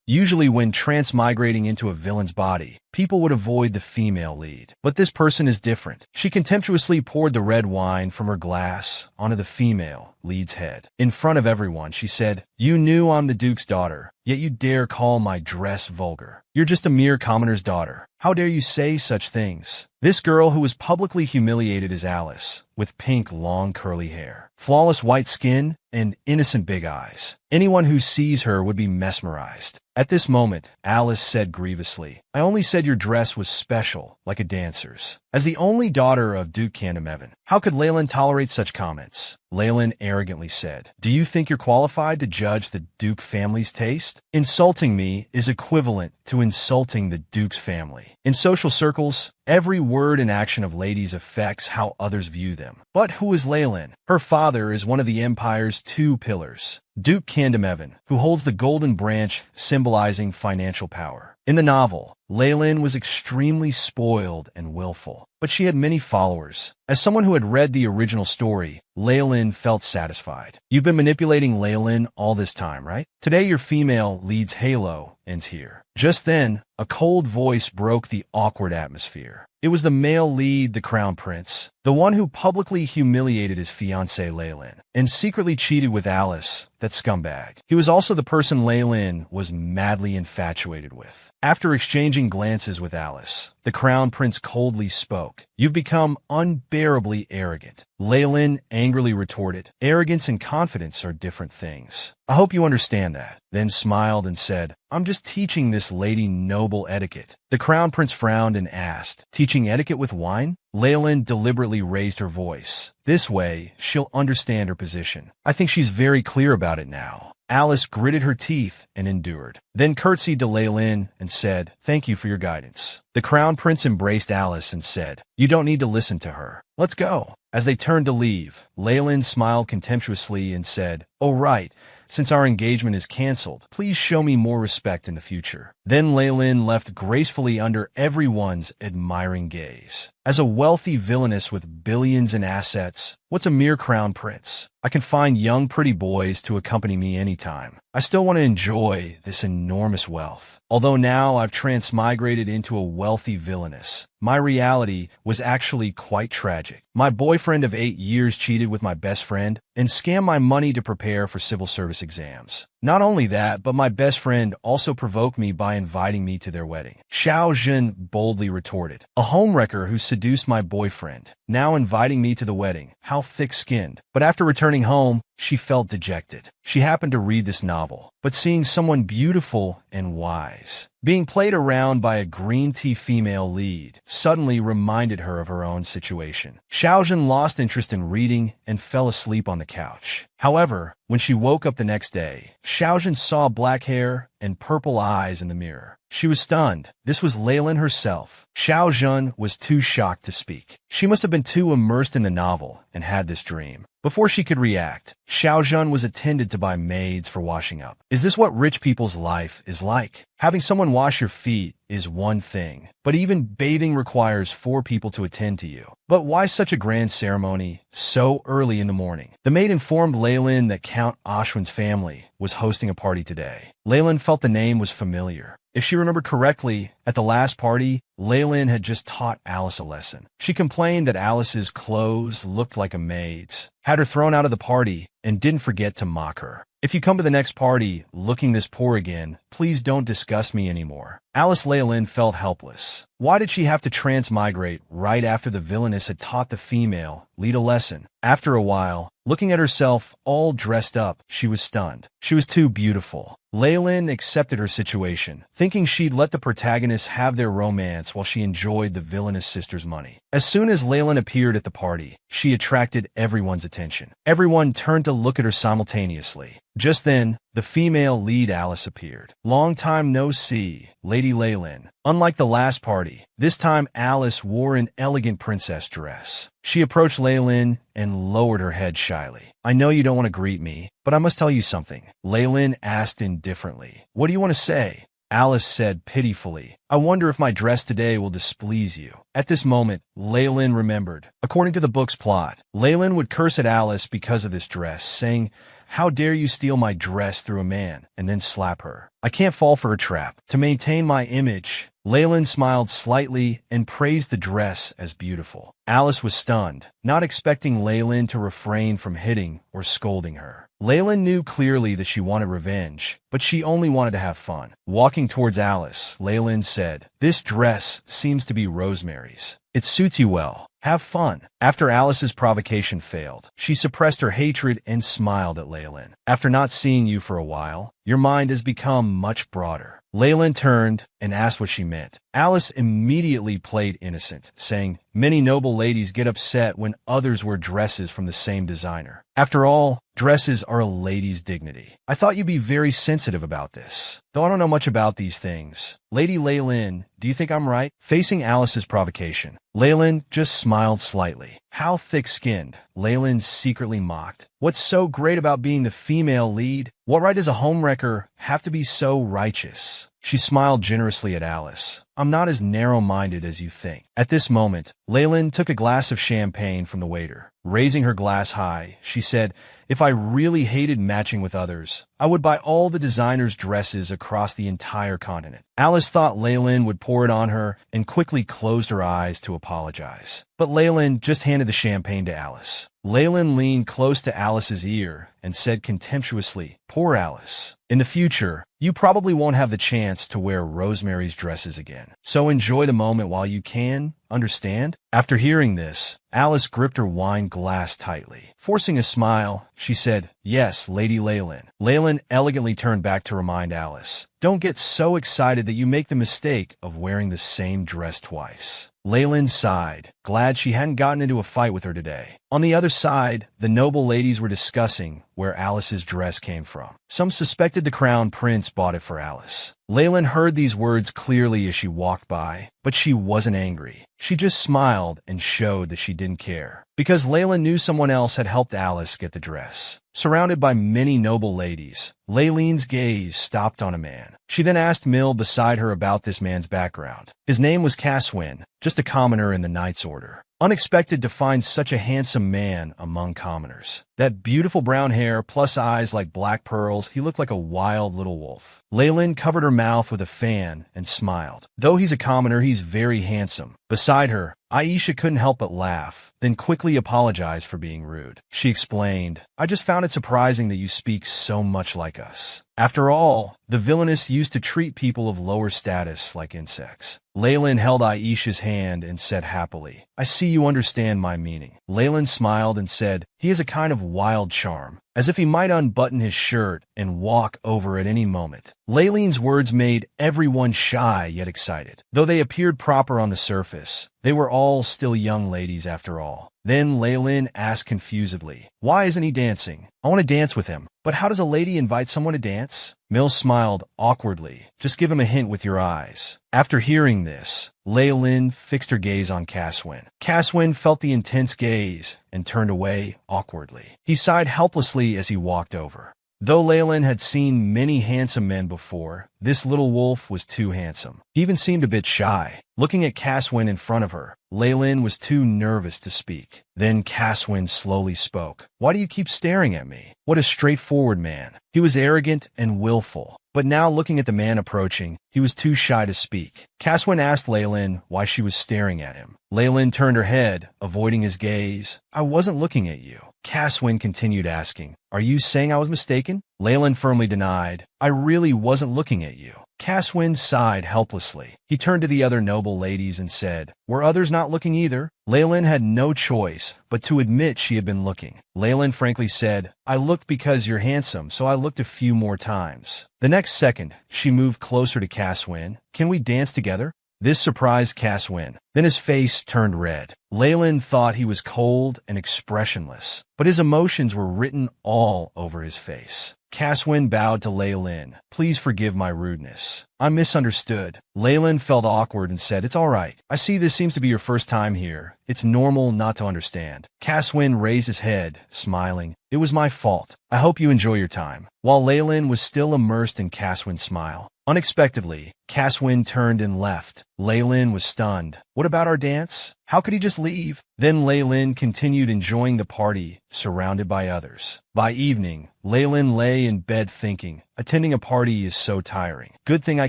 Usually when transmigrating into a villain's body, people would avoid the female lead. But this person is different. She contemptuously poured the red wine from her glass onto the female lead's head. In front of everyone, she said, "You knew I'm the Duke's daughter, yet you dare call my dress vulgar. You're just a mere commoner's daughter. How dare you say such things?" This girl who was publicly humiliated is Alice, with pink, long, curly hair, flawless white skin, and innocent big eyes. Anyone who sees her would be mesmerized. At this moment, Alice said grievously, "I only said your dress was special, like a dancer's." As the only daughter of Duke Candamevan, how could Leyland tolerate such comments? Leyland arrogantly said, "Do you think you're qualified to judge the Duke family's taste? Insulting me is equivalent to insulting the Duke's family. In social circles, every word and action of ladies affects how others view them." But who is Leyland? Her father is one of the Empire's two pillars, Duke Candamevan, who holds the golden branch symbolizing financial power. In the novel, Leyland was extremely spoiled and willful, but she had many followers. As someone who had read the original story, Leyland felt satisfied. "You've been manipulating Leyland all this time, right? Today your female lead's halo ends here." Just then, a cold voice broke the awkward atmosphere. It was the male lead, the Crown Prince, the one who publicly humiliated his fiancée Leyland, and secretly cheated with Alice, that scumbag. He was also the person Leyland was madly infatuated with. After exchanging glances with Alice, the Crown Prince coldly spoke, "You've become unbearably arrogant." Leyland angrily retorted, "Arrogance and confidence are different things. I hope you understand that," then smiled and said, "I'm just teaching this lady noble etiquette." The Crown Prince frowned and asked, "Teaching etiquette with wine?" Leyland deliberately raised her voice. "This way, she'll understand her position. I think she's very clear about it now." Alice gritted her teeth and endured, then curtsied to Leyland and said, "Thank you for your guidance." The Crown Prince embraced Alice and said, "You don't need to listen to her. Let's go." As they turned to leave, Leyland smiled contemptuously and said, "Oh right, since our engagement is canceled, please show me more respect in the future." Then Leyland left gracefully under everyone's admiring gaze. As a wealthy villainess with billions in assets, what's a mere crown prince? I can find young pretty boys to accompany me anytime. I still want to enjoy this enormous wealth. Although now I've transmigrated into a wealthy villainess, my reality was actually quite tragic. My boyfriend of 8 years cheated with my best friend and scammed my money to prepare for civil service exams. Not only that, but my best friend also provoked me by inviting me to their wedding. Xiao Zhen boldly retorted, "A homewrecker who seduced my boyfriend, now inviting me to the wedding. How thick-skinned." But after returning home, she felt dejected. She happened to read this novel, but seeing someone beautiful and wise being played around by a green tea female lead suddenly reminded her of her own situation. Xiaozhen lost interest in reading and fell asleep on the couch. However, when she woke up the next day, Xiaozhen saw black hair and purple eyes in the mirror. She was stunned. This was Leyland herself. Xiaozhen was too shocked to speak. She must have been too immersed in the novel and had this dream. Before she could react, Xiaozhen was attended to by maids for washing up. Is this what rich people's life is like? Having someone wash your feet is one thing, but even bathing requires 4 people to attend to you. But why such a grand ceremony so early in the morning? The maid informed Leyland that Count Ashwin's family was hosting a party today. Leyland felt the name was familiar. If she remembered correctly, at the last party, Leyland had just taught Alice a lesson. She complained that Alice's clothes looked like a maid's, had her thrown out of the party, and didn't forget to mock her. "If you come to the next party looking this poor again, please don't discuss me anymore." Alice Leyland felt helpless. Why did she have to transmigrate right after the villainess had taught the female lead a lesson? After a while, looking at herself all dressed up, she was stunned. She was too beautiful. Leyland accepted her situation, thinking she'd let the protagonists have their romance while she enjoyed the villainous sister's money. As soon as Leyland appeared at the party, she attracted everyone's attention. Everyone turned to look at her simultaneously. Just then, the female lead Alice appeared. "Long time no see, Lady Leyland." Unlike the last party, this time Alice wore an elegant princess dress. She approached Leyland and lowered her head shyly. "I know you don't want to greet me, but I must tell you something." Leyland asked indifferently, "What do you want to say?" Alice said pitifully, "I wonder if my dress today will displease you." At this moment, Leyland remembered. According to the book's plot, Leyland would curse at Alice because of this dress, saying How dare you steal my dress through a man and then slap her? I can't fall for a trap. To maintain my image, Leyland smiled slightly and praised the dress as beautiful. Alice was stunned, not expecting Leyland to refrain from hitting or scolding her. Leyland knew clearly that she wanted revenge, but she only wanted to have fun. Walking towards Alice, Leyland said, "This dress seems to be Rosemary's. It suits you well. Have fun." After Alice's provocation failed, she suppressed her hatred and smiled at Leyland. "After not seeing you for a while, your mind has become much broader." Leyland turned and asked what she meant. Alice immediately played innocent, saying, "Many noble ladies get upset when others wear dresses from the same designer. After all, dresses are a lady's dignity. I thought you'd be very sensitive about this, though I don't know much about these things. Lady Leyland, do you think I'm right?" Facing Alice's provocation, Leyland just smiled slightly. How thick-skinned, Leyland secretly mocked. What's so great about being the female lead? What right does a homewrecker have to be so righteous? She smiled generously at Alice. "I'm not as narrow-minded as you think." At this moment, Leyland took a glass of champagne from the waiter. Raising her glass high, she said, "If I really hated matching with others, I would buy all the designers' dresses across the entire continent." Alice thought Leyland would pour it on her and quickly closed her eyes to apologize. But Leyland just handed the champagne to Alice. Leyland leaned close to Alice's ear and said contemptuously, "Poor Alice. In the future, you probably won't have the chance to wear Rosemary's dresses again. So enjoy the moment while you can, understand?" After hearing this, Alice gripped her wine glass tightly. Forcing a smile, she said, "Yes, Lady Leyland." Leyland elegantly turned back to remind Alice, "Don't get so excited that you make the mistake of wearing the same dress twice." Leyland sighed, glad she hadn't gotten into a fight with her today. On the other side, the noble ladies were discussing where Alice's dress came from. Some suspected the crown prince bought it for Alice. Leyland heard these words clearly as she walked by, but she wasn't angry. She just smiled and showed that she didn't care, because Leyland knew someone else had helped Alice get the dress. Surrounded by many noble ladies, Leyland's gaze stopped on a man. She then asked Mill beside her about this man's background. His name was Caswin, just a commoner in the Knight's Order. Unexpected to find such a handsome man among commoners. That beautiful brown hair plus eyes like black pearls, he looked like a wild little wolf. Leyland covered her mouth with a fan and smiled. Though he's a commoner, he's very handsome. Beside her, Aisha couldn't help but laugh, then quickly apologized for being rude. She explained, "I just found it surprising that you speak so much like us. After all, the Villainess used to treat people of lower status like insects." Leyland held Aisha's hand and said happily, "I see you understand my meaning." Leyland smiled and said, "He has a kind of wild charm, as if he might unbutton his shirt and walk over at any moment." Leyland's words made everyone shy yet excited. Though they appeared proper on the surface, they were all still young ladies after all. Then Leyland asked confusedly, "Why isn't he dancing? I want to dance with him." "But how does a lady invite someone to dance?" Mill smiled awkwardly. "Just give him a hint with your eyes." After hearing this, Leyland fixed her gaze on Caswin. Caswin felt the intense gaze and turned away awkwardly. He sighed helplessly as he walked over. Though Leyland had seen many handsome men before, this little wolf was too handsome. He even seemed a bit shy. Looking at Caswin in front of her, Leyland was too nervous to speak. Then Caswin slowly spoke. "Why do you keep staring at me?" What a straightforward man. He was arrogant and willful. But now looking at the man approaching, he was too shy to speak. Caswin asked Leyland why she was staring at him. Leyland turned her head, avoiding his gaze. "I wasn't looking at you." Caswin continued asking, "Are you saying I was mistaken?" Leyland firmly denied, "I really wasn't looking at you." Caswin sighed helplessly. He turned to the other noble ladies and said, "Were others not looking either?" Leyland had no choice but to admit she had been looking. Leyland frankly said, "I looked because you're handsome, so I looked a few more times." The next second, she moved closer to Caswin. "Can we dance together?" This surprised Caswin. Then his face turned red. Leyland thought he was cold and expressionless, but his emotions were written all over his face. Caswin bowed to Leyland. "Please forgive my rudeness. I misunderstood." Leyland felt awkward and said, "It's all right. I see this seems to be your first time here. It's normal not to understand." Caswin raised his head, smiling. "It was my fault. I hope you enjoy your time." While Leyland was still immersed in Caswin's smile, unexpectedly, Caswin turned and left. Lin was stunned. What about our dance? How could he just leave? Then Lin continued enjoying the party, surrounded by others. By evening, Lin lay in bed thinking, attending a party is so tiring. Good thing I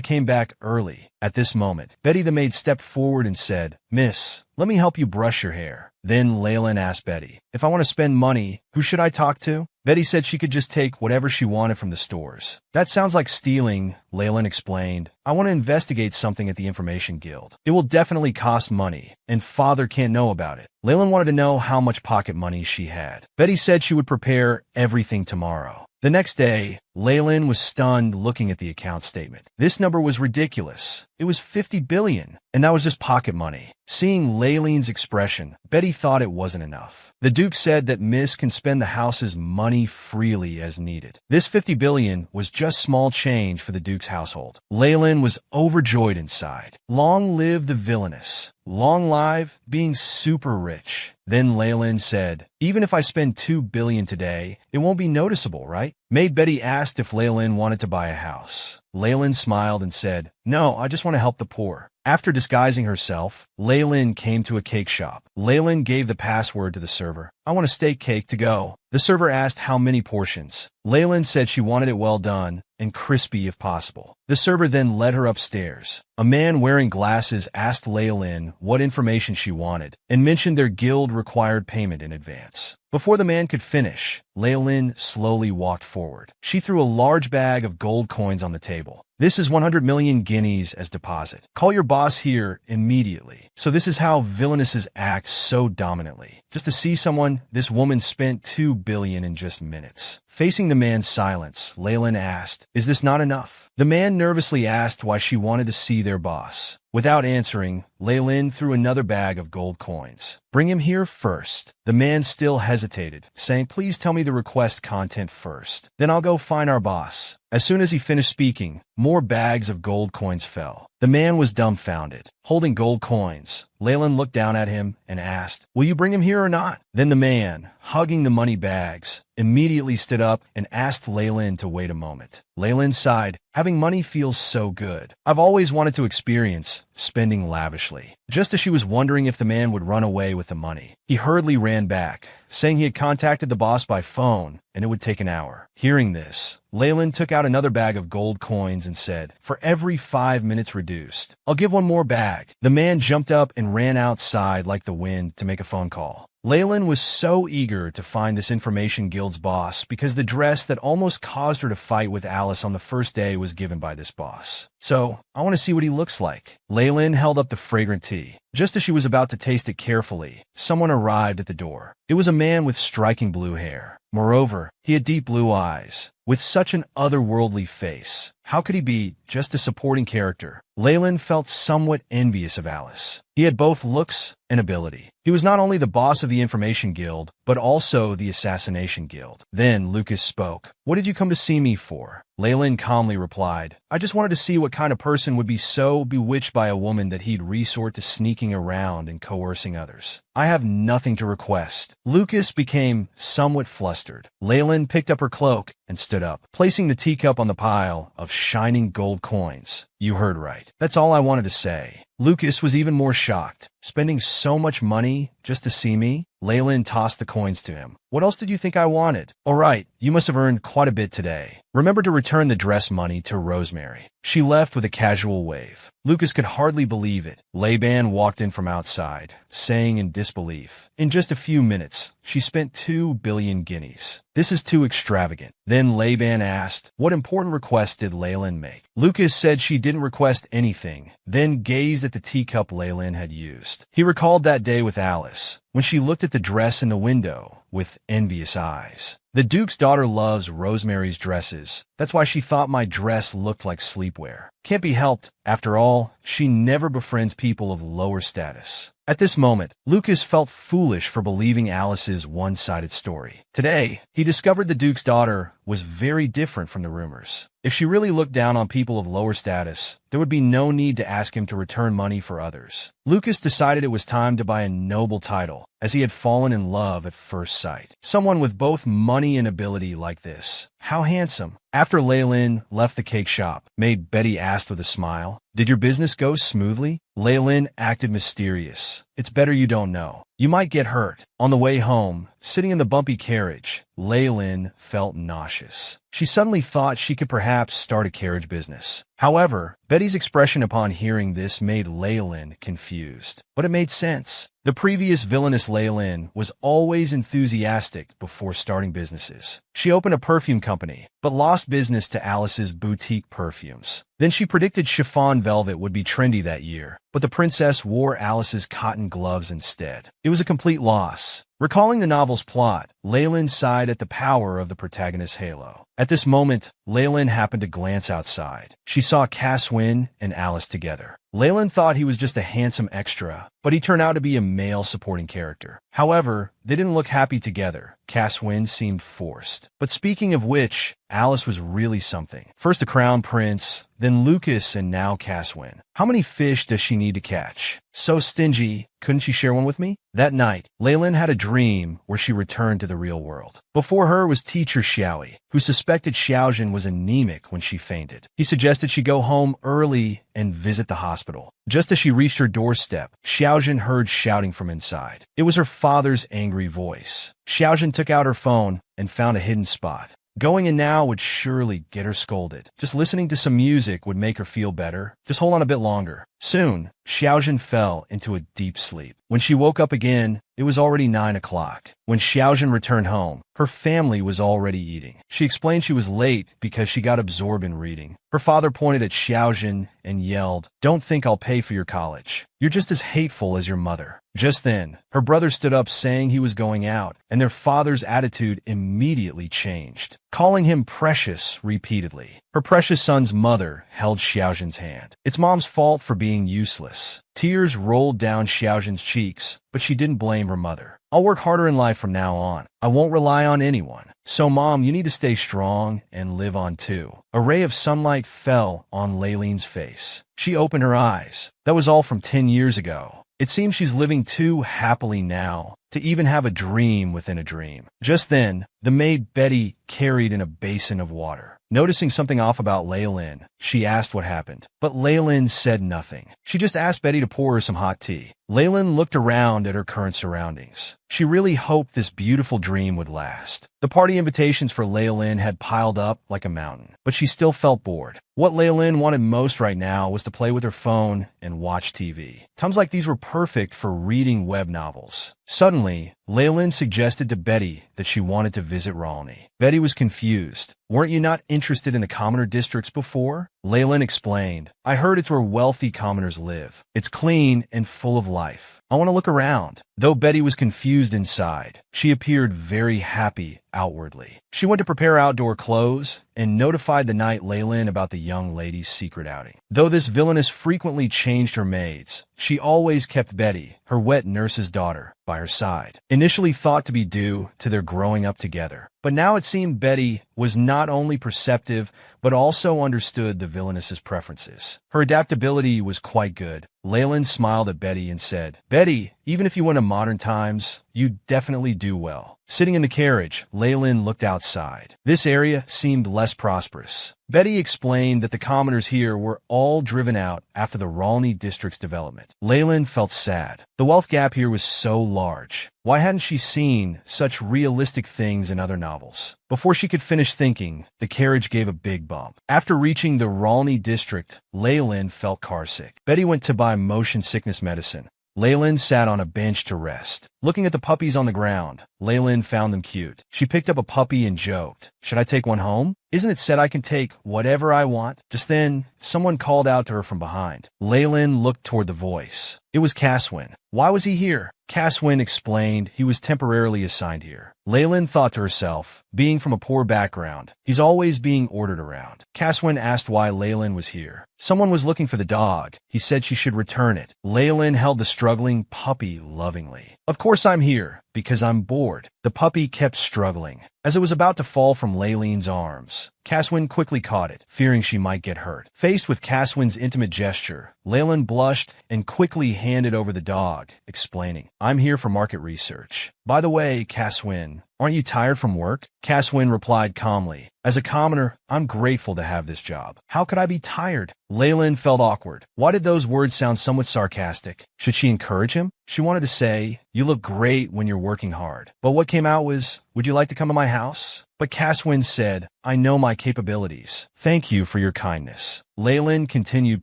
came back early. At this moment, Betty the maid stepped forward and said, Miss, let me help you brush your hair. Then Lin asked Betty, if I want to spend money, who should I talk to? Betty said she could just take whatever she wanted from the stores. That sounds like stealing, Lin explained. I want to investigate something at the Information Guild. It will definitely cost money, and Father can't know about it. Lin wanted to know how much pocket money she had. Betty said she would prepare everything tomorrow. The next day, Lin was stunned looking at the account statement. This number was ridiculous. It was 50 billion, and that was just pocket money. Seeing Laylene's expression, Betty thought it wasn't enough. The Duke said that Miss can spend the house's money freely as needed. This 50 billion was just small change for the Duke's household. Lin was overjoyed inside. Long live the Villainess. Long live being super rich. Then Lin said, even if I spend 2 billion today, it won't be noticeable, right? Maid Betty asked if Lin wanted to buy a house. Lin smiled and said, no, I just want to help the poor. After disguising herself, Lin came to a cake shop. Lin gave the password to the server. I want a steak cake to go. The server asked how many portions. Lin said she wanted it well done and crispy if possible. The server then led her upstairs. A man wearing glasses asked Lin what information she wanted and mentioned their guild required payment in advance. Before the man could finish, Lin slowly walked forward. She threw a large bag of gold coins on the table. This is 100 million guineas as deposit. Call your boss here immediately. So this is how villainesses act so dominantly. Just to see someone, this woman spent 2 billion in just minutes. Facing the man's silence, Lin asked, is this not enough? The man nervously asked why she wanted to see their boss. Without answering, Lin threw another bag of gold coins. Bring him here first. The man still hesitated, saying, please tell me the request content first. Then I'll go find our boss. As soon as he finished speaking, more bags of gold coins fell. The man was dumbfounded. Holding gold coins, Lin looked down at him and asked, will you bring him here or not? Then the man, hugging the money bags, immediately stood up and asked Lin to wait a moment. Lin sighed, having money feels so good. I've always wanted to experience spending lavishly. Just as she was wondering if the man would run away with the money, he hurriedly ran back, saying he had contacted the boss by phone and it would take an hour. Hearing this, Lin took out another bag of gold coins and said, for every 5 minutes reduced, I'll give one more bag. The man jumped up and ran outside like the wind to make a phone call. Lin was so eager to find this Information Guild's boss because the dress that almost caused her to fight with Alice on the first day was given by this boss. So, I want to see what he looks like. Lin held up the fragrant tea. Just as she was about to taste it carefully, someone arrived at the door. It was a man with striking blue hair. Moreover, he had deep blue eyes. With such an otherworldly face, how could he be just a supporting character? Lin felt somewhat envious of Alice. He had both looks and ability. He was not only the boss of the Information Guild, but also the Assassination Guild. Then Lucas spoke. What did you come to see me for? Lin calmly replied, I just wanted to see what kind of person would be so bewitched by a woman that he'd resort to sneaking around and coercing others. I have nothing to request. Lucas became somewhat flustered. Lin picked up her cloak and stood up, placing the teacup on the pile of shining gold coins. You heard right. That's all I wanted to say. Lucas was even more shocked. Spending so much money just to see me? Lin tossed the coins to him. What else did you think I wanted? All right, you must have earned quite a bit today. Remember to return the dress money to Rosemary. She left with a casual wave. Lucas could hardly believe it. Laban walked in from outside, saying in disbelief, in just a few minutes, she spent 2 billion guineas. This is too extravagant. Then Laban asked, what important request did Lin make? Lucas said she didn't request anything, then gazed at the teacup Lin had used. He recalled that day with Alice, when she looked at the dress in the window with envious eyes. The Duke's daughter loves Rosemary's dresses. That's why she thought my dress looked like sleepwear. Can't be helped. After all, she never befriends people of lower status. At this moment, Lucas felt foolish for believing Alice's one-sided story. Today, he discovered the Duke's daughter was very different from the rumors. If she really looked down on people of lower status, there would be no need to ask him to return money for others. Lucas decided it was time to buy a noble title, as he had fallen in love at first sight. Someone with both money money and ability like this. How handsome. After Leylin left the cake shop, maid Betty asked with a smile, "Did your business go smoothly?" Leylin acted mysterious. "It's better you don't know. You might get hurt." On the way home, sitting in the bumpy carriage, Leylin felt nauseous. She suddenly thought she could perhaps start a carriage business. However, Betty's expression upon hearing this made Leylin confused. But it made sense. The previous villainous Leylin was always enthusiastic before starting businesses. She opened a perfume company, but lost business to Alice's boutique perfumes. Then she predicted chiffon velvet would be trendy that year, but the princess wore Alice's cotton gloves instead. It was a complete loss. Recalling the novel's plot, Leylin sighed at the power of the protagonist's halo. At this moment, Leylin happened to glance outside. She saw Caswin and Alice together. Leylin thought he was just a handsome extra, but he turned out to be a male supporting character. However, they didn't look happy together. Caswin seemed forced. But speaking of which, Alice was really something. First the Crown Prince, then Lucas, and now Caswin. How many fish does she need to catch? So stingy, couldn't she share one with me? That night, Leylin had a dream where she returned to the real world. Before her was teacher Xiaoyi, who suspected Xiaojin was anemic when she fainted. He suggested she go home early and visit the hospital. Just as she reached her doorstep, Xiaojin heard shouting from inside. It was her father's angry voice. Xiaojin took out her phone and found a hidden spot. Going in now would surely get her scolded. Just listening to some music would make her feel better. Just hold on a bit longer. Soon, Xiaojin fell into a deep sleep. When she woke up again, it was already 9 o'clock. When Xiaojin returned home, her family was already eating. She explained she was late because she got absorbed in reading. Her father pointed at Xiaojin and yelled, "Don't think I'll pay for your college. You're just as hateful as your mother." Just then, her brother stood up saying he was going out, and their father's attitude immediately changed, calling him precious repeatedly. Her precious son's mother held Xiaojin's hand. It's mom's fault for being useless. Tears rolled down Xiaojin's cheeks, but she didn't blame her mother. "I'll work harder in life from now on. I won't rely on anyone. So mom, you need to stay strong and live on too." A ray of sunlight fell on Leylin's face. She opened her eyes. That was all from 10 years ago. It seems she's living too happily now to even have a dream within a dream. Just then, the maid Betty carried in a basin of water. Noticing something off about Leylin, she asked what happened. But Leylin said nothing. She just asked Betty to pour her some hot tea. Leylin looked around at her current surroundings. She really hoped this beautiful dream would last. The party invitations for Leylin had piled up like a mountain, but she still felt bored. What Leylin wanted most right now was to play with her phone and watch TV. Times like these were perfect for reading web novels. Suddenly, Leylin suggested to Betty that she wanted to visit Ralny. Betty was confused. "Weren't you not interested in the commoner districts before?" Leylin explained, "I heard it's where wealthy commoners live. It's clean and full of life. I want to look around." Though Betty was confused inside, she appeared very happy outwardly. She went to prepare outdoor clothes and notified the night Leylin about the young lady's secret outing. Though this villainess frequently changed her maids, she always kept Betty, her wet nurse's daughter, by her side. Initially thought to be due to their growing up together, but now it seemed Betty was not only perceptive, but also understood the villainess's preferences. Her adaptability was quite good. Leylin smiled at Betty and said, "Betty, even if you went to modern times, you definitely do well." Sitting in the carriage, Leylin looked outside. This area seemed less prosperous. Betty explained that the commoners here were all driven out after the Ralny district's development. Leylin felt sad. The wealth gap here was so large. Why hadn't she seen such realistic things in other novels? Before she could finish thinking, the carriage gave a big bump. After reaching the Ralny district, Leylin felt carsick. Betty went to buy motion sickness medicine. Leylin sat on a bench to rest. Looking at the puppies on the ground, Leylin found them cute. She picked up a puppy and joked, "Should I take one home? Isn't it said I can take whatever I want?" Just then, someone called out to her from behind. Leylin looked toward the voice. It was Caswin. Why was he here? Caswin explained he was temporarily assigned here. Leylin thought to herself, being from a poor background, he's always being ordered around. Caswin asked why Leylin was here. Someone was looking for the dog. He said she should return it. Leylin held the struggling puppy lovingly. "Of course I'm here. because I'm bored. The puppy kept struggling. As it was about to fall from Laylene's arms, Caswin quickly caught it, fearing she might get hurt. Faced with Caswin's intimate gesture, Laylen blushed and quickly handed over the dog, explaining, "I'm here for market research. By the way, Caswin, aren't you tired from work?" Caswin replied calmly, "As a commoner, I'm grateful to have this job. How could I be tired?" Laylen felt awkward. Why did those words sound somewhat sarcastic? Should she encourage him? She wanted to say, "You look great when you're working hard." But what came out was, "Would you like to come to my house?" But Caswin said, "I know my capabilities. Thank you for your kindness." Laylen continued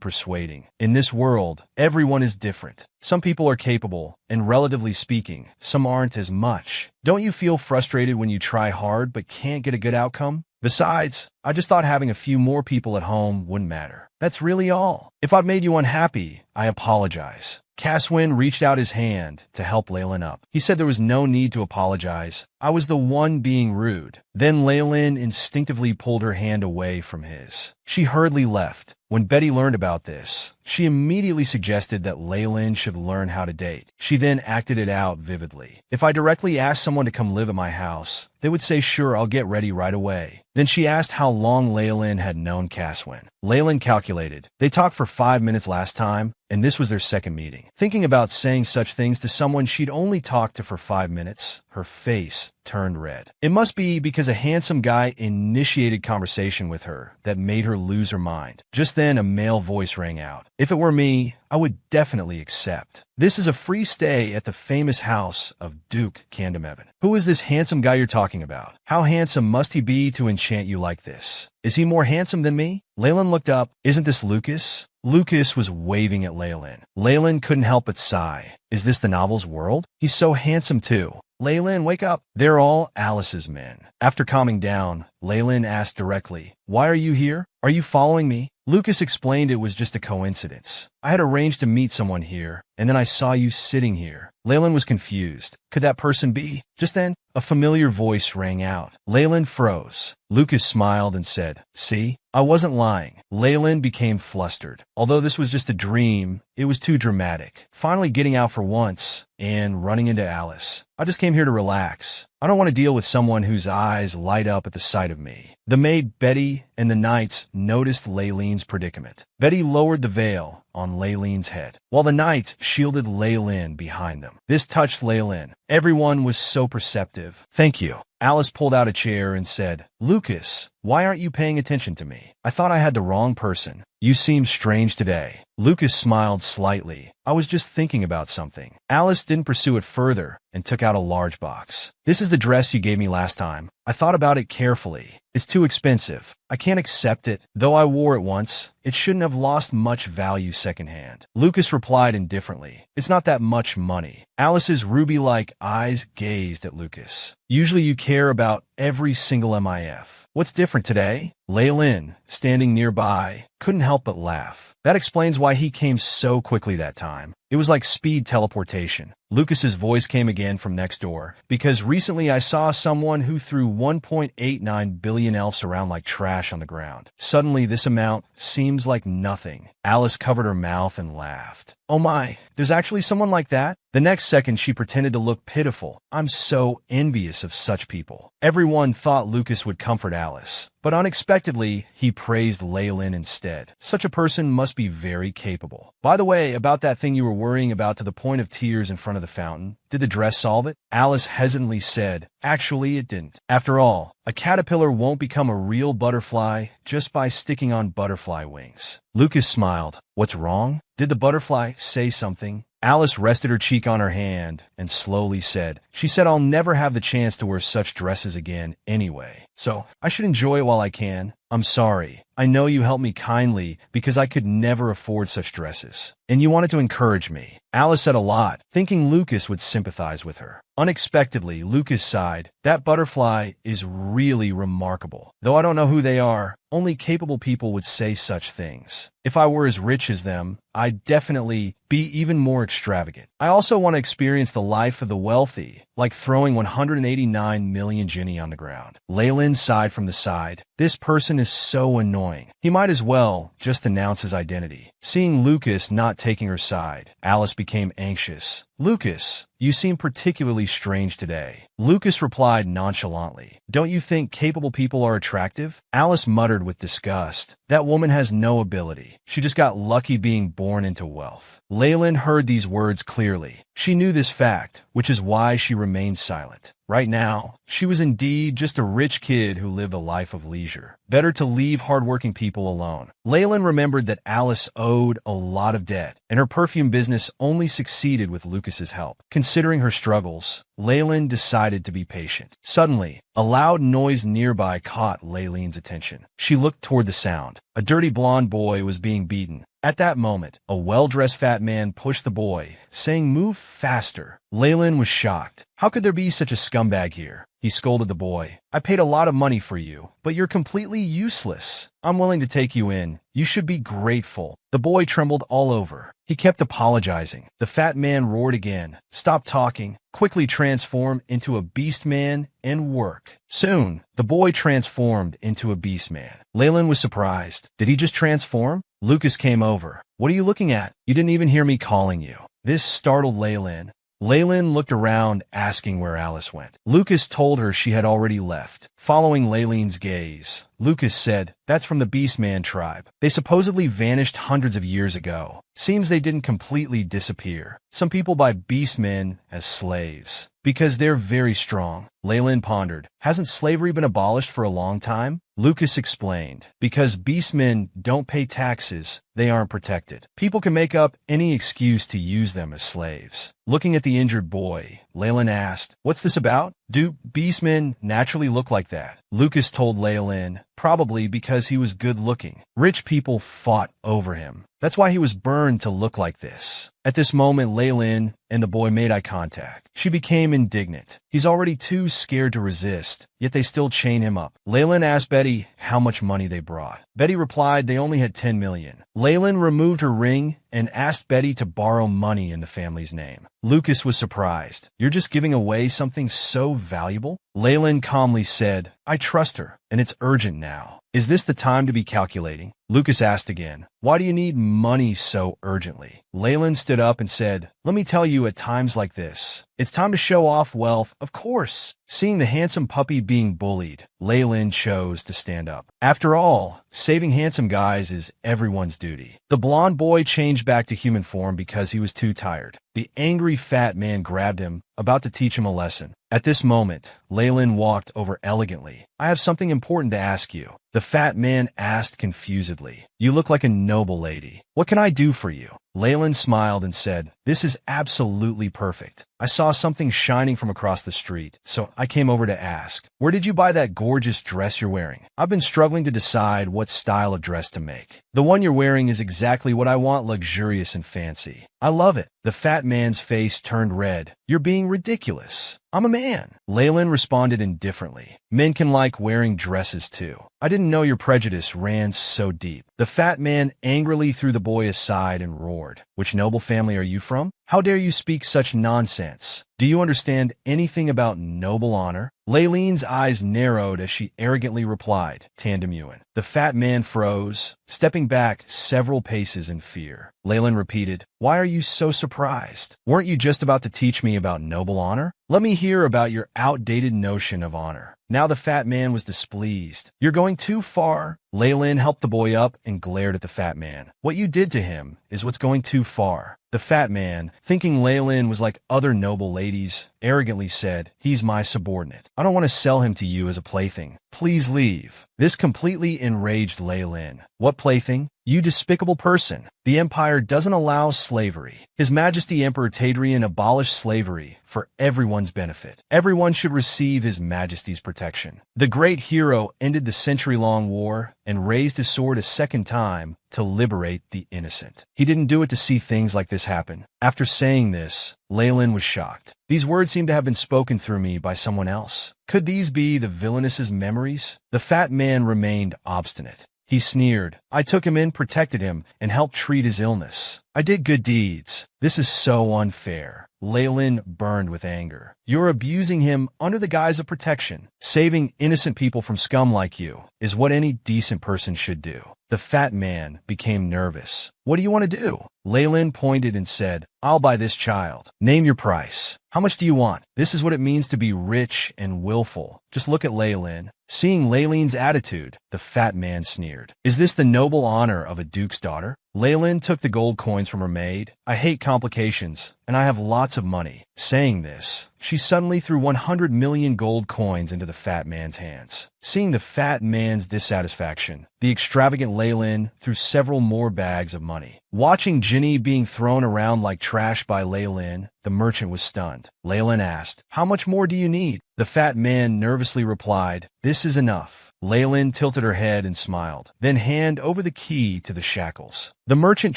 persuading. In this world, everyone is different. Some people are capable, and relatively speaking, some aren't as much. Don't you feel frustrated when you try hard but can't get a good outcome? Besides, I just thought having a few more people at home wouldn't matter. That's really all. If I've made you unhappy, I apologize. Caswin reached out his hand to help Laylen up. He said there was no need to apologize. I was the one being rude. Then Laylen instinctively pulled her hand away from his. She hurriedly left. When Betty learned about this, she immediately suggested that Laylen should learn how to date. She then acted it out vividly. "If I directly asked someone to come live at my house, they would say, 'Sure, I'll get ready right away.'" Then she asked how long Laylen had known Caswin. Laylen calculated. They talked for 5 minutes last time, and this was their second meeting. Thinking about saying such things to someone she'd only talked to for 5 minutes, her face turned red. It must be because a handsome guy initiated conversation with her that made her lose her mind. Just then, a male voice rang out. "If it were me, I would definitely accept. This is a free stay at the famous house of Duke Candlehaven." "Who is this handsome guy you're talking about? How handsome must he be to enchant you like this? Is he more handsome than me?" Laylen looked up. "Isn't this Lucas?" Lucas was waving at Laylen. Laylen couldn't help but sigh. Is this the novel's world? He's so handsome too. "Laylen, wake up. They're all Alice's men." After calming down, Laylen asked directly, "Why are you here? Are you following me?" Lucas explained it was just a coincidence. "I had arranged to meet someone here, and then I saw you sitting here." Laylen was confused. Could that person be? Just then, a familiar voice rang out. Laylen froze. Lucas smiled and said, "See? I wasn't lying." Laylen became flustered. Although this was just a dream, it was too dramatic. Finally getting out for once and running into Alice. "I just came here to relax. I don't want to deal with someone whose eyes light up at the sight of me." The maid Betty and the knights noticed Laylen's predicament. Betty lowered the veil on Laylen's head, while the knights shielded Laylen behind them. This touched Laylen. Everyone was so perceptive. "Thank you." Alice pulled out a chair and said, "Lucas, why aren't you paying attention to me? I thought I had the wrong person. You seem strange today." Lucas smiled slightly. "I was just thinking about something." Alice didn't pursue it further and took out a large box. "This is the dress you gave me last time. I thought about it carefully. It's too expensive. I can't accept it. Though I wore it once, it shouldn't have lost much value secondhand." Lucas replied indifferently, "It's not that much money." Alice's ruby-like eyes gazed at Lucas. "Usually you care about every single MIF. What's different today?" Laylen, standing nearby, couldn't help but laugh. That explains why he came so quickly that time. It was like speed teleportation. Lucas's voice came again from next door. "Because recently I saw someone who threw 1.89 billion elves around like trash on the ground. Suddenly this amount seems like nothing." Alice covered her mouth and laughed. "Oh my, there's actually someone like that?" The next second she pretended to look pitiful. "I'm so envious of such people." Everyone thought Lucas would comfort Alice, but unexpectedly he praised Laylen instead. Such a person must be very capable. "By the way, about that thing you were worrying about to the point of tears in front of the fountain, did the dress solve it?" Alice hesitantly said, "Actually, it didn't. After all, a caterpillar won't become a real butterfly just by sticking on butterfly wings." Lucas smiled. "What's wrong? Did the butterfly say something?" Alice rested her cheek on her hand and slowly said, "She said I'll never have the chance to wear such dresses again anyway. So I should enjoy it while I can. I'm sorry. I know you helped me kindly because I could never afford such dresses. And you wanted to encourage me." Alice said a lot, thinking Lucas would sympathize with her. Unexpectedly, Lucas sighed. "That butterfly is really remarkable. Though I don't know who they are, only capable people would say such things. If I were as rich as them, I'd definitely be even more extravagant. I also want to experience the life of the wealthy, like throwing 189 million Ginny on the ground." Laylen sighed from the side. This person is so annoying. He might as well just announce his identity. Seeing Lucas not taking her side, Alice became anxious. "Lucas, you seem particularly strange today." Lucas replied nonchalantly, "Don't you think capable people are attractive?" Alice muttered with disgust, "That woman has no ability. She just got lucky being born into wealth." Leyland heard these words clearly. She knew this fact, which is why she remained silent. Right now, she was indeed just a rich kid who lived a life of leisure. Better to leave hardworking people alone. Leyland remembered that Alice owed a lot of debt, and her perfume business only succeeded with Lucas's help. Considering her struggles, Leyland decided to be patient. Suddenly, a loud noise nearby caught Leyland's attention. She looked toward the sound. A dirty blonde boy was being beaten. At that moment, a well-dressed fat man pushed the boy, saying, "Move faster." Leyland was shocked. How could there be such a scumbag here? He scolded the boy. "I paid a lot of money for you, but you're completely useless. I'm willing to take you in. You should be grateful." The boy trembled all over. He kept apologizing. The fat man roared again. "Stop talking. Quickly transform into a beast man and work." Soon, the boy transformed into a beast man. Leyland was surprised. Did he just transform? Lucas came over. "What are you looking at? You didn't even hear me calling you." This startled Leyland. Leyland looked around, asking where Alice went. Lucas told her she had already left. Following Leyland's gaze, Lucas said, "That's from the Beastman tribe. They supposedly vanished hundreds of years ago. Seems they didn't completely disappear. Some people buy beastmen as slaves because they're very strong." Leyland pondered. "Hasn't slavery been abolished for a long time?" Lucas explained, "Because beastmen don't pay taxes, they aren't protected. People can make up any excuse to use them as slaves." Looking at the injured boy, Leyland asked, "What's this about? Do beastmen naturally look like that?" Lucas told Leyland, "Probably because he was good-looking. Rich people fought over him. That's why he was burned to look like this." At this moment, Leyland and the boy made eye contact. She became indignant. He's already too scared to resist, yet they still chain him up. Leyland asked Betty how much money they brought. Betty replied they only had $10 million. Leyland removed her ring and asked Betty to borrow money in the family's name. Lucas was surprised. "You're just giving away something so valuable?" Leyland calmly said, "I trust her, and it's urgent now." "Is this the time to be calculating?" Lucas asked again. "Why do you need money so urgently?" Leyland stood up and said, "Let me tell you, at times like this, it's time to show off wealth, of course." Seeing the handsome puppy being bullied, Leyland chose to stand up. After all, saving handsome guys is everyone's duty. The blonde boy changed back to human form because he was too tired. The angry fat man grabbed him, about to teach him a lesson. At this moment, Leyland walked over elegantly. "I have something important to ask you." The fat man asked confusedly. "You look like a noble lady. What can I do for you?" Leyland smiled and said, "This is absolutely perfect. I saw something shining from across the street, so I came over to ask. Where did you buy that gorgeous dress you're wearing? I've been struggling to decide what style of dress to make. The one you're wearing is exactly what I want, luxurious and fancy. I love it." The fat man's face turned red. "You're being ridiculous. I'm a man." Leyland responded indifferently. "Men can like wearing dresses too. I didn't know your prejudice ran so deep." The fat man angrily threw the boy aside and roared, "Which noble family are you from? How dare you speak such nonsense? Do you understand anything about noble honor?" Leyland's eyes narrowed as she arrogantly replied, "Tandemuin." The fat man froze, stepping back several paces in fear. Leyland repeated, "Why are you so surprised? Weren't you just about to teach me about noble honor? Let me hear about your outdated notion of honor." Now the fat man was displeased. "You're going too far." Leyland helped the boy up and glared at the fat man. "What you did to him is what's going too far." The fat man, thinking Leyland was like other noble ladies, arrogantly said, "He's my subordinate. I don't want to sell him to you as a plaything. Please leave." This completely enraged Leyland. "What plaything? You despicable person. The Empire doesn't allow slavery. His Majesty Emperor Tadrian abolished slavery for everyone's benefit. Everyone should receive His Majesty's protection. The great hero ended the century-long war and raised his sword a second time to liberate the innocent. He didn't do it to see things like this happen." After saying this, Leyland was shocked. These words seem to have been spoken through me by someone else. Could these be the Villainess's memories? The fat man remained obstinate. He sneered. "I took him in, protected him, and helped treat his illness. I did good deeds. This is so unfair." Leylin burned with anger. You're abusing him under the guise of protection. Saving innocent people from scum like you is what any decent person should do. The fat man became nervous. What do you want to do? Leylin pointed and said, I'll buy this child. Name your price. How much do you want? This is what it means to be rich and willful. Just look at Leylin. Seeing Leylin's attitude, the fat man sneered. Is this the noble honor of a duke's daughter? Leylin took the gold coins from her maid. I hate complications, and I have lots of money. Saying this, she suddenly threw 100 million gold coins into the fat man's hands. Seeing the fat man's dissatisfaction, the extravagant Leylin threw several more bags of money. Watching Ginny being thrown around like trash by Leylin, the merchant was stunned. Leylin asked, How much more do you need? The fat man nervously replied, This is enough. Leylin tilted her head and smiled, then hand over the key to the shackles. The merchant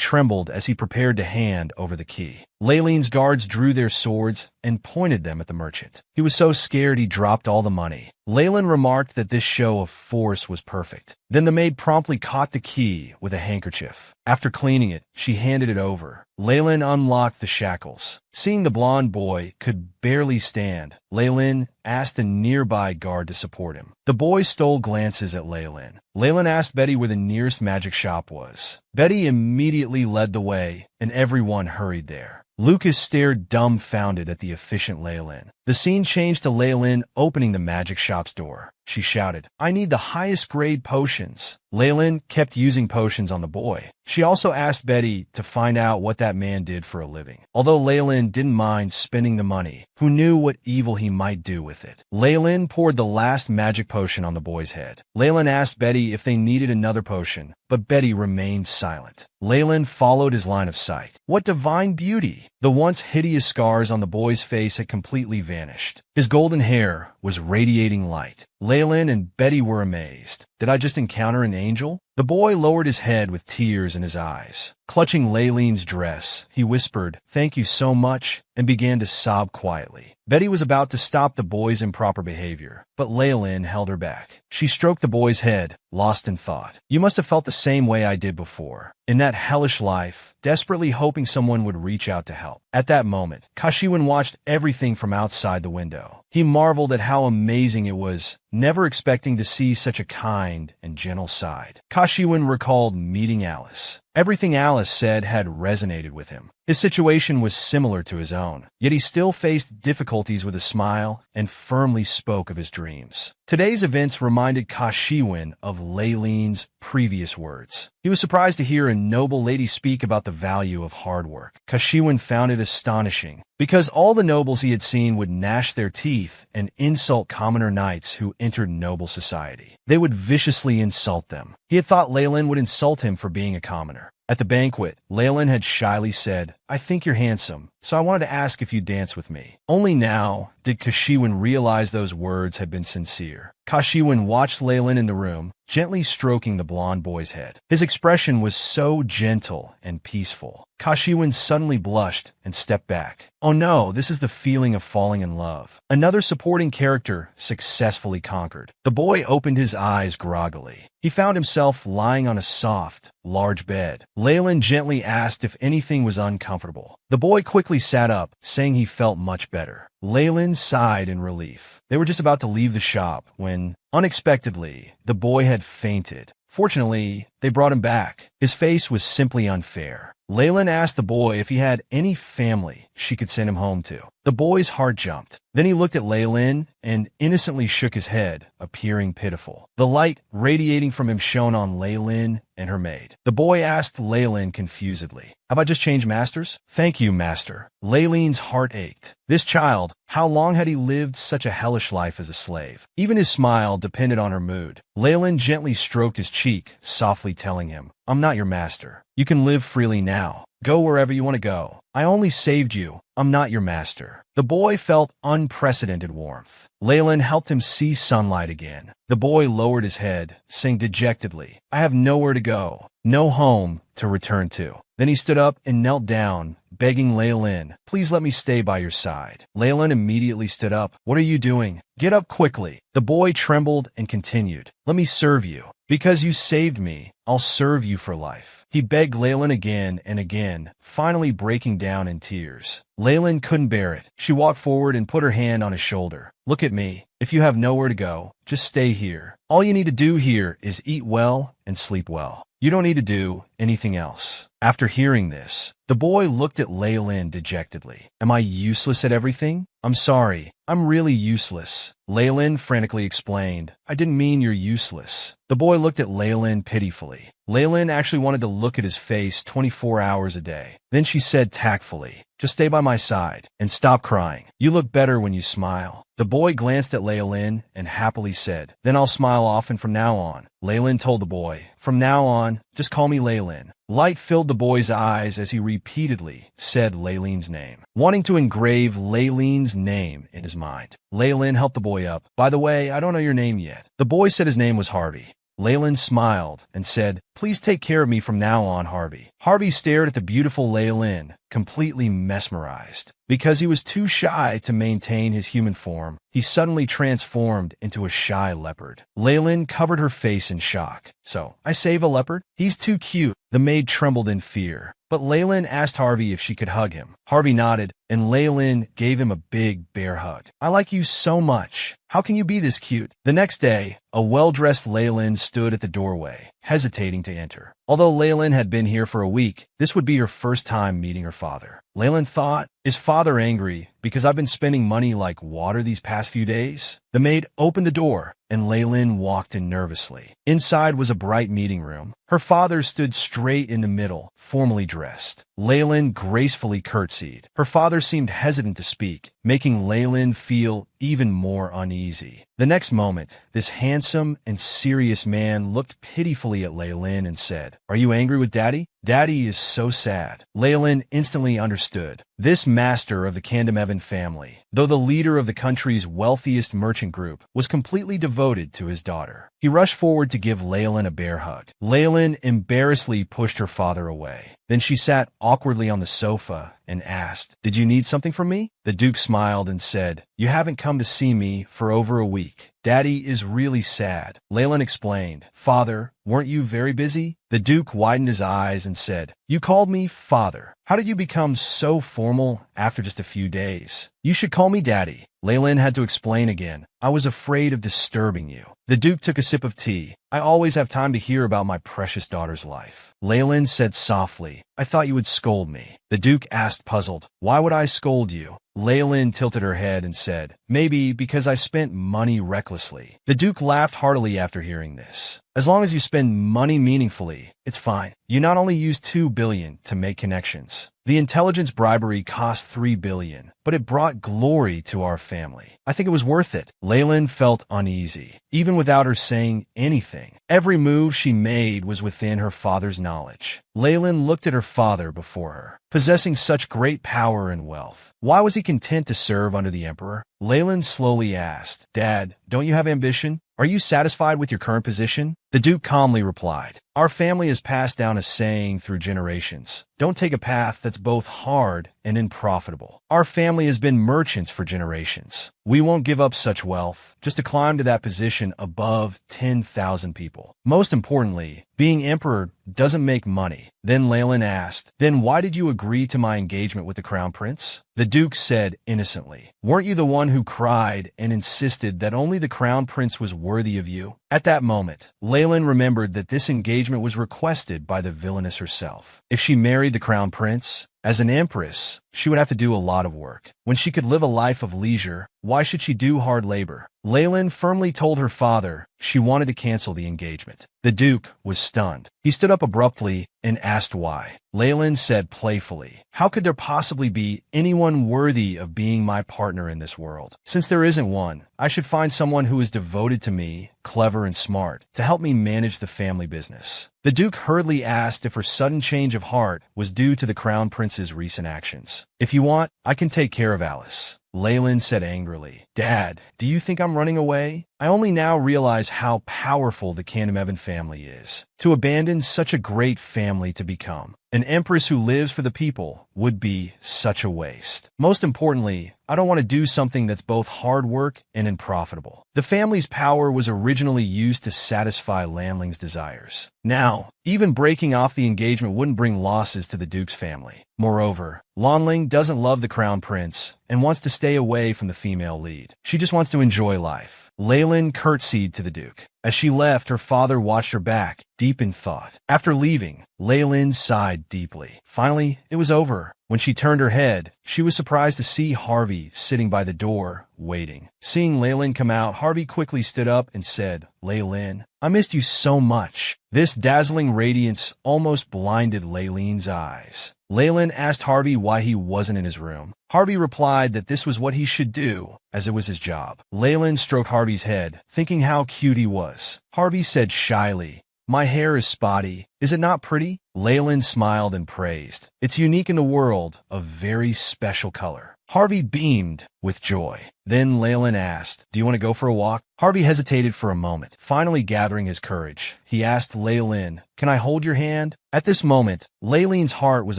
trembled as he prepared to hand over the key. Leylin's guards drew their swords and pointed them at the merchant. He was so scared he dropped all the money. Leylin remarked that this show of force was perfect. Then the maid promptly caught the key with a handkerchief. After cleaning it, she handed it over. Leylin unlocked the shackles. Seeing the blond boy could barely stand, Leylin asked a nearby guard to support him. The boy stole glances at Leylin. Leylin asked Betty where the nearest magic shop was. Betty immediately led the way, and everyone hurried there. Lucas stared dumbfounded at the efficient Leylin. The scene changed to Leylin opening the magic shop's door. She shouted, I need the highest grade potions. Leylin kept using potions on the boy. She also asked Betty to find out what that man did for a living. Although Leylin didn't mind spending the money, who knew what evil he might do with it? Leylin poured the last magic potion on the boy's head. Leylin asked Betty if they needed another potion, but Betty remained silent. Leylin followed his line of sight. What divine beauty! The once hideous scars on the boy's face had completely vanished. His golden hair was radiating light. Leylin and Betty were amazed. Did I just encounter an angel? The boy lowered his head with tears in his eyes. Clutching Leylin's dress, he whispered, Thank you so much, and began to sob quietly. Betty was about to stop the boy's improper behavior, but Leylin held her back. She stroked the boy's head, lost in thought. You must have felt the same way I did before. In that hellish life, desperately hoping someone would reach out to help. At that moment, Kashiwin watched everything from outside the window. He marveled at how amazing it was, never expecting to see such a kind and gentle side. Kashiwin recalled meeting Alice. Everything Alice said had resonated with him. His situation was similar to his own, yet he still faced difficulties with a smile and firmly spoke of his dreams. Today's events reminded Kashiwin of Leylin's previous words. He was surprised to hear a noble lady speak about the value of hard work. Kashiwin found it astonishing, because all the nobles he had seen would gnash their teeth and insult commoner knights who entered noble society. They would viciously insult them. He had thought Leylin would insult him for being a commoner. At the banquet, Leylin had shyly said, I think you're handsome, so I wanted to ask if you'd dance with me. Only now did Kashiwin realize those words had been sincere. Kashiwin watched Leylin in the room, gently stroking the blond boy's head. His expression was so gentle and peaceful. Kashiwin suddenly blushed and stepped back. Oh no, this is the feeling of falling in love. Another supporting character successfully conquered. The boy opened his eyes groggily. He found himself lying on a soft, large bed. Leylin gently asked if anything was uncomfortable. The boy quickly sat up, saying he felt much better. Leylin sighed in relief. They were just about to leave the shop when, unexpectedly, the boy had fainted. Fortunately, they brought him back. His face was simply unfair. Leylin asked the boy if he had any family she could send him home to. The boy's heart jumped. Then he looked at Leylin and innocently shook his head, appearing pitiful. The light radiating from him shone on Leylin and her maid. The boy asked Leylin confusedly, Have I just changed masters? Thank you, master. Leylin's heart ached. This child, how long had he lived such a hellish life as a slave? Even his smile depended on her mood. Leylin gently stroked his cheek, softly telling him, I'm not your master. You can live freely now. Go wherever you want to go. I only saved you. I'm not your master. The boy felt unprecedented warmth. Leylin helped him see sunlight again. The boy lowered his head, saying dejectedly, I have nowhere to go, no home to return to. Then he stood up and knelt down, begging Leylin, Please let me stay by your side. Leylin immediately stood up. What are you doing? Get up quickly. The boy trembled and continued, Let me serve you. Because you saved me, I'll serve you for life. He begged Leyland again and again, finally breaking down in tears. Leyland couldn't bear it. She walked forward and put her hand on his shoulder. Look at me. If you have nowhere to go, just stay here. All you need to do here is eat well and sleep well. You don't need to do anything else. After hearing this, the boy looked at Leyland dejectedly. Am I useless at everything? I'm sorry. I'm really useless. Leyland frantically explained. I didn't mean you're useless. The boy looked at Leyland pitifully. Leyland actually wanted to look at his face 24 hours a day. Then she said tactfully, just stay by my side and stop crying. You look better when you smile. The boy glanced at Leyland and happily said, then I'll smile often from now on. Leyland told the boy, from now on, just call me Leyland. Light filled the boy's eyes as he repeatedly said Leyland's name, wanting to engrave Leyland's name in his mind. Leyland helped the boy up. By the way, I don't know your name yet. The boy said his name was Harvey. Leyland smiled and said, please take care of me from now on, Harvey. Harvey stared at the beautiful Leyland, completely mesmerized. Because he was too shy to maintain his human form, he suddenly transformed into a shy leopard. Leyland covered her face in shock. So, I save a leopard? He's too cute. The maid trembled in fear. But Leyland asked Harvey if she could hug him. Harvey nodded, and Leyland gave him a big bear hug. I like you so much. How can you be this cute? The next day, a well-dressed Leyland stood at the doorway, hesitating to enter. Although Leyland had been here for a week, this would be her first time meeting her father. Leyland thought, is father angry because I've been spending money like water these past few days? The maid opened the door, and Leyland walked in nervously. Inside was a bright meeting room. Her father stood straight in the middle, formally dressed. Leyland gracefully curtsied. Her father seemed hesitant to speak, making Leyland feel even more uneasy. The next moment, this handsome and serious man looked pitifully at Leyland and said, are you angry with Daddy? Daddy is so sad. Leyland instantly understood. This master of the Candamevan family, though the leader of the country's wealthiest merchant group, was completely devoted to his daughter. He rushed forward to give Leyland a bear hug. Leyland embarrassedly pushed her father away. Then she sat awkwardly on the sofa and asked, did you need something from me? The Duke smiled and said, you haven't come to see me for over a week. Daddy is really sad. Leyland explained, Father, weren't you very busy? The Duke widened his eyes and said, you called me Father. How did you become so formal after just a few days? You should call me Daddy. Leyland had to explain again. I was afraid of disturbing you. The Duke took a sip of tea. I always have time to hear about my precious daughter's life. Leyland said softly, I thought you would scold me. The Duke asked puzzled, why would I scold you? Leyland tilted her head and said, maybe because I spent money recklessly. The Duke laughed heartily after hearing this. As long as you spend money meaningfully, it's fine. You not only used $2 billion to make connections. The intelligence bribery cost $3 billion, but it brought glory to our family. I think it was worth it. Leyland felt uneasy, even without her saying anything. Every move she made was within her father's knowledge. Leyland looked at her father before her, possessing such great power and wealth. Why was he content to serve under the emperor? Leyland slowly asked, Dad, don't you have ambition? Are you satisfied with your current position? The Duke calmly replied, our family has passed down a saying through generations. Don't take a path that's both hard and unprofitable. Our family has been merchants for generations. We won't give up such wealth just to climb to that position above 10,000 people. Most importantly, being emperor doesn't make money. Then Leyland asked, then why did you agree to my engagement with the crown prince? The Duke said innocently, weren't you the one who cried and insisted that only the crown prince was worthy of you? At that moment, Leyland remembered that this engagement was requested by the villainess herself. If she married the crown prince, as an empress, she would have to do a lot of work. When she could live a life of leisure, why should she do hard labor? Leyland firmly told her father she wanted to cancel the engagement. The Duke was stunned. He stood up abruptly and asked why. Leyland said playfully, how could there possibly be anyone worthy of being my partner in this world? Since there isn't one, I should find someone who is devoted to me, clever and smart, to help me manage the family business. The Duke hurriedly asked if her sudden change of heart was due to the crown prince's recent actions. If you want, I can take care of Alice. Leyland said angrily, Dad, do you think I'm running away? I only now realize how powerful the Kanemevan family is. To abandon such a great family to become an empress who lives for the people would be such a waste. Most importantly, I don't want to do something that's both hard work and unprofitable. The family's power was originally used to satisfy Lanling's desires. Now, even breaking off the engagement wouldn't bring losses to the Duke's family. Moreover, Lanling doesn't love the crown prince and wants to stay away from the female lead. She just wants to enjoy life. Leyland curtsied to the Duke. As she left, her father watched her back, deep in thought. After leaving, Leyland sighed deeply. Finally, it was over. When she turned her head, she was surprised to see Harvey sitting by the door, waiting. Seeing Leyland come out, Harvey quickly stood up and said, "Leyland, I missed you so much." This dazzling radiance almost blinded Leyland's eyes. Leyland asked Harvey why he wasn't in his room. Harvey replied that this was what he should do, as it was his job. Leyland stroked Harvey's head, thinking how cute he was. Harvey said shyly, "My hair is spotty. Is it not pretty?" Leyland smiled and praised. "It's unique in the world, a very special color." Harvey beamed with joy. Then Leyland asked, "Do you want to go for a walk?" Harvey hesitated for a moment. Finally gathering his courage, he asked Leyland, "Can I hold your hand?" At this moment, Leyland's heart was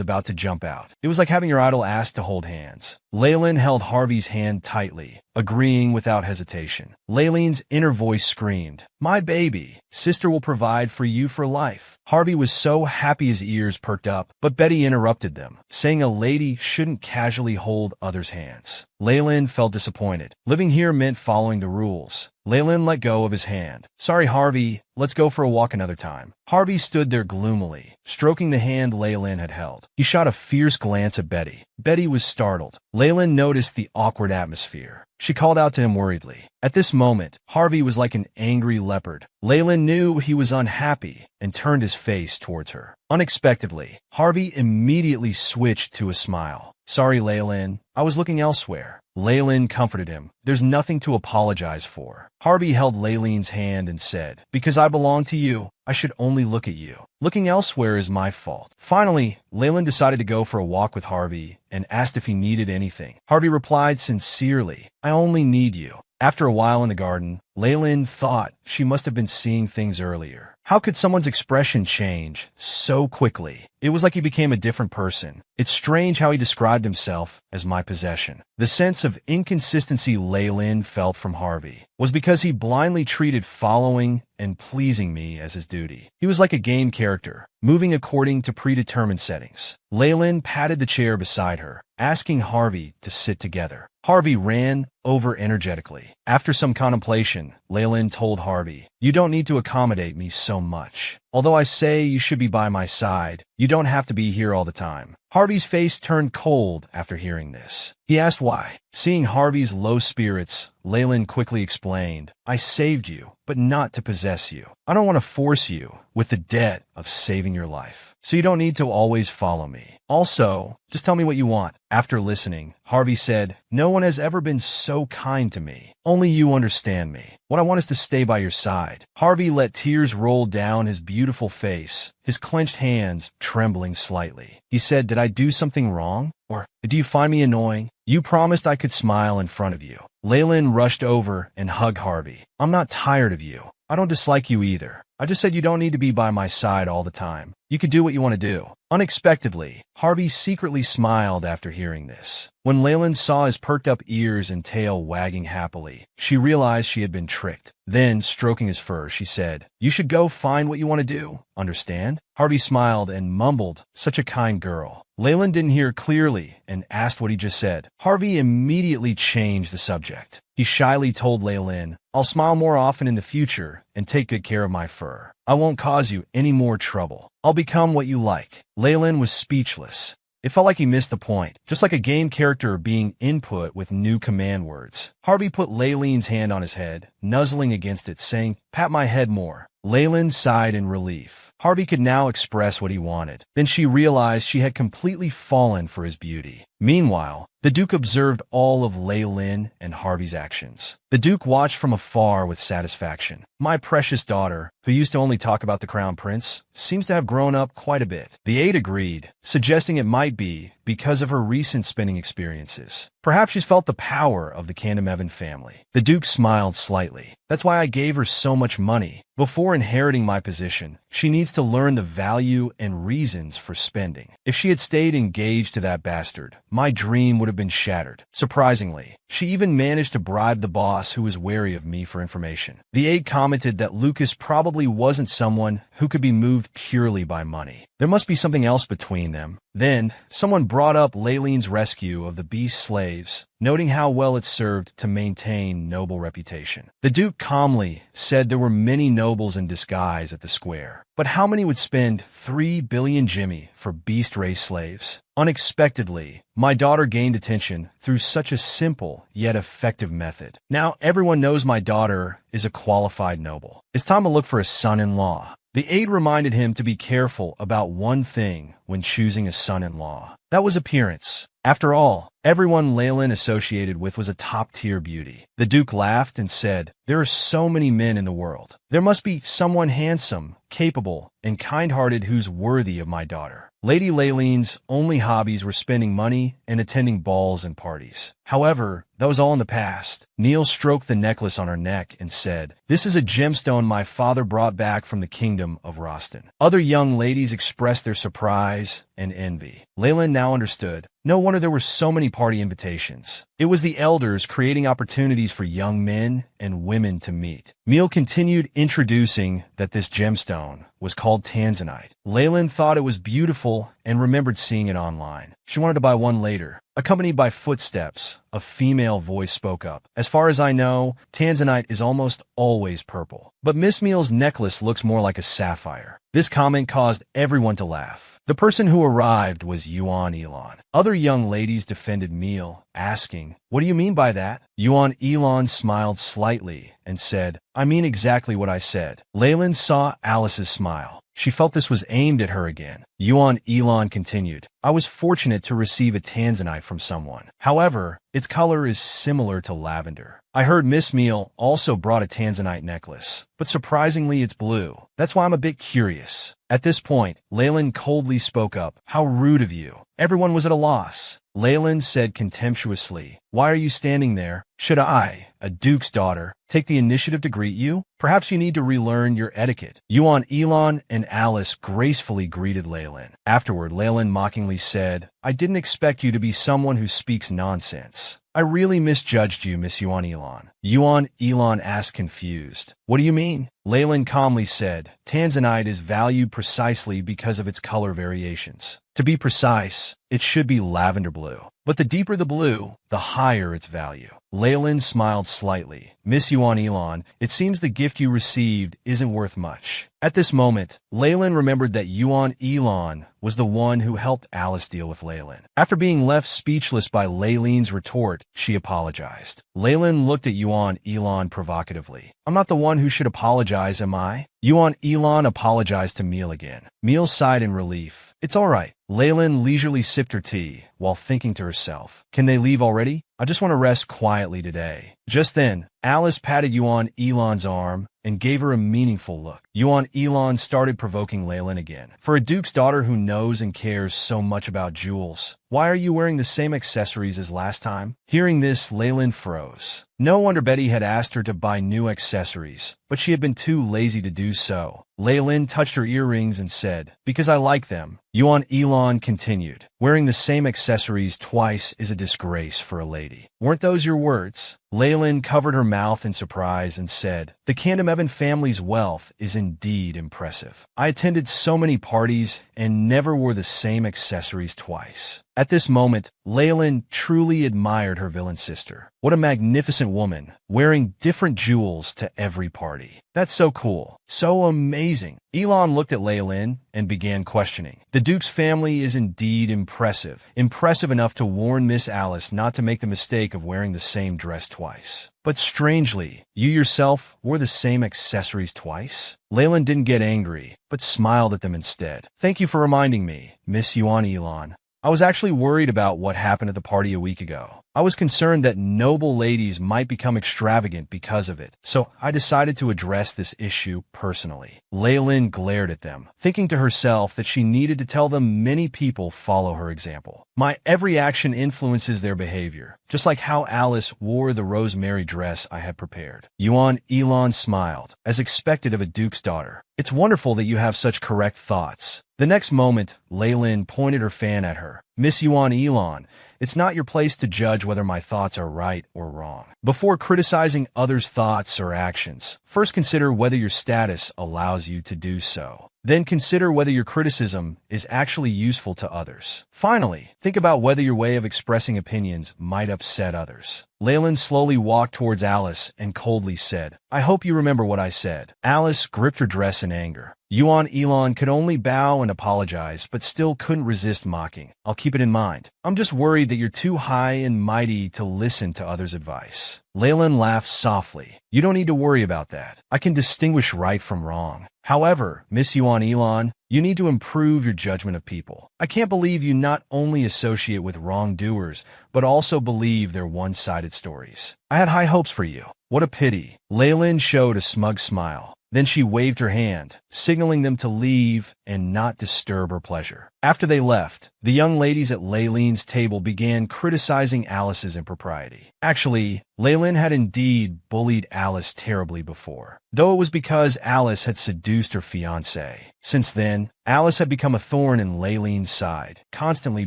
about to jump out. It was like having your idol ask to hold hands. Leyland held Harvey's hand tightly, agreeing without hesitation. Leyland's inner voice screamed, "My baby, sister will provide for you for life." Harvey was so happy his ears perked up, but Betty interrupted them, saying a lady shouldn't casually hold others' hands. Leyland felt disappointed. Living here meant following the rules. Leyland let go of his hand. "Sorry, Harvey. Let's go for a walk another time." Harvey stood there gloomily, stroking the hand Leyland had held. He shot a fierce glance at Betty. Betty was startled. Leyland noticed the awkward atmosphere. She called out to him worriedly. At this moment, Harvey was like an angry leopard. Leyland knew he was unhappy and turned his face towards her. Unexpectedly, Harvey immediately switched to a smile. "Sorry, Leyland. I was looking elsewhere." Leyland comforted him. "There's nothing to apologize for." Harvey held Leyland's hand and said, "Because I belong to you, I should only look at you. Looking elsewhere is my fault." Finally, Leyland decided to go for a walk with Harvey and asked if he needed anything. Harvey replied sincerely, "I only need you." After a while in the garden, Leyland thought she must have been seeing things earlier. How could someone's expression change so quickly? It was like he became a different person. It's strange how he described himself as my possession. The sense of inconsistency Leyland felt from Harvey was because he blindly treated following and pleasing me as his duty. He was like a game character, moving according to predetermined settings. Leyland patted the chair beside her, asking Harvey to sit together. Harvey ran over energetically. After some contemplation, Leyland told Harvey, "You don't need to accommodate me so much. Although I say you should be by my side, you don't have to be here all the time." Harvey's face turned cold after hearing this. He asked why. Seeing Harvey's low spirits, Leyland quickly explained, "I saved you, but not to possess you. I don't want to force you with the debt of saving your life. So you don't need to always follow me. Also, just tell me what you want." After listening, Harvey said, "No one has ever been so kind to me. Only you understand me. What I want is to stay by your side." Harvey let tears roll down his beautiful face, his clenched hands trembling slightly. He said, "Did I do something wrong? Or do you find me annoying? You promised I could smile in front of you." Leyland rushed over and hugged Harvey. "I'm not tired of you. I don't dislike you either. I just said you don't need to be by my side all the time. You could do what you want to do." Unexpectedly, Harvey secretly smiled after hearing this. When Leyland saw his perked-up ears and tail wagging happily, she realized she had been tricked. Then, stroking his fur, she said, "You should go find what you want to do. Understand?" Harvey smiled and mumbled, "Such a kind girl." Leyland didn't hear clearly and asked what he just said. Harvey immediately changed the subject. He shyly told Leyland, "I'll smile more often in the future and take good care of my fur. I won't cause you any more trouble. I'll become what you like." Leyland was speechless. It felt like he missed the point, just like a game character being input with new command words. Harvey put Leyland's hand on his head, nuzzling against it, saying, "Pat my head more." Leyland sighed in relief. Harvey could now express what he wanted. Then she realized she had completely fallen for his beauty. Meanwhile, the Duke observed all of Lei Lin and Harvey's actions. The Duke watched from afar with satisfaction. My precious daughter, who used to only talk about the Crown Prince, seems to have grown up quite a bit. The aide agreed, suggesting it might be because of her recent spinning experiences. Perhaps she's felt the power of the Candemevan family. The Duke smiled slightly. That's why I gave her so much money. Before inheriting my position, she needs to learn the value and reasons for spending. If she had stayed engaged to that bastard, my dream would have been shattered. Surprisingly, she even managed to bribe the boss who was wary of me for information. The aide commented that Lucas probably wasn't someone who could be moved purely by money. There must be something else between them. Then, someone brought up Leilin's rescue of the beast slaves, noting how well it served to maintain noble reputation. The Duke calmly said there were many nobles in disguise at the square, but how many would spend 3 billion Jimmy for beast race slaves? Unexpectedly, my daughter gained attention through such a simple yet effective method. Now everyone knows my daughter is a qualified noble. It's time to look for a son-in-law. The aide reminded him to be careful about one thing when choosing a son-in-law. That was appearance. After all, everyone Leyland associated with was a top-tier beauty. The Duke laughed and said, "There are so many men in the world. There must be someone handsome, capable, and kind-hearted who's worthy of my daughter." Lady Leilin's only hobbies were spending money and attending balls and parties. However, that was all in the past. Neil stroked the necklace on her neck and said, "This is a gemstone my father brought back from the kingdom of Roston." Other young ladies expressed their surprise and envy. Leyland now understood. No wonder there were so many party invitations. It was the elders creating opportunities for young men and women to meet. Neil continued introducing that this gemstone was called tanzanite. Leyland thought it was beautiful and remembered seeing it online. She wanted to buy one later. Accompanied by footsteps, a female voice spoke up. "As far as I know, tanzanite is almost always purple. But Miss Meal's necklace looks more like a sapphire." This comment caused everyone to laugh. The person who arrived was Yuan Elon. Other young ladies defended Meal, asking, "What do you mean by that?" Yuan Elon smiled slightly and said, "I mean exactly what I said." Leyland saw Alice's smile. She felt this was aimed at her again. Yuan Elon continued, "I was fortunate to receive a tanzanite from someone. However, its color is similar to lavender. I heard Miss Meal also brought a tanzanite necklace, but surprisingly it's blue. That's why I'm a bit curious." At this point, Leyland coldly spoke up. "How rude of you." Everyone was at a loss. Leyland said contemptuously, "Why are you standing there? Should I, a duke's daughter, take the initiative to greet you? Perhaps you need to relearn your etiquette." Yuan Elon and Alice gracefully greeted Leyland. Afterward, Leyland mockingly said, "I didn't expect you to be someone who speaks nonsense. I really misjudged you, Miss Yuan Elon." Yuan Elon asked confused, "What do you mean?" Leyland calmly said, "Tanzanite is valued precisely because of its color variations. To be precise, it should be lavender blue. But the deeper the blue, the higher its value." Leyland smiled slightly. "Miss Yuan Elon, it seems the gift you received isn't worth much." At this moment, Leyland remembered that Yuan Elon was the one who helped Alice deal with Leyland. After being left speechless by Leyland's retort, she apologized. Leyland looked at Yuan Elon provocatively. "I'm not the one who should apologize, am I?" Yuan Elon apologized to Meal again. Meal sighed in relief. "It's all right." Leyland leisurely sipped her tea while thinking to herself, "Can they leave already? I just want to rest quietly today." Just then, Alice patted Yuan Elon's arm and gave her a meaningful look. Yuan Elon started provoking Leyland again. "For a duke's daughter who knows and cares so much about jewels, why are you wearing the same accessories as last time?" Hearing this, Leyland froze. No wonder Betty had asked her to buy new accessories, but she had been too lazy to do so. Leyland touched her earrings and said, "Because I like them." Yuan Elon continued, "Wearing the same accessories twice is a disgrace for a lady. Weren't those your words?" Leyland covered her mouth in surprise and said, "The Candemevan family's wealth is indeed impressive. I attended so many parties and never wore the same accessories twice." At this moment, Leyland truly admired her villain sister. What a magnificent woman, wearing different jewels to every party. That's so cool. So amazing. Elon looked at Lei and began questioning. The Duke's family is indeed impressive. Impressive enough to warn Miss Alice not to make the mistake of wearing the same dress twice. But strangely, you yourself wore the same accessories twice? Leyland didn't get angry, but smiled at them instead. Thank you for reminding me, Miss Yuan Elon. I was actually worried about what happened at the party a week ago. I was concerned that noble ladies might become extravagant because of it, so I decided to address this issue personally. Leyland glared at them, thinking to herself that she needed to tell them many people follow her example. My every action influences their behavior, just like how Alice wore the rosemary dress I had prepared. Yuan Elon smiled, as expected of a duke's daughter. It's wonderful that you have such correct thoughts. The next moment, Leyland pointed her fan at her. Miss Yuan Elon, it's not your place to judge whether my thoughts are right or wrong. Before criticizing others' thoughts or actions, first consider whether your status allows you to do so. Then consider whether your criticism is actually useful to others. Finally, think about whether your way of expressing opinions might upset others. Leyland slowly walked towards Alice and coldly said, I hope you remember what I said. Alice gripped her dress in anger. Yuan Elon could only bow and apologize, but still couldn't resist mocking. I'll keep it in mind. I'm just worried that you're too high and mighty to listen to others' advice. Leyland laughed softly. You don't need to worry about that. I can distinguish right from wrong. However, Miss Yuan Elon, you need to improve your judgment of people. I can't believe you not only associate with wrongdoers, but also believe their one-sided stories. I had high hopes for you. What a pity. Leyland showed a smug smile. Then she waved her hand, signaling them to leave and not disturb her pleasure. After they left, the young ladies at Leyland's table began criticizing Alice's impropriety. Actually, Leyland had indeed bullied Alice terribly before, though it was because Alice had seduced her fiancé. Since then, Alice had become a thorn in Leyland's side, constantly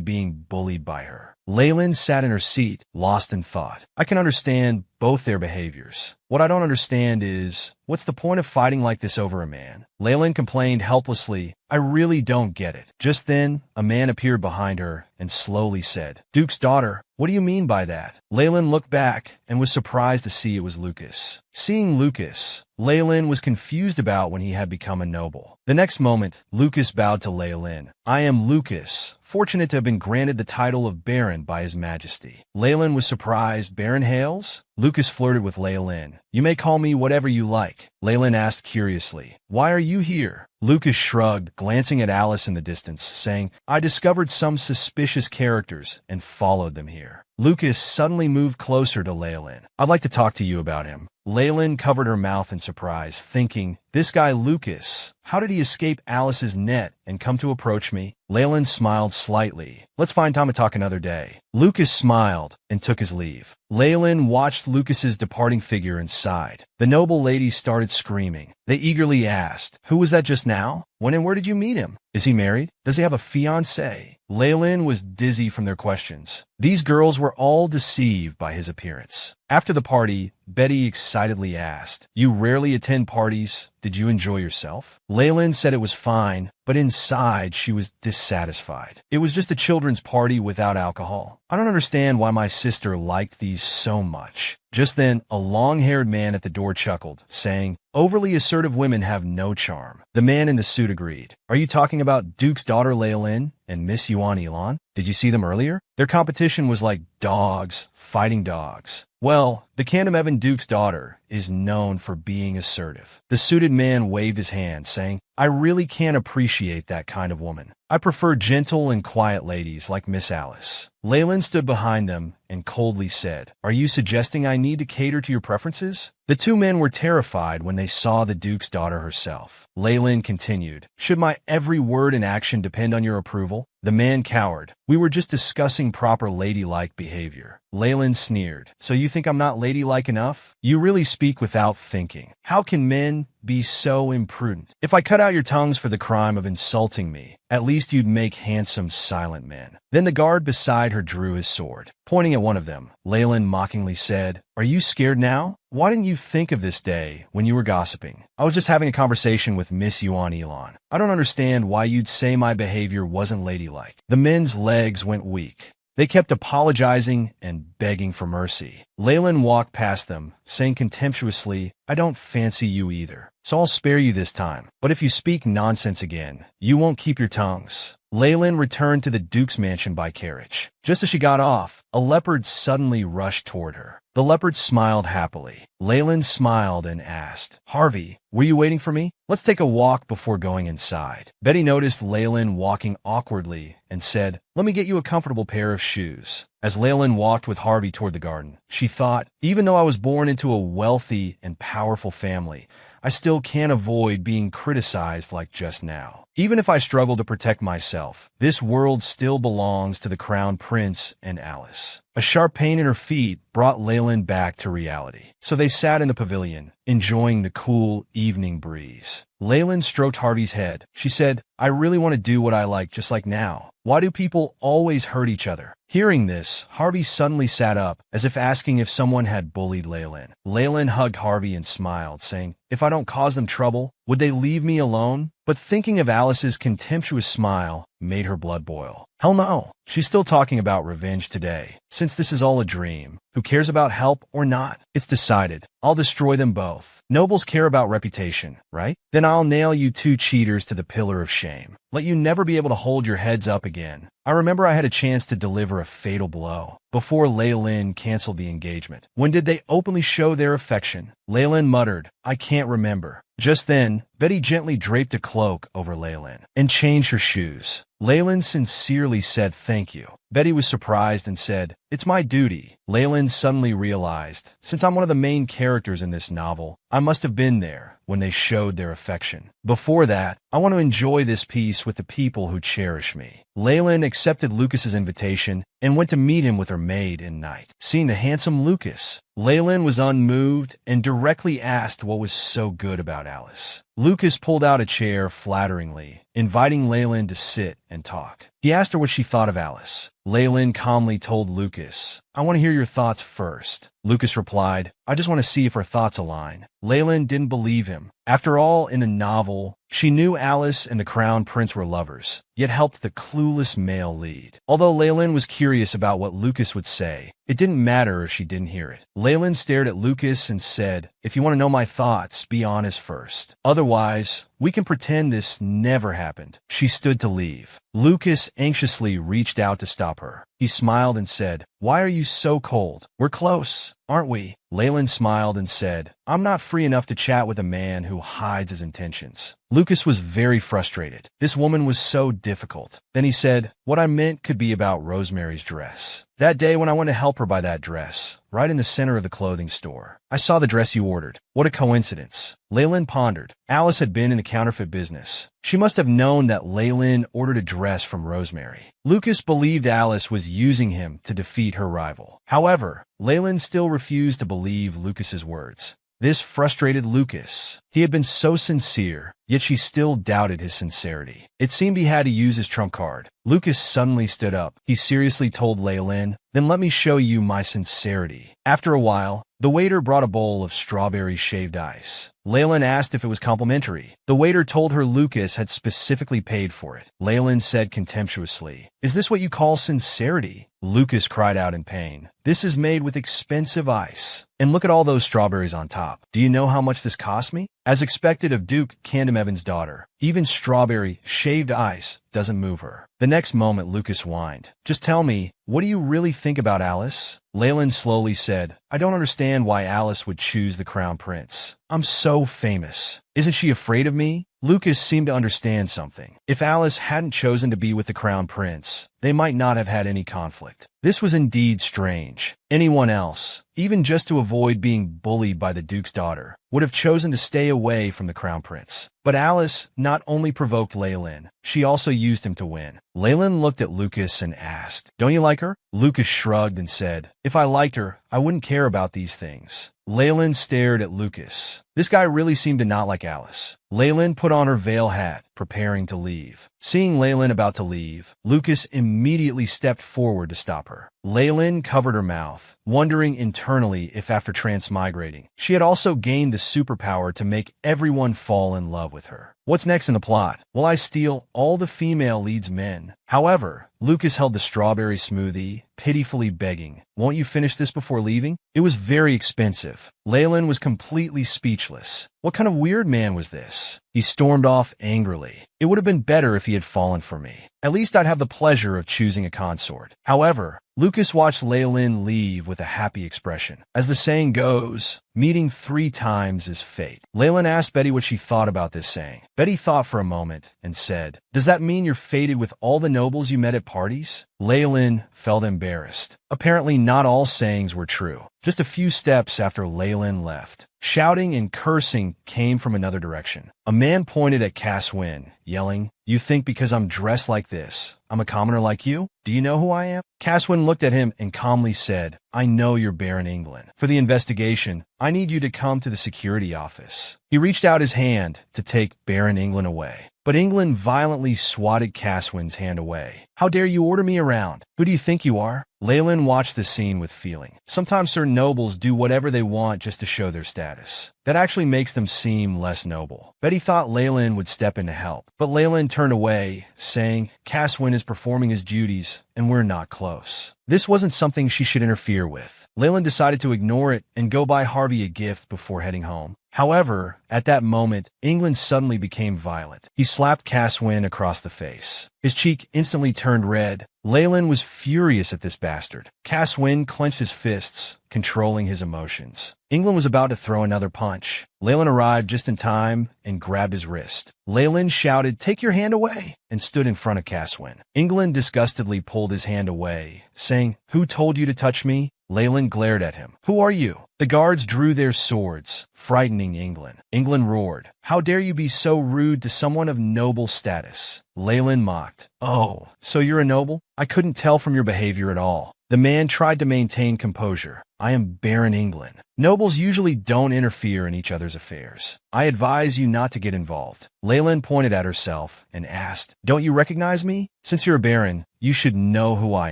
being bullied by her. Leyland sat in her seat, lost in thought. I can understand both their behaviors. What I don't understand is, what's the point of fighting like this over a man? Leyland complained helplessly, I really don't get it. Just then, a man appeared behind her and slowly said, Duke's daughter, what do you mean by that? Leyland looked back and was surprised to see it was Lucas. Seeing Lucas, Leyland was confused about when he had become a noble. The next moment, Lucas bowed to Leyland. I am Lucas, fortunate to have been granted the title of Baron by His Majesty. Leyland was surprised. Baron Hales? Lucas flirted with Leyland. You may call me whatever you like. Leyland asked curiously, why are you here? Lucas shrugged, glancing at Alice in the distance, saying, I discovered some suspicious characters and followed them here. Lucas suddenly moved closer to Leyland. I'd like to talk to you about him. Leyland covered her mouth in surprise, thinking, this guy Lucas, how did he escape Alice's net and come to approach me? Leyland smiled slightly. Let's find time to talk another day. Lucas smiled and took his leave. Leyland watched Lucas's departing figure and sighed. The noble ladies started screaming. They eagerly asked, who was that just now? When and where did you meet him? Is he married? Does he have a fiancé? Leyland was dizzy from their questions. These girls were all deceived by his appearance. After the party, Betty excitedly asked, you rarely attend parties. Did you enjoy yourself? Leyland said it was fine, but inside she was dissatisfied. It was just a children's party without alcohol. I don't understand why my sister liked these so much. Just then, a long-haired man at the door chuckled, saying, overly assertive women have no charm. The man in the suit agreed. Are you talking about Duke's daughter Leyland and Miss Yuan Elon? Did you see them earlier? Their competition was like dogs fighting dogs. Well, the Candamevan Duke's daughter is known for being assertive. The suited man waved his hand, saying, I really can't appreciate that kind of woman. I prefer gentle and quiet ladies like Miss Alice. Leyland stood behind them and coldly said, are you suggesting I need to cater to your preferences? The two men were terrified when they saw the Duke's daughter herself. Leyland continued, should my every word and action depend on your approval? The man cowered. We were just discussing proper ladylike behavior. Leyland sneered. So you think I'm not ladylike enough? You really speak without thinking. How can men be so imprudent? If I cut out your tongues for the crime of insulting me, at least you'd make handsome, silent men. Then the guard beside her drew his sword. Pointing at one of them, Leyland mockingly said, are you scared now? Why didn't you think of this day when you were gossiping? I was just having a conversation with Miss Yuan Elon. I don't understand why you'd say my behavior wasn't ladylike. The men's legs went weak. They kept apologizing and begging for mercy. Leyland walked past them, saying contemptuously, "I don't fancy you either, so I'll spare you this time. But if you speak nonsense again, you won't keep your tongues." Leyland returned to the Duke's mansion by carriage. Just as she got off, a leopard suddenly rushed toward her. The leopard smiled happily. Leyland smiled and asked, "Harvey, were you waiting for me? Let's take a walk before going inside." Betty noticed Leyland walking awkwardly and said, "Let me get you a comfortable pair of shoes." As Leyland walked with Harvey toward the garden, she thought, even though I was born into a wealthy and powerful family, I still can't avoid being criticized like just now. Even if I struggle to protect myself, this world still belongs to the Crown Prince and Alice. A sharp pain in her feet brought Leyland back to reality. So they sat in the pavilion, enjoying the cool evening breeze. Leyland stroked Harvey's head. She said, "I really want to do what I like just like now. Why do people always hurt each other?" Hearing this, Harvey suddenly sat up, as if asking if someone had bullied Leyland. Leyland hugged Harvey and smiled, saying, "If I don't cause them trouble, would they leave me alone?" But thinking of Alice's contemptuous smile made her blood boil. Hell no. She's still talking about revenge today. Since this is all a dream, who cares about help or not? It's decided. I'll destroy them both. Nobles care about reputation, right? Then I'll nail you two cheaters to the pillar of shame. Let you never be able to hold your heads up again. I remember I had a chance to deliver a fatal blow before Leyland canceled the engagement. When did they openly show their affection? Leyland muttered, "I can't remember." Just then, Betty gently draped a cloak over Leyland and changed her shoes. Leyland sincerely said thank you. Betty was surprised and said, "It's my duty." Leyland suddenly realized, since I'm one of the main characters in this novel, I must have been there when they showed their affection. Before that, I want to enjoy this peace with the people who cherish me. Leyland accepted Lucas's invitation and went to meet him with her maid in night. Seeing the handsome Lucas, Leyland was unmoved and directly asked what was so good about Alice. Lucas pulled out a chair flatteringly, inviting Leyland to sit and talk. He asked her what she thought of Alice. Leyland calmly told Lucas, "I want to hear your thoughts first." Lucas replied, "I just want to see if our thoughts align." Leyland didn't believe him. After all, in a novel, she knew Alice and the Crown Prince were lovers, yet helped the clueless male lead. Although Leyland was curious about what Lucas would say, it didn't matter if she didn't hear it. Leyland stared at Lucas and said, "If you want to know my thoughts, be honest first. Otherwise, we can pretend this never happened." She stood to leave. Lucas anxiously reached out to stop her. He smiled and said, "Why are you so cold? We're close, aren't we?" Leyland smiled and said, "I'm not free enough to chat with a man who hides his intentions." Lucas was very frustrated. This woman was so difficult. Then he said, "What I meant could be about Rosemary's dress. That day when I went to help her buy that dress, right in the center of the clothing store, I saw the dress you ordered. What a coincidence." Leyland pondered. Alice had been in the counterfeit business. She must have known that Leyland ordered a dress from Rosemary. Lucas believed Alice was using him to defeat her rival. However, Leyland still refused to believe Lucas's words. This frustrated Lucas. He had been so sincere, yet she still doubted his sincerity. It seemed he had to use his trump card. Lucas suddenly stood up. He seriously told Leyland, "Then let me show you my sincerity." After a while, the waiter brought a bowl of strawberry shaved ice. Leyland asked if it was complimentary. The waiter told her Lucas had specifically paid for it. Leyland said contemptuously, "Is this what you call sincerity?" Lucas cried out in pain, "This is made with expensive ice. And look at all those strawberries on top. Do you know how much this cost me?" As expected of Duke Candom Evans' daughter, even strawberry shaved ice doesn't move her. The next moment, Lucas whined, "Just tell me, what do you really think about Alice?" Leyland slowly said, "I don't understand why Alice would choose the Crown Prince. I'm so famous. Isn't she afraid of me?" Lucas seemed to understand something. If Alice hadn't chosen to be with the Crown Prince, they might not have had any conflict. This was indeed strange. Anyone else, even just to avoid being bullied by the Duke's daughter, would have chosen to stay away from the Crown Prince. But Alice not only provoked Leyland, she also used him to win. Leyland looked at Lucas and asked, "Don't you like her?" Lucas shrugged and said, "If I liked her, I wouldn't care about these things." Leyland stared at Lucas. This guy really seemed to not like Alice. Leyland put on her veil hat, preparing to leave. Seeing Leyland about to leave, Lucas immediately stepped forward to stop her. Leyland covered her mouth, wondering internally if after transmigrating, she had also gained the superpower to make everyone fall in love with her. What's next in the plot? Will I steal all the female lead's men? However, Lucas held the strawberry smoothie, pitifully begging, "Won't you finish this before leaving?" It was very expensive. Leyland was completely speechless. What kind of weird man was this? He stormed off angrily. It would have been better if he had fallen for me. At least I'd have the pleasure of choosing a consort. However, Lucas watched Leyland leave with a happy expression. As the saying goes, meeting 3 times is fate. Leyland asked Betty what she thought about this saying. Betty thought for a moment and said, "Does that mean you're fated with all the nobles you met at parties?" Leyland felt embarrassed. Apparently not all sayings were true. Just a few steps after Leyland left, shouting and cursing came from another direction. A man pointed at Cass Wynn, yelling, "You think because I'm dressed like this, I'm a commoner like you? Do you know who I am?" Cass Wynn looked at him and calmly said, "I know you're Baron England. For the investigation, I need you to come to the security office." He reached out his hand to take Baron England away, but England violently swatted Cass Wynn's hand away. "How dare you order me around? Who do you think you are?" Leyland watched the scene with feeling. Sometimes certain nobles do whatever they want just to show their status. That actually makes them seem less noble. Betty thought Leyland would step in to help, but Leyland turned away, saying, "Cass Wynn is performing his duties, and we're not close." This wasn't something she should interfere with. Leyland decided to ignore it and go buy Harvey a gift before heading home. However, at that moment, England suddenly became violent. He slapped Cass Wynn across the face. His cheek instantly turned red. Leyland was furious at this bastard. Cass Wynn clenched his fists, controlling his emotions. England was about to throw another punch. Leyland arrived just in time and grabbed his wrist. Leyland shouted, "Take your hand away," and stood in front of Cass Wynn. England disgustedly pulled his hand away, saying, "Who told you to touch me?" Leyland glared at him. "Who are you?" The guards drew their swords, frightening England. England roared, "How dare you be so rude to someone of noble status?" Leyland mocked, "Oh, so you're a noble? I couldn't tell from your behavior at all." The man tried to maintain composure. "I am Baron England. Nobles usually don't interfere in each other's affairs. I advise you not to get involved." Leyland pointed at herself and asked, "Don't you recognize me? Since you're a baron, you should know who I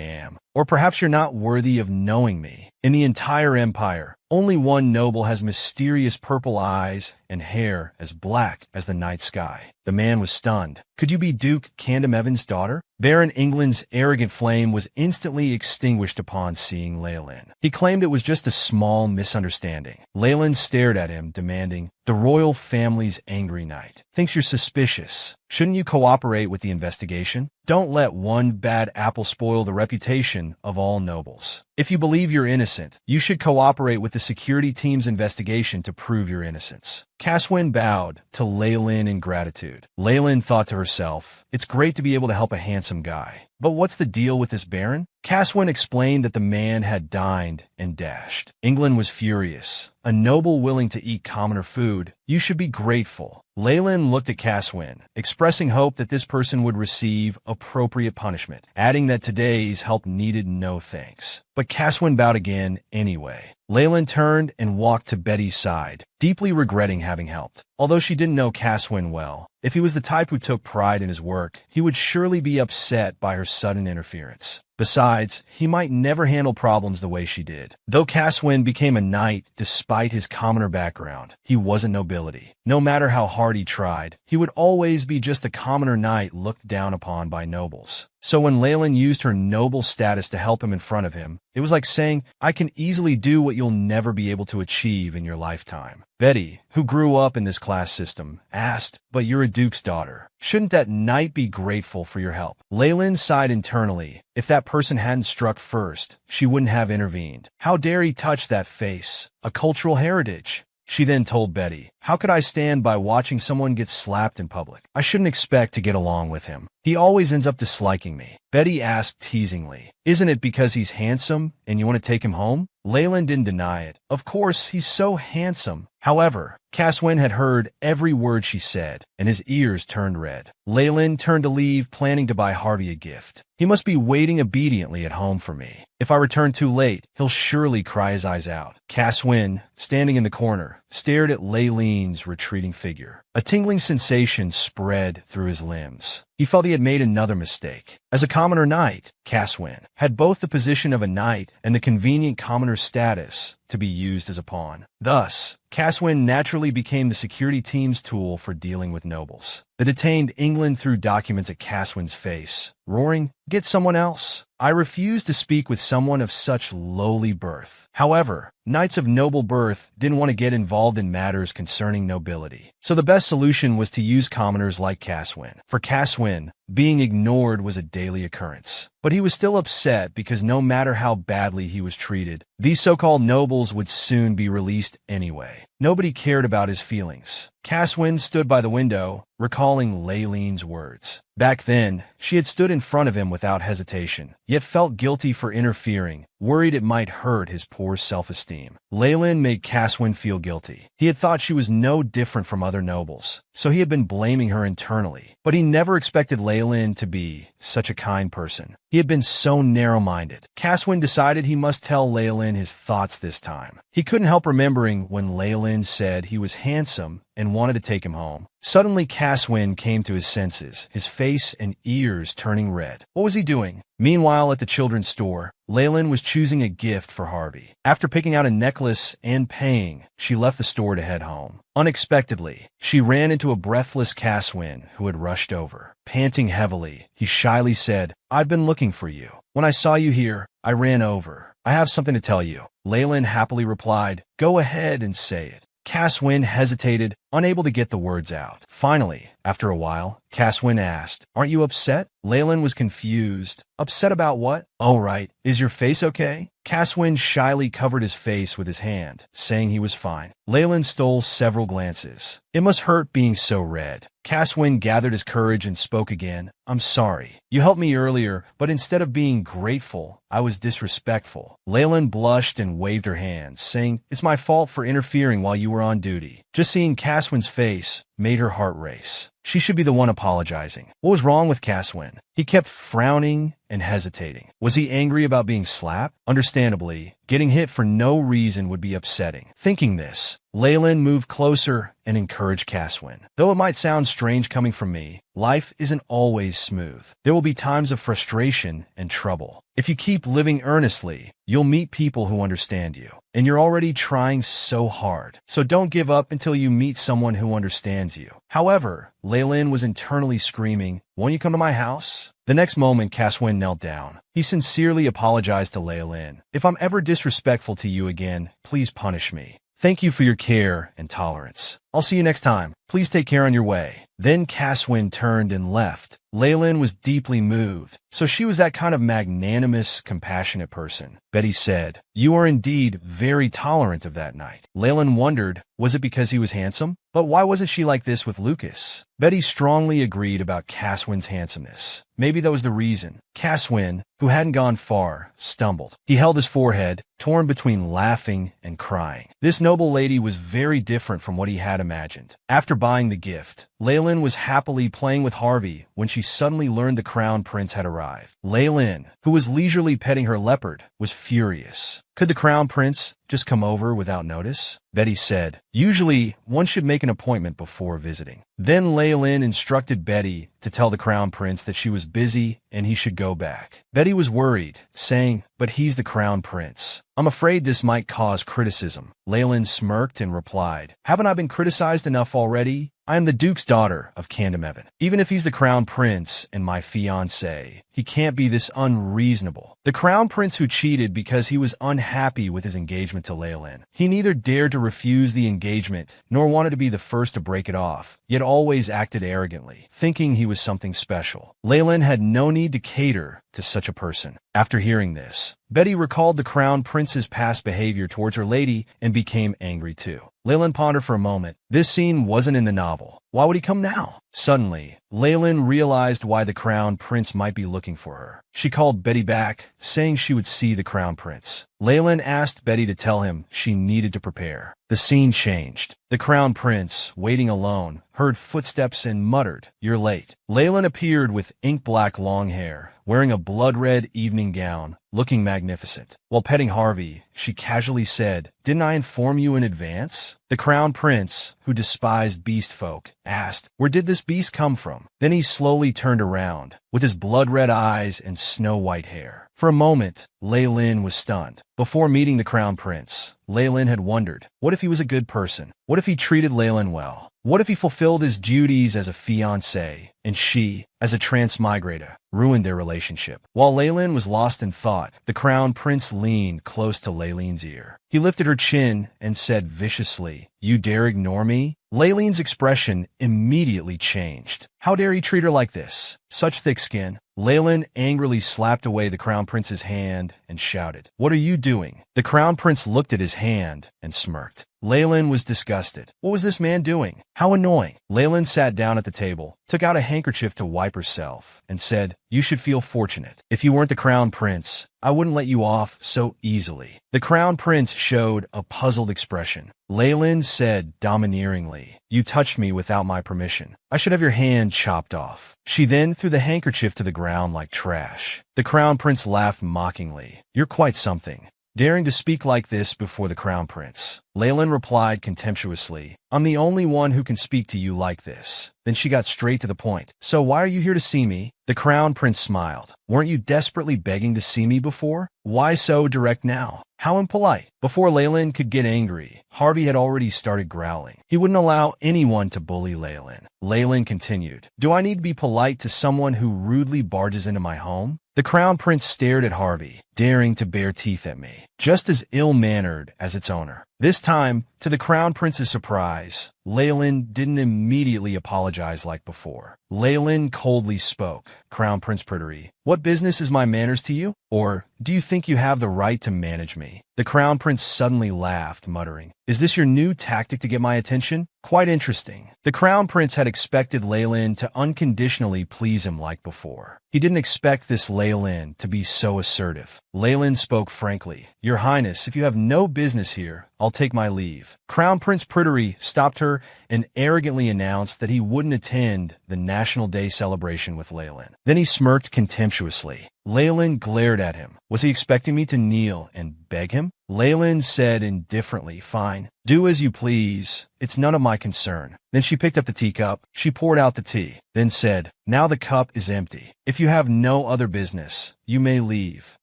am. Or perhaps you're not worthy of knowing me. In the entire empire, only one noble has mysterious purple eyes and hair as black as the night sky." The man was stunned. "Could you be Duke Candom Evans' daughter?" Baron England's arrogant flame was instantly extinguished upon seeing Leyland. He claimed it was just a small misunderstanding. Leyland stared at him, demanding, "The royal family's angry knight thinks you're suspicious. Shouldn't you cooperate with the investigation? Don't let one bad apple spoil the reputation of all nobles. If you believe you're innocent, you should cooperate with the security team's investigation to prove your innocence." Cass Wynn bowed to Leyland in gratitude. Leyland thought to herself, "It's great to be able to help a handsome guy. But what's the deal with this baron?" Cass Wynn explained that the man had dined and dashed. England was furious. "A noble willing to eat commoner food. You should be grateful." Leyland looked at Cass Wynn, expressing hope that this person would receive appropriate punishment, adding that today's help needed no thanks. But Cass Wynn bowed again anyway. Leyland turned and walked to Betty's side, deeply regretting having helped. Although she didn't know Cass Wynn well, if he was the type who took pride in his work, he would surely be upset by her sudden interference. Besides, he might never handle problems the way she did. Though Cass Wynn became a knight despite his commoner background, he wasn't nobility. No matter how hard he tried, he would always be just a commoner knight looked down upon by nobles. So when Leyland used her noble status to help him in front of him, it was like saying, "I can easily do what you'll never be able to achieve in your lifetime." Betty, who grew up in this class system, asked, "But you're a duke's daughter. Shouldn't that knight be grateful for your help?" Leyland sighed internally. If that person hadn't struck first, she wouldn't have intervened. How dare he touch that face? A cultural heritage. She then told Betty, "How could I stand by watching someone get slapped in public? I shouldn't expect to get along with him. He always ends up disliking me." Betty asked teasingly, "Isn't it because he's handsome and you want to take him home?" Leyland didn't deny it. "Of course, he's so handsome." However, Cass Wynn had heard every word she said, and his ears turned red. Leyland turned to leave, planning to buy Harvey a gift. "He must be waiting obediently at home for me. If I return too late, he'll surely cry his eyes out." Cass Wynn, standing in the corner, stared at Leyland's retreating figure. A tingling sensation spread through his limbs. He felt he had made another mistake. As a commoner knight, Cass Wynn had both the position of a knight and the convenient commoner status to be used as a pawn. Thus, Caswin naturally became the security team's tool for dealing with nobles. The detained England threw documents at Caswin's face, roaring, "Get someone else! I refuse to speak with someone of such lowly birth." However, knights of noble birth didn't want to get involved in matters concerning nobility. So the best solution was to use commoners like Caswin. For Caswin, being ignored was a daily occurrence. But he was still upset because no matter how badly he was treated, these so-called nobles would soon be released anyway. Nobody cared about his feelings. Caswin stood by the window, recalling Laylene's words. Back then, she had stood in front of him without hesitation, yet felt guilty for interfering, worried it might hurt his poor self-esteem. Laylene made Caswin feel guilty. He had thought she was no different from other nobles, so he had been blaming her internally. But he never expected Laylene to be such a kind person. He had been so narrow-minded. Caswin decided he must tell Laylene his thoughts this time. He couldn't help remembering when Laylene said he was handsome and wanted to take him home. Suddenly, Caswin came to his senses, his face and ears turning red. What was he doing? Meanwhile, at the children's store, Laylene was choosing a gift for Harvey. After picking out a necklace and paying, she left the store to head home. Unexpectedly, she ran into a breathless Caswin who had rushed over. Panting heavily, he shyly said, "I've been looking for you. When I saw you here, I ran over. I have something to tell you." Laylene happily replied, "Go ahead and say it." Caswin hesitated, unable to get the words out. Finally, after a while, Caswin asked, "Aren't you upset?" Laylene was confused. "Upset about what?" "Oh, right. Is your face okay?" Caswin shyly covered his face with his hand, saying he was fine. Laylene stole several glances. "It must hurt being so red." Caswin gathered his courage and spoke again. "I'm sorry. You helped me earlier, but instead of being grateful, I was disrespectful." Laylene blushed and waved her hands, saying, "It's my fault for interfering while you were on duty." Just seeing Caswin's face made her heart race. She should be the one apologizing. What was wrong with Caswin? He kept frowning and hesitating. Was he angry about being slapped? Understandably, getting hit for no reason would be upsetting. Thinking this, Laylene moved closer and encouraged Caswin. "Though it might sound strange coming from me, life isn't always smooth. There will be times of frustration and trouble. If you keep living earnestly, you'll meet people who understand you. And you're already trying so hard. So don't give up until you meet someone who understands you." However, Laylene was internally screaming, "Won't you come to my house?" The next moment, Caswin knelt down. He sincerely apologized to Laylene. "If I'm ever disrespectful to you again, please punish me. Thank you for your care and tolerance. I'll see you next time. Please take care on your way." Then Caswin turned and left. Laylene was deeply moved. So she was that kind of magnanimous, compassionate person. Betty said, "You are indeed very tolerant of that knight." Laylene wondered, was it because he was handsome? But why wasn't she like this with Lucas? Betty strongly agreed about Caswin's handsomeness. Maybe that was the reason. Caswin, who hadn't gone far, stumbled. He held his forehead, torn between laughing and crying. This noble lady was very different from what he had imagined. After buying the gift, Laylene was happily playing with Harvey when she suddenly learned the crown prince had arrived. Laylene, who was leisurely petting her leopard, was furious. Could the crown prince just come over without notice? Betty said, "Usually, one should make an appointment before visiting." Then Laylene instructed Betty to tell the crown prince that she was busy and he should go back. Betty was worried, saying, "But he's the crown prince. I'm afraid this might cause criticism." Laylene smirked and replied, "Haven't I been criticized enough already? I am the Duke's daughter of Candlehaven. Even if he's the crown prince and my fiancée, he can't be this unreasonable." The crown prince who cheated because he was unhappy with his engagement to Laylene. He neither dared to refuse the engagement nor wanted to be the first to break it off, yet always acted arrogantly, thinking he was something special. Laylene had no need to cater to such a person. After hearing this, Betty recalled the crown prince's past behavior towards her lady and became angry too. Laylene pondered for a moment. This scene wasn't in the novel. Why would he come now? Suddenly, Laylene realized why the crown prince might be looking for her. She called Betty back, saying she would see the crown prince. Laylene asked Betty to tell him she needed to prepare. The scene changed. The crown prince, waiting alone, heard footsteps and muttered, "You're late." Laylene appeared with ink-black long hair, wearing a blood-red evening gown, looking magnificent. While petting Harvey, she casually said, "Didn't I inform you in advance?" The crown prince, who despised beast folk, asked, "Where did this beast come from?" Then he slowly turned around, with his blood-red eyes and snow-white hair. For a moment, Lei was stunned. Before meeting the crown prince, Lei had wondered, what if he was a good person? What if he treated Lei well? What if he fulfilled his duties as a fiancé, and she, as a transmigrator, ruined their relationship? While Lei was lost in thought, the crown prince leaned close to Leilin's ear. He lifted her chin and said viciously, "You dare ignore me?" Leilin's expression immediately changed. How dare he treat her like this? Such thick skin. Lei angrily slapped away the crown prince's hand and shouted, "What are you doing?" The crown prince looked at his hand and smirked. Lei was disgusted. What was this man doing? How annoying. Lei sat down at the table, took out a handkerchief to wipe herself, and said, "You should feel fortunate. If you weren't the crown prince, I wouldn't let you off so easily." The crown prince showed a puzzled expression. Lei said domineeringly, "You touched me without my permission. I should have your hand chopped off." She then threw the handkerchief to the ground like trash. The crown prince laughed mockingly. "You're quite something, daring to speak like this before the crown prince." Lei replied contemptuously, "I'm the only one who can speak to you like this." Then she got straight to the point. "So why are you here to see me?" The crown prince smiled. "Weren't you desperately begging to see me before? Why so direct now? How impolite." Before Lei could get angry, Harvey had already started growling. He wouldn't allow anyone to bully Lei. Lei continued, "Do I need to be polite to someone who rudely barges into my home?" The crown prince stared at Harvey, daring to bare teeth at me, just as ill-mannered as its owner. This time, to the crown prince's surprise, Lei didn't immediately apologize like before. Lei coldly spoke, "Crown Prince Pryderi, what business is my manners to you? Or do you think you have the right to manage me?" The crown prince suddenly laughed, muttering, "Is this your new tactic to get my attention? Quite interesting." The crown prince had expected Lei to unconditionally please him like before. He didn't expect this Lei to be so assertive. Lei spoke frankly, "Your Highness, if you have no business here, I'll take my leave." Crown Prince Pryderi stopped her and arrogantly announced that he wouldn't attend the National Day celebration with Lei. Then he smirked contemptuously. Lei glared at him. Was he expecting me to kneel and beg him? Lei said indifferently, "Fine, do as you please. It's none of my concern." Then she picked up the teacup. She poured out the tea, then said, "Now the cup is empty. If you have no other business, you may leave.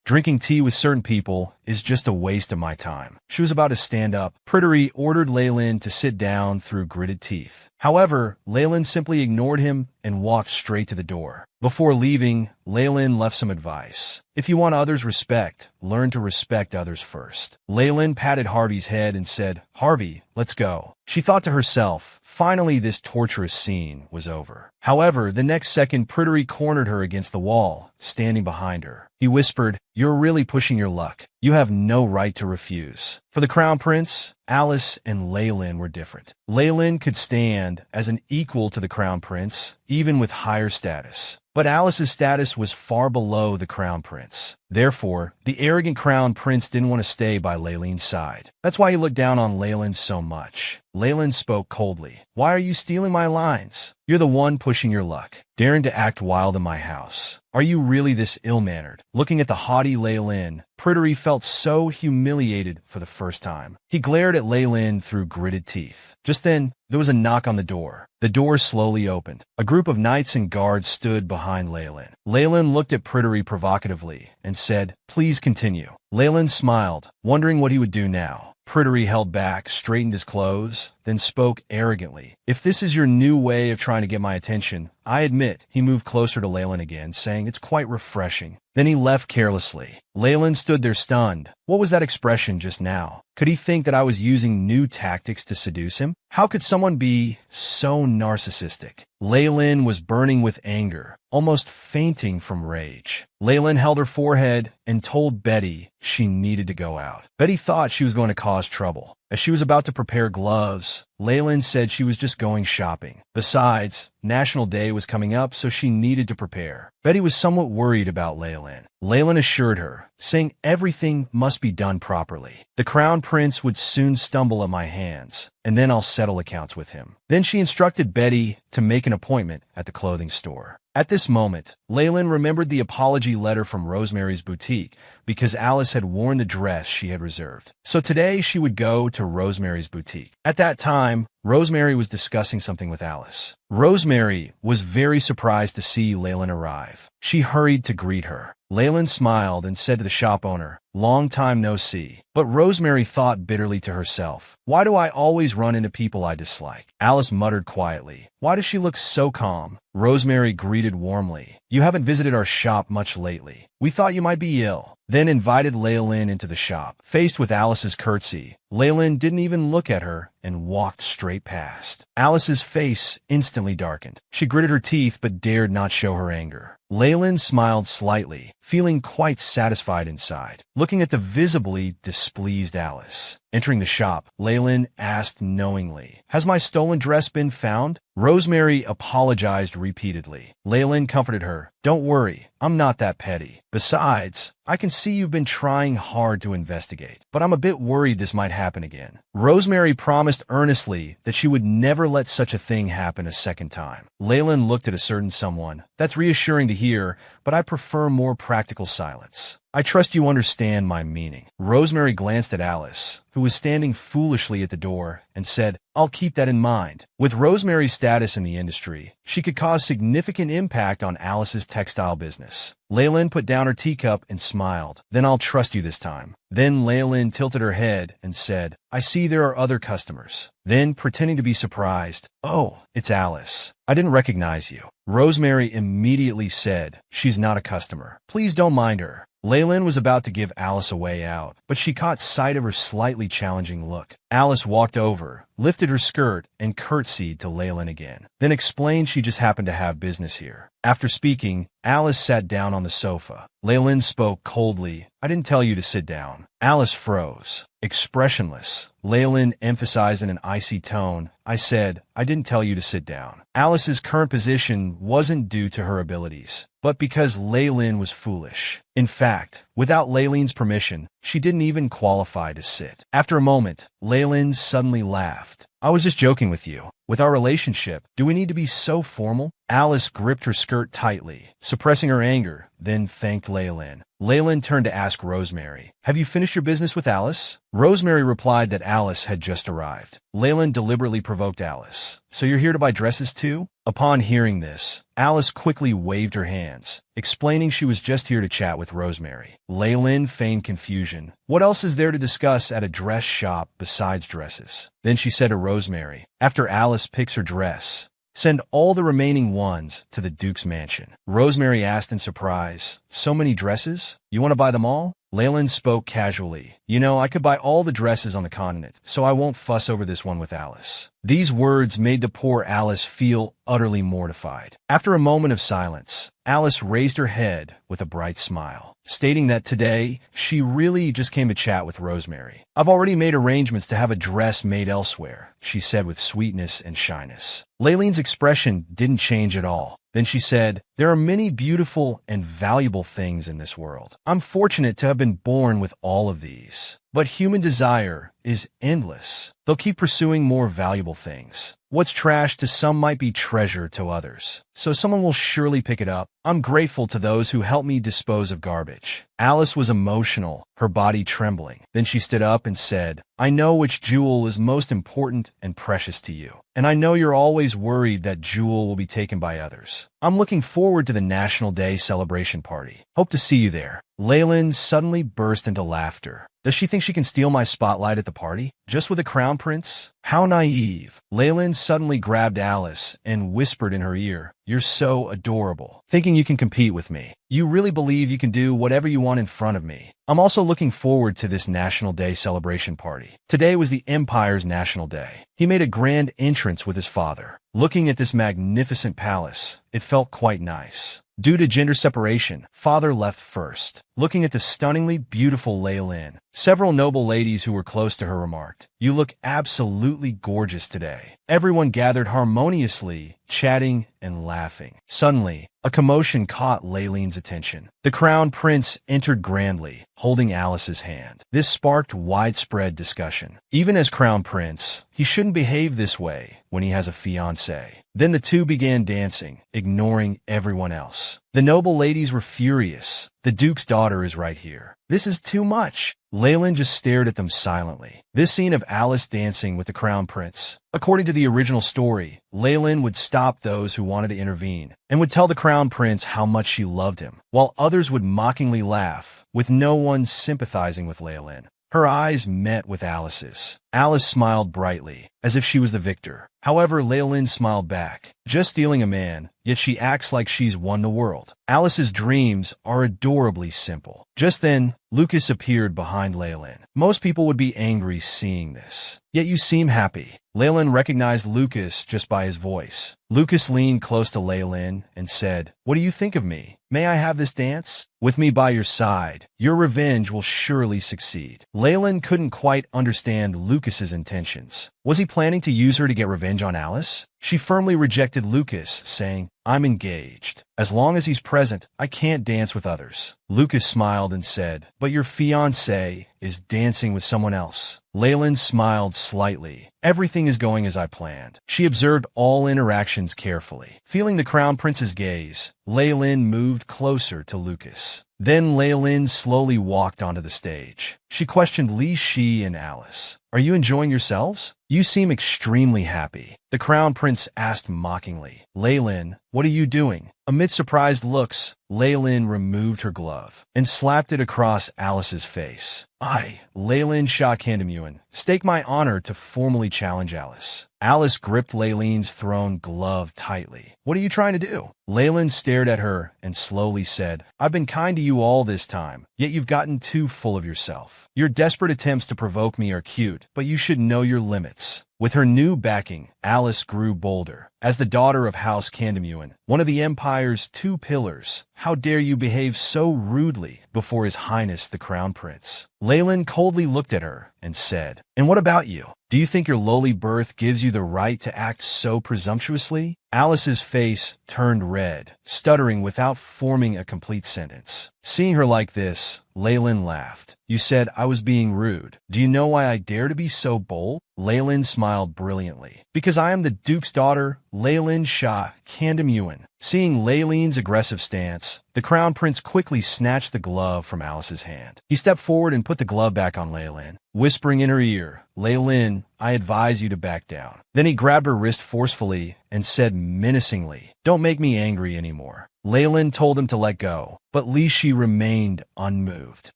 Drinking tea with certain people is just a waste of my time." She was about to stand up. Pryderi ordered Lei to sit down through gritted teeth. However, Lei simply ignored him and walked straight to the door. Before leaving, Lei left some advice. "If you want others' respect, learn to respect others first." Lei patted Harvey's head and said, "Harvey, let's go." She thought to herself, finally this torturous scene was over. However, the next second Pryderi cornered her against the wall, standing behind her. He whispered, "You're really pushing your luck. You have no right to refuse." For the crown prince, Alice and Lei were different. Lei could stand as an equal to the crown prince, even with higher status. But Alice's status was far below the crown prince. Therefore, the arrogant crown prince didn't want to stay by Leilin's side. That's why he looked down on Leilin so much. Leilin spoke coldly. "Why are you stealing my lines? You're the one pushing your luck, daring to act wild in my house. Are you really this ill-mannered?" Looking at the haughty Leilin, Pryderi felt so humiliated for the first time. He glared at Leilin through gritted teeth. Just then, there was a knock on the door. The door slowly opened. A group of knights and guards stood behind Leilin. Leilin looked at Pryderi provocatively and said, "Please continue." Leilin smiled, wondering what he would do now. Pryderi held back, straightened his clothes, then spoke arrogantly. "If this is your new way of trying to get my attention, I admit." He moved closer to Leilin again, saying, "It's quite refreshing." Then he left carelessly. Leilin stood there stunned. What was that expression just now? Could he think that I was using new tactics to seduce him? How could someone be so narcissistic? Leilin was burning with anger, almost fainting from rage. Leilin held her forehead and told Betty she needed to go out. Betty thought she was going to cause trouble. As she was about to prepare gloves, Leilin said she was just going shopping. Besides, National Day was coming up, so she needed to prepare. Betty was somewhat worried about Leilin. Leilin assured her, saying everything must be done properly. The crown prince would soon stumble at my hands, and then I'll settle accounts with him. Then she instructed Betty to make an appointment at the clothing store. At this moment, Leilin remembered the apology letter from Rosemary's boutique because Alice had worn the dress she had reserved. So today she would go to Rosemary's boutique. At that time, Rosemary was discussing something with Alice. Rosemary was very surprised to see Leilin arrive. She hurried to greet her. Leyland smiled and said to the shop owner, "Long time no see." But Rosemary thought bitterly to herself, "Why do I always run into people I dislike?" Alice muttered quietly, "Why does she look so calm?" Rosemary greeted warmly, "You haven't visited our shop much lately. We thought you might be ill." Then invited Leyland into the shop. Faced with Alice's curtsy, Leyland didn't even look at her and walked straight past. Alice's face instantly darkened. She gritted her teeth but dared not show her anger. Leyland smiled slightly, feeling quite satisfied inside, looking at the visibly displeased Alice. Entering the shop, Leyland asked knowingly, "Has my stolen dress been found?" Rosemary apologized repeatedly. Leyland comforted her, "Don't worry, I'm not that petty. Besides, I can see you've been trying hard to investigate, but I'm a bit worried this might happen again." Rosemary promised earnestly that she would never let such a thing happen a second time. Leyland looked at a certain someone. "That's reassuring to hear, but I prefer more practical silence. I trust you understand my meaning." Rosemary glanced at Alice, who was standing foolishly at the door, and said, "I'll keep that in mind." With Rosemary's status in the industry, she could cause significant impact on Alice's textile business. Leyland put down her teacup and smiled. "Then I'll trust you this time." Then Leyland tilted her head and said, "I see there are other customers." Then, pretending to be surprised, "Oh, it's Alice. I didn't recognize you." Rosemary immediately said, "She's not a customer. Please don't mind her." Leyland was about to give Alice a way out, but she caught sight of her slightly challenging look. Alice walked over, lifted her skirt, and curtsied to Leyland again, then explained she just happened to have business here. After speaking, Alice sat down on the sofa. Leyland spoke coldly, "I didn't tell you to sit down." Alice froze, expressionless. Leyland emphasized in an icy tone, "I said, I didn't tell you to sit down." Alice's current position wasn't due to her abilities, but because Leyland was foolish. In fact, without Leyland's permission, she didn't even qualify to sit. After a moment, Leyland suddenly laughed. "I was just joking with you. With our relationship, do we need to be so formal?" Alice gripped her skirt tightly, suppressing her anger, then thanked Leyland. Leyland turned to ask Rosemary, "Have you finished your business with Alice?" Rosemary replied that Alice had just arrived. Leyland deliberately provoked Alice. "So you're here to buy dresses too?" Upon hearing this, Alice quickly waved her hands, explaining she was just here to chat with Rosemary. Leyland feigned confusion. "What else is there to discuss at a dress shop besides dresses?" Then she said to Rosemary, "After Alice picks her dress, send all the remaining ones to the Duke's mansion." Rosemary asked in surprise, "So many dresses? You want to buy them all?" Leyland spoke casually. "You know, I could buy all the dresses on the continent, so I won't fuss over this one with Alice." These words made the poor Alice feel utterly mortified. After a moment of silence, Alice raised her head with a bright smile, stating that today she really just came to chat with Rosemary. "I've already made arrangements to have a dress made elsewhere," she said with sweetness and shyness. Leyland's expression didn't change at all. Then she said, "There are many beautiful and valuable things in this world. I'm fortunate to have been born with all of these. But human desire is endless. They'll keep pursuing more valuable things. What's trash to some might be treasure to others. So someone will surely pick it up. I'm grateful to those who help me dispose of garbage." Alice was emotional, her body trembling. Then she stood up and said, "I know which jewel is most important and precious to you. And I know you're always worried that jewel will be taken by others. I'm looking forward to the National Day celebration party. Hope to see you there." Leyland suddenly burst into laughter. "Does she think she can steal my spotlight at the party? Just with a crown prince? How naive." Leyland suddenly grabbed Alice and whispered in her ear, "You're so adorable. Thinking you can compete with me. You really believe you can do whatever you want in front of me." I'm also looking forward to this National Day celebration party. Today was the Empire's National Day. He made a grand entrance with his father. Looking at this magnificent palace, it felt quite nice. Due to gender separation, father left first. Looking at the stunningly beautiful Leyland, several noble ladies who were close to her remarked, "You look absolutely gorgeous today." Everyone gathered harmoniously, chatting and laughing. Suddenly, a commotion caught Leyland's attention. The crown prince entered grandly, holding Alice's hand. This sparked widespread discussion. Even as crown prince, he shouldn't behave this way when he has a fiancée. Then the two began dancing, ignoring everyone else. The noble ladies were furious. The Duke's daughter is right here. This is too much. Leyland just stared at them silently. This scene of Alice dancing with the Crown Prince. According to the original story, Leyland would stop those who wanted to intervene and would tell the Crown Prince how much she loved him, while others would mockingly laugh, with no one sympathizing with Leyland. Her eyes met with Alice's. Alice smiled brightly, as if she was the victor. However, Leyland smiled back. Just stealing a man, yet she acts like she's won the world. Alice's dreams are adorably simple. Just then, Lucas appeared behind Leyland. Most people would be angry seeing this. Yet you seem happy. Leyland recognized Lucas just by his voice. Lucas leaned close to Leyland and said, "What do you think of me? May I have this dance? With me by your side, your revenge will surely succeed." Leyland couldn't quite understand Lucas's intentions. Was he planning to use her to get revenge on Alice? She firmly rejected Lucas, saying, "I'm engaged. As long as he's present, I can't dance with others." Lucas smiled and said, "But your fiancé is dancing with someone else." Leyland smiled slightly. "Everything is going as I planned." She observed all interactions carefully. Feeling the Crown Prince's gaze, Leyland moved closer to Lucas. Then Leyland slowly walked onto the stage. She questioned Li Shi and Alice. "Are you enjoying yourselves? You seem extremely happy." The Crown Prince asked mockingly. "Leyland, what are you doing?" Amid surprised looks, Leyland removed her glove and slapped it across Alice's face. "I, Leyland Shah Kandamuan, stake my honor to formally challenge Alice." Alice gripped Leyland's thrown glove tightly. "What are you trying to do?" Leyland stared at her and slowly said, "I've been kind to you all this time, yet you've gotten too full of yourself. Your desperate attempts to provoke me are cute, but you should know your limits." With her new backing, Alice grew bolder. "As the daughter of House Kandamuan, one of the Empire's two pillars, how dare you behave so rudely before His Highness the Crown Prince?" Leyland coldly looked at her and said, "And what about you? Do you think your lowly birth gives you the right to act so presumptuously?" Alice's face turned red, stuttering without forming a complete sentence. Seeing her like this, Leyland laughed. "You said I was being rude. Do you know why I dare to be so bold?" Leyland smiled brilliantly. "Because I am the Duke's daughter, Leyland Shah Kandamuan." Seeing Leyland's aggressive stance, the Crown Prince quickly snatched the glove from Alice's hand. He stepped forward and put the glove back on Leyland, whispering in her ear, "Leyland, I advise you to back down." Then he grabbed her wrist forcefully and said menacingly, "Don't make me angry anymore." Leyland told him to let go, but Li Shi remained unmoved.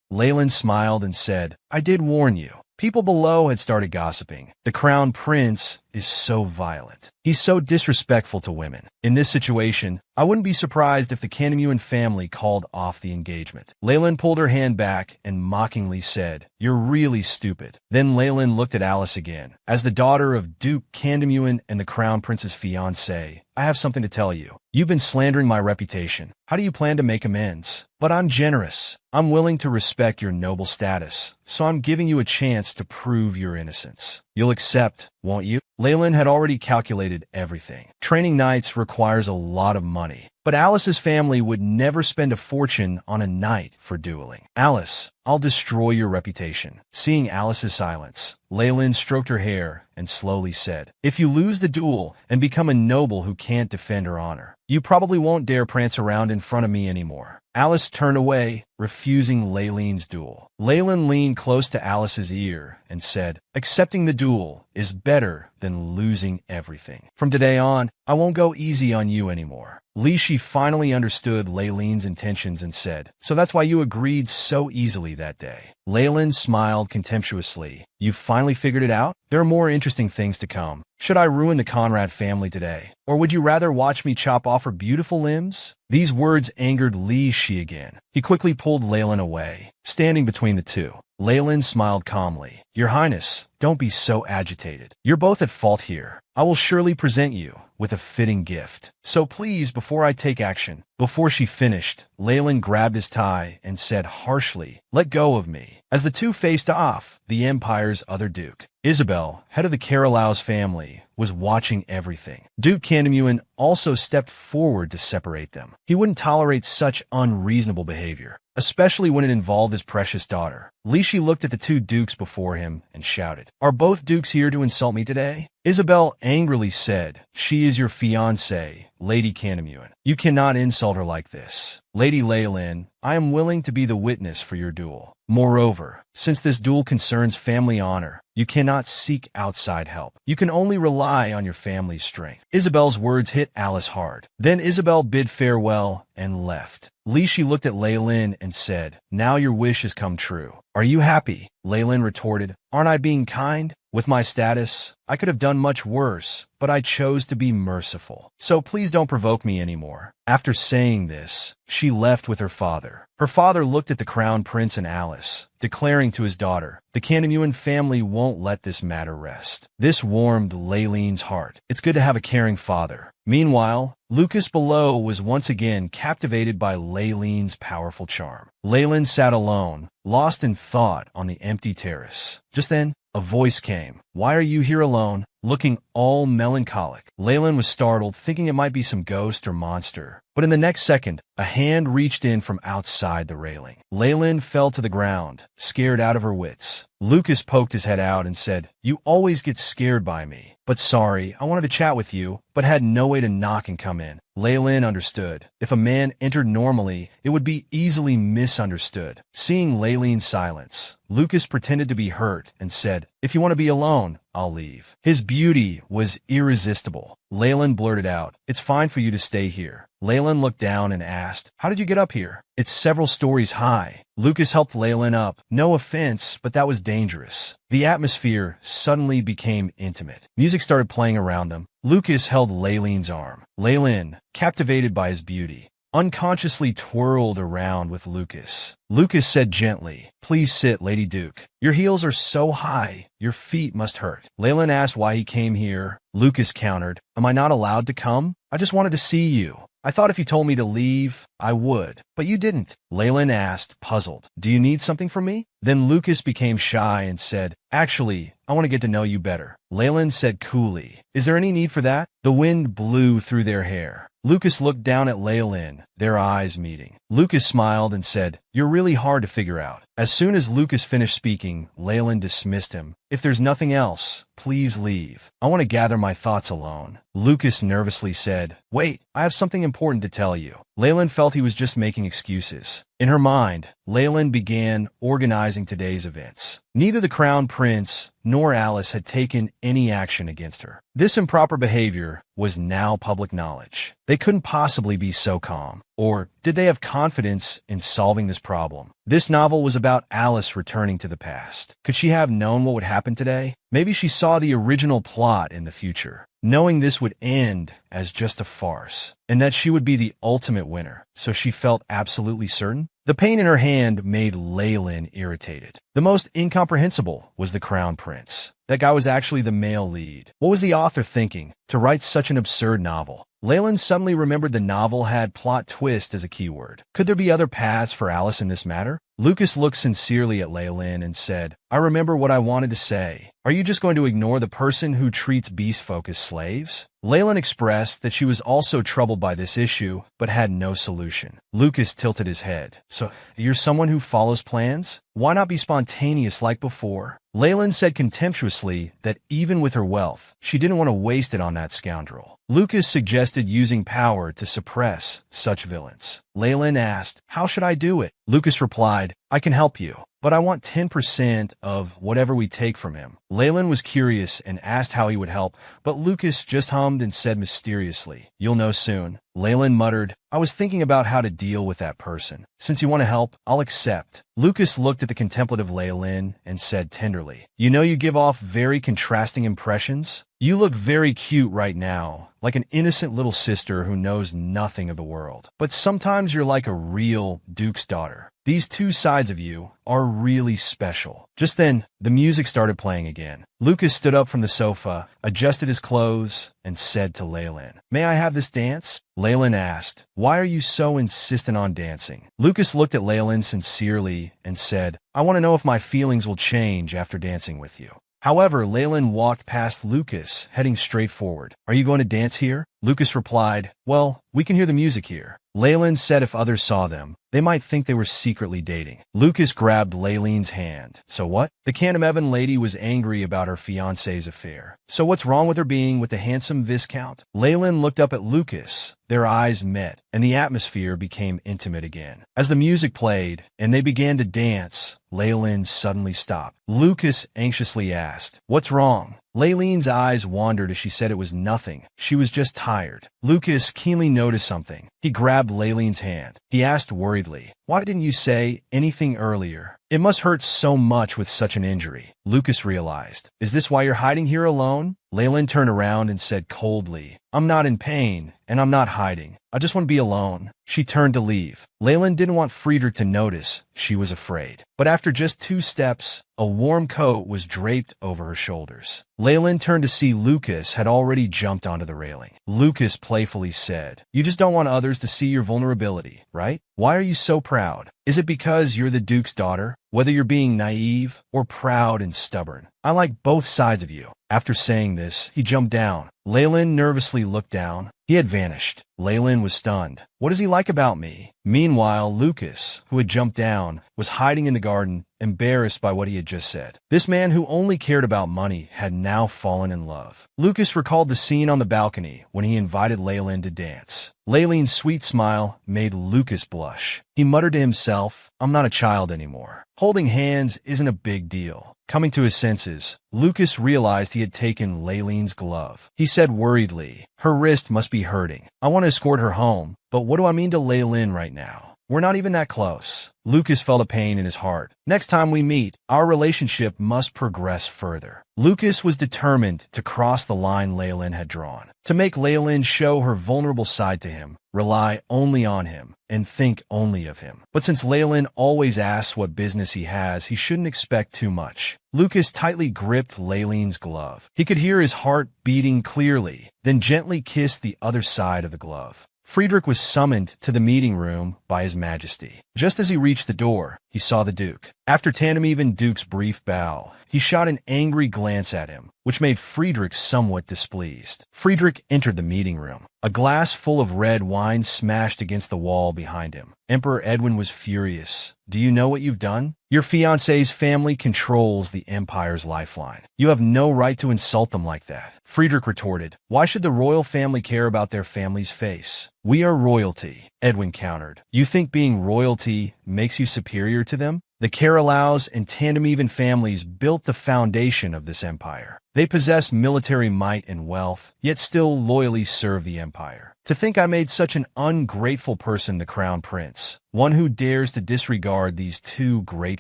Leyland smiled and said, "I did warn you." People below had started gossiping. "The Crown Prince is so violent. He's so disrespectful to women." In this situation, I wouldn't be surprised if the Kandamuan family called off the engagement. Leyland pulled her hand back and mockingly said, "You're really stupid." Then Leyland looked at Alice again. "As the daughter of Duke Kandamuan and the Crown Prince's fiancé, I have something to tell you. You've been slandering my reputation. How do you plan to make amends? But I'm generous. I'm willing to respect your noble status, so I'm giving you a chance to prove your innocence. You'll accept, won't you?" Leyland had already calculated everything. Training knights requires a lot of money, but Alice's family would never spend a fortune on a knight for dueling. "Alice, I'll destroy your reputation." Seeing Alice's silence, Leyland stroked her hair and slowly said, "If you lose the duel and become a noble who can't defend her honor, you probably won't dare prance around in front of me anymore." Alice turned away, refusing Leyland's duel. Leyland leaned close to Alice's ear and said, "Accepting the duel is better than losing everything. From today on, I won't go easy on you anymore." Li Shi finally understood Leyland's intentions and said, "So that's why you agreed so easily that day." Leyland smiled contemptuously. "You've finally figured it out? There are more interesting things to come. Should I ruin the Conrad family today? Or would you rather watch me chop off her beautiful limbs?" These words angered Li Shi again. He quickly pulled Leyland away, standing between the two. Leyland smiled calmly. "Your Highness, don't be so agitated. You're both at fault here. I will surely present you with a fitting gift. So please, before I take action." Before she finished, Leyland grabbed his tie and said harshly, "Let go of me." As the two faced off, the Empire's other duke, Isabel, head of the Carolaus family, was watching everything. Duke Kandamuan also stepped forward to separate them. He wouldn't tolerate such unreasonable behavior. especially when it involved his precious daughter. Lishi looked at the two dukes before him and shouted, "Are both dukes here to insult me today?" Isabel angrily said, "She is your fiancée, Lady Canamuin. You cannot insult her like this. Lady Leylin, I am willing to be the witness for your duel. Moreover, since this duel concerns family honor, you cannot seek outside help. You can only rely on your family's strength." Isabel's words hit Alice hard. Then Isabel bid farewell and left. Lishi looked at Leylin and said, "Now your wish has come true. Are you happy?" Leylin retorted, "Aren't I being kind? With my status, I could have done much worse, but I chose to be merciful. So please don't provoke me anymore." After saying this, she left with her father. Her father looked at the crown prince and Alice, declaring to his daughter, "The Canamuin family won't let this matter rest." This warmed Leylin's heart. It's good to have a caring father. Meanwhile, Lucas below was once again captivated by Leylin's powerful charm. Leylin sat alone, lost in thought on the empty terrace. Just then, a voice came. "Why are you here alone, looking all melancholic?" Leylin was startled, thinking it might be some ghost or monster. But in the next second, a hand reached in from outside the railing. Leylin fell to the ground, scared out of her wits. Lucas poked his head out and said, "You always get scared by me. But sorry, I wanted to chat with you, but had no way to knock and come in." Leylin understood. If a man entered normally, it would be easily misunderstood. Seeing Leylin's silence, Lucas pretended to be hurt and said, "If you want to be alone, I'll leave." His beauty was irresistible. Leylin blurted out, "It's fine for you to stay here." Leylin looked down and asked, "How did you get up here?" "It's several stories high." Lucas helped Leylin up. No offense, but that was dangerous. The atmosphere suddenly became intimate. Music started playing around them. Lucas held Leylin's arm. Leylin, captivated by his beauty, unconsciously twirled around with Lucas. Lucas said gently, "Please sit, Lady Duke. Your heels are so high, your feet must hurt." Leylin asked why he came here. Lucas countered, "Am I not allowed to come? I just wanted to see you. I thought if you told me to leave, I would, but you didn't." Leylin asked, puzzled, "Do you need something from me?" Then Lucas became shy and said, "Actually, I want to get to know you better." Leylin said coolly, "Is there any need for that?" The wind blew through their hair. Lucas looked down at Leylin, their eyes meeting. Lucas smiled and said, "You're really hard to figure out." As soon as Lucas finished speaking, Leylin dismissed him. "If there's nothing else, please leave. I want to gather my thoughts alone." Lucas nervously said, "Wait, I have something important to tell you." Leylin felt he was just making excuses. In her mind, Leylin began organizing today's events. Neither the Crown Prince nor Alice had taken any action against her. This improper behavior was now public knowledge. They couldn't possibly be so calm. Or did they have confidence in solving this problem? This novel was about Alice returning to the past. Could she have known what would happen today? Maybe she saw the original plot in the future, knowing this would end as just a farce, and that she would be the ultimate winner, so she felt absolutely certain. The pain in her hand made Leylin irritated. The most incomprehensible was the Crown Prince. That guy was actually the male lead. What was the author thinking to write such an absurd novel? Leylin suddenly remembered the novel had plot twist as a keyword. Could there be other paths for Alice in this matter? Lucas looked sincerely at Leylin and said, "I remember what I wanted to say. Are you just going to ignore the person who treats beast folk as slaves?" Leylin expressed that she was also troubled by this issue, but had no solution. Lucas tilted his head. "So, you're someone who follows plans? Why not be spontaneous like before?" Leylin said contemptuously that even with her wealth, she didn't want to waste it on that scoundrel. Lucas suggested using power to suppress such villains. Leylin asked, "How should I do it?" Lucas replied, "I can help you, but I want 10% of whatever we take from him." Leylin was curious and asked how he would help, but Lucas just hummed and said mysteriously, "You'll know soon." Leylin muttered, "I was thinking about how to deal with that person. Since you want to help, I'll accept." Lucas looked at the contemplative Leylin and said tenderly, "You know you give off very contrasting impressions. You look very cute right now, like an innocent little sister who knows nothing of the world. But sometimes you're like a real Duke's daughter. These two sides of you are really special." Just then, the music started playing again. Lucas stood up from the sofa, adjusted his clothes, and said to Leylin, "May I have this dance?" Leylin asked, "Why are you so insistent on dancing?" Lucas looked at Leylin sincerely and said, "I want to know if my feelings will change after dancing with you." However, Leylin walked past Lucas, heading straight forward. "Are you going to dance here?" Lucas replied, "Well, we can hear the music here." Leyland said if others saw them, they might think they were secretly dating. Lucas grabbed Leileen's hand. "So what?" The Canamevan lady was angry about her fiancé's affair. "So what's wrong with her being with the handsome Viscount?" Leyland looked up at Lucas. Their eyes met, and the atmosphere became intimate again. As the music played, and they began to dance, Leyland suddenly stopped. Lucas anxiously asked, "What's wrong?" Leileen's eyes wandered as she said it was nothing. She was just tired. Lucas keenly noticed something. He grabbed Leileen's hand. He asked worriedly, "Why didn't you say anything earlier? It must hurt so much with such an injury." Lucas realized, "Is this why you're hiding here alone?" Leyland turned around and said coldly, "I'm not in pain, and I'm not hiding. I just want to be alone." She turned to leave. Leyland didn't want Friedrich to notice. She was afraid. But after just 2 steps, a warm coat was draped over her shoulders. Leyland turned to see Lucas had already jumped onto the railing. Lucas playfully said, "You just don't want others to see your vulnerability, right? Why are you so proud? Is it because you're the Duke's daughter? Whether you're being naive or proud and stubborn, I like both sides of you." After saying this, he jumped down. Leyland nervously looked down. He had vanished. Leyland was stunned. "What does he like about me?" Meanwhile, Lucas, who had jumped down, was hiding in the garden, embarrassed by what he had just said. This man who only cared about money had now fallen in love. Lucas recalled the scene on the balcony when he invited Leyland to dance. Leileen's sweet smile made Lucas blush. He muttered to himself, "I'm not a child anymore. Holding hands isn't a big deal." Coming to his senses, Lucas realized he had taken Leileen's glove. He said worriedly, "Her wrist must be hurting. I want to escort her home, but what do I mean to Leilin right now? We're not even that close." Lucas felt a pain in his heart. "Next time we meet, our relationship must progress further." Lucas was determined to cross the line Leilin had drawn. To make Leilin show her vulnerable side to him, rely only on him, and think only of him. But since Leilin always asks what business he has, he shouldn't expect too much. Lucas tightly gripped Leileen's glove. He could hear his heart beating clearly, then gently kissed the other side of the glove. Friedrich was summoned to the meeting room by His Majesty. Just as he reached the door, he saw the Duke. After Tandem Duke's brief bow, he shot an angry glance at him, which made Friedrich somewhat displeased. Friedrich entered the meeting room. A glass full of red wine smashed against the wall behind him. Emperor Edwin was furious. "Do you know what you've done? Your fiancé's family controls the Empire's lifeline. You have no right to insult them like that." Friedrich retorted, "Why should the royal family care about their family's face? We are royalty," Edwin countered. "You think being royalty makes you superior to them? The Carolaus and Tandem families built the foundation of this empire. They possess military might and wealth, yet still loyally serve the empire. To think I made such an ungrateful person the crown prince, one who dares to disregard these 2 great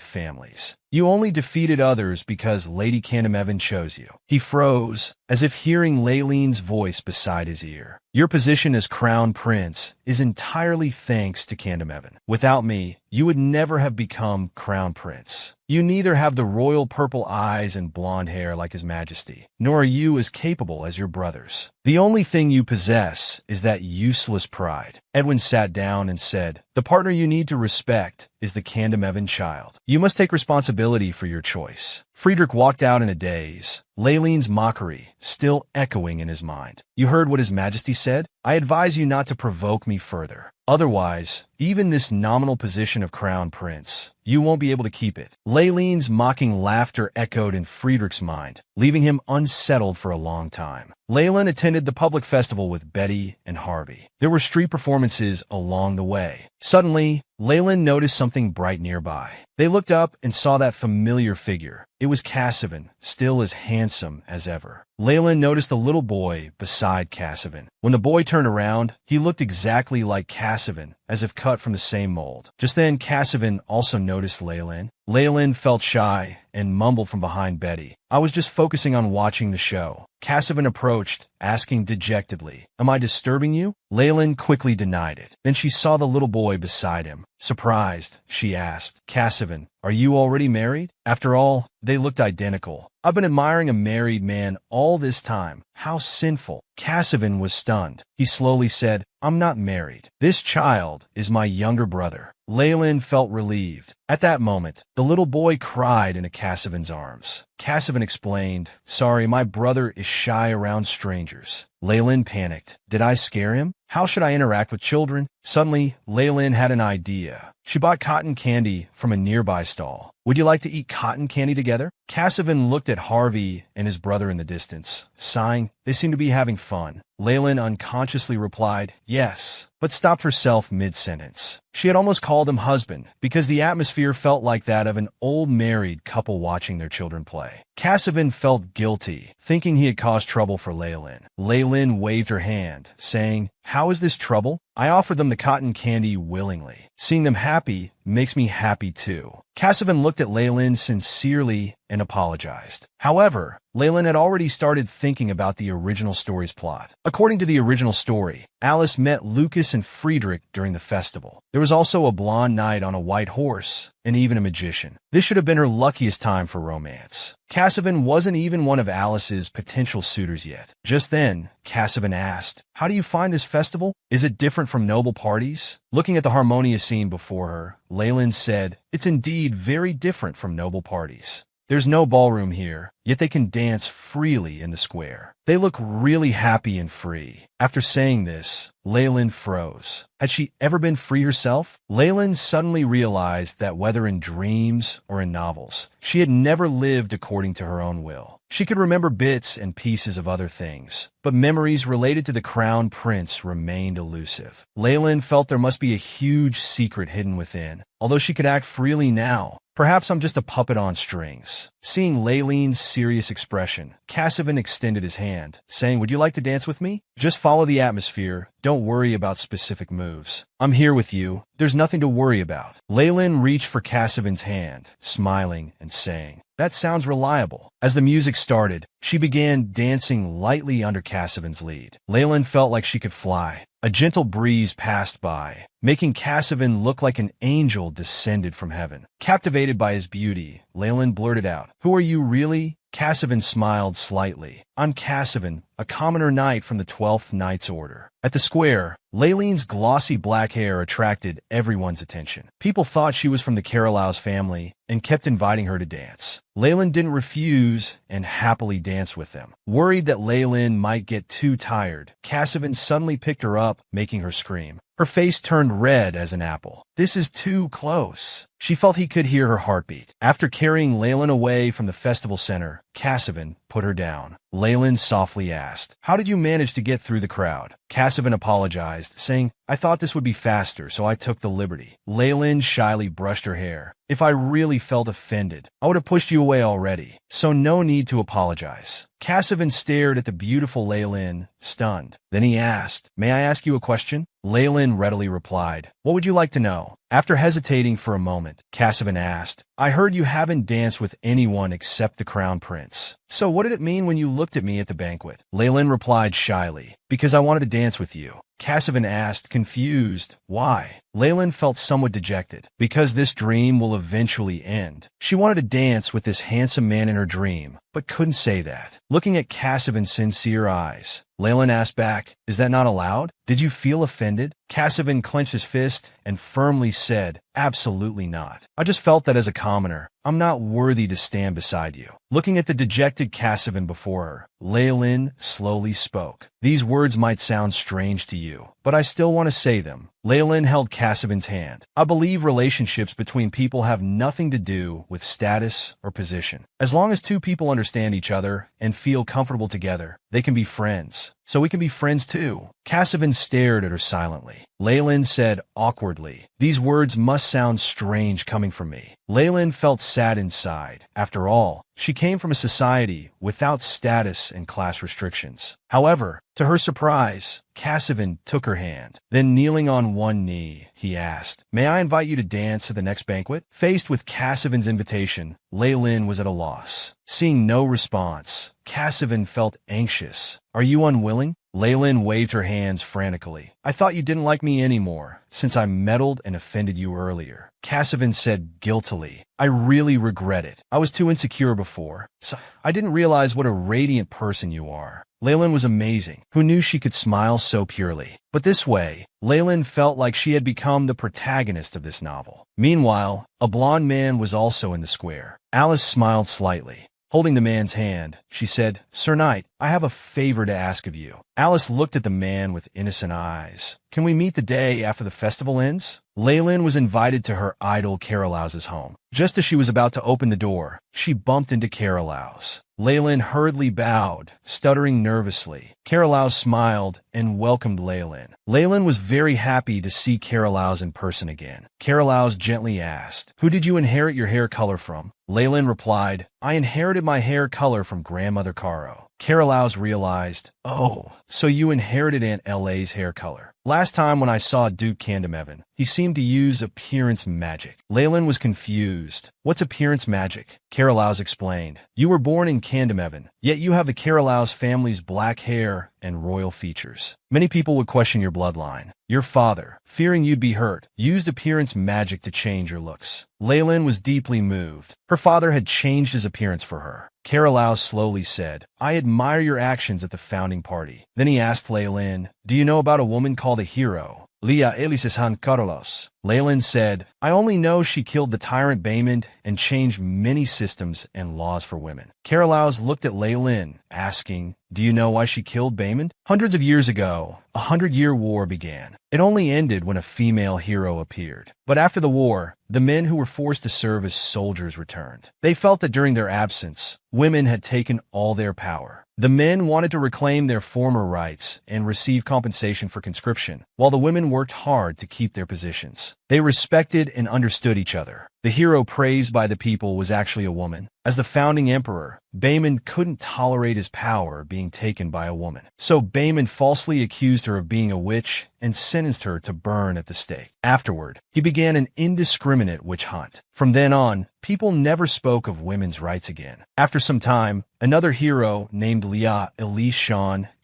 families. You only defeated others because Lady Canamevan chose you." He froze, as if hearing Leileen's voice beside his ear. "Your position as crown prince is entirely thanks to Canamevan. Without me, you would never have become crown prince. You neither have the royal purple eyes and blonde hair like His Majesty, nor are you as capable as your brothers. The only thing you possess is that useless pride." Edwin sat down and said, "The partner you need to respect is the Canamevan child. You must take responsibility for your choice." Friedrich walked out in a daze, Leileen's mockery still echoing in his mind. "You heard what His Majesty said? I advise you not to provoke me further. Otherwise, even this nominal position of crown prince, you won't be able to keep it." Leileen's mocking laughter echoed in Friedrich's mind, leaving him unsettled for a long time. Leilin attended the public festival with Betty and Harvey. There were street performances along the way. Suddenly, Leilin noticed something bright nearby. They looked up and saw that familiar figure. It was Cassivan, still as handsome as ever. Leilin noticed a little boy beside Cassivan. When the boy turned around, he looked exactly like Cassivan, as if cut from the same mold. Just then, Cassivan also noticed Leilin. Leilin felt shy and mumbled from behind Betty, "I was just focusing on watching the show." Cassivan approached, asking dejectedly, "Am I disturbing you?" Leilin quickly denied it. Then she saw the little boy beside him. Surprised, she asked, "Cassivan, are you already married?" After all, they looked identical. I've been admiring a married man all this time. How sinful. Cassivan was stunned. He slowly said, I'm not married. This child is my younger brother. Leyland felt relieved. At that moment, the little boy cried into Cassivan's arms. Cassivan explained, sorry, my brother is shy around strangers. Leyland panicked. Did I scare him? How should I interact with children? Suddenly, Leyland had an idea. She bought cotton candy from a nearby stall. Would you like to eat cotton candy together? Cassivan looked at Harvey and his brother in the distance, sighing. They seemed to be having fun. Leyland unconsciously replied, yes, but stopped herself mid-sentence. She had almost called him husband because the atmosphere felt like that of an old married couple watching their children play. Cassivan felt guilty, thinking he had caused trouble for Leyland. Leyland waved her hand, saying, how is this trouble? I offered them the cotton candy willingly. Seeing them happy makes me happy too. Cassivan looked at Leyland sincerely and apologized. However, Leyland had already started thinking about the original story's plot. According to the original story, Alice met Lucas and Friedrich during the festival. There was also a blonde knight on a white horse, and even a magician. This should have been her luckiest time for romance. Cassivan wasn't even one of Alice's potential suitors yet. Just then, Cassivan asked, how do you find this festival? Is it different from noble parties? Looking at the harmonious scene before her, Leyland said, it's indeed very different from noble parties. There's no ballroom here, yet they can dance freely in the square. They look really happy and free. After saying this, Leyland froze. Had she ever been free herself? Leyland suddenly realized that whether in dreams or in novels, she had never lived according to her own will. She could remember bits and pieces of other things, but memories related to the crown prince remained elusive. Leyland felt there must be a huge secret hidden within. Although she could act freely now, perhaps I'm just a puppet on strings. Seeing Leyland's serious expression, Cassivan extended his hand, saying, would you like to dance with me? Just follow the atmosphere. Don't worry about specific moves. I'm here with you. There's nothing to worry about. Leyland reached for Cassivan's hand, smiling and saying, that sounds reliable. As the music started, she began dancing lightly under Cassivan's lead. Leyland felt like she could fly. A gentle breeze passed by, making Cassivan look like an angel descended from heaven. Captivated by his beauty, Leyland blurted out, who are you really? Cassivan smiled slightly. I'm Cassivan, a commoner knight from the 12th Knight's Order. At the square, Leyland's glossy black hair attracted everyone's attention. People thought she was from the Carolow's family and kept inviting her to dance. Leyland didn't refuse and happily danced with them. Worried that Leyland might get too tired, Cassivan suddenly picked her up, making her scream. Her face turned red as an apple. This is too close. She felt he could hear her heartbeat. After carrying Leyland away from the festival center, Cassivan put her down. Leyland softly asked, how did you manage to get through the crowd? Cassivan apologized, saying, I thought this would be faster, so I took the liberty. Leyland shyly brushed her hair. If I really felt offended, I would have pushed you away already, so no need to apologize. Cassivan stared at the beautiful Leyland, stunned. Then he asked, may I ask you a question? Leyland readily replied, what would you like to know? After hesitating for a moment, Cassivan asked, I heard you haven't danced with anyone except the crown prince. So what did it mean when you looked at me at the banquet? Leyland replied shyly, because I wanted to dance with you. Cassivan asked, confused, why? Leyland felt somewhat dejected, because this dream will eventually end. She wanted to dance with this handsome man in her dream, but couldn't say that. Looking at Cassivan's sincere eyes, Leyland asked back, is that not allowed? Did you feel offended? Cassivan clenched his fist and firmly said, absolutely not. I just felt that as a commoner, I'm not worthy to stand beside you. Looking at the dejected Cassivan before her, Leyland slowly spoke. These words might sound strange to you, but I still want to say them. Leyland held Cassivan's hand. I believe relationships between people have nothing to do with status or position. As long as two people understand each other and feel comfortable together, they can be friends. So we can be friends too. Cassivan stared at her silently. Leyland said awkwardly, these words must sound strange coming from me. Leyland felt sad inside. After all, she came from a society without status and class restrictions. However, to her surprise, Cassivan took her hand. Then kneeling on one knee, he asked, may I invite you to dance at the next banquet? Faced with Cassivan's invitation, Leyland was at a loss. Seeing no response, Cassivan felt anxious. Are you unwilling? Leyland waved her hands frantically. I thought you didn't like me anymore, since I meddled and offended you earlier. Cassivan said guiltily. I really regret it. I was too insecure before, so I didn't realize what a radiant person you are. Leyland was amazing. Who knew she could smile so purely? But this way, Leyland felt like she had become the protagonist of this novel. Meanwhile, a blond man was also in the square. Alice smiled slightly. Holding the man's hand, she said, Sir Knight, I have a favor to ask of you. Alice looked at the man with innocent eyes. Can we meet the day after the festival ends? Leyland was invited to her idol Carolau's home. Just as she was about to open the door, she bumped into Carolau's. Leyland hurriedly bowed, stuttering nervously. Carolau's smiled and welcomed Leyland. Leyland was very happy to see Carolau's in person again. Carolau's gently asked, Who did you inherit your hair color from? Leyland replied, I inherited my hair color from Grandmother Caro. Carolau's realized, oh, so you inherited Aunt L.A.'s hair color. Last time when I saw Duke Candamevan, he seemed to use appearance magic. Leyland was confused. What's appearance magic? Carolau's explained. You were born in Candamevan, yet you have the Carolau's family's black hair and royal features. Many people would question your bloodline. Your father, fearing you'd be hurt, used appearance magic to change your looks. Leyland was deeply moved. Her father had changed his appearance for her. Carolau slowly said, I admire your actions at the founding party. Then he asked Leyland, Do you know about a woman called a hero? Lia Elisehan Carlos. Leyland said, I only know she killed the tyrant Baymond and changed many systems and laws for women. Carolau's looked at Leyland, asking, Do you know why she killed Baymond? Hundreds of years ago, a 100-year war began. It only ended when a female hero appeared. But after the war, the men who were forced to serve as soldiers returned. They felt that during their absence, women had taken all their power. The men wanted to reclaim their former rights and receive compensation for conscription, while the women worked hard to keep their positions. They respected and understood each other. The hero praised by the people was actually a woman. As the founding emperor, Baymond couldn't tolerate his power being taken by a woman. So Baymond falsely accused her of being a witch and sentenced her to burn at the stake. Afterward, he began an indiscriminate witch hunt. From then on, people never spoke of women's rights again. After some time, another hero named Lia Elise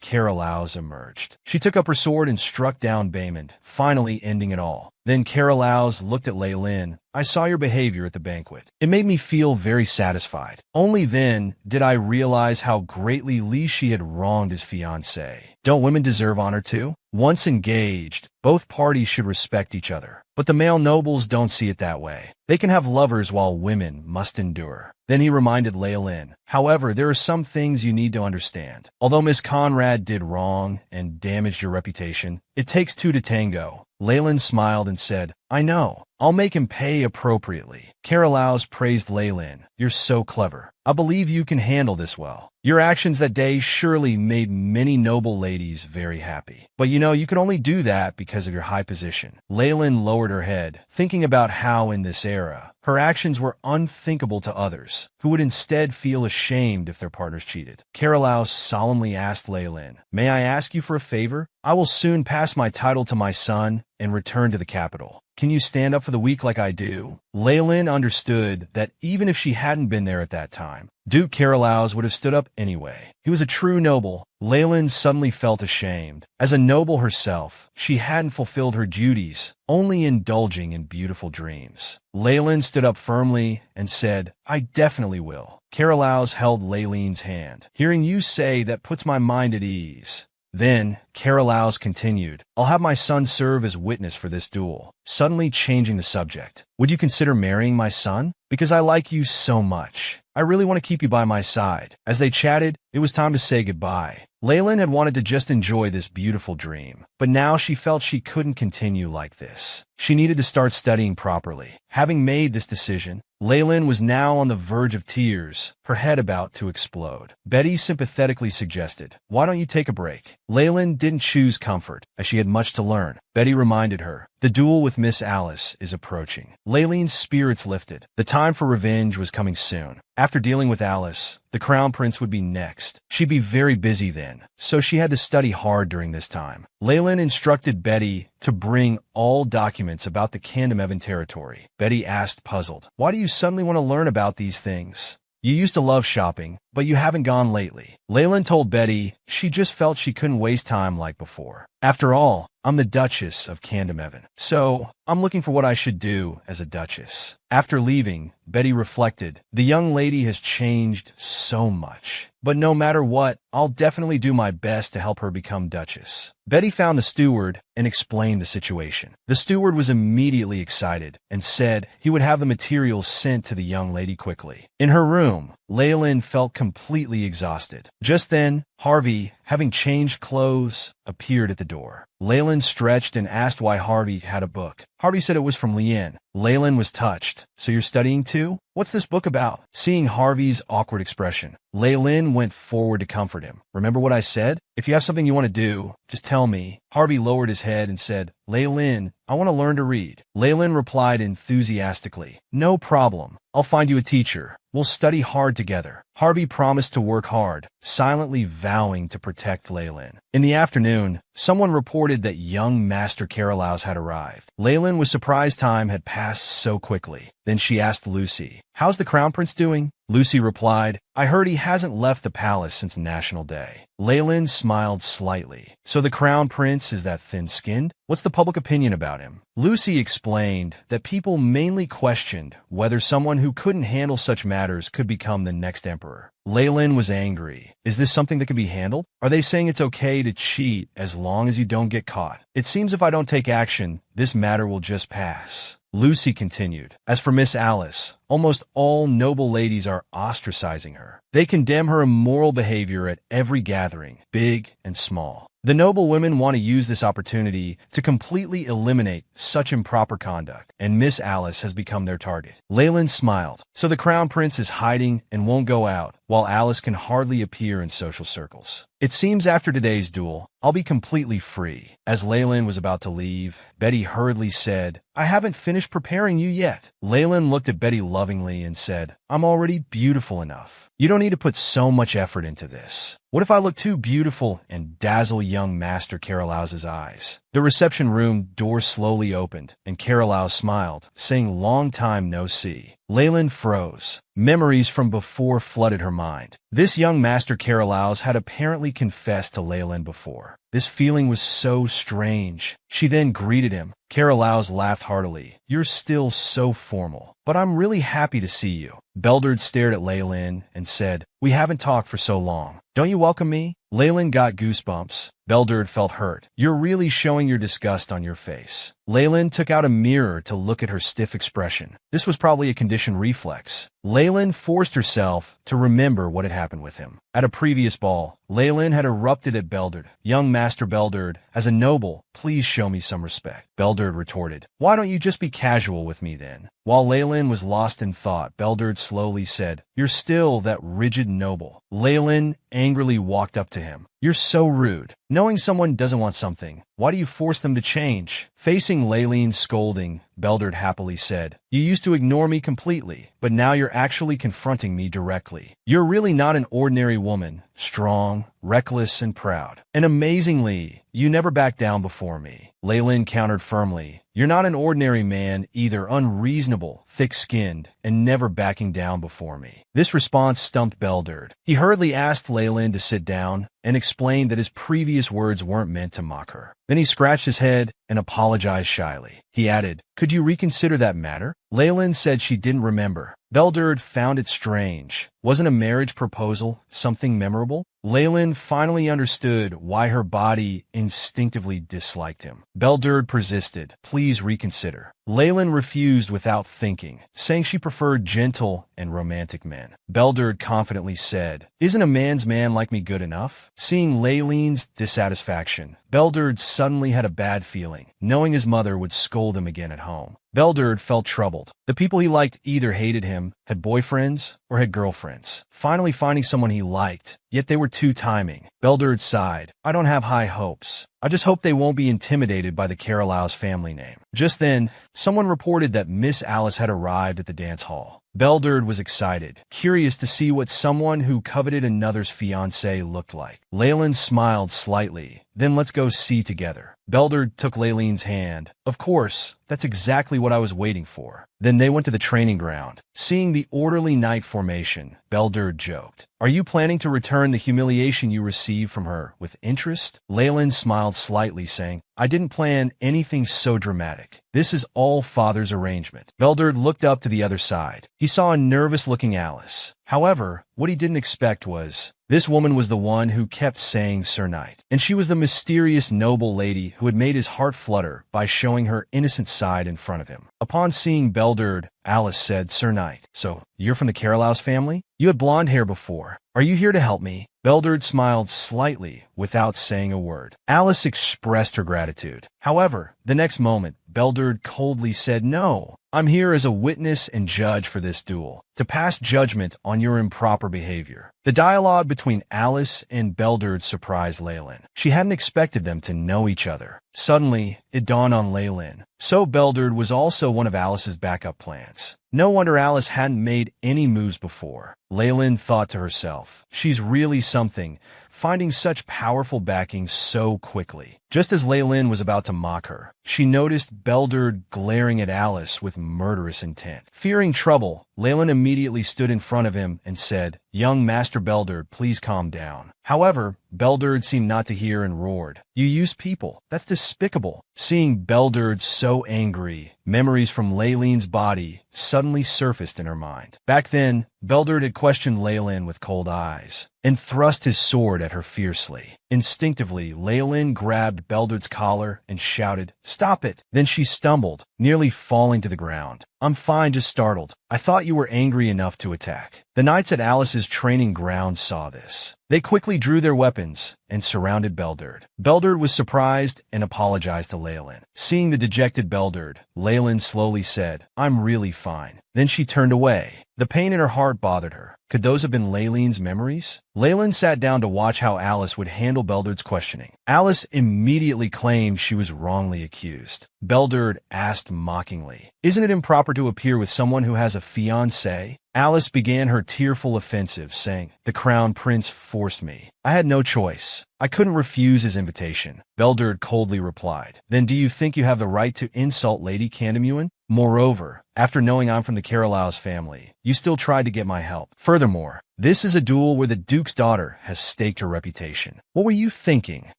Carolau's emerged. She took up her sword and struck down Baymond, finally ending it all. Then Carolau's looked at Leyland. I saw your behavior at the banquet. It made me feel very satisfied. Only then did I realize how greatly Li Shi had wronged his fiancée. Don't women deserve honor too? Once engaged, both parties should respect each other. But the male nobles don't see it that way. They can have lovers while women must endure. Then he reminded Leyland, however, there are some things you need to understand. Although Miss Conrad did wrong and damaged your reputation, it takes two to tango. Leyland smiled and said, I know. I'll make him pay appropriately. Carolau's praised Leyland. You're so clever. I believe you can handle this well. Your actions that day surely made many noble ladies very happy. But you could only do that because of your high position. Leyland lowered her head, thinking about how in this era, her actions were unthinkable to others, who would instead feel ashamed if their partners cheated. Carolau solemnly asked Leyland, May I ask you for a favor? I will soon pass my title to my son and return to the capital. Can you stand up for the weak like I do? Leyland understood that even if she hadn't been there at that time, Duke Carolau's would have stood up anyway. He was a true noble. Leyland suddenly felt ashamed. As a noble herself, she hadn't fulfilled her duties, only indulging in beautiful dreams. Leyland stood up firmly and said, I definitely will. Carolau's held Leyland's hand. Hearing you say that puts my mind at ease. Then, Carolau's continued, I'll have my son serve as witness for this duel, suddenly changing the subject. Would you consider marrying my son? Because I like you so much. I really want to keep you by my side. As they chatted, it was time to say goodbye. Leyland had wanted to just enjoy this beautiful dream, but now she felt she couldn't continue like this. She needed to start studying properly. Having made this decision, Leyland was now on the verge of tears, her head about to explode. Betty sympathetically suggested, Why don't you take a break? Leyland didn't choose comfort, as she had much to learn. Betty reminded her, the duel with Miss Alice is approaching. Leyland's spirits lifted. The time for revenge was coming soon. After dealing with Alice, the Crown Prince would be next. She'd be very busy then, so she had to study hard during this time. Leyland instructed Betty to bring all documents about the Candamevan territory. Betty asked, puzzled, Why do you suddenly want to learn about these things? You used to love shopping, but you haven't gone lately. Leyland told Betty she just felt she couldn't waste time like before. After all, I'm the Duchess of Candamevan, so I'm looking for what I should do as a duchess. After leaving, Betty reflected, the young lady has changed so much. But no matter what, I'll definitely do my best to help her become duchess. Betty found the steward and explained the situation. The steward was immediately excited and said he would have the materials sent to the young lady quickly. In her room, Leyland felt completely exhausted. Just then, Harvey, having changed clothes, appeared at the door. Leyland stretched and asked why Harvey had a book. Harvey said it was from Leanne. Leyland was touched. So you're studying too? What's this book about? Seeing Harvey's awkward expression, Leyland went forward to comfort him. Remember what I said? If you have something you want to do, just tell me. Harvey lowered his head and said, Leyland, I want to learn to read. Leyland replied enthusiastically, no problem. I'll find you a teacher. We'll study hard together. Harvey promised to work hard, silently vowing to protect Leyland. In the afternoon, someone reported that young Master Carolowes had arrived. Leyland was surprised time had passed so quickly. Then she asked Lucy, how's the Crown Prince doing? Lucy replied, I heard he hasn't left the palace since National Day. Leyland smiled slightly. So the Crown Prince is that thin-skinned? What's the public opinion about him? Lucy explained that people mainly questioned whether someone who couldn't handle such matters could become the next emperor. Leyland was angry. Is this something that can be handled? Are they saying it's okay to cheat as long as you don't get caught? It seems if I don't take action, this matter will just pass. Lucy continued. As for Miss Alice, almost all noble ladies are ostracizing her. They condemn her immoral behavior at every gathering, big and small. The noble women want to use this opportunity to completely eliminate such improper conduct, and Miss Alice has become their target. Leyland smiled. So the Crown Prince is hiding and won't go out, while Alice can hardly appear in social circles. It seems after today's duel, I'll be completely free. As Leyland was about to leave, Betty hurriedly said, I haven't finished preparing you yet. Leyland looked at Betty lovingly and said, I'm already beautiful enough. You don't need to put so much effort into this. What if I look too beautiful and dazzle young Master Carolowes' eyes? The reception room door slowly opened, and Carolowes smiled, saying long time no see. Leyland froze. Memories from before flooded her mind. This young Master Carolowes had apparently confessed to Leyland before. This feeling was so strange. She then greeted him. Carolowes laughed heartily. You're still so formal, but I'm really happy to see you. Beldard stared at Leyland and said, we haven't talked for so long. Don't you welcome me? Leyland got goosebumps. Beldard felt hurt. You're really showing your disgust on your face. Leyland took out a mirror to look at her stiff expression. This was probably a conditioned reflex. Leyland forced herself to remember what had happened with him. At a previous ball, Leyland had erupted at Beldard. Young Master Beldard, as a noble, please show me some respect. Beldard retorted, why don't you just be casual with me then? While Leyland was lost in thought, Beldard slowly said, you're still that rigid noble. Leyland angrily walked up to him. You're so rude. Knowing someone doesn't want something, why do you force them to change? Facing Leyland's scolding, Beldard happily said, you used to ignore me completely, but now you're actually confronting me directly. You're really not an ordinary woman, strong, reckless, and proud. And amazingly, you never backed down before me. Leyland countered firmly, you're not an ordinary man, either unreasonable, thick-skinned, and never backing down before me. This response stumped Beldard. He hurriedly asked Leyland to sit down and explained that his previous words weren't meant to mock her. Then he scratched his head and apologized shyly. He added, could you reconsider that matter? Leyland said she didn't remember. Beldard found it strange. Wasn't a marriage proposal something memorable? Leyland finally understood why her body instinctively disliked him. Beldard persisted. Please reconsider. Leyland refused without thinking, saying she preferred gentle and romantic men. Beldard confidently said, isn't a man's man like me good enough? Seeing Leyland's dissatisfaction, Beldard suddenly had a bad feeling, knowing his mother would scold him again at home. Beldard felt troubled. The people he liked either hated him, had boyfriends, or had girlfriends. Finally finding someone he liked, yet they were too timing. Beldard sighed. I don't have high hopes. I just hope they won't be intimidated by the Carolowes family name. Just then, someone reported that Miss Alice had arrived at the dance hall. Beldard was excited, curious to see what someone who coveted another's fiancée looked like. Leyland smiled slightly. Then let's go see together. Beldard took Leyland's hand. Of course, that's exactly what I was waiting for. Then they went to the training ground. Seeing the orderly knight formation, Beldur joked. Are you planning to return the humiliation you received from her with interest? Leyland smiled slightly, saying, I didn't plan anything so dramatic. This is all Father's arrangement. Beldur looked up to the other side. He saw a nervous-looking Alice. However, what he didn't expect was, this woman was the one who kept saying Sir Knight, and she was the mysterious noble lady who had made his heart flutter by showing her innocent side in front of him. Upon seeing Beldur, Alice said, Sir Knight, so you're from the Carolow's family? You had blonde hair before. Are you here to help me? Beldur smiled slightly without saying a word. Alice expressed her gratitude. However, the next moment, Beldur coldly said, No, I'm here as a witness and judge for this duel, to pass judgment on your improper behavior. The dialogue between Alice and Beldur surprised Leyland. She hadn't expected them to know each other. Suddenly, it dawned on Leyland. So Beldur was also one of Alice's backup plans. No wonder Alice hadn't made any moves before. Leyland thought to herself, she's really something, finding such powerful backing so quickly. Just as Leyland was about to mock her, she noticed Beldur glaring at Alice with murderous intent. Fearing trouble, Leyland immediately stood in front of him and said, Young Master Beldur, please calm down. However, Beldur seemed not to hear and roared, You use people. That's despicable. Seeing Beldur so angry, memories from Leyland's body suddenly surfaced in her mind. Back then, Beldur had questioned Leyland with cold eyes and thrust his sword at her fiercely. Instinctively, Leyland grabbed Beldurd's collar and shouted, Stop it! Then she stumbled, nearly falling to the ground. I'm fine, just startled. I thought you were angry enough to attack. The knights at Alice's training ground saw this. They quickly drew their weapons and surrounded Beldur. Beldur was surprised and apologized to Leyland. Seeing the dejected Beldur, Leyland slowly said, I'm really fine. Then she turned away. The pain in her heart bothered her. Could those have been Leyland's memories? Leyland sat down to watch how Alice would handle Beldurd's questioning. Alice immediately claimed she was wrongly accused. Beldur asked mockingly, Isn't it improper to appear with someone who has a fiancé? Alice began her tearful offensive, saying, The crown prince forced me. I had no choice. I couldn't refuse his invitation. Beldur coldly replied, Then do you think you have the right to insult Lady Candamuin? Moreover, after knowing I'm from the Carolow's family, you still tried to get my help. Furthermore, this is a duel where the Duke's daughter has staked her reputation. What were you thinking?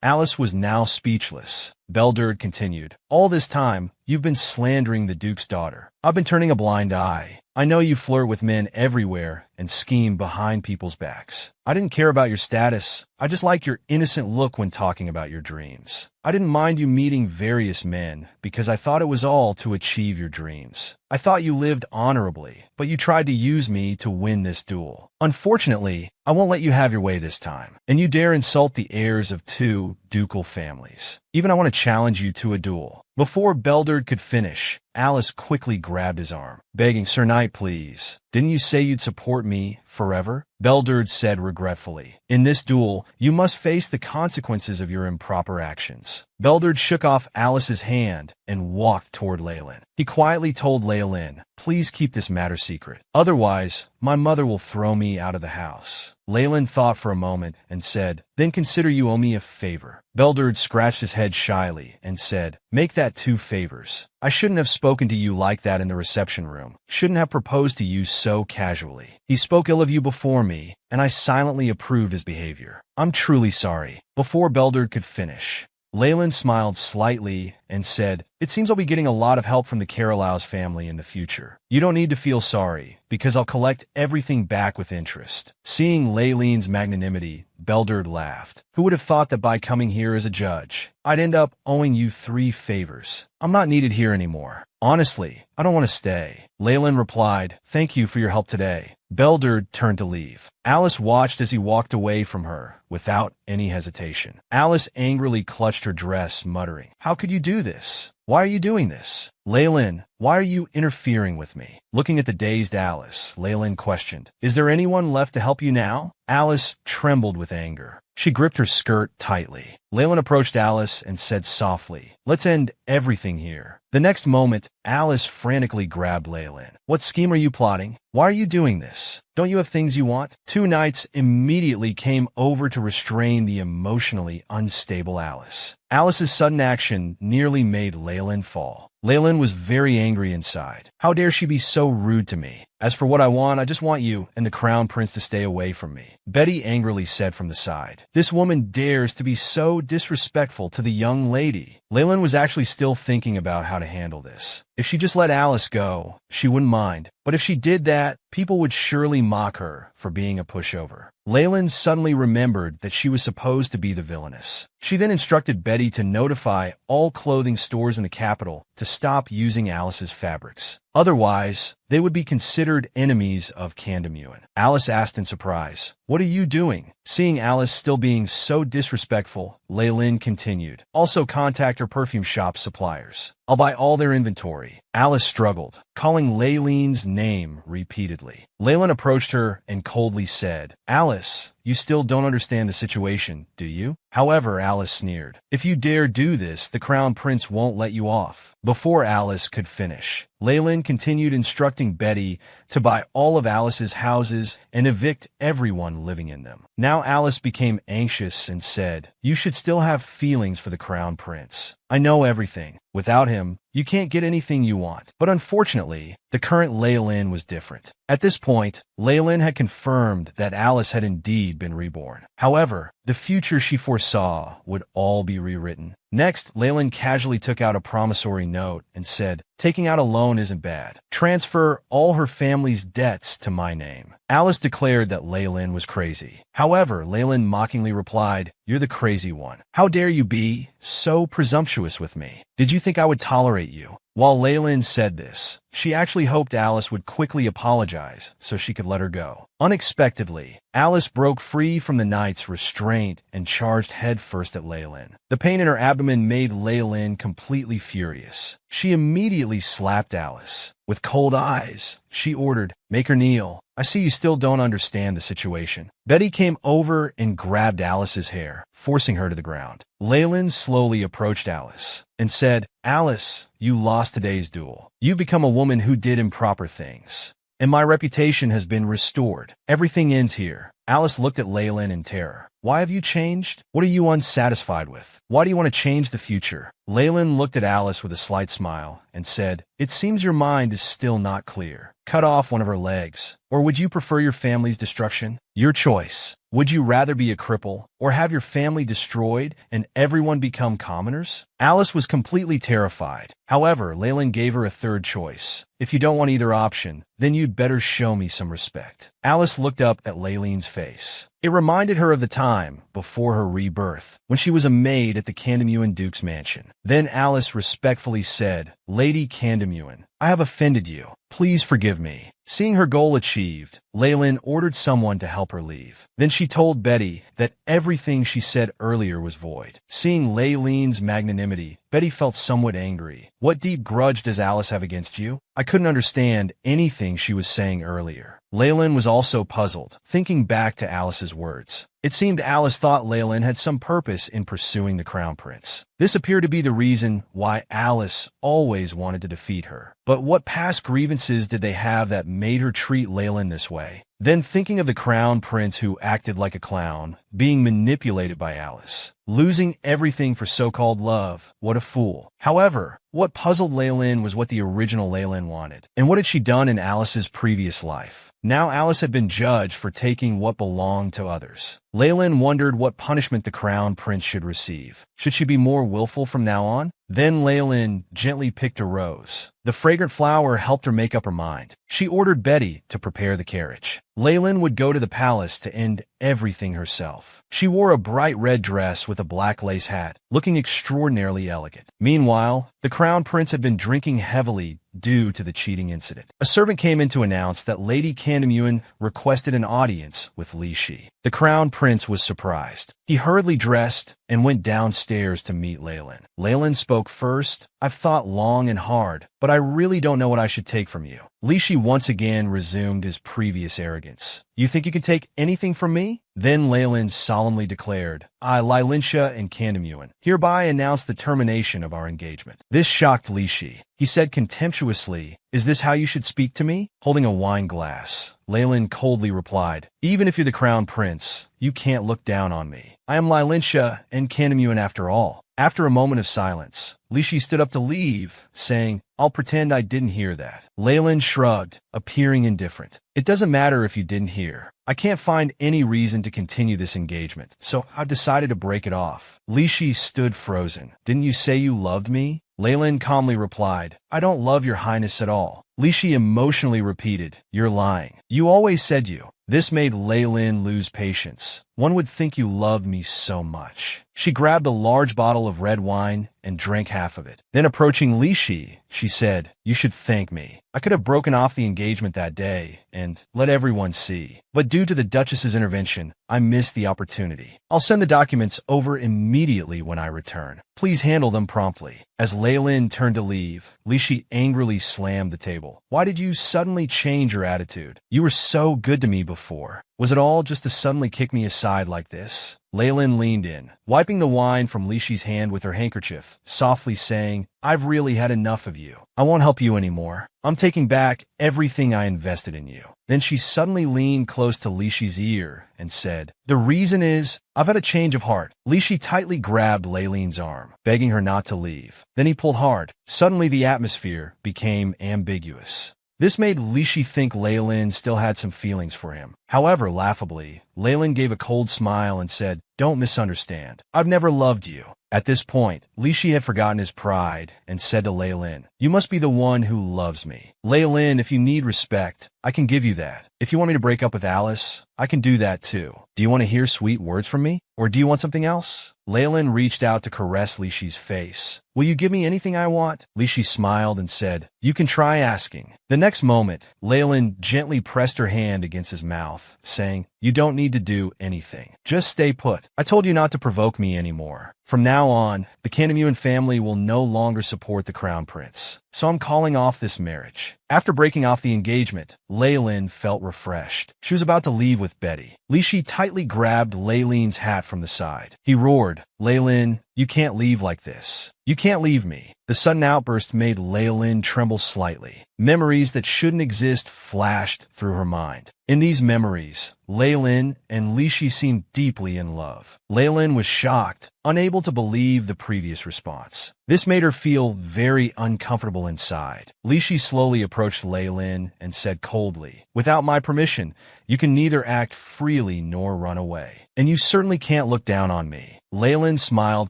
Alice was now speechless. Beldur continued, All this time, you've been slandering the Duke's daughter. I've been turning a blind eye. I know you flirt with men everywhere and scheme behind people's backs. I didn't care about your status. I just like your innocent look when talking about your dreams. I didn't mind you meeting various men because I thought it was all to achieve your dreams. I thought you lived honorably, but you tried to use me to win this duel. Unfortunately, I won't let you have your way this time, and you dare insult the heirs of two ducal families. Even I want to challenge you to a duel. Before Beldur could finish, Alice quickly grabbed his arm, begging, Sir Knight, please. Didn't you say you'd support me forever? Beldur said regretfully, In this duel, you must face the consequences of your improper actions. Beldur shook off Alice's hand and walked toward Leyland. He quietly told Leyland, Please keep this matter secret. Otherwise, my mother will throw me out of the house. Leyland thought for a moment and said, Then consider you owe me a favor. Beldur scratched his head shyly and said, Make that 2 favors. I shouldn't have spoken to you like that in the reception room. Shouldn't have proposed to you so casually. He spoke ill of you before me, and I silently approved his behavior. I'm truly sorry. Before Beldur could finish, Leyland smiled slightly and said, It seems I'll be getting a lot of help from the Carolow's family in the future. You don't need to feel sorry, because I'll collect everything back with interest. Seeing Leyland's magnanimity, Beldur laughed. Who would have thought that by coming here as a judge, I'd end up owing you 3 favors? I'm not needed here anymore. Honestly, I don't want to stay. Leyland replied, Thank you for your help today. Beldur turned to leave. Alice watched as he walked away from her without any hesitation. Alice angrily clutched her dress, muttering, How could you do this? Why are you doing this? Leyland, why are you interfering with me? Looking at the dazed Alice, Leyland questioned, Is there anyone left to help you now? Alice trembled with anger. She gripped her skirt tightly. Leyland approached Alice and said softly, Let's end everything here. The next moment, Alice frantically grabbed Leyland. What scheme are you plotting? Why are you doing this? Don't you have things you want? 2 knights immediately came over to restrain the emotionally unstable Alice. Alice's sudden action nearly made Leyland fall. Leyland was very angry inside. How dare she be so rude to me? As for what I want, I just want you and the crown prince to stay away from me, Betty angrily said from the side. This woman dares to be so disrespectful to the young lady. Leyland was actually still thinking about how to handle this. If she just let Alice go, she wouldn't mind. But if she did that, people would surely mock her for being a pushover. Leyland suddenly remembered that she was supposed to be the villainess. She then instructed Betty to notify all clothing stores in the capital to stop using Alice's fabrics. Otherwise, they would be considered enemies of Candymuin. Alice asked in surprise, "What are you doing?" Seeing Alice still being so disrespectful, Leyland continued, "Also contact her perfume shop suppliers. I'll buy all their inventory." Alice struggled, calling Leyland's name repeatedly. Leyland approached her and coldly said, "Alice, you still don't understand the situation, do you?" However, Alice sneered, "If you dare do this, the crown prince won't let you off." Before Alice could finish, Leyland continued instructing Betty to buy all of Alice's houses and evict everyone living in them. Now Alice became anxious and said, "You should still have feelings for the crown prince. I know everything. Without him, you can't get anything you want." But unfortunately, the current Leyland was different. At this point, Leyland had confirmed that Alice had indeed been reborn. However, the future she foresaw would all be rewritten. Next, Leyland casually took out a promissory note and said, "Taking out a loan isn't bad. Transfer all her family's debts to my name." Alice declared that Leyland was crazy. However, Leyland mockingly replied, "You're the crazy one. How dare you be so presumptuous with me? Did you think I would tolerate you?" While Leyland said this, she actually hoped Alice would quickly apologize so she could let her go. Unexpectedly, Alice broke free from the knight's restraint and charged headfirst at Leyland. The pain in her abdomen made Leyland completely furious. She immediately slapped Alice. With cold eyes, she ordered, "Make her kneel. I see you still don't understand the situation." Betty came over and grabbed Alice's hair, forcing her to the ground. Leyland slowly approached Alice and said, "Alice, you lost today's duel. You've become a woman who did improper things, and my reputation has been restored. Everything ends here." Alice looked at Leyland in terror. "Why have you changed? What are you unsatisfied with? Why do you want to change the future?" Leyland looked at Alice with a slight smile and said, "It seems your mind is still not clear. Cut off one of her legs. Or would you prefer your family's destruction? Your choice. Would you rather be a cripple or have your family destroyed and everyone become commoners?" Alice was completely terrified. However, Leyland gave her a third choice. "If you don't want either option, then you'd better show me some respect." Alice looked up at Leyland's face. It reminded her of the time before her rebirth, when she was a maid at the Candymuin Duke's mansion. Then Alice respectfully said, "Lady Candymuin, I have offended you. Please forgive me." Seeing her goal achieved, Leyland ordered someone to help her leave. Then she told Betty that everything she said earlier was void. Seeing Leyland's magnanimity, Betty felt somewhat angry. "What deep grudge does Alice have against you?" I couldn't understand anything she was saying earlier. Leyland was also puzzled, thinking back to Alice's words. It seemed Alice thought Leyland had some purpose in pursuing the crown prince. This appeared to be the reason why Alice always wanted to defeat her. But what past grievances did they have that made her treat Leyland this way? Then thinking of the crown prince who acted like a clown, being manipulated by Alice, losing everything for so-called love, what a fool. However, what puzzled Leyland was what the original Leyland wanted. And what had she done in Alice's previous life? Now Alice had been judged for taking what belonged to others. Leyland wondered what punishment the crown prince should receive. Should she be more willful from now on? Then Leyland gently picked a rose. The fragrant flower helped her make up her mind. She ordered Betty to prepare the carriage. Leyland would go to the palace to end everything herself. She wore a bright red dress with a black lace hat, looking extraordinarily elegant. Meanwhile, the crown prince had been drinking heavily due to the cheating incident. A servant came in to announce that Lady Candymuin requested an audience with Li Shi. The crown prince was surprised. He hurriedly dressed and went downstairs to meet Leyland. Leyland spoke first. "I've thought long and hard, but I really don't know what I should take from you." Li Shi once again resumed his previous arrogance. "You think you can take anything from me?" Then Leyland solemnly declared, "I, Lilintia and Candymuin, hereby announce the termination of our engagement." This shocked Li Shi. He said contemptuously, "Is this how you should speak to me?" Holding a wine glass, Leyland coldly replied, "Even if you're the crown prince, you can't look down on me. I am Lilintia and Kandamuin after all. After a moment of silence, Lishi stood up to leave, saying, I'll pretend I didn't hear that. Leyland shrugged, appearing indifferent. It doesn't matter if you didn't hear. I can't find any reason to continue this engagement, so I've decided to break it off. Lishi stood frozen. Didn't you say you loved me? Leyland calmly replied, I don't love your highness at all. Lishi emotionally repeated, You're lying. You always said you. This made Leyland lose patience. One would think you loved me so much. She grabbed a large bottle of red wine and drank half of it. Then approaching Lishi, she said, You should thank me. I could have broken off the engagement that day and let everyone see. But due to the Duchess's intervention, I missed the opportunity. I'll send the documents over immediately when I return. Please handle them promptly. As Leyland turned to leave, Lishi angrily slammed the table. Why did you suddenly change your attitude? You were so good to me before. Was it all just to suddenly kick me aside like this? Leyland leaned in, wiping the wine from Lishi's hand with her handkerchief, softly saying, I've really had enough of you. I won't help you anymore. I'm taking back everything I invested in you. Then she suddenly leaned close to Lishi's ear and said, The reason is, I've had a change of heart. Lishi tightly grabbed Leyland's arm, begging her not to leave. Then he pulled hard. Suddenly the atmosphere became ambiguous. This made Lishi think Leyland still had some feelings for him. However, laughably, Leyland gave a cold smile and said, Don't misunderstand. I've never loved you. At this point, Lishi had forgotten his pride and said to Leyland, You must be the one who loves me. Leyland, if you need respect, I can give you that. If you want me to break up with Alice, I can do that too. Do you want to hear sweet words from me? Or do you want something else? Leyland reached out to caress Lishi's face. Will you give me anything I want? Lishi smiled and said, You can try asking. The next moment, Leyland gently pressed her hand against his mouth, saying, You don't need to do anything. Just stay put. I told you not to provoke me anymore. From now on, the Kandamuin family will no longer support the crown prince. So I'm calling off this marriage. After breaking off the engagement, Leyland felt refreshed. She was about to leave with Betty. Lishi tightly grabbed Leyland's hat from the side. He roared, Leyland, you can't leave like this. You can't leave me. The sudden outburst made Leyland tremble slightly. Memories that shouldn't exist flashed through her mind. In these memories, Leyland and Lishi seemed deeply in love. Leyland was shocked, unable to believe the previous response. This made her feel very uncomfortable inside. Lishi slowly approached Leyland and said coldly, Without my permission, you can neither act freely nor run away. And you certainly can't look down on me. Leyland smiled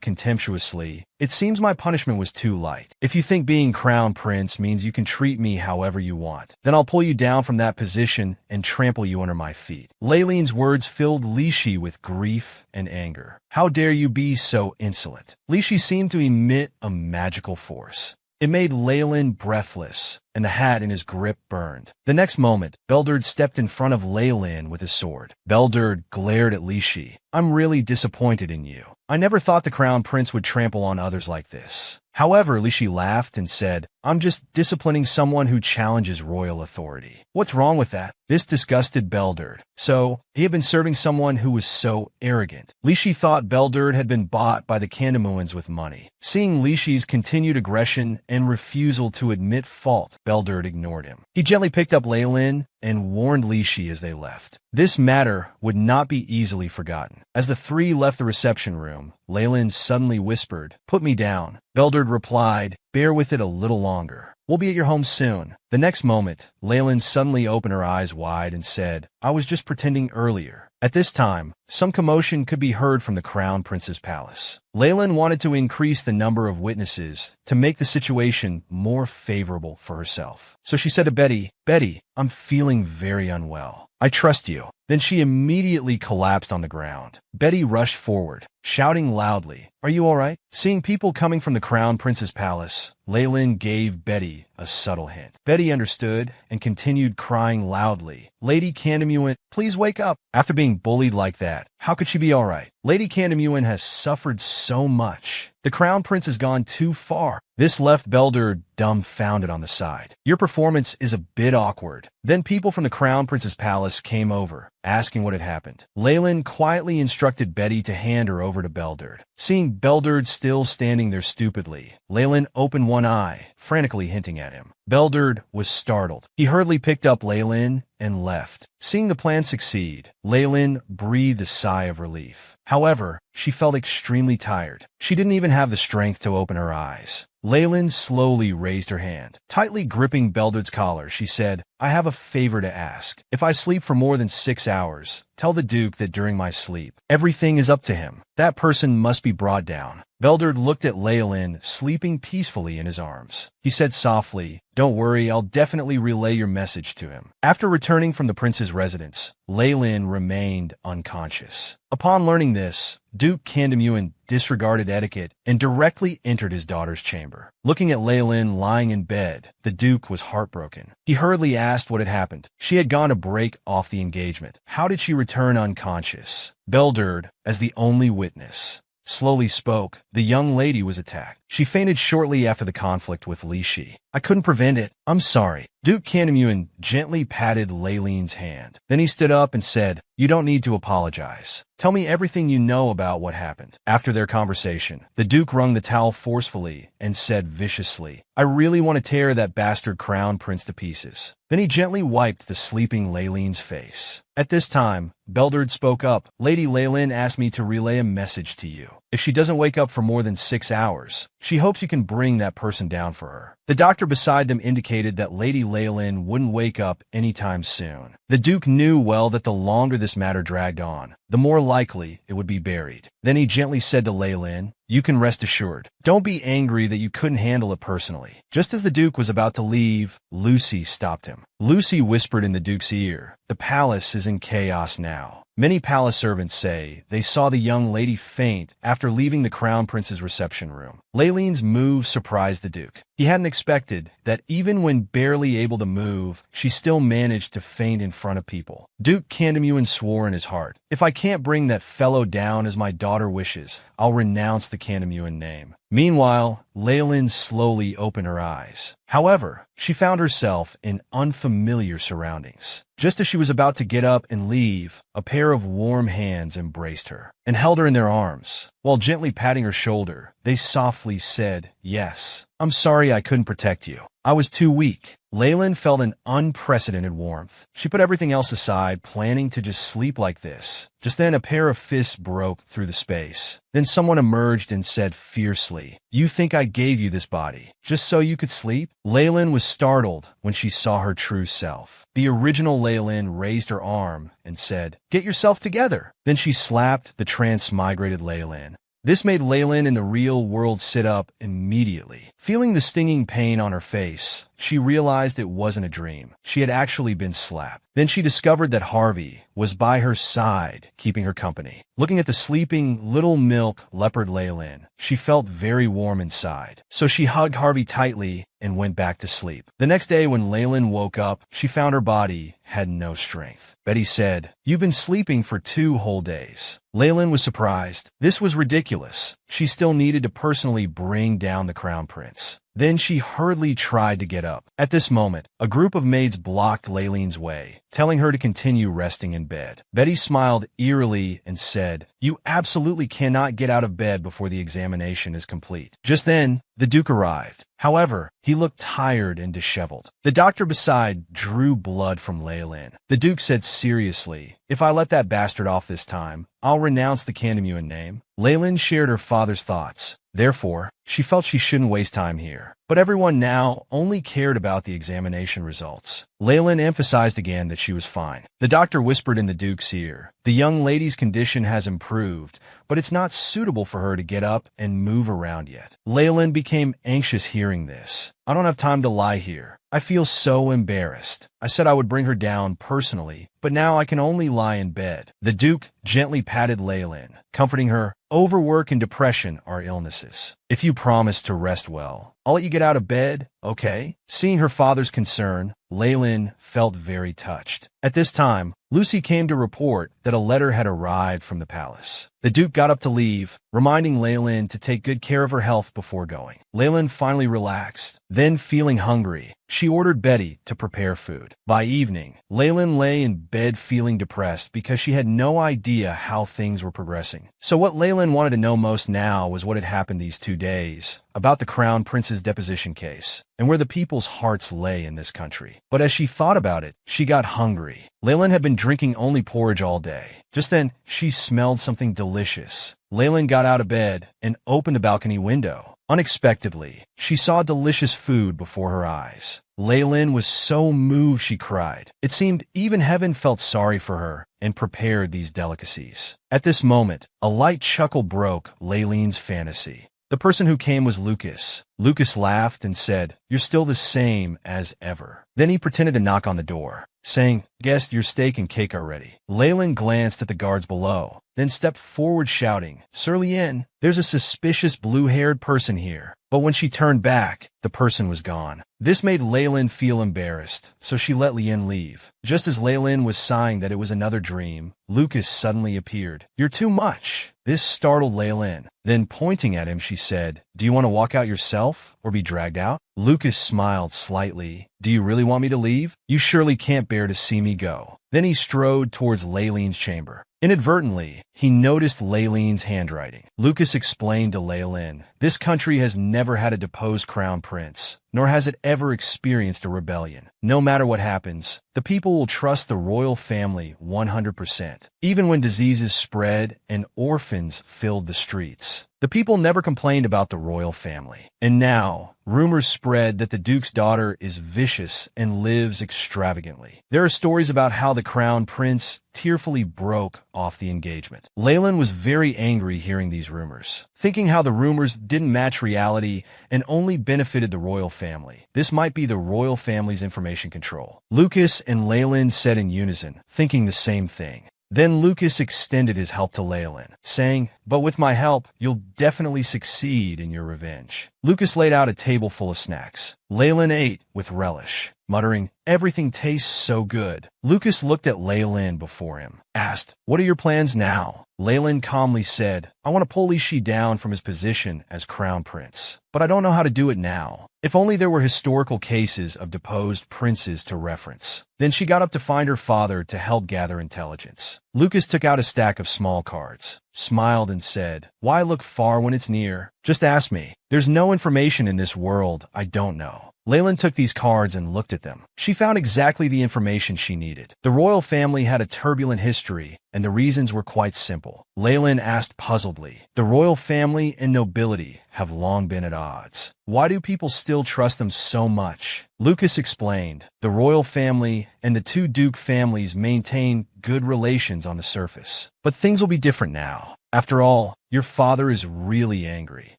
contemptuously. It seems my punishment was too light. If you think being crown prince means you can treat me however you want, then I'll pull you down from that position and trample you under my feet. Leyland's words filled Lishi with grief and anger. How dare you be so insolent? Lishi seemed to emit a magical force. It made Leyland breathless, and the hat in his grip burned. The next moment, Belderd stepped in front of Leyland with his sword. Belderd glared at Lishi. I'm really disappointed in you. I never thought the crown prince would trample on others like this. However, Lishi laughed and said, I'm just disciplining someone who challenges royal authority. What's wrong with that? This disgusted Belderd. So, he had been serving someone who was so arrogant. Lishi thought Belderd had been bought by the Kandamuins with money. Seeing Lishi's continued aggression and refusal to admit fault, Belderd ignored him. He gently picked up Leyland and warned Lishi as they left. This matter would not be easily forgotten. As the three left the reception room, Leyland suddenly whispered, Put me down. Belderd replied, Bear with it a little longer. We'll be at your home soon. The next moment, Leyland suddenly opened her eyes wide and said, I was just pretending earlier. At this time, some commotion could be heard from the crown prince's palace. Leyland wanted to increase the number of witnesses to make the situation more favorable for herself. So she said to Betty, Betty, I'm feeling very unwell. I trust you. Then she immediately collapsed on the ground. Betty rushed forward, shouting loudly, Are you all right? Seeing people coming from the crown prince's palace, Leyland gave Betty a subtle hint. Betty understood and continued crying loudly. Lady Kandamuin, please wake up. After being bullied like that, how could she be all right? Lady Kandamuin has suffered so much. The Crown Prince has gone too far. This left Belder dumbfounded on the side. Your performance is a bit awkward. Then people from the Crown Prince's palace came over, asking what had happened. Leyland quietly instructed Betty to hand her over to Belderd. Seeing Belderd still standing there stupidly, Leyland opened one eye, frantically hinting at him. Belderd was startled. He hurriedly picked up Leyland and left. Seeing the plan succeed, Leyland breathed a sigh of relief. However, she felt extremely tired. She didn't even have the strength to open her eyes. Leyland slowly raised her hand. Tightly gripping Belderd's collar, she said, I have a favor to ask. If I sleep for more than 6 hours, tell the Duke that during my sleep, everything is up to him. That person must be brought down. Belderd looked at Leyland, sleeping peacefully in his arms. He said softly, Don't worry, I'll definitely relay your message to him. After returning from the prince's residence, Leyland remained unconscious. Upon learning this, Duke Candamuin disregarded etiquette and directly entered his daughter's chamber. Looking at Leyland lying in bed, the Duke was heartbroken. He hurriedly asked what had happened. She had gone to break off the engagement. How did she return unconscious? Belderd, as the only witness, slowly spoke. The young lady was attacked. She fainted shortly after the conflict with Li Shi. I couldn't prevent it. I'm sorry. Duke Candamuin gently patted Leyleen's hand. Then he stood up and said, You don't need to apologize. Tell me everything you know about what happened. After their conversation, the Duke wrung the towel forcefully and said viciously, I really want to tear that bastard Crown Prince to pieces. Then he gently wiped the sleeping Leyleen's face. At this time, Belderd spoke up. Lady Leyland asked me to relay a message to you. If she doesn't wake up for more than 6 hours, she hopes you can bring that person down for her. The doctor beside them indicated that Lady Leyland wouldn't wake up anytime soon. The Duke knew well that the longer this matter dragged on, the more likely it would be buried. Then he gently said to Leyland, You can rest assured. Don't be angry that you couldn't handle it personally. Just as the Duke was about to leave, Lucy stopped him. Lucy whispered in the Duke's ear, The palace is in chaos now. Many palace servants say they saw the young lady faint after leaving the Crown Prince's reception room. Leyleen's move surprised the Duke. He hadn't expected that even when barely able to move, she still managed to faint in front of people. Duke Candamuin swore in his heart, If I can't bring that fellow down as my daughter wishes, I'll renounce the Candamuin name. Meanwhile, Leyland slowly opened her eyes. However, she found herself in unfamiliar surroundings. Just as she was about to get up and leave, a pair of warm hands embraced her and held her in their arms. While gently patting her shoulder, they softly said, Yes, I'm sorry I couldn't protect you. I was too weak. Leyland felt an unprecedented warmth. She put everything else aside, planning to just sleep like this. Just then, a pair of fists broke through the space. Then someone emerged and said fiercely, You think I gave you this body just so you could sleep? Leyland was startled when she saw her true self. The original Leyland raised her arm and said, Get yourself together. Then she slapped the transmigrated Leyland. This made Leyland in the real world sit up immediately. Feeling the stinging pain on her face, she realized it wasn't a dream. She had actually been slapped. Then she discovered that Harvey was by her side, keeping her company. Looking at the sleeping, little milk leopard Leyland, she felt very warm inside. So she hugged Harvey tightly and went back to sleep. The next day when Leyland woke up, she found her body had no strength. Betty said, You've been sleeping for 2 whole days. Leyland was surprised. This was ridiculous. She still needed to personally bring down the Crown Prince. Then she hurriedly tried to get up. At this moment, a group of maids blocked Leyleen's way, telling her to continue resting in bed. Betty smiled eerily and said, You absolutely cannot get out of bed before the examination is complete. Just then, the Duke arrived. However, he looked tired and disheveled. The doctor beside drew blood from Leyland. The Duke said seriously, If I let that bastard off this time, I'll renounce the Candamuin name. Leyland shared her father's thoughts. Therefore, she felt she shouldn't waste time here. But everyone now only cared about the examination results. Leyland emphasized again that she was fine. The doctor whispered in the Duke's ear, The young lady's condition has improved, but it's not suitable for her to get up and move around yet. Leyland became anxious hearing this. I don't have time to lie here. I feel so embarrassed. I said I would bring her down personally, but now I can only lie in bed. The Duke gently patted Leyland, comforting her. Overwork and depression are illnesses. If you promise to rest well, I'll let you get out of bed, okay? Seeing her father's concern, Leyland felt very touched. At this time, Lucy came to report that a letter had arrived from the palace. The Duke got up to leave, reminding Leyland to take good care of her health before going. Leyland finally relaxed. Then, feeling hungry, she ordered Betty to prepare food. By evening, Leyland lay in bed feeling depressed because she had no idea how things were progressing. So what Leyland wanted to know most now was what had happened these 2 days, about the Crown Prince's deposition case, and where the people's hearts lay in this country. But as she thought about it, she got hungry. Leyland had been drinking only porridge all day. Just then, she smelled something delicious. Leyland got out of bed and opened the balcony window. Unexpectedly, she saw delicious food before her eyes. Leyland was so moved she cried. It seemed even heaven felt sorry for her and prepared these delicacies. At this moment, a light chuckle broke Leyland's fantasy. The person who came was Lucas. Lucas laughed and said, "You're still the same as ever." Then he pretended to knock on the door, saying, "Guest, your steak and cake are ready." Leyland glanced at the guards below, then stepped forward shouting, "Sir Lien, there's a suspicious blue-haired person here." But when she turned back, the person was gone. This made Leyland feel embarrassed, so she let Lien leave. Just as Leyland was sighing that it was another dream, Lucas suddenly appeared. "You're too much." This startled Leyland. Then, pointing at him, she said, "Do you want to walk out yourself or be dragged out?" Lucas smiled slightly. "Do you really want me to leave? You surely can't bear to see me go." Then he strode towards Leyland's chamber. Inadvertently, he noticed Leyland's handwriting. Lucas explained to Leyland, "This country has never had a deposed crown prince, nor has it ever experienced a rebellion. No matter what happens, the people will trust the royal family 100%. Even when diseases spread and orphans filled the streets, the people never complained about the royal family. And now, rumors spread that the Duke's daughter is vicious and lives extravagantly. There are stories about how the crown prince tearfully broke off the engagement." Leyland was very angry hearing these rumors, thinking how the rumors didn't match reality and only benefited the royal family. This might be the royal family's information control. Lucas and Leyland said in unison, thinking the same thing. Then Lucas extended his help to Leyland, saying, "But with my help, you'll definitely succeed in your revenge." Lucas laid out a table full of snacks. Leyland ate with relish, muttering, "Everything tastes so good." Lucas looked at Leyland before him, asked, "What are your plans now?" Leyland calmly said, "I want to pull Lishi down from his position as crown prince, but I don't know how to do it now. If only there were historical cases of deposed princes to reference." Then she got up to find her father to help gather intelligence. Lucas took out a stack of small cards, smiled and said, "Why look far when it's near? Just ask me. There's no information in this world I don't know." Leyland took these cards and looked at them. She found exactly the information she needed. The royal family had a turbulent history, and the reasons were quite simple. Leyland asked puzzledly, "The royal family and nobility have long been at odds. Why do people still trust them so much?" Lucas explained, "The royal family and the two Duke families maintain good relations on the surface. But things will be different now. After all, your father is really angry.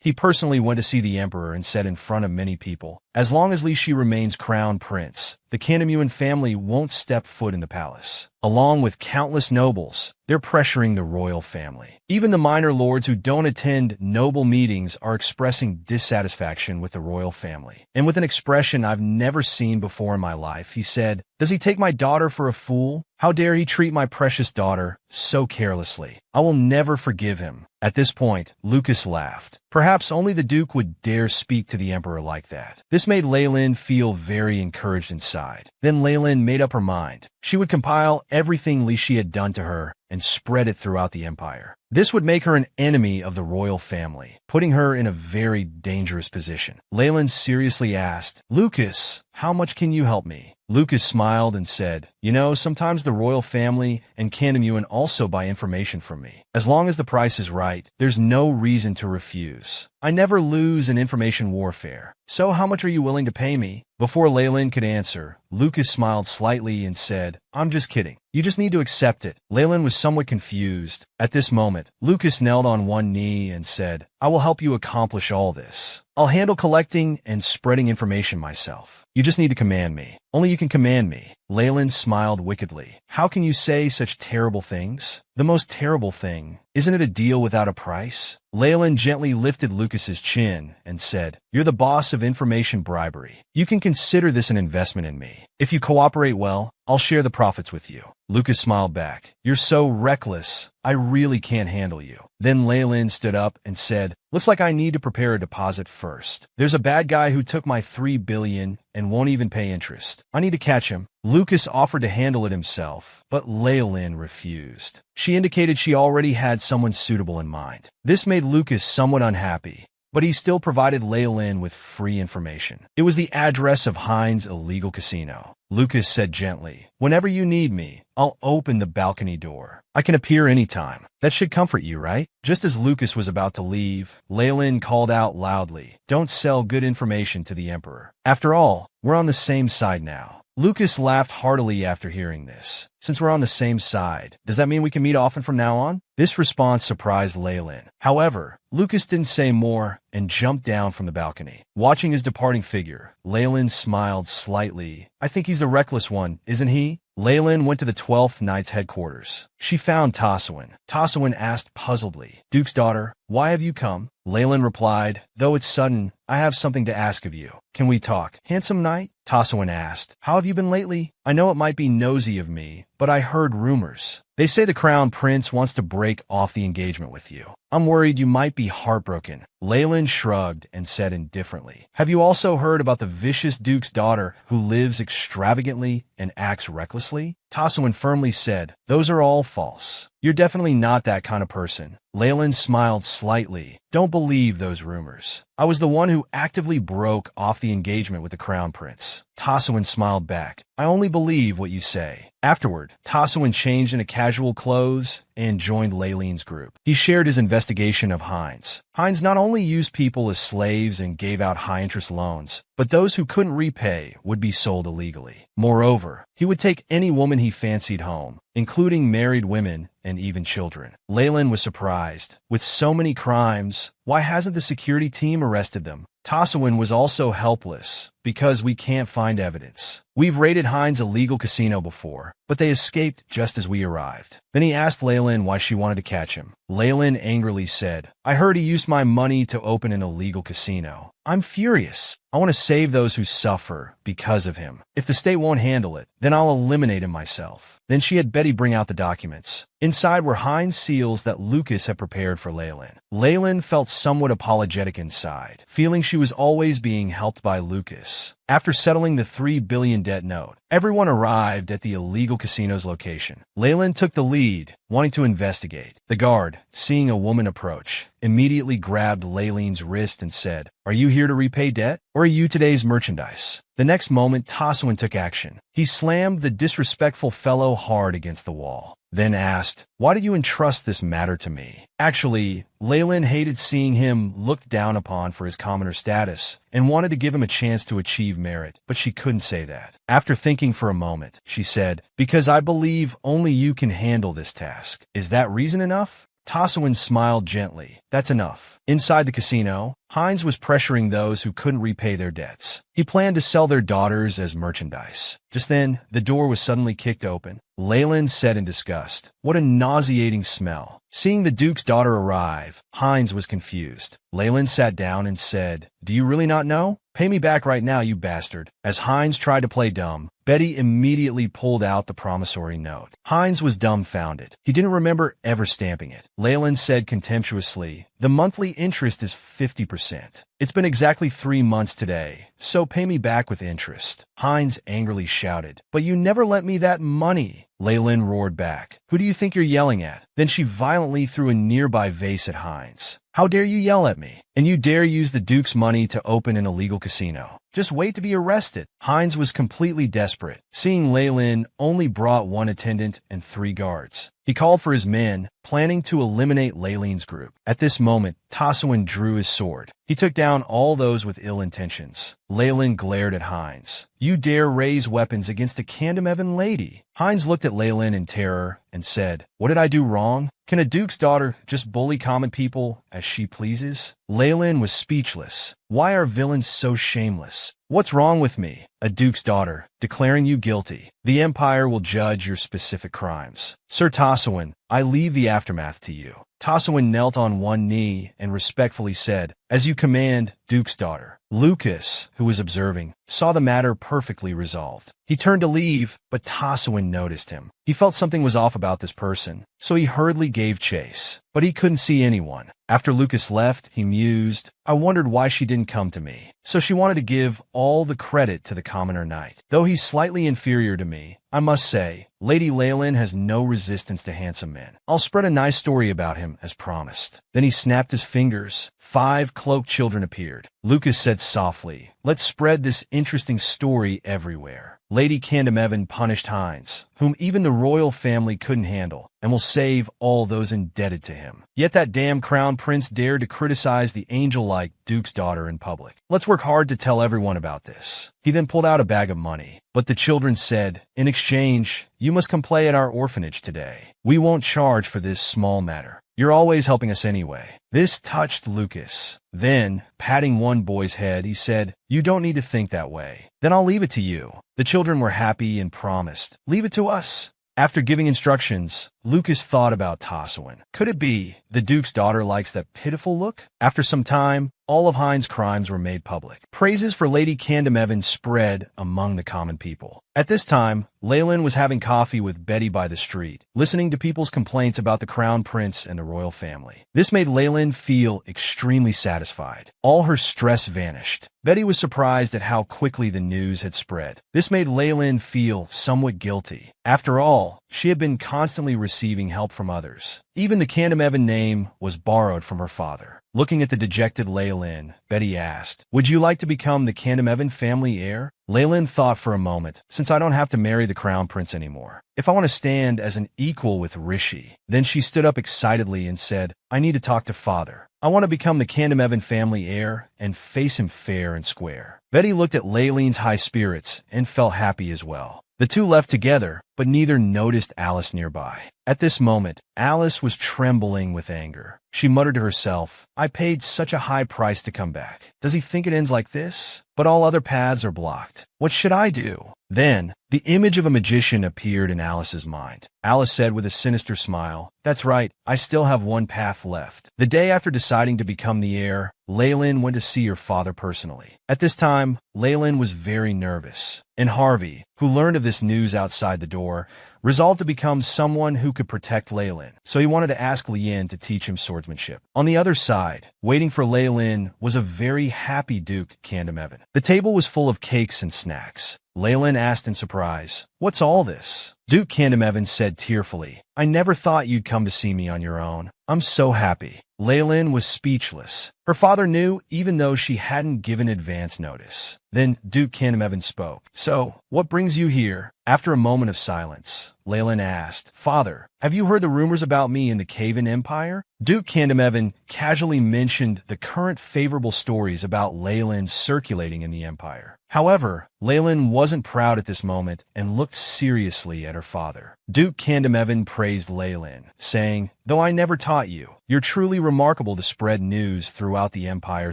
He personally went to see the emperor and said in front of many people, as long as Lishi remains crown prince, the Kandamuan family won't step foot in the palace. Along with countless nobles, they're pressuring the royal family. Even the minor lords who don't attend noble meetings are expressing dissatisfaction with the royal family." And with an expression I've never seen before in my life, he said, "Does he take my daughter for a fool? How dare he treat my precious daughter so carelessly? I will never forgive him." At this point, Lucas laughed. Perhaps only the Duke would dare speak to the Emperor like that. This made Leyland feel very encouraged inside. Then Leyland made up her mind. She would compile everything Lishi had done to her and spread it throughout the empire. This would make her an enemy of the royal family, putting her in a very dangerous position. Leyland seriously asked, "Lucas, how much can you help me?" Lucas smiled and said, "You know, sometimes the royal family and Kandamuan also buy information from me. As long as the price is right, there's no reason to refuse. I never lose in information warfare. So how much are you willing to pay me?" Before Leyland could answer, Lucas smiled slightly and said, "I'm just kidding. You just need to accept it." Leyland was somewhat confused. At this moment, Lucas knelt on one knee and said, "I will help you accomplish all this. I'll handle collecting and spreading information myself. You just need to command me. Only you can command me. Leyland smiled wickedly. How can you say such terrible things? The most terrible thing. Isn't it a deal without a price? Leyland gently lifted Lucas's chin and said, You're the boss of information bribery. You can consider this an investment in me. If you cooperate well, I'll share the profits with you. Lucas smiled back. You're so reckless. I really can't handle you. Then Leyland stood up and said, Looks like I need to prepare a deposit first. There's a bad guy who took my $3 billion and won't even pay interest. I need to catch him. Lucas offered to handle it himself, but Leyland refused. She indicated she already had someone suitable in mind. This made Lucas somewhat unhappy, but he still provided Leyland with free information. It was the address of Heinz' illegal casino. Lucas said gently, Whenever you need me, I'll open the balcony door. I can appear anytime. That should comfort you, right? Just as Lucas was about to leave, Leyland called out loudly, Don't sell good information to the Emperor. After all, we're on the same side now. Lucas laughed heartily after hearing this. Since we're on the same side, does that mean we can meet often from now on? This response surprised Leyland. However, Lucas didn't say more and jumped down from the balcony. Watching his departing figure, Leyland smiled slightly. I think he's the reckless one, isn't he? Leyland went to the 12th Knight's headquarters. She found Taswin. Taswin asked puzzledly, Duke's daughter, why have you come? Leyland replied, Though it's sudden, I have something to ask of you. Can we talk? Handsome knight? Taswin asked, How have you been lately? I know it might be nosy of me, but I heard rumors. They say the Crown Prince wants to break off the engagement with you. I'm worried you might be heartbroken. Leyland shrugged and said indifferently, Have you also heard about the vicious Duke's daughter who lives extravagantly and acts recklessly? Taswin firmly said, Those are all false. You're definitely not that kind of person. Leyland smiled slightly. Don't believe those rumors. I was the one who actively broke off the engagement with the Crown Prince. Taswin smiled back. I only believe what you say. Afterward, Taswin changed into casual clothes and joined Leyland's group. He shared his investigation of Heinz. Heinz not only used people as slaves and gave out high-interest loans, but those who couldn't repay would be sold illegally. Moreover, he would take any woman he fancied home, including married women and even children. Leyland was surprised. With so many crimes, why hasn't the security team arrested them? Taswin was also helpless, because we can't find evidence. We've raided Heinz' illegal casino before, but they escaped just as we arrived. Then he asked Leyland why she wanted to catch him. Leyland angrily said, I heard he used my money to open an illegal casino. I'm furious. I want to save those who suffer because of him. If the state won't handle it, then I'll eliminate him myself. Then she had Betty bring out the documents. Inside were Heinz seals that Lucas had prepared for Leyland. Leyland felt somewhat apologetic inside, feeling she was always being helped by Lucas. After settling the $3 billion debt note, everyone arrived at the illegal casino's location. Leyland took the lead, wanting to investigate. The guard, seeing a woman approach, immediately grabbed Leyland's wrist and said, Are you here to repay debt, or are you today's merchandise? The next moment, Taswin took action. He slammed the disrespectful fellow hard against the wall, then asked, Why did you entrust this matter to me? Actually, Leyland hated seeing him looked down upon for his commoner status and wanted to give him a chance to achieve merit, but she couldn't say that. After thinking for a moment, she said, Because I believe only you can handle this task. Is that reason enough? Taswin smiled gently. That's enough. Inside the casino, Heinz was pressuring those who couldn't repay their debts. He planned to sell their daughters as merchandise. Just then, the door was suddenly kicked open. Leyland said in disgust, What a nauseating smell. Seeing the Duke's daughter arrive, Heinz was confused. Leyland sat down and said, Do you really not know? Pay me back right now, you bastard. As Heinz tried to play dumb, Betty immediately pulled out the promissory note. Heinz was dumbfounded. He didn't remember ever stamping it. Leyland said contemptuously, The monthly interest is 50%. It's been exactly 3 months today, so pay me back with interest. Heinz angrily shouted, But you never lent me that money. Leyland roared back, Who do you think you're yelling at? Then she violently threw a nearby vase at Heinz. How dare you yell at me? And you dare use the Duke's money to open an illegal casino. Just wait to be arrested. Heinz was completely desperate. Seeing Leyland only brought 1 attendant and 3 guards. He called for his men, planning to eliminate Leyland's group. At this moment, Taswin drew his sword. He took down all those with ill intentions. Leyland glared at Heinz. "You dare raise weapons against a Candamevan lady?" Heinz looked at Leyland in terror and said, "What did I do wrong? Can a duke's daughter just bully common people as she pleases?" Leyland was speechless. "Why are villains so shameless? What's wrong with me, a duke's daughter, declaring you guilty? The Empire will judge your specific crimes. Sir Taswin, I leave the aftermath to you." Taswin knelt on one knee and respectfully said, "As you command, Duke's daughter." Lucas, who was observing, saw the matter perfectly resolved. He turned to leave, but Taswin noticed him. He felt something was off about this person, so he hurriedly gave chase. But he couldn't see anyone. After Lucas left, he mused, "I wondered why she didn't come to me. So she wanted to give all the credit to the commoner knight. Though he's slightly inferior to me, I must say, Lady Leyland has no resistance to handsome men. I'll spread a nice story about him, as promised." Then he snapped his fingers. 5 cloaked children appeared. Lucas said softly, "Let's spread this interesting story everywhere. Lady Candamevan punished Heinz, whom even the royal family couldn't handle, and will save all those indebted to him. Yet that damn crown prince dared to criticize the angel-like duke's daughter in public. Let's work hard to tell everyone about this." He then pulled out a bag of money. But the children said, "In exchange, you must come play at our orphanage today. We won't charge for this small matter. You're always helping us anyway." This touched Lucas. Then, patting one boy's head, he said, "You don't need to think that way. Then I'll leave it to you." The children were happy and promised, "Leave it to us." After giving instructions, Lucas thought about Taswin. Could it be the Duke's daughter likes that pitiful look? After some time, all of Heinz's crimes were made public. Praises for Lady Candamevan spread among the common people. At this time, Leyland was having coffee with Betty by the street, listening to people's complaints about the crown prince and the royal family. This made Leyland feel extremely satisfied. All her stress vanished. Betty was surprised at how quickly the news had spread. This made Leyland feel somewhat guilty. After all, she had been constantly receiving help from others. Even the Candamevan name was borrowed from her father. Looking at the dejected Leyland, Betty asked, "Would you like to become the Candamevan family heir?" Leyland thought for a moment, "Since I don't have to marry the crown prince anymore, if I want to stand as an equal with Rishi." Then she stood up excitedly and said, "I need to talk to father. I want to become the Candamevan family heir and face him fair and square." Betty looked at Leyland's high spirits and felt happy as well. The two left together, but neither noticed Alice nearby. At this moment, Alice was trembling with anger. She muttered to herself, "I paid such a high price to come back. Does he think it ends like this? But all other paths are blocked. What should I do?" Then, the image of a magician appeared in Alice's mind. Alice said with a sinister smile, "That's right, I still have one path left." The day after deciding to become the heir, Leyland went to see her father personally. At this time, Leyland was very nervous, and Harvey, who learned of this news outside the door, resolved to become someone who could protect Leyland, so he wanted to ask Lien to teach him swordsmanship. On the other side, waiting for Leyland, was a very happy Duke Candamevan. The table was full of cakes and snacks. Leyland asked in surprise, "What's all this?" Duke Candamevan said tearfully, "I never thought you'd come to see me on your own. I'm so happy." Leyland was speechless. Her father knew, even though she hadn't given advance notice. Then Duke Candamevan spoke. "So, what brings you here?" After a moment of silence, Leyland asked, "Father, have you heard the rumors about me in the Cavan Empire?" Duke Candamevan casually mentioned the current favorable stories about Leyland circulating in the Empire. However, Leyland wasn't proud at this moment and looked seriously at her father. Duke Candamevan praised Leyland, saying, "Though I never taught you, you're truly remarkable to spread news throughout the Empire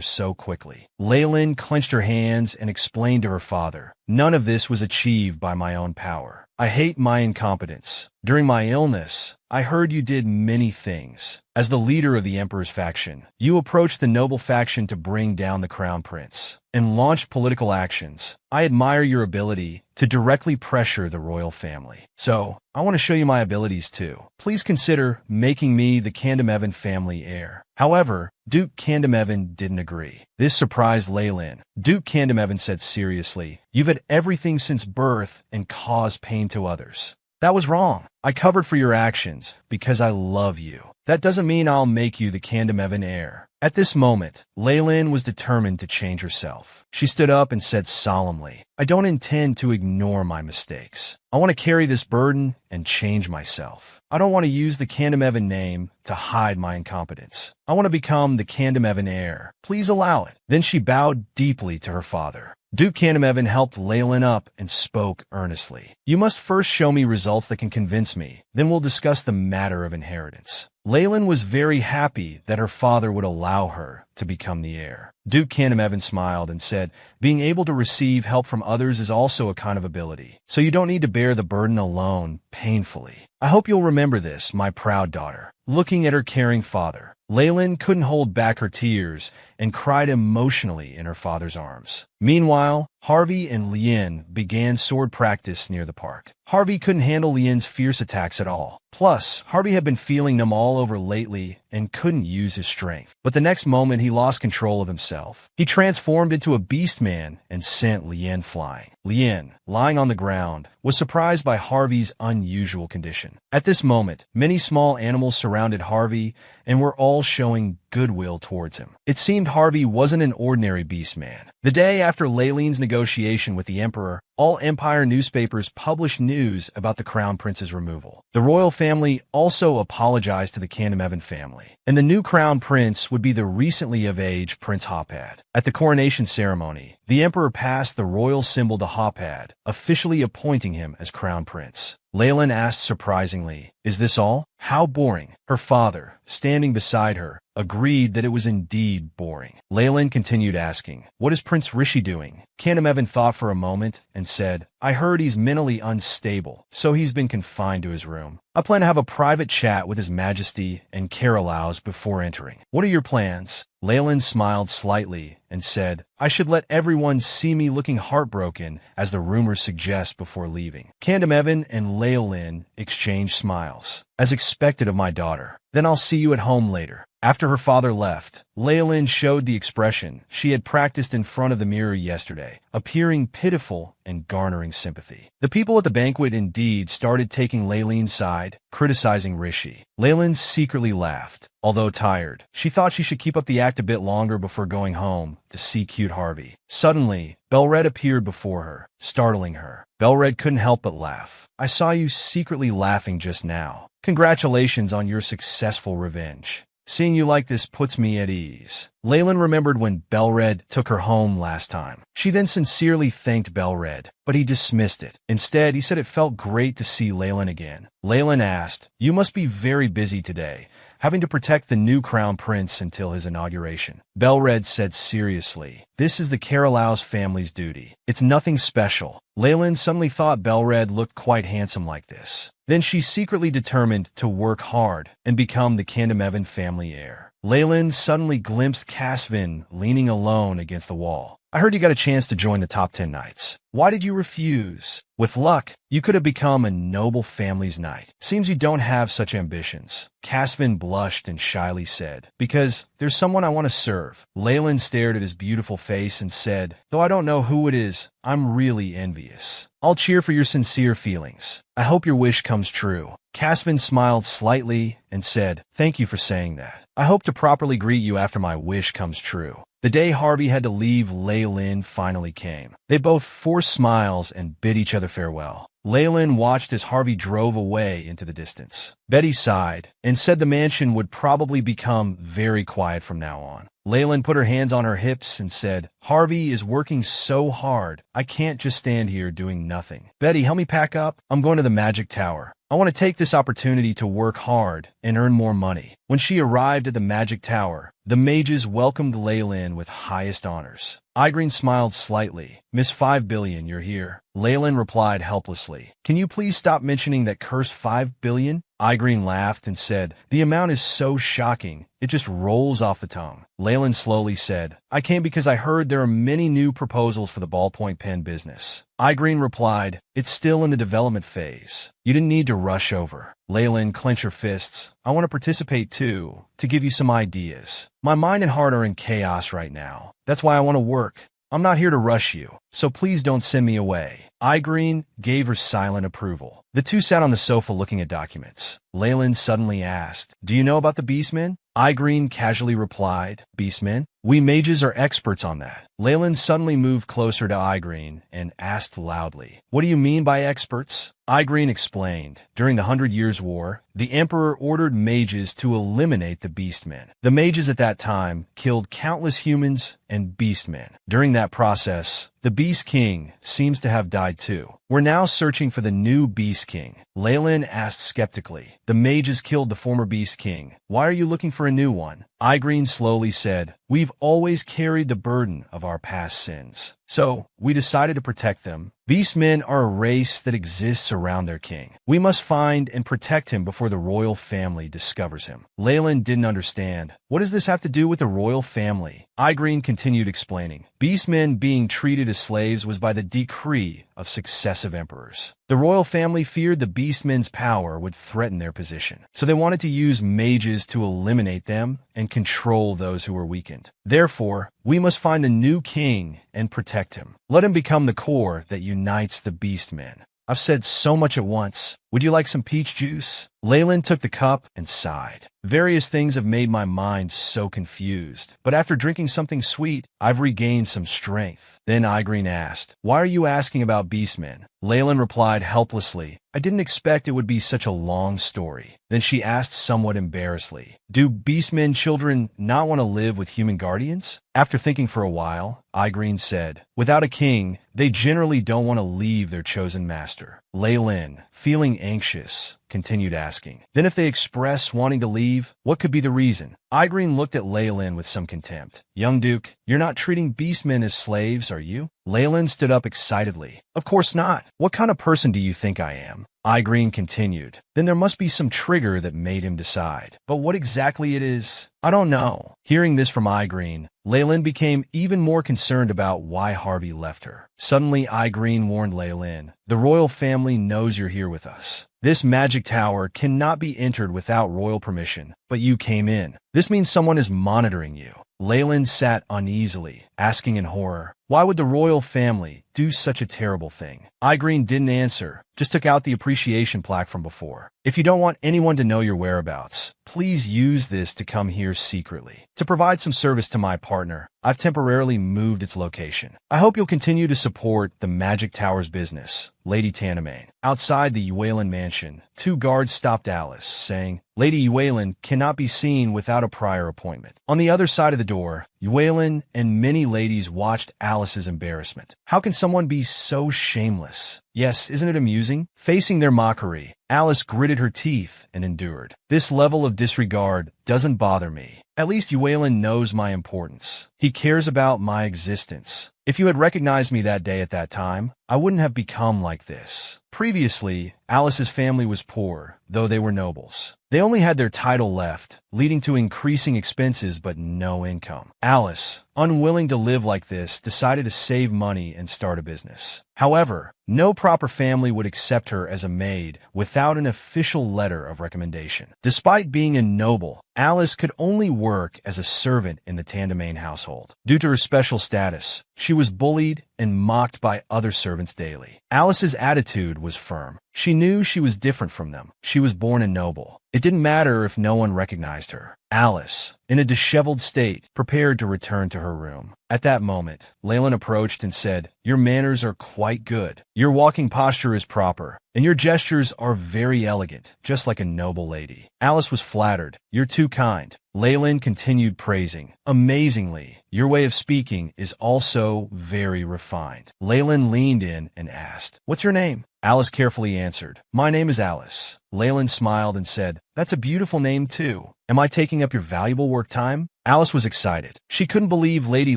so quickly." Leyland clenched her hands and explained to her father, "None of this was achieved by my own power. I hate my incompetence. During my illness, I heard you did many things. As the leader of the Emperor's faction, you approached the noble faction to bring down the Crown Prince and launched political actions. I admire your ability to directly pressure the royal family. So, I want to show you my abilities too. Please consider making me the Candamevan family heir." However, Duke Candamevan didn't agree. This surprised Leyland. Duke Candamevan said seriously, "You've had everything since birth and caused pain to others. That was wrong. I covered for your actions because I love you. That doesn't mean I'll make you the Candamevan heir. At this moment, Leyland was determined to change herself. She stood up and said solemnly, I don't intend to ignore my mistakes. I want to carry this burden and change myself. I don't want to use the Candamevan name to hide my incompetence. I want to become the Candamevan heir. Please allow it. Then she bowed deeply to her father. Duke Candamevan helped Leyland up and spoke earnestly. You must first show me results that can convince me. Then we'll discuss the matter of inheritance. Leyland was very happy that her father would allow her to become the heir. Duke Candamevan smiled and said, being able to receive help from others is also a kind of ability, so you don't need to bear the burden alone painfully. I hope you'll remember this, my proud daughter. Looking at her caring father, Leyland couldn't hold back her tears and cried emotionally in her father's arms. Meanwhile, Harvey and Lien began sword practice near the park. Harvey couldn't handle Lien's fierce attacks at all. Plus, Harvey had been feeling them all over lately and couldn't use his strength. But the next moment, he lost control of himself. He transformed into a beast man and sent Lien flying. Lien, lying on the ground, was surprised by Harvey's unusual condition. At this moment, many small animals surrounded Harvey and were all showing goodwill towards him. It seemed Harvey wasn't an ordinary beast man. The day after Leyland's negotiation with the emperor, all empire newspapers published news about the crown prince's removal. The royal family also apologized to the Candamevan family, and the new crown prince would be the recently of age Prince Hopad. At the coronation ceremony, the emperor passed the royal symbol to Hopad, officially appointing him as crown prince. Leyland asked surprisingly, is this all? How boring. Her father, standing beside her, agreed that it was indeed boring. Leyland continued asking, what is Prince Rishi doing? Candamevan thought for a moment and said, I heard he's mentally unstable, so he's been confined to his room. I plan to have a private chat with His Majesty and Carolaus before entering. What are your plans? Leyland smiled slightly and said, I should let everyone see me looking heartbroken, as the rumors suggest, before leaving. Candamevan and Leyland exchanged smiles. As expected of my daughter. Then I'll see you at home later. After her father left, Leyland showed the expression she had practiced in front of the mirror yesterday, appearing pitiful and garnering sympathy. The people at the banquet indeed started taking Leyland's side, criticizing Rishi. Leyland secretly laughed. Although tired, she thought she should keep up the act a bit longer before going home to see cute Harvey. Suddenly, Belred appeared before her, startling her. Belred couldn't help but laugh. I saw you secretly laughing just now. Congratulations on your successful revenge. Seeing you like this puts me at ease. Leyland remembered when Belred took her home last time. She then sincerely thanked Belred, but he dismissed it. Instead, he said it felt great to see Leyland again. Leyland asked, you must be very busy today, having to protect the new crown prince until his inauguration. Belred said seriously, this is the Carolaus family's duty. It's nothing special. Leyland suddenly thought Belred looked quite handsome like this. Then she secretly determined to work hard and become the Candamevan family heir. Leyland suddenly glimpsed Casvin leaning alone against the wall. I heard you got a chance to join the top 10 knights. Why did you refuse? With luck, you could have become a noble family's knight. Seems you don't have such ambitions. Casvin blushed and shyly said, because there's someone I want to serve. Leyland stared at his beautiful face and said, though I don't know who it is, I'm really envious. I'll cheer for your sincere feelings. I hope your wish comes true. Casvin smiled slightly and said, thank you for saying that. I hope to properly greet you after my wish comes true. The day Harvey had to leave Leyland finally came. They both forced smiles and bid each other farewell. Leyland watched as Harvey drove away into the distance. Betty sighed and said the mansion would probably become very quiet from now on. Leyland put her hands on her hips and said, Harvey is working so hard, I can't just stand here doing nothing. Betty, help me pack up. I'm going to the Magic Tower. I want to take this opportunity to work hard and earn more money. When she arrived at the Magic Tower, the mages welcomed Leyland with highest honors. Igreen smiled slightly. Miss 5 billion, you're here. Leyland replied helplessly. Can you please stop mentioning that cursed 5 billion? Igreen laughed and said, the amount is so shocking, it just rolls off the tongue. Leyland slowly said, I came because I heard there are many new proposals for the ballpoint pen business. Igreen replied, it's still in the development phase. You didn't need to rush over. Leyland clenched her fists. I want to participate too, to give you some ideas. My mind and heart are in chaos right now. That's why I want to work. I'm not here to rush you, so please don't send me away. Igreen gave her silent approval. The two sat on the sofa looking at documents. Leyland suddenly asked, "Do you know about the Beastmen?" Igreen casually replied, "Beastmen? We mages are experts on that." Leyland suddenly moved closer to Igreen and asked loudly, "What do you mean by experts?" Igreen explained, "During the 100 Years' War, the Emperor ordered mages to eliminate the Beastmen. The mages at that time killed countless humans and Beastmen. During that process, the Beast King seems to have died too. We're now searching for the new Beast King." Leyland asked skeptically, "The mages killed the former Beast King. Why are you looking for a new one?" Igreen slowly said, "We've always carried the burden of our past sins. So, we decided to protect them. Beastmen are a race that exists around their king. We must find and protect him before the royal family discovers him." Leyland didn't understand. "What does this have to do with the royal family?" Igreen continued explaining. "Beastmen being treated as slaves was by the decree of successive emperors. The royal family feared the Beastmen's power would threaten their position, so they wanted to use mages to eliminate them and control those who were weakened. Therefore, we must find the new king and protect him. Let him become the core that unites the Beastmen." I've said so much at once. Would you like some peach juice? Leyland took the cup and sighed. Various things have made my mind so confused, but after drinking something sweet, I've regained some strength. Then Igreen asked, "Why are you asking about Beastmen?" Leyland replied helplessly, "I didn't expect it would be such a long story." Then she asked somewhat embarrassedly, "Do Beastmen children not want to live with human guardians?" After thinking for a while, Igreen said, "Without a king, they generally don't want to leave their chosen master." Leyland, feeling anxious, continued asking, "Then if they express wanting to leave, what could be the reason?" Igreen looked at Leyland with some contempt. "Young Duke, you're not treating Beastmen as slaves, are you?" Leyland stood up excitedly. "Of course not. What kind of person do you think I am?" Igreen continued. "Then there must be some trigger that made him decide. But what exactly it is, I don't know." Hearing this from Igreen, Leyland became even more concerned about why Harvey left her. Suddenly, Igreen warned Leyland, "The royal family knows you're here with us. This magic tower cannot be entered without royal permission, but you came in. This means someone is monitoring you." Leyland sat uneasily, asking in horror, "Why would the royal family do such a terrible thing?" Igreen didn't answer, just took out the appreciation plaque from before. "If you don't want anyone to know your whereabouts, please use this to come here secretly. To provide some service to my partner, I've temporarily moved its location. I hope you'll continue to support the Magic Tower's business, Lady Tanamain." Outside the Uwaylan mansion, two guards stopped Alice, saying, "Lady Uwaylan cannot be seen without a prior appointment." On the other side of the door, Uwaylan and many ladies watched Alice's embarrassment. How can someone be so shameless? Yes, isn't it amusing? Facing their mockery, Alice gritted her teeth and endured. "This level of disregard doesn't bother me. At least Uwaylan knows my importance. He cares about my existence. If you had recognized me that day at that time, I wouldn't have become like this." Previously, Alice's family was poor, though they were nobles. They only had their title left, leading to increasing expenses but no income. Alice, unwilling to live like this, decided to save money and start a business. However, no proper family would accept her as a maid without an official letter of recommendation. Despite being a noble, Alice could only work as a servant in the Tanamain household. Due to her special status, she was bullied and mocked by other servants daily. Alice's attitude was firm. She knew she was different from them. She was born a noble. It didn't matter if no one recognized her. Alice, in a disheveled state, prepared to return to her room. At that moment, Leyland approached and said, "Your manners are quite good. Your walking posture is proper, and your gestures are very elegant, just like a noble lady." Alice was flattered. "You're too kind." Leyland continued praising. "Amazingly, your way of speaking is also very refined." Leyland leaned in and asked, "What's your name?" Alice carefully answered, "My name is Alice." Leyland smiled and said, "That's a beautiful name too. Am I taking up your valuable work time?" Alice was excited. She couldn't believe Lady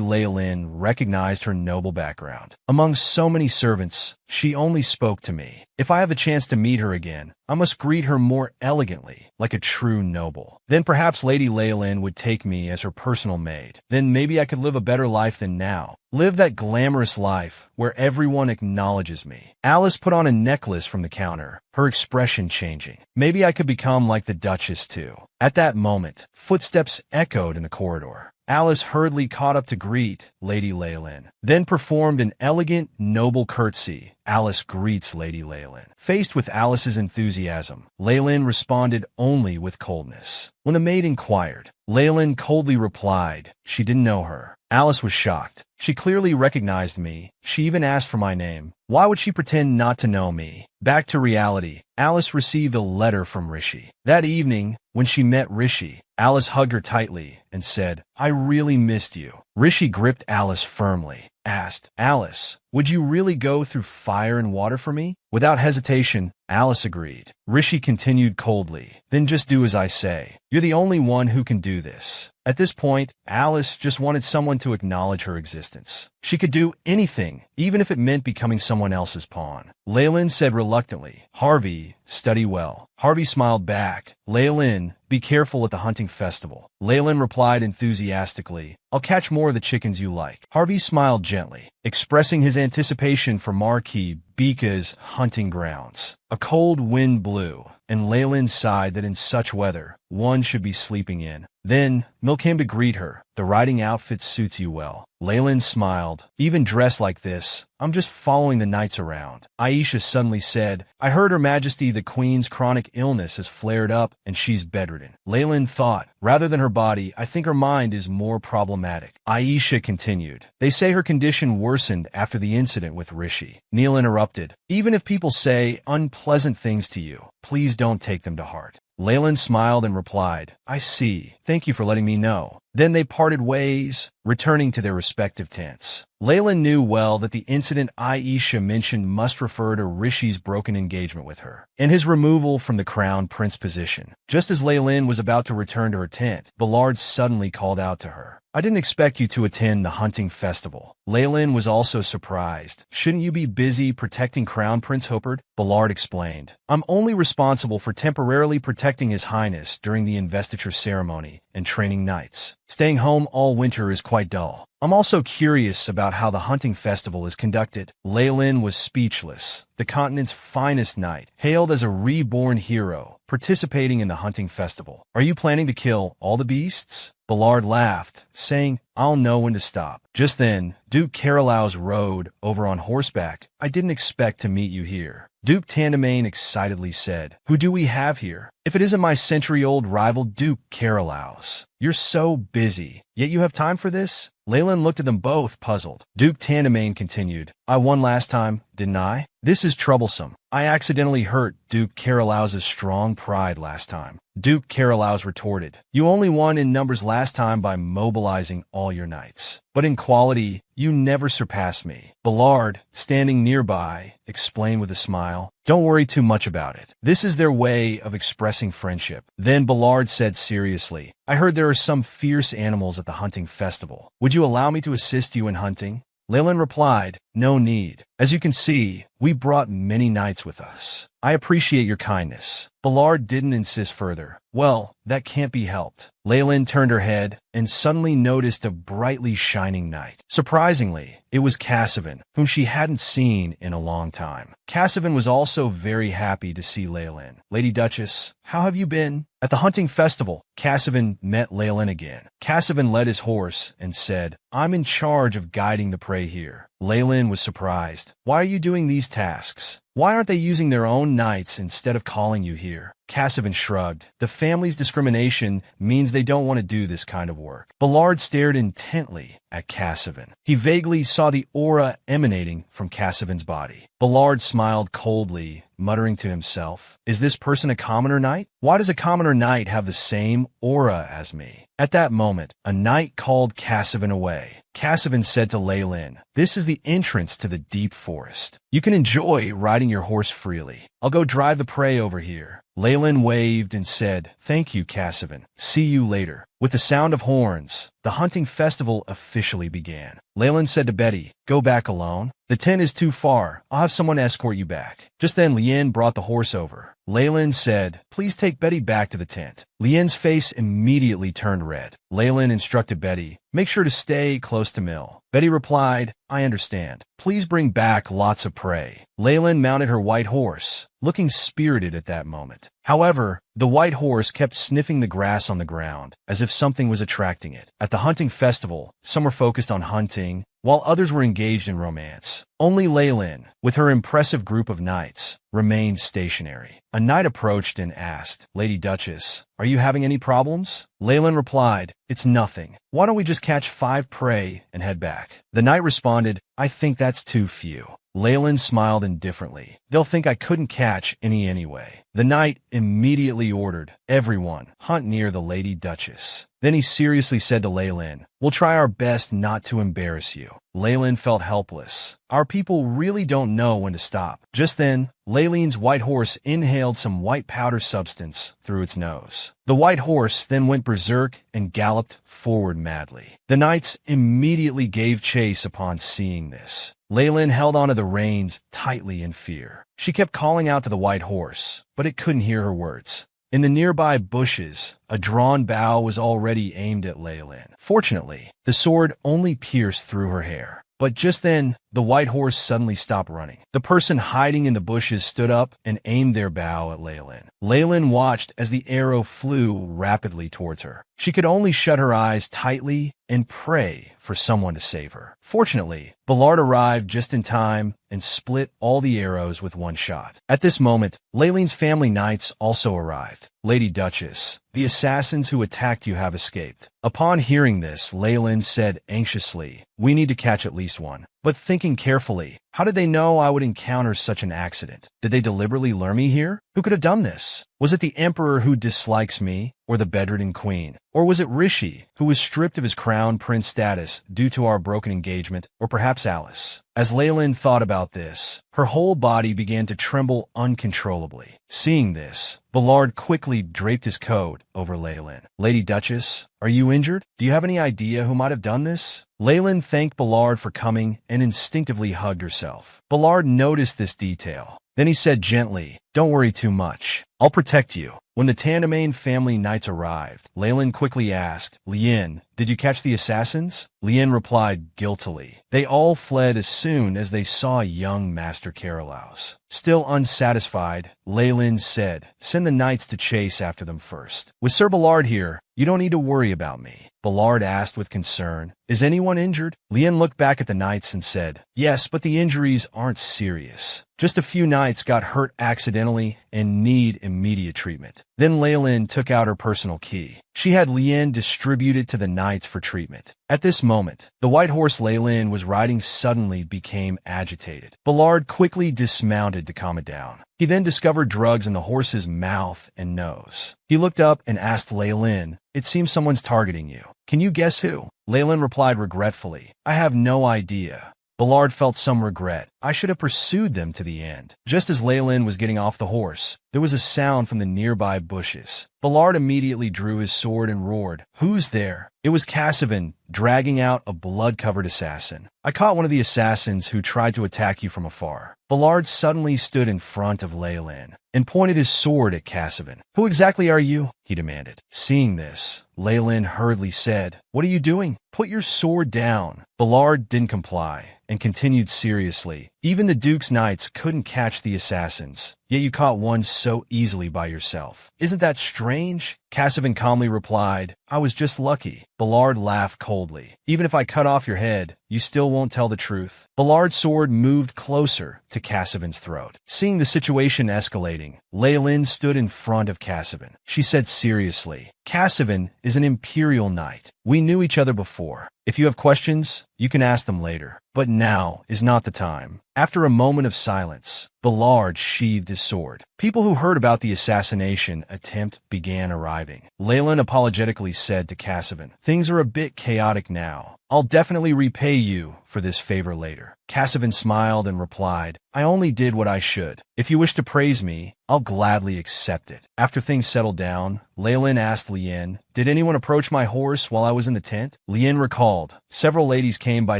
Leyland recognized her noble background. "Among so many servants, she only spoke to me. If I have a chance to meet her again, I must greet her more elegantly, like a true noble. Then perhaps Lady Leyland would take me as her personal maid. Then maybe I could live a better life than now. Live that glamorous life where everyone acknowledges me." Alice put on a necklace from the counter, her expression changing. "Maybe I could become like the Duchess too." At that moment, footsteps echoed in the corridor. Alice hurriedly caught up to greet Lady Leylin, then performed an elegant, noble curtsy. Alice greets Lady Leylin. Faced with Alice's enthusiasm, Leylin responded only with coldness. When the maid inquired, Leylin coldly replied she didn't know her. Alice was shocked. She clearly recognized me. She even asked for my name. Why would she pretend not to know me? Back to reality, Alice received a letter from Rishi. That evening, when she met Rishi, Alice hugged her tightly and said, "I really missed you." Rishi gripped Alice firmly, asked, "Alice, would you really go through fire and water for me?" Without hesitation, Alice agreed. Rishi continued coldly, "Then just do as I say. You're the only one who can do this." At this point, Alice just wanted someone to acknowledge her existence. She could do anything, even if it meant becoming someone else's pawn. Leylin said reluctantly, "Harvey, study well." Harvey smiled back. "Leylin, be careful at the hunting festival." Leylin replied enthusiastically, "I'll catch more of the chickens you like." Harvey smiled gently, expressing his anticipation for Marquis Bika's hunting grounds. A cold wind blew, and Leylin sighed that in such weather, one should be sleeping in. Then, Mill came to greet her. "The riding outfit suits you well." Leylin smiled. "Even dressed like this, I'm just following the knights around." Aisha suddenly said, "I heard Her Majesty the Queen's chronic illness has flared up and she's bedridden." Leylin thought, "Rather than her body, I think her mind is more problematic." Aisha continued, "They say her condition worsened after the incident with Rishi." Neil interrupted, "Even if people say unpleasant things to you, please don't take them to heart." Leylin smiled and replied, "I see. Thank you for letting me know." Then they parted ways, returning to their respective tents. Leylin knew well that the incident Aisha mentioned must refer to Rishi's broken engagement with her, and his removal from the crown prince position. Just as Leylin was about to return to her tent, Ballard suddenly called out to her, "I didn't expect you to attend the hunting festival." Leylin was also surprised. "Shouldn't you be busy protecting Crown Prince Hopard?" Ballard explained, "I'm only responsible for temporarily protecting His Highness during the investiture ceremony and training knights. Staying home all winter is quite dull. I'm also curious about how the hunting festival is conducted." Leylin was speechless. The continent's finest knight, hailed as a reborn hero, participating in the hunting festival. "Are you planning to kill all the beasts?" Ballard laughed, saying, "I'll know when to stop." Just then, Duke Carolow's rode over on horseback. "I didn't expect to meet you here." Duke Tandemain excitedly said, "Who do we have here? If it isn't my century-old rival Duke Carolow's. You're so busy, yet you have time for this?" Leylin looked at them both, puzzled. Duke Tandemain continued, "I won last time, didn't I? This is troublesome. I accidentally hurt Duke Carolow's strong pride last time." Duke Carolow's retorted, "You only won in numbers last time by mobilizing all your knights. But in quality, you never surpassed me." Ballard, standing nearby, explained with a smile, "Don't worry too much about it. This is their way of expressing friendship." Then Ballard said seriously, "I heard there are some fierce animals at the hunting festival. Would you allow me to assist you in hunting?" Leylin replied, "No need. As you can see, we brought many knights with us. I appreciate your kindness." Ballard didn't insist further. "Well, that can't be helped." Leylin turned her head and suddenly noticed a brightly shining knight. Surprisingly, it was Cassivan, whom she hadn't seen in a long time. Cassivan was also very happy to see Leylin. "Lady Duchess, how have you been?" At the hunting festival, Cassivan met Leylin again. Cassivan led his horse and said, "I'm in charge of guiding the prey here." Leylin was surprised. "Why are you doing these tasks? Why aren't they using their own knights instead of calling you here?" Cassivan shrugged. "The family's discrimination means they don't want to do this kind of work." Ballard stared intently at Cassivan. He vaguely saw the aura emanating from Cassivan's body. Ballard smiled coldly, muttering to himself, "Is this person a commoner knight? Why does a commoner knight have the same aura as me?" At that moment, a knight called Cassivan away. Cassivan said to Leylin, "This is the entrance to the deep forest. You can enjoy riding your horse freely. I'll go drive the prey over here." Leylin waved and said, "Thank you, Cassivan. See you later." With the sound of horns, the hunting festival officially began. Leylin said to Betty, "Go back alone. The tent is too far. I'll have someone escort you back." Just then Lien brought the horse over. Leylin said, "Please take Betty back to the tent." Lien's face immediately turned red. Leylin instructed Betty, "Make sure to stay close to Mill." Betty replied, "I understand. Please bring back lots of prey." Leylin mounted her white horse, looking spirited at that moment. However, the white horse kept sniffing the grass on the ground, as if something was attracting it. At the hunting festival, some were focused on hunting, while others were engaged in romance. Only Leylin, with her impressive group of knights, remained stationary. A knight approached and asked, "Lady Duchess, are you having any problems?" Leylin replied, "It's nothing. Why don't we just catch 5 prey and head back?" The knight responded, "I think that's too few." Leylin smiled indifferently. "They'll think I couldn't catch any anyway." The knight immediately ordered, "Everyone, hunt near the Lady Duchess." Then he seriously said to Leylin, "We'll try our best not to embarrass you." Leylin felt helpless. Our people really don't know when to stop. Just then, Leylin's white horse inhaled some white powder substance through its nose. The white horse then went berserk and galloped forward madly. The knights immediately gave chase upon seeing this. Leylin held onto the reins tightly in fear. She kept calling out to the white horse, but it couldn't hear her words. In the nearby bushes, a drawn bow was already aimed at Leylin. Fortunately, the sword only pierced through her hair. But just then, the white horse suddenly stopped running. The person hiding in the bushes stood up and aimed their bow at Leylin. Leylin watched as the arrow flew rapidly towards her. She could only shut her eyes tightly and pray for someone to save her. Fortunately, Ballard arrived just in time and split all the arrows with one shot. At this moment, Leylin's family knights also arrived. "Lady Duchess, the assassins who attacked you have escaped." Upon hearing this, Leylin said anxiously, "We need to catch at least one." But thinking carefully, how did they know I would encounter such an accident? Did they deliberately lure me here? Who could have done this? Was it the emperor who dislikes me, or the bedridden queen? Or was it Rishi, who was stripped of his crown prince status due to our broken engagement, or perhaps Alice? As Leylin thought about this, her whole body began to tremble uncontrollably. Seeing this, Ballard quickly draped his coat over Leylin. "Lady Duchess, are you injured? Do you have any idea who might have done this?" Leylin thanked Ballard for coming and instinctively hugged herself. Ballard noticed this detail. Then he said gently, "Don't worry too much. I'll protect you." When the Tandemain family knights arrived, Leylin quickly asked, "Lien, did you catch the assassins?" Lien replied guiltily. They all fled as soon as they saw young Master Carolaus. Still unsatisfied, Leylin said, "Send the knights to chase after them first. With Sir Ballard here, you don't need to worry about me." Ballard asked with concern, "Is anyone injured?" Lien looked back at the knights and said, "Yes, but the injuries aren't serious. Just a few knights got hurt accidentally and need immediate treatment." Then Leylin took out her personal key. She had Lien distribute it to the knights for treatment. At this moment, the white horse Leylin was riding suddenly became agitated. Ballard quickly dismounted to calm it down. He then discovered drugs in the horse's mouth and nose. He looked up and asked Leylin, "It seems someone's targeting you. Can you guess who?" Leylin replied regretfully, "I have no idea." Ballard felt some regret. "I should have pursued them to the end." Just as Leylin was getting off the horse, there was a sound from the nearby bushes. Ballard immediately drew his sword and roared, "Who's there?" It was Cassivan, dragging out a blood-covered assassin. "I caught one of the assassins who tried to attack you from afar." Ballard suddenly stood in front of Leylin and pointed his sword at Cassivan. "Who exactly are you?" he demanded. Seeing this, Leylin hurriedly said, "What are you doing? Put your sword down." Ballard didn't comply and continued seriously, "Even the Duke's knights couldn't catch the assassins, yet you caught one so easily by yourself. Isn't that strange?" Cassivan calmly replied, "I was just lucky." Ballard laughed coldly. "Even if I cut off your head, you still won't tell the truth." Ballard's sword moved closer to Cassivan's throat. Seeing the situation escalating, Leylin stood in front of Cassivan. She said seriously, "Cassivan is an imperial knight. We knew each other before. If you have questions, you can ask them later. But now is not the time." After a moment of silence, Ballard sheathed his sword. People who heard about the assassination attempt began arriving. Leylin apologetically said to Cassivan, "Things are a bit chaotic now. I'll definitely repay you for this favor later." Cassivan smiled and replied, "I only did what I should. If you wish to praise me, I'll gladly accept it." After things settled down, Leylin asked Lien, "Did anyone approach my horse while I was in the tent?" Lien recalled, "Several ladies came by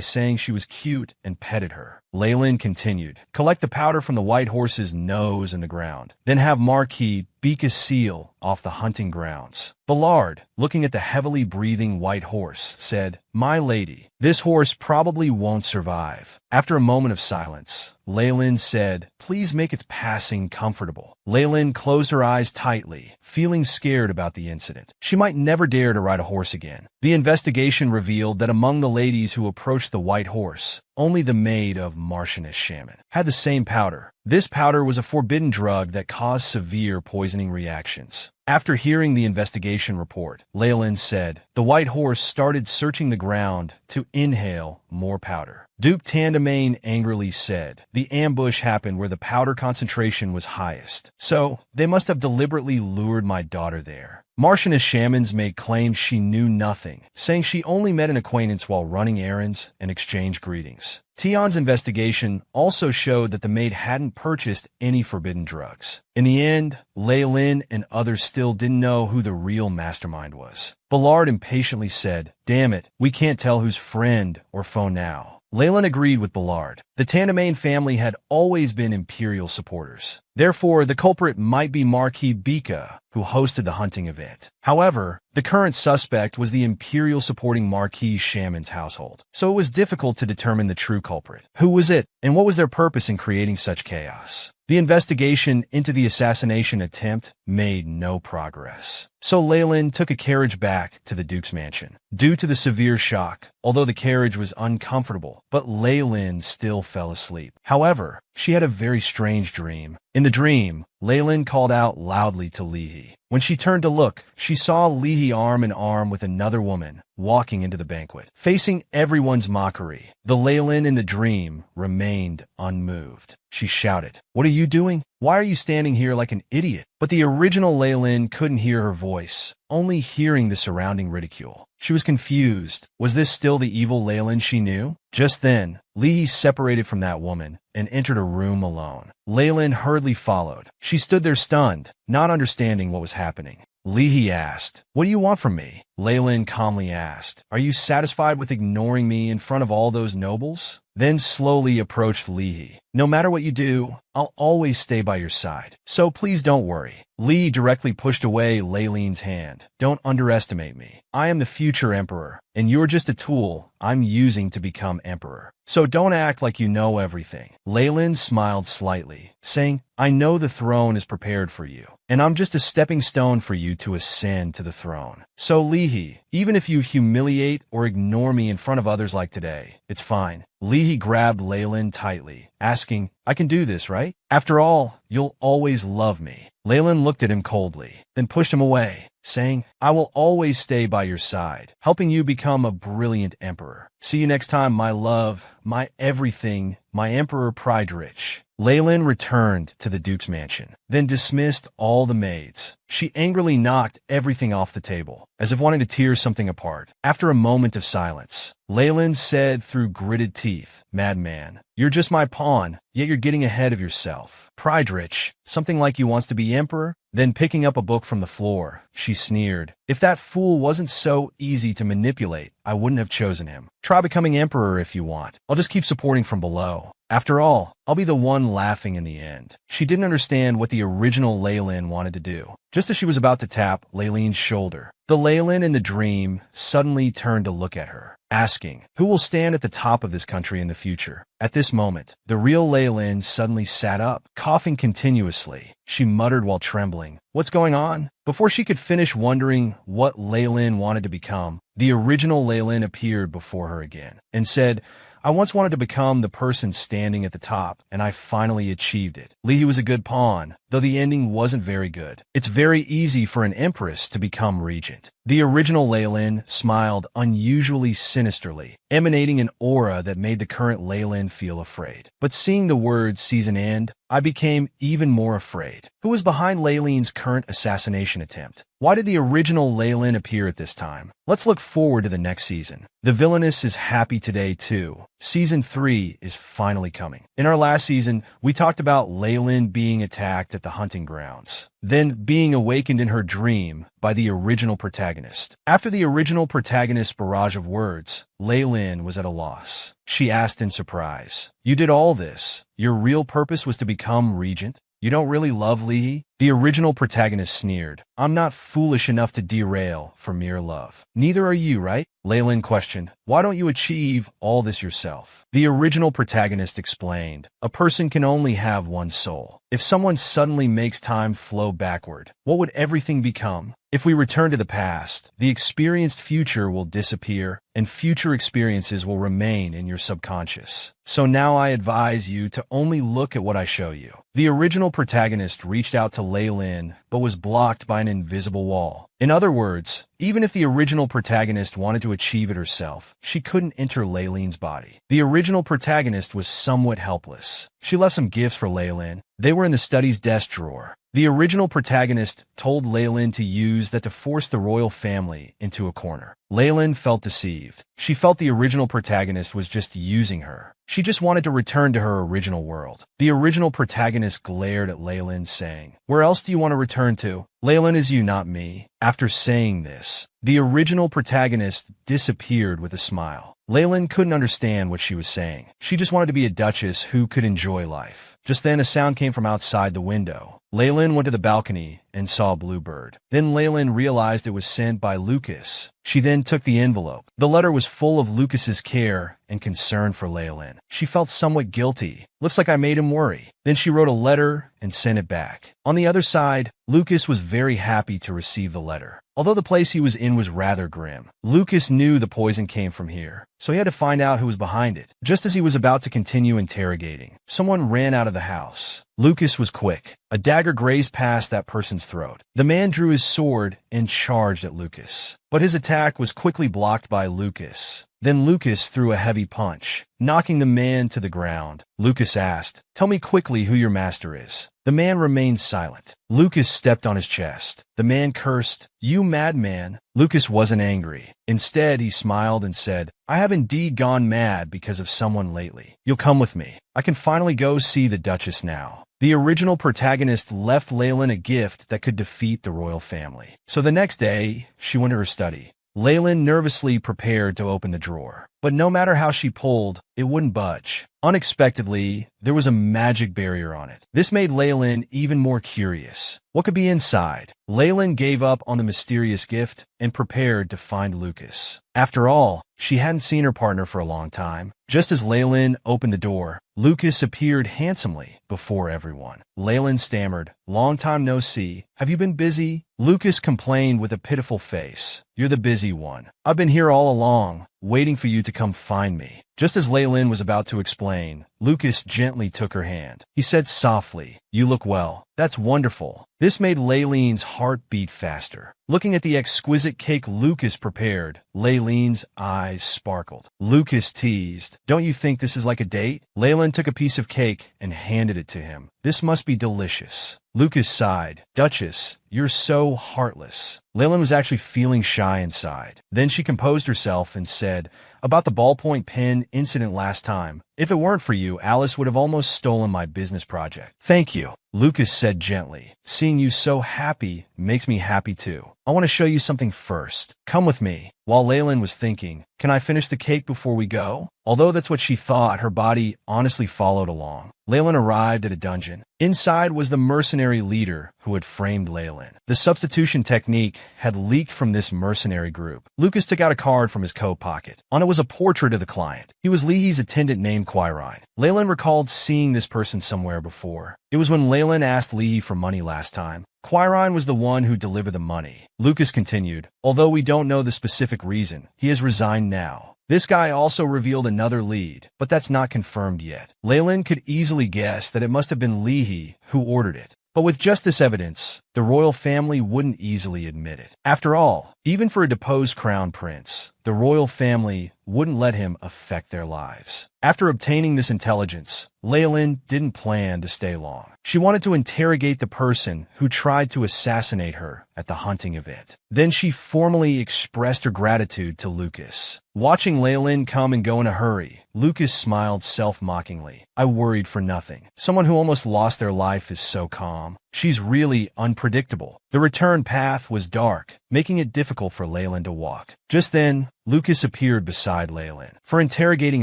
saying she was cute and petted her." Leylin continued, "Collect the powder from the white horse's nose and the ground. Then have Marquis Bika's seal off the hunting grounds. Ballard, looking at the heavily breathing white horse, said, "My lady, this horse probably won't survive." After a moment of silence, Leyland said, "Please make its passing comfortable." Leyland closed her eyes tightly, feeling scared about the incident. She might never dare to ride a horse again. The investigation revealed that among the ladies who approached the white horse, only the maid of Marchioness Shaman had the same powder. This powder was a forbidden drug that caused severe poisoning reactions. After hearing the investigation report, Leyland said, "The white horse started searching the ground to inhale more powder." Duke Tandemain angrily said, "The ambush happened where the powder concentration was highest, so they must have deliberately lured my daughter there." Marchioness Shamans made claims she knew nothing, saying she only met an acquaintance while running errands and exchanged greetings. Tion's investigation also showed that the maid hadn't purchased any forbidden drugs. In the end, Lei Lin and others still didn't know who the real mastermind was. Ballard impatiently said, "Damn it, we can't tell who's friend or foe now." Leyland agreed with Ballard. The Tandemain family had always been Imperial supporters. Therefore, the culprit might be Marquis Bika, who hosted the hunting event. However, the current suspect was the Imperial supporting Marquis Shaman's household, so it was difficult to determine the true culprit. Who was it, and what was their purpose in creating such chaos? The investigation into the assassination attempt made no progress. So Leyland took a carriage back to the Duke's mansion. Due to the severe shock, although the carriage was uncomfortable, but Leyland still fell asleep. However, she had a very strange dream. In the dream, Leyland called out loudly to Lihi. When she turned to look, she saw Lihi arm in arm with another woman walking into the banquet. Facing everyone's mockery, the Leyland in the dream remained unmoved. She shouted, "What are you doing? Why are you standing here like an idiot?" But the original Leyland couldn't hear her voice, only hearing the surrounding ridicule. She was confused. Was this still the evil Leyland she knew? Just then, Lihi separated from that woman and entered a room alone. Leyland hurriedly followed. She stood there stunned, not understanding what was happening. Lihi asked, "What do you want from me?" Leyland calmly asked, "Are you satisfied with ignoring me in front of all those nobles?" Then slowly approached Lihi. "No matter what you do, I'll always stay by your side, so please don't worry." Li directly pushed away Leyland's hand. "Don't underestimate me. I am the future emperor, and you're just a tool I'm using to become emperor. So don't act like you know everything." Leyland smiled slightly, saying, "I know the throne is prepared for you, and I'm just a stepping stone for you to ascend to the throne. So Lihi, even if you humiliate or ignore me in front of others like today, it's fine." Lihi grabbed Leyland tightly, asking, "I can do this, right? After all, you'll always love me." Leyland looked at him coldly, then pushed him away, saying, "I will always stay by your side, helping you become a brilliant emperor. See you next time, my love, my everything, my Emperor Prydrich." Leyland returned to the Duke's mansion, then dismissed all the maids. She angrily knocked everything off the table, as if wanting to tear something apart. After a moment of silence, Leyland said through gritted teeth, "Madman, you're just my pawn, yet you're getting ahead of yourself. Prydrich, something like you wants to be emperor?" Then picking up a book from the floor, she sneered, "If that fool wasn't so easy to manipulate, I wouldn't have chosen him. Try becoming emperor if you want. I'll just keep supporting from below. After all, I'll be the one laughing in the end." She didn't understand what the original Leyland wanted to do. Just as she was about to tap Leyland's shoulder, the Leyland in the dream suddenly turned to look at her, asking, "Who will stand at the top of this country in the future?" At this moment, the real Leyland suddenly sat up, coughing continuously. She muttered while trembling, "What's going on?" Before she could finish wondering what Leyland wanted to become, the original Leyland appeared before her again and said, "I once wanted to become the person standing at the top, and I finally achieved it." Lihi was a good pawn, though the ending wasn't very good. It's very easy for an empress to become regent. The original Leyland smiled unusually sinisterly, emanating an aura that made the current Leyland feel afraid. But seeing the words "season end," I became even more afraid. Who was behind Leyland's current assassination attempt? Why did the original Leyland appear at this time? Let's look forward to the next season. The Villainess is happy today too. Season 3 is finally coming. In our last season, we talked about Leyland being attacked at the hunting grounds, then being awakened in her dream by the original protagonist. After the original protagonist's barrage of words, Leyland was at a loss. She asked in surprise, "You did all this? Your real purpose was to become regent?" You don't really love Lee? The original protagonist sneered. I'm not foolish enough to derail for mere love. Neither are you, right? Leyland questioned. Why don't you achieve all this yourself? The original protagonist explained. A person can only have one soul. If someone suddenly makes time flow backward, what would everything become? If we return to the past, the experienced future will disappear, and future experiences will remain in your subconscious. So now I advise you to only look at what I show you. The original protagonist reached out to Lei Lin, but was blocked by an invisible wall. In other words, even if the original protagonist wanted to achieve it herself, she couldn't enter Lei Lin's body. The original protagonist was somewhat helpless. She left some gifts for Lei Lin. They were in the study's desk drawer. The original protagonist told Lei Lin to use that to force the royal family into a corner. Lei Lin felt deceived. She felt the original protagonist was just using her. She just wanted to return to her original world. The original protagonist glared at Lei Lin, saying, "Where else do you want to return to? Lei Lin is you, not me." After saying this, the original protagonist disappeared with a smile. Lei Lin couldn't understand what she was saying. She just wanted to be a duchess who could enjoy life. Just then, a sound came from outside the window. Lei Lin went to the balcony and saw a bluebird. Then Lei Lin realized it was sent by Lucas. She then took the envelope. The letter was full of Lucas's care and concern for Lei Lin. She felt somewhat guilty. Looks like I made him worry. Then she wrote a letter and sent it back. On the other side, Lucas was very happy to receive the letter. Although the place he was in was rather grim, Lucas knew the poison came from here, so he had to find out who was behind it. Just as he was about to continue interrogating, someone ran out of the house. Lucas was quick. A dagger grazed past that person's throat. The man drew his sword and charged at Lucas, but his attack was quickly blocked by Lucas. Then Lucas threw a heavy punch, knocking the man to the ground. Lucas asked, "Tell me quickly who your master is." The man remained silent. Lucas stepped on his chest. The man cursed, "You madman." Lucas wasn't angry. Instead, he smiled and said, "I have indeed gone mad because of someone lately. You'll come with me. I can finally go see the Duchess now." The original protagonist left Lei Lin a gift that could defeat the royal family. So the next day, she went to her study. Lei Lin nervously prepared to open the drawer. But no matter how she pulled, it wouldn't budge. Unexpectedly, there was a magic barrier on it. This made Lei Lin even more curious. What could be inside? Lei Lin gave up on the mysterious gift and prepared to find Lucas. After all, she hadn't seen her partner for a long time. Just as Lei Lin opened the door, Lucas appeared handsomely before everyone. Lei Lin stammered, "Long time no see. Have you been busy?" Lucas complained with a pitiful face, "You're the busy one. I've been here all along, waiting for you to come find me." Just as Lei Lin was about to explain, Lucas gently took her hand. He said softly, "You look well. That's wonderful." This made Lei Lin's heart beat faster. Looking at the exquisite cake Lucas prepared, Lei Lin's eyes sparkled. Lucas teased, "Don't you think this is like a date?" Lei Lin took a piece of cake and handed it to him. "This must be delicious." Lucas sighed, "Duchess, you're so heartless." Lei Lin was actually feeling shy inside. Then she composed herself and said, "About the ballpoint pen incident last time. If it weren't for you, Alice would have almost stolen my business project." "Thank you," Lucas said gently. "Seeing you so happy makes me happy too. I want to show you something first. Come with me." While Lei Lin was thinking, "Can I finish the cake before we go?" Although that's what she thought, her body honestly followed along. Lei Lin arrived at a dungeon. Inside was the mercenary leader who had framed Lei Lin. The substitution technique had leaked from this mercenary group. Lucas took out a card from his coat pocket. On it was a portrait of the client. He was Leahy's attendant named Heroine. Lei Lin recalled seeing this person somewhere before. It was when Lei Lin asked Leahy for money last time. Heroine was the one who delivered the money. Lucas continued, "Although we don't know the specific reason, he has resigned now." This guy also revealed another lead, but that's not confirmed yet. Lei Lin could easily guess that it must have been Leahy who ordered it. But with just this evidence, the royal family wouldn't easily admit it. After all, even for a deposed crown prince, the royal family wouldn't let him affect their lives. After obtaining this intelligence, Lei Lin didn't plan to stay long. She wanted to interrogate the person who tried to assassinate her at the hunting event. Then she formally expressed her gratitude to Lucas. Watching Lei Lin come and go in a hurry, Lucas smiled self-mockingly. "I worried for nothing. Someone who almost lost their life is so calm. She's really unpredictable." The return path was dark, making it difficult for Leyland to walk. Just then, Lucas appeared beside Leyland. For interrogating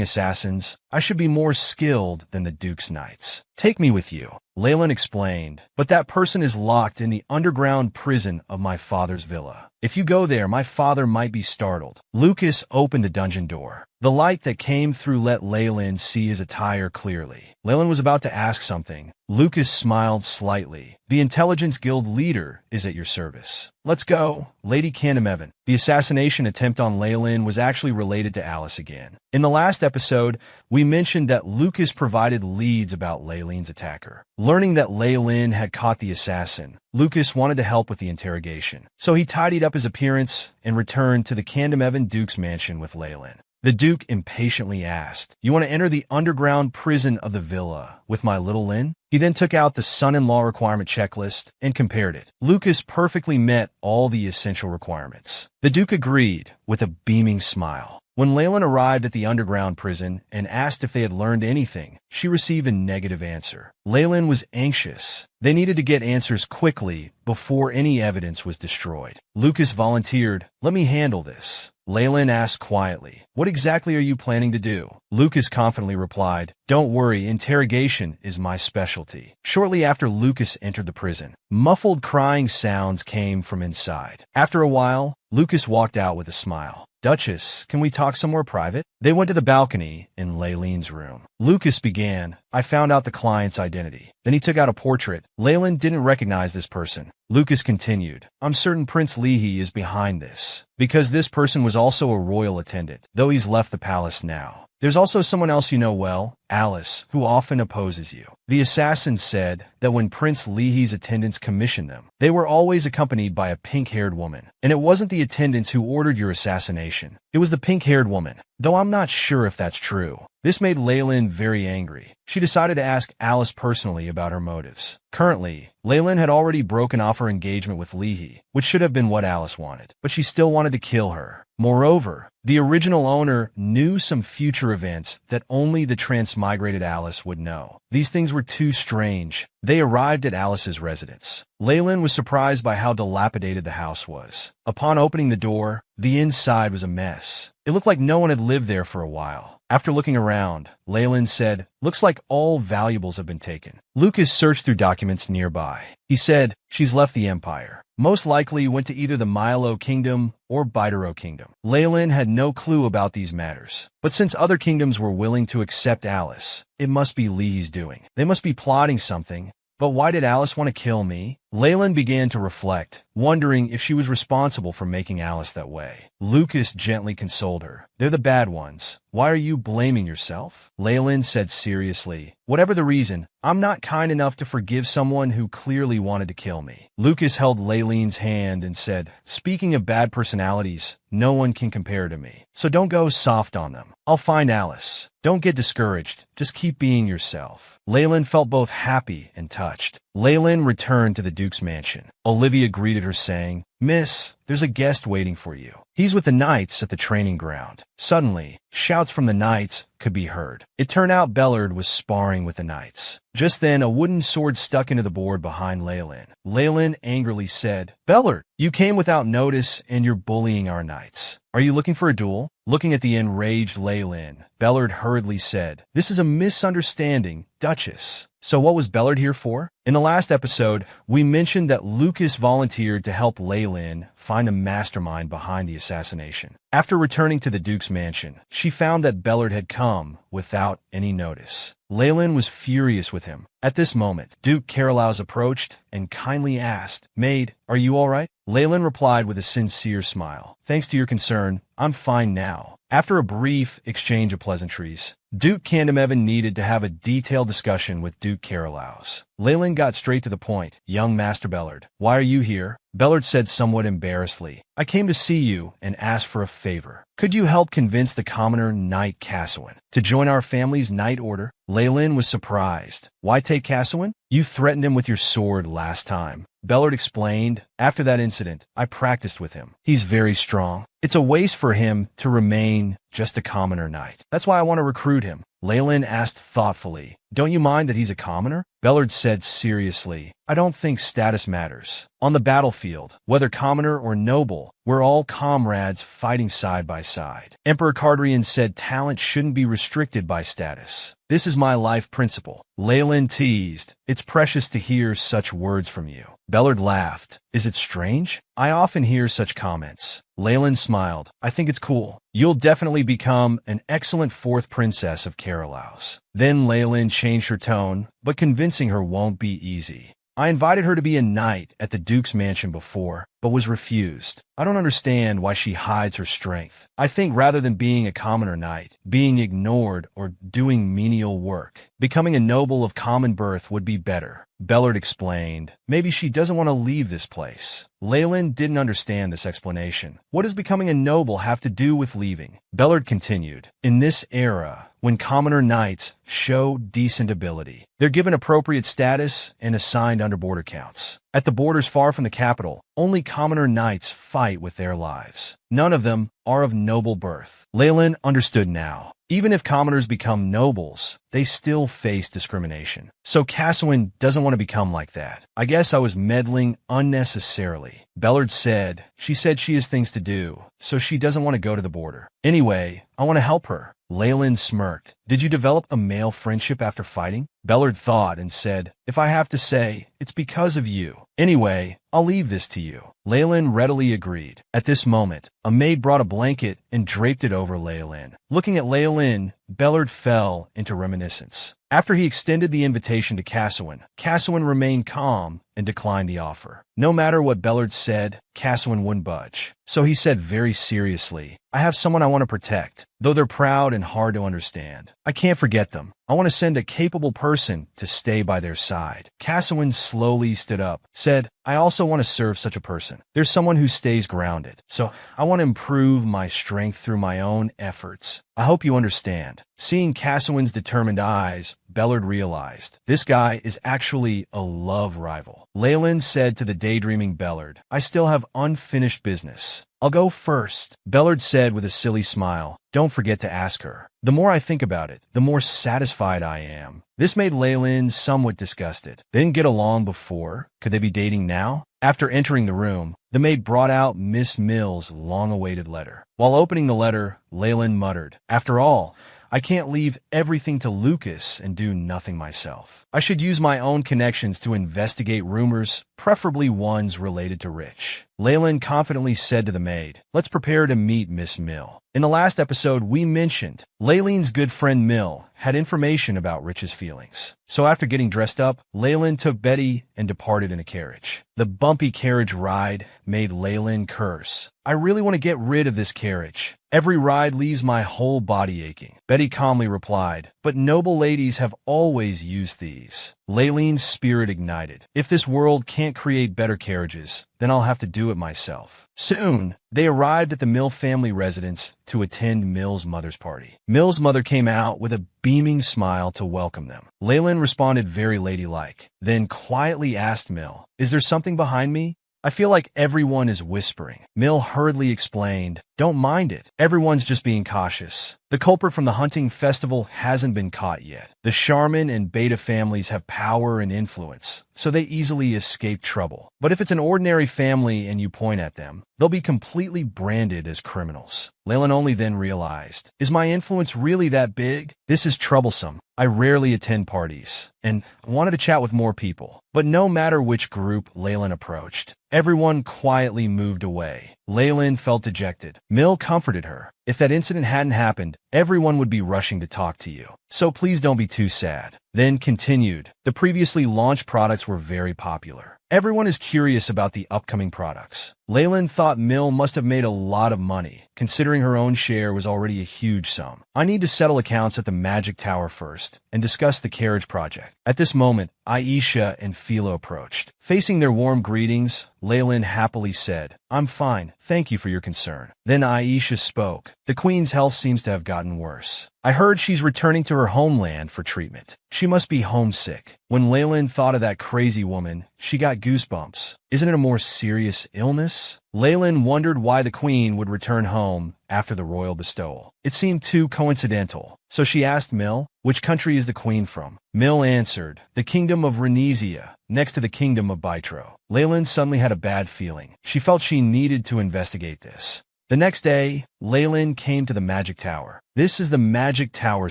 assassins, I should be more skilled than the Duke's knights. Take me with you, Leyland explained, but that person is locked in the underground prison of my father's villa. If you go there, my father might be startled. Lucas opened the dungeon door. The light that came through let Leyland see his attire clearly. Leyland was about to ask something. Lucas smiled slightly. The Intelligence Guild leader is at your service. Let's go, Lady Candamevan. The assassination attempt on Leyland was actually related to Alice again. In the last episode, we mentioned that Lucas provided leads about Leyland's attacker. Learning that Leyland had caught the assassin, Lucas wanted to help with the interrogation. So he tidied up his appearance and returned to the Candamevan Duke's mansion with Leyland. The Duke impatiently asked, "You want to enter the underground prison of the villa with my little Lynn?" He then took out the son-in-law requirement checklist and compared it. Lucas perfectly met all the essential requirements. The Duke agreed with a beaming smile. When Leyland arrived at the underground prison and asked if they had learned anything, she received a negative answer. Leyland was anxious. They needed to get answers quickly before any evidence was destroyed. Lucas volunteered, "Let me handle this." Leyland asked quietly, "What exactly are you planning to do?" Lucas confidently replied, "Don't worry, interrogation is my specialty." Shortly after Lucas entered the prison, muffled crying sounds came from inside. After a while, Lucas walked out with a smile. "Duchess, can we talk somewhere private?" They went to the balcony in Leyland's room. Lucas began, "I found out the client's identity." Then he took out a portrait. Leyland didn't recognize this person. Lucas continued, "I'm certain Prince Leahy is behind this, because this person was also a royal attendant, though he's left the palace now. There's also someone else you know well, Alice, who often opposes you." The assassin said that when Prince Leahy's attendants commissioned them, they were always accompanied by a pink-haired woman. And it wasn't the attendants who ordered your assassination. It was the pink-haired woman, though I'm not sure if that's true. This made Leyland very angry. She decided to ask Alice personally about her motives. Currently, Leyland had already broken off her engagement with Leahy, which should have been what Alice wanted, but she still wanted to kill her. Moreover, the original owner knew some future events that only the transmigrated Alice would know. These things were too strange. They arrived at Alice's residence. Leyland was surprised by how dilapidated the house was. Upon opening the door, the inside was a mess. It looked like no one had lived there for a while. After looking around, Leyland said, "Looks like all valuables have been taken." Lucas searched through documents nearby. He said, "She's left the Empire. Most likely went to either the Milo Kingdom or Bitero Kingdom." Leyland had no clue about these matters. But since other kingdoms were willing to accept Alice, it must be Lee's doing. They must be plotting something. But why did Alice want to kill me? Leyland began to reflect, wondering if she was responsible for making Alice that way. Lucas gently consoled her. "They're the bad ones. Why are you blaming yourself?" Leyland said seriously, "Whatever the reason, I'm not kind enough to forgive someone who clearly wanted to kill me." Lucas held Leyland's hand and said, "Speaking of bad personalities, no one can compare to me. So don't go soft on them. I'll find Alice. Don't get discouraged. Just keep being yourself." Leyland felt both happy and touched. Leyland returned to the Duke's mansion. Olivia greeted her saying, "Miss, there's a guest waiting for you. He's with the knights at the training ground." Suddenly, shouts from the knights could be heard. It turned out Bellard was sparring with the knights. Just then, a wooden sword stuck into the board behind Leyland. Leyland angrily said, "Bellard, you came without notice and you're bullying our knights. Are you looking for a duel?" Looking at the enraged Leyland, Bellard hurriedly said, "This is a misunderstanding, Duchess." So what was Bellard here for? In the last episode, we mentioned that Lucas volunteered to help Leyland find the mastermind behind the assassination. After returning to the Duke's mansion, she found that Bellard had come without any notice. Leyland was furious with him. At this moment, Duke Carolaus approached and kindly asked, "Maid, are you all right?" Leyland replied with a sincere smile, "Thanks to your concern, I'm fine now." After a brief exchange of pleasantries, Duke Candamevan needed to have a detailed discussion with Duke Carolaus. Leyland got straight to the point. "Young Master Bellard, why are you here?" Bellard said somewhat embarrassedly, "I came to see you and ask for a favor. Could you help convince the commoner Knight Cassowin to join our family's knight order?" Leyland was surprised. "Why take Cassowin? You threatened him with your sword last time." Bellard explained, "After that incident, I practiced with him. He's very strong. It's a waste for him to remain just a commoner knight. That's why I want to recruit him." Leyland asked thoughtfully. Don't you mind that he's a commoner? Bellard said seriously. I don't think status matters. On the battlefield, whether commoner or noble, we're all comrades fighting side by side. Emperor Cardrian said talent shouldn't be restricted by status. This is my life principle. Leyland teased. It's precious to hear such words from you. Bellard laughed. Is it strange? I often hear such comments. Leyland smiled. I think it's cool. You'll definitely become an excellent fourth princess of Carolaus. Then Leyland changed her tone, but convincing her won't be easy. I invited her to be a knight at the Duke's mansion before, but was refused. I don't understand why she hides her strength. I think rather than being a commoner knight, being ignored or doing menial work, becoming a noble of common birth would be better. Bellard explained. Maybe she doesn't want to leave this place. Leyland didn't understand this explanation. What does becoming a noble have to do with leaving? Bellard continued. In this era, when commoner knights show decent ability, they're given appropriate status and assigned under border counts. At the borders far from the capital, only commoner knights fight with their lives. None of them are of noble birth. Leyland understood now. Even if commoners become nobles, they still face discrimination. So Cassowin doesn't want to become like that. I guess I was meddling unnecessarily. Bellard said. She said she has things to do, so she doesn't want to go to the border. Anyway, I want to help her. Leyland smirked. Did you develop a male friendship after fighting? Bellard thought and said, if I have to say, it's because of you. Anyway, I'll leave this to you. Leyland readily agreed. At this moment, a maid brought a blanket and draped it over Leyland. Looking at Leyland, Bellard fell into reminiscence. After he extended the invitation to Cassowin, Cassowin remained calm and declined the offer. No matter what Bellard said, Cassowin wouldn't budge. So he said very seriously, I have someone I want to protect, though they're proud and hard to understand. I can't forget them. I want to send a capable person to stay by their side. Cassowin slowly stood up, said, I also want to serve such a person. There's someone who stays grounded. So I want to improve my strength through my own efforts. I hope you understand. Seeing Cassowin's determined eyes, Bellard realized, this guy is actually a love rival. Leyland said to the daydreaming Bellard, I still have unfinished business. I'll go first, Bellard said with a silly smile. Don't forget to ask her. The more I think about it, the more satisfied I am. This made Leyland somewhat disgusted. They didn't get along before. Could they be dating now? After entering the room, the maid brought out Miss Mill's long-awaited letter. While opening the letter, Leyland muttered, After all, I can't leave everything to Lucas and do nothing myself. I should use my own connections to investigate rumors, preferably ones related to Rich. Leyland confidently said to the maid, Let's prepare to meet Miss Mill. In the last episode, we mentioned Leyland's good friend Mill had information about Rich's feelings. So after getting dressed up, Leyland took Betty and departed in a carriage. The bumpy carriage ride made Leyland curse. I really want to get rid of this carriage. Every ride leaves my whole body aching. Betty calmly replied, But noble ladies have always used these. Leyland's spirit ignited. If this world can't create better carriages, then I'll have to do it myself. Soon, they arrived at the Mill family residence to attend Mill's mother's party. Mill's mother came out with a beaming smile to welcome them. Leyland responded very ladylike, then quietly asked Mill, Is there something behind me? I feel like everyone is whispering. Mill hurriedly explained, Don't mind it. Everyone's just being cautious. The culprit from the hunting festival hasn't been caught yet. The Charmin and Beta families have power and influence, so they easily escape trouble. But if it's an ordinary family and you point at them, they'll be completely branded as criminals. Leyland only then realized, Is my influence really that big? This is troublesome. I rarely attend parties, and wanted to chat with more people. But no matter which group Leyland approached, everyone quietly moved away. Leyland felt dejected. Mill comforted her. If that incident hadn't happened, everyone would be rushing to talk to you. So please don't be too sad. Then continued. The previously launched products were very popular. Everyone is curious about the upcoming products. Leyland thought Mill must have made a lot of money, considering her own share was already a huge sum. I need to settle accounts at the Magic Tower first and discuss the carriage project. At this moment, Aisha and Philo approached. Facing their warm greetings, Leyland happily said, I'm fine, thank you for your concern. Then Aisha spoke. The queen's health seems to have gotten worse. I heard she's returning to her homeland for treatment. She must be homesick. When Leyland thought of that crazy woman, she got goosebumps. Isn't it a more serious illness? Leyland wondered why the queen would return home after the royal bestowal. It seemed too coincidental. So she asked Mill, which country is the queen from? Mill answered, the kingdom of Renesia, next to the kingdom of Bitro. Leyland suddenly had a bad feeling. She felt she needed to investigate this. The next day, Leyland came to the Magic Tower. This is the Magic Tower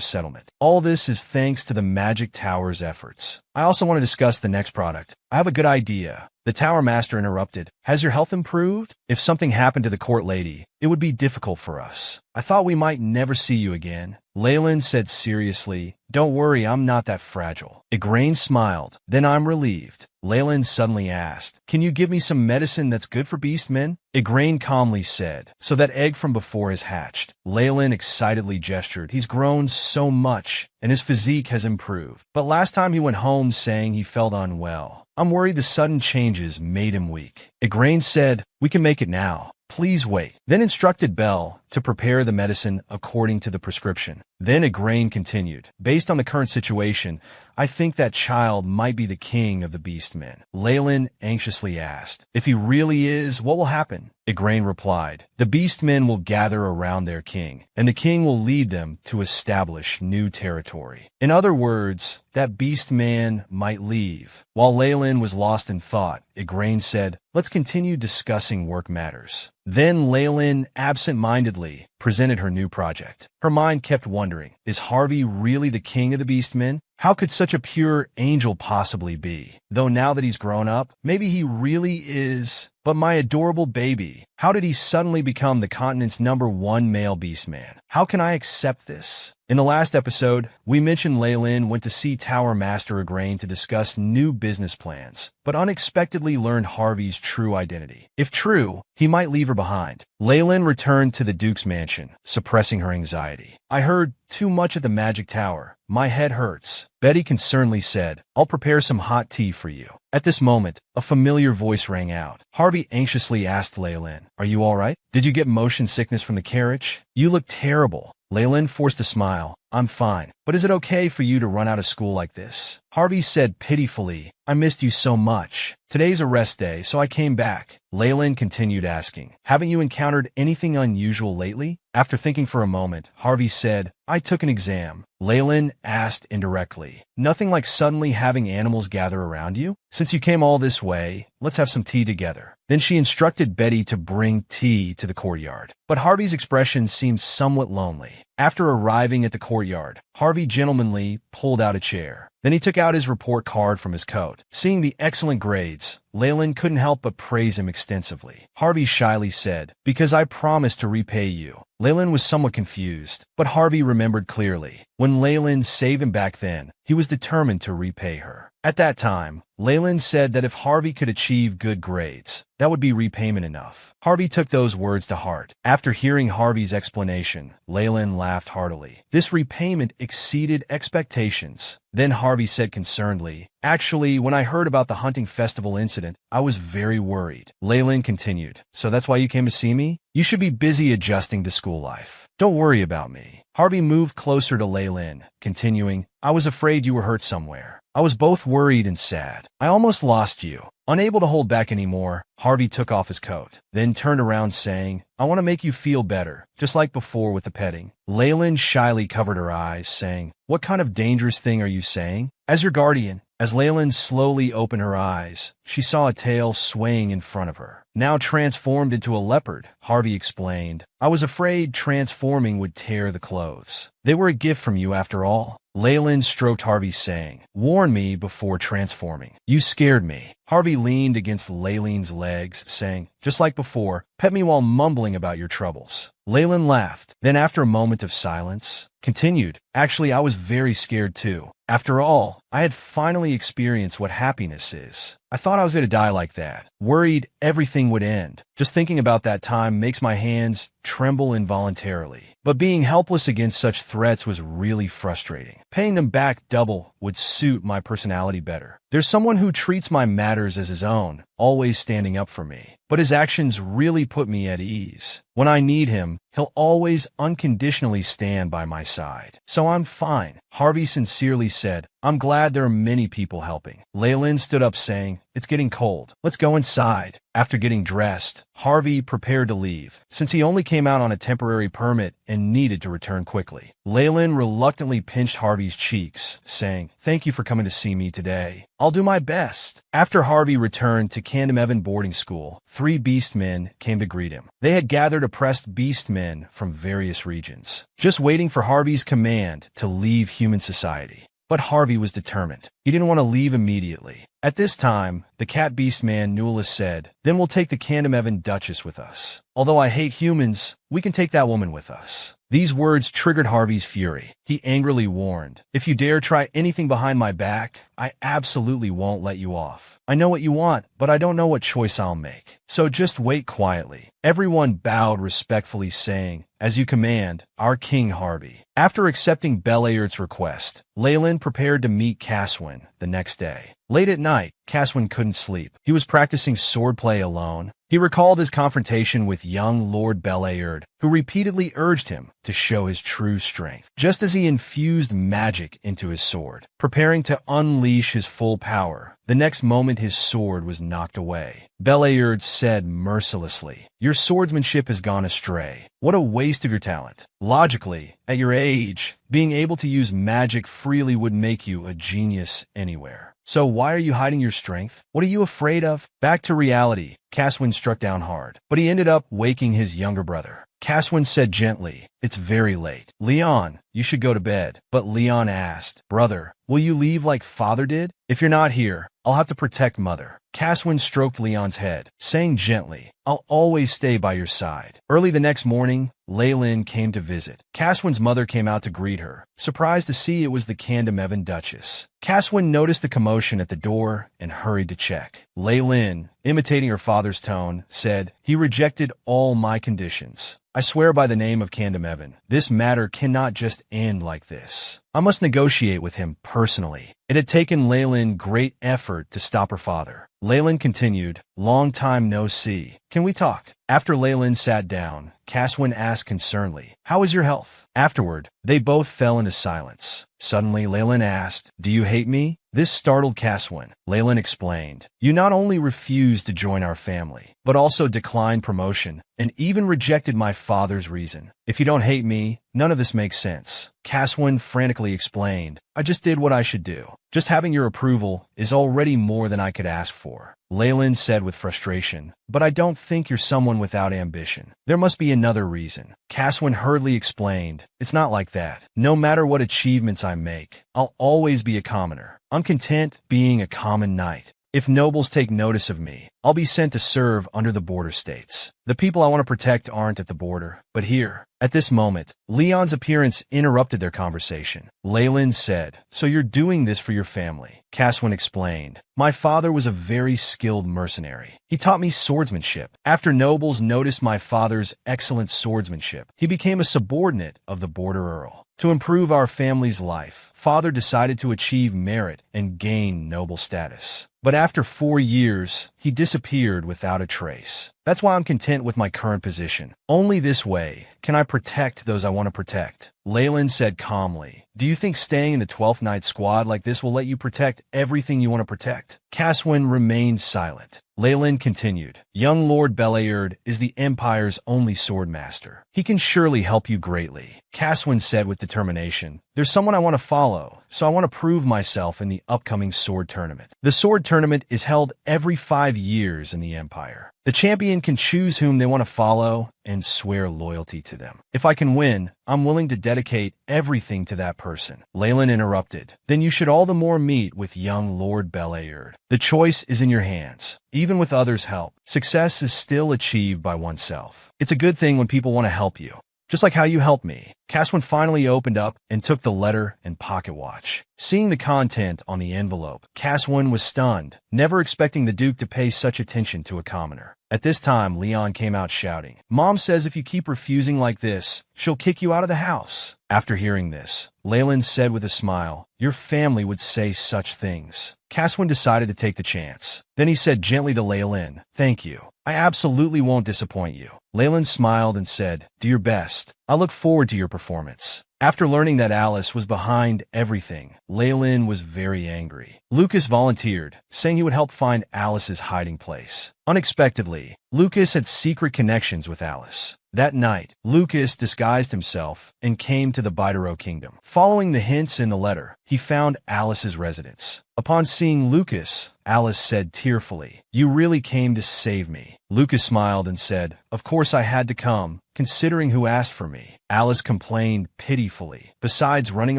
settlement. All this is thanks to the Magic Tower's efforts. I also want to discuss the next product. I have a good idea. The Tower Master interrupted. Has your health improved? If something happened to the court lady, it would be difficult for us. I thought we might never see you again. Leyland said seriously, don't worry, I'm not that fragile. Igraine smiled. Then I'm relieved. Leyland suddenly asked, can you give me some medicine that's good for beastmen? Igraine calmly said, so that egg from before is hatched. Leyland excitedly gestured. He's grown so much, and his physique has improved. But last time he went home saying he felt unwell. I'm worried the sudden changes made him weak. Igraine said, we can make it now. Please wait. Then instructed Belle to prepare the medicine according to the prescription. Then Igraine continued, based on the current situation, I think that child might be the king of the beastmen. Leyland anxiously asked, if he really is, what will happen? Igraine replied, the beastmen will gather around their king, and the king will lead them to establish new territory. In other words, that beastman might leave. While Leyland was lost in thought, Igraine said, let's continue discussing work matters. Then Leyland absent-mindedly presented her new project. Her mind kept wondering, is Harvey really the king of the beastmen? How could such a pure angel possibly be? Though now that he's grown up, maybe he really is. But my adorable baby, how did he suddenly become the continent's #1 male beastman? How can I accept this? In the last episode, we mentioned Leyland went to see Tower Master Igraine to discuss new business plans, but unexpectedly learned Harvey's true identity. If true, he might leave her behind. Leyland returned to the Duke's mansion, suppressing her anxiety. I heard too much at the Magic Tower. My head hurts. Betty concernedly said, I'll prepare some hot tea for you. At this moment, a familiar voice rang out. Harvey anxiously asked Leyland, are you all right? Did you get motion sickness from the carriage? You look terrible. Leyland forced a smile. I'm fine. But is it okay for you to run out of school like this? Harvey said pitifully, I missed you so much. Today's a rest day, so I came back. Leyland continued asking, haven't you encountered anything unusual lately? After thinking for a moment, Harvey said, I took an exam. Leyland asked indirectly, nothing like suddenly having animals gather around you? Since you came all this way, let's have some tea together. Then she instructed Betty to bring tea to the courtyard. But Harvey's expression seemed somewhat lonely. After arriving at the courtyard, Harvey gentlemanly pulled out a chair. Then he took out his report card from his coat. Seeing the excellent grades, Leyland couldn't help but praise him extensively. Harvey shyly said, because I promised to repay you. Leyland was somewhat confused, but Harvey remembered clearly. When Leyland saved him back then, he was determined to repay her. At that time, Leyland said that if Harvey could achieve good grades, that would be repayment enough. Harvey took those words to heart. After hearing Harvey's explanation, Leyland laughed heartily. This repayment exceeded expectations. Then Harvey said concernedly, actually, when I heard about the hunting festival incident, I was very worried. Leyland continued, so that's why you came to see me? You should be busy adjusting to school life. Don't worry about me. Harvey moved closer to Leyland, continuing, I was afraid you were hurt somewhere. I was both worried and sad. I almost lost you. Unable to hold back anymore, Harvey took off his coat, then turned around saying, I want to make you feel better, just like before with the petting. Leyland shyly covered her eyes, saying, what kind of dangerous thing are you saying? As your guardian. As Leyland slowly opened her eyes, she saw a tail swaying in front of her. Now transformed into a leopard, Harvey explained, I was afraid transforming would tear the clothes. They were a gift from you after all. Leyland stroked Harvey, saying, warn me before transforming. You scared me. Harvey leaned against Leyland's legs, saying, just like before, pet me while mumbling about your troubles. Leyland laughed. Then after a moment of silence, continued, actually, I was very scared too. After all, I had finally experienced what happiness is. I thought I was going to die like that, worried everything would end. Just thinking about that time makes my hands tremble involuntarily. But being helpless against such threats was really frustrating. Paying them back double would suit my personality better. There's someone who treats my matters as his own, always standing up for me. But his actions really put me at ease. When I need him, he'll always unconditionally stand by my side. So I'm fine. Harvey sincerely said, I'm glad there are many people helping. Leyland stood up saying, it's getting cold. Let's go inside. After getting dressed, Harvey prepared to leave, since he only came out on a temporary permit and needed to return quickly. Leyland reluctantly pinched Harvey's cheeks, saying, thank you for coming to see me today. I'll do my best. After Harvey returned to Camden boarding school, 3 beastmen came to greet him. They had gathered oppressed beastmen from various regions, just waiting for Harvey's command to leave human society. But Harvey was determined. He didn't want to leave immediately. At this time, the cat beastman Nualis said, then we'll take the Camden Duchess with us. Although I hate humans, we can take that woman with us. These words triggered Harvey's fury. He angrily warned, if you dare try anything behind my back, I absolutely won't let you off. I know what you want, but I don't know what choice I'll make. So just wait quietly. Everyone bowed respectfully, saying, as you command, our King Harvey. After accepting Belayard's request, Leyland prepared to meet Caswin the next day. Late at night, Caswin couldn't sleep. He was practicing swordplay alone. He recalled his confrontation with young Lord Belayard, who repeatedly urged him to show his true strength, just as he infused magic into his sword, preparing to unleash his full power. The next moment his sword was knocked away. Belayard said mercilessly, your swordsmanship has gone astray. What a waste of your talent. Logically, at your age, being able to use magic freely would make you a genius anywhere. So why are you hiding your strength? What are you afraid of? Back to reality, Caswin struck down hard, but he ended up waking his younger brother. Caswin said gently, it's very late. Leon, you should go to bed. But Leon asked, brother, will you leave like father did? If you're not here, I'll have to protect mother. Caswin stroked Leon's head, saying gently, I'll always stay by your side. Early the next morning, Leyland came to visit. Caswin's mother came out to greet her, surprised to see it was the Camden Duchess. Caswin noticed the commotion at the door and hurried to check. Leyland, imitating her father's tone, said, he rejected all my conditions. I swear by the name of Camden, this matter cannot just end like this. I must negotiate with him personally. It had taken Leyland great effort to stop her father. Leyland continued, long time no see. Can we talk? After Leyland sat down, Caswin asked concernedly, how is your health? Afterward, they both fell into silence. Suddenly, Leyland asked, do you hate me? This startled Caswin. Leyland explained, you not only refused to join our family, but also declined promotion and even rejected my father's reason. If you don't hate me, none of this makes sense. Caswin frantically explained, I just did what I should do. Just having your approval is already more than I could ask for. Leyland said with frustration, but I don't think you're someone without ambition. There must be another reason. Caswin hurriedly explained, it's not like that. No matter what achievements I make, I'll always be a commoner. I'm content being a common knight. If nobles take notice of me, I'll be sent to serve under the border states. The people I want to protect aren't at the border, but here. At this moment, Leon's appearance interrupted their conversation. Leyland said, so you're doing this for your family. Caswin explained, my father was a very skilled mercenary. He taught me swordsmanship. After nobles noticed my father's excellent swordsmanship, he became a subordinate of the border earl. To improve our family's life, father decided to achieve merit and gain noble status. But after 4 years, he disappeared without a trace. That's why I'm content with my current position. Only this way can I protect those I want to protect. Leyland said calmly, do you think staying in the 12th Night Squad like this will let you protect everything you want to protect? Caswin remained silent. Leyland continued, young Lord Belayard is the Empire's only swordmaster. He can surely help you greatly. Caswin said with determination, there's someone I want to follow, so I want to prove myself in the upcoming sword tournament. The sword tournament is held every 5 years in the Empire. The champion can choose whom they want to follow and swear loyalty to them. If I can win, I'm willing to dedicate everything to that person. Leyland interrupted. Then you should all the more meet with young Lord Belayard. The choice is in your hands. Even with others' help, success is still achieved by oneself. It's a good thing when people want to help you. Just like how you helped me. Caswin finally opened up and took the letter and pocket watch. Seeing the content on the envelope, Caswin was stunned, never expecting the Duke to pay such attention to a commoner. At this time, Leon came out shouting, "Mom says if you keep refusing like this, she'll kick you out of the house." After hearing this, Leyland said with a smile, "Your family would say such things." Caswin decided to take the chance. Then he said gently to Leyland, "Thank you. I absolutely won't disappoint you." Leyland smiled and said, "Do your best. I look forward to your performance." After learning that Alice was behind everything, Leyland was very angry. Lucas volunteered, saying he would help find Alice's hiding place. Unexpectedly, Lucas had secret connections with Alice. That night, Lucas disguised himself and came to the Bitero Kingdom. Following the hints in the letter, he found Alice's residence. Upon seeing Lucas, Alice said tearfully, "You really came to save me." Lucas smiled and said, "Of course I had to come, considering who asked for me." Alice complained pitifully. "Besides running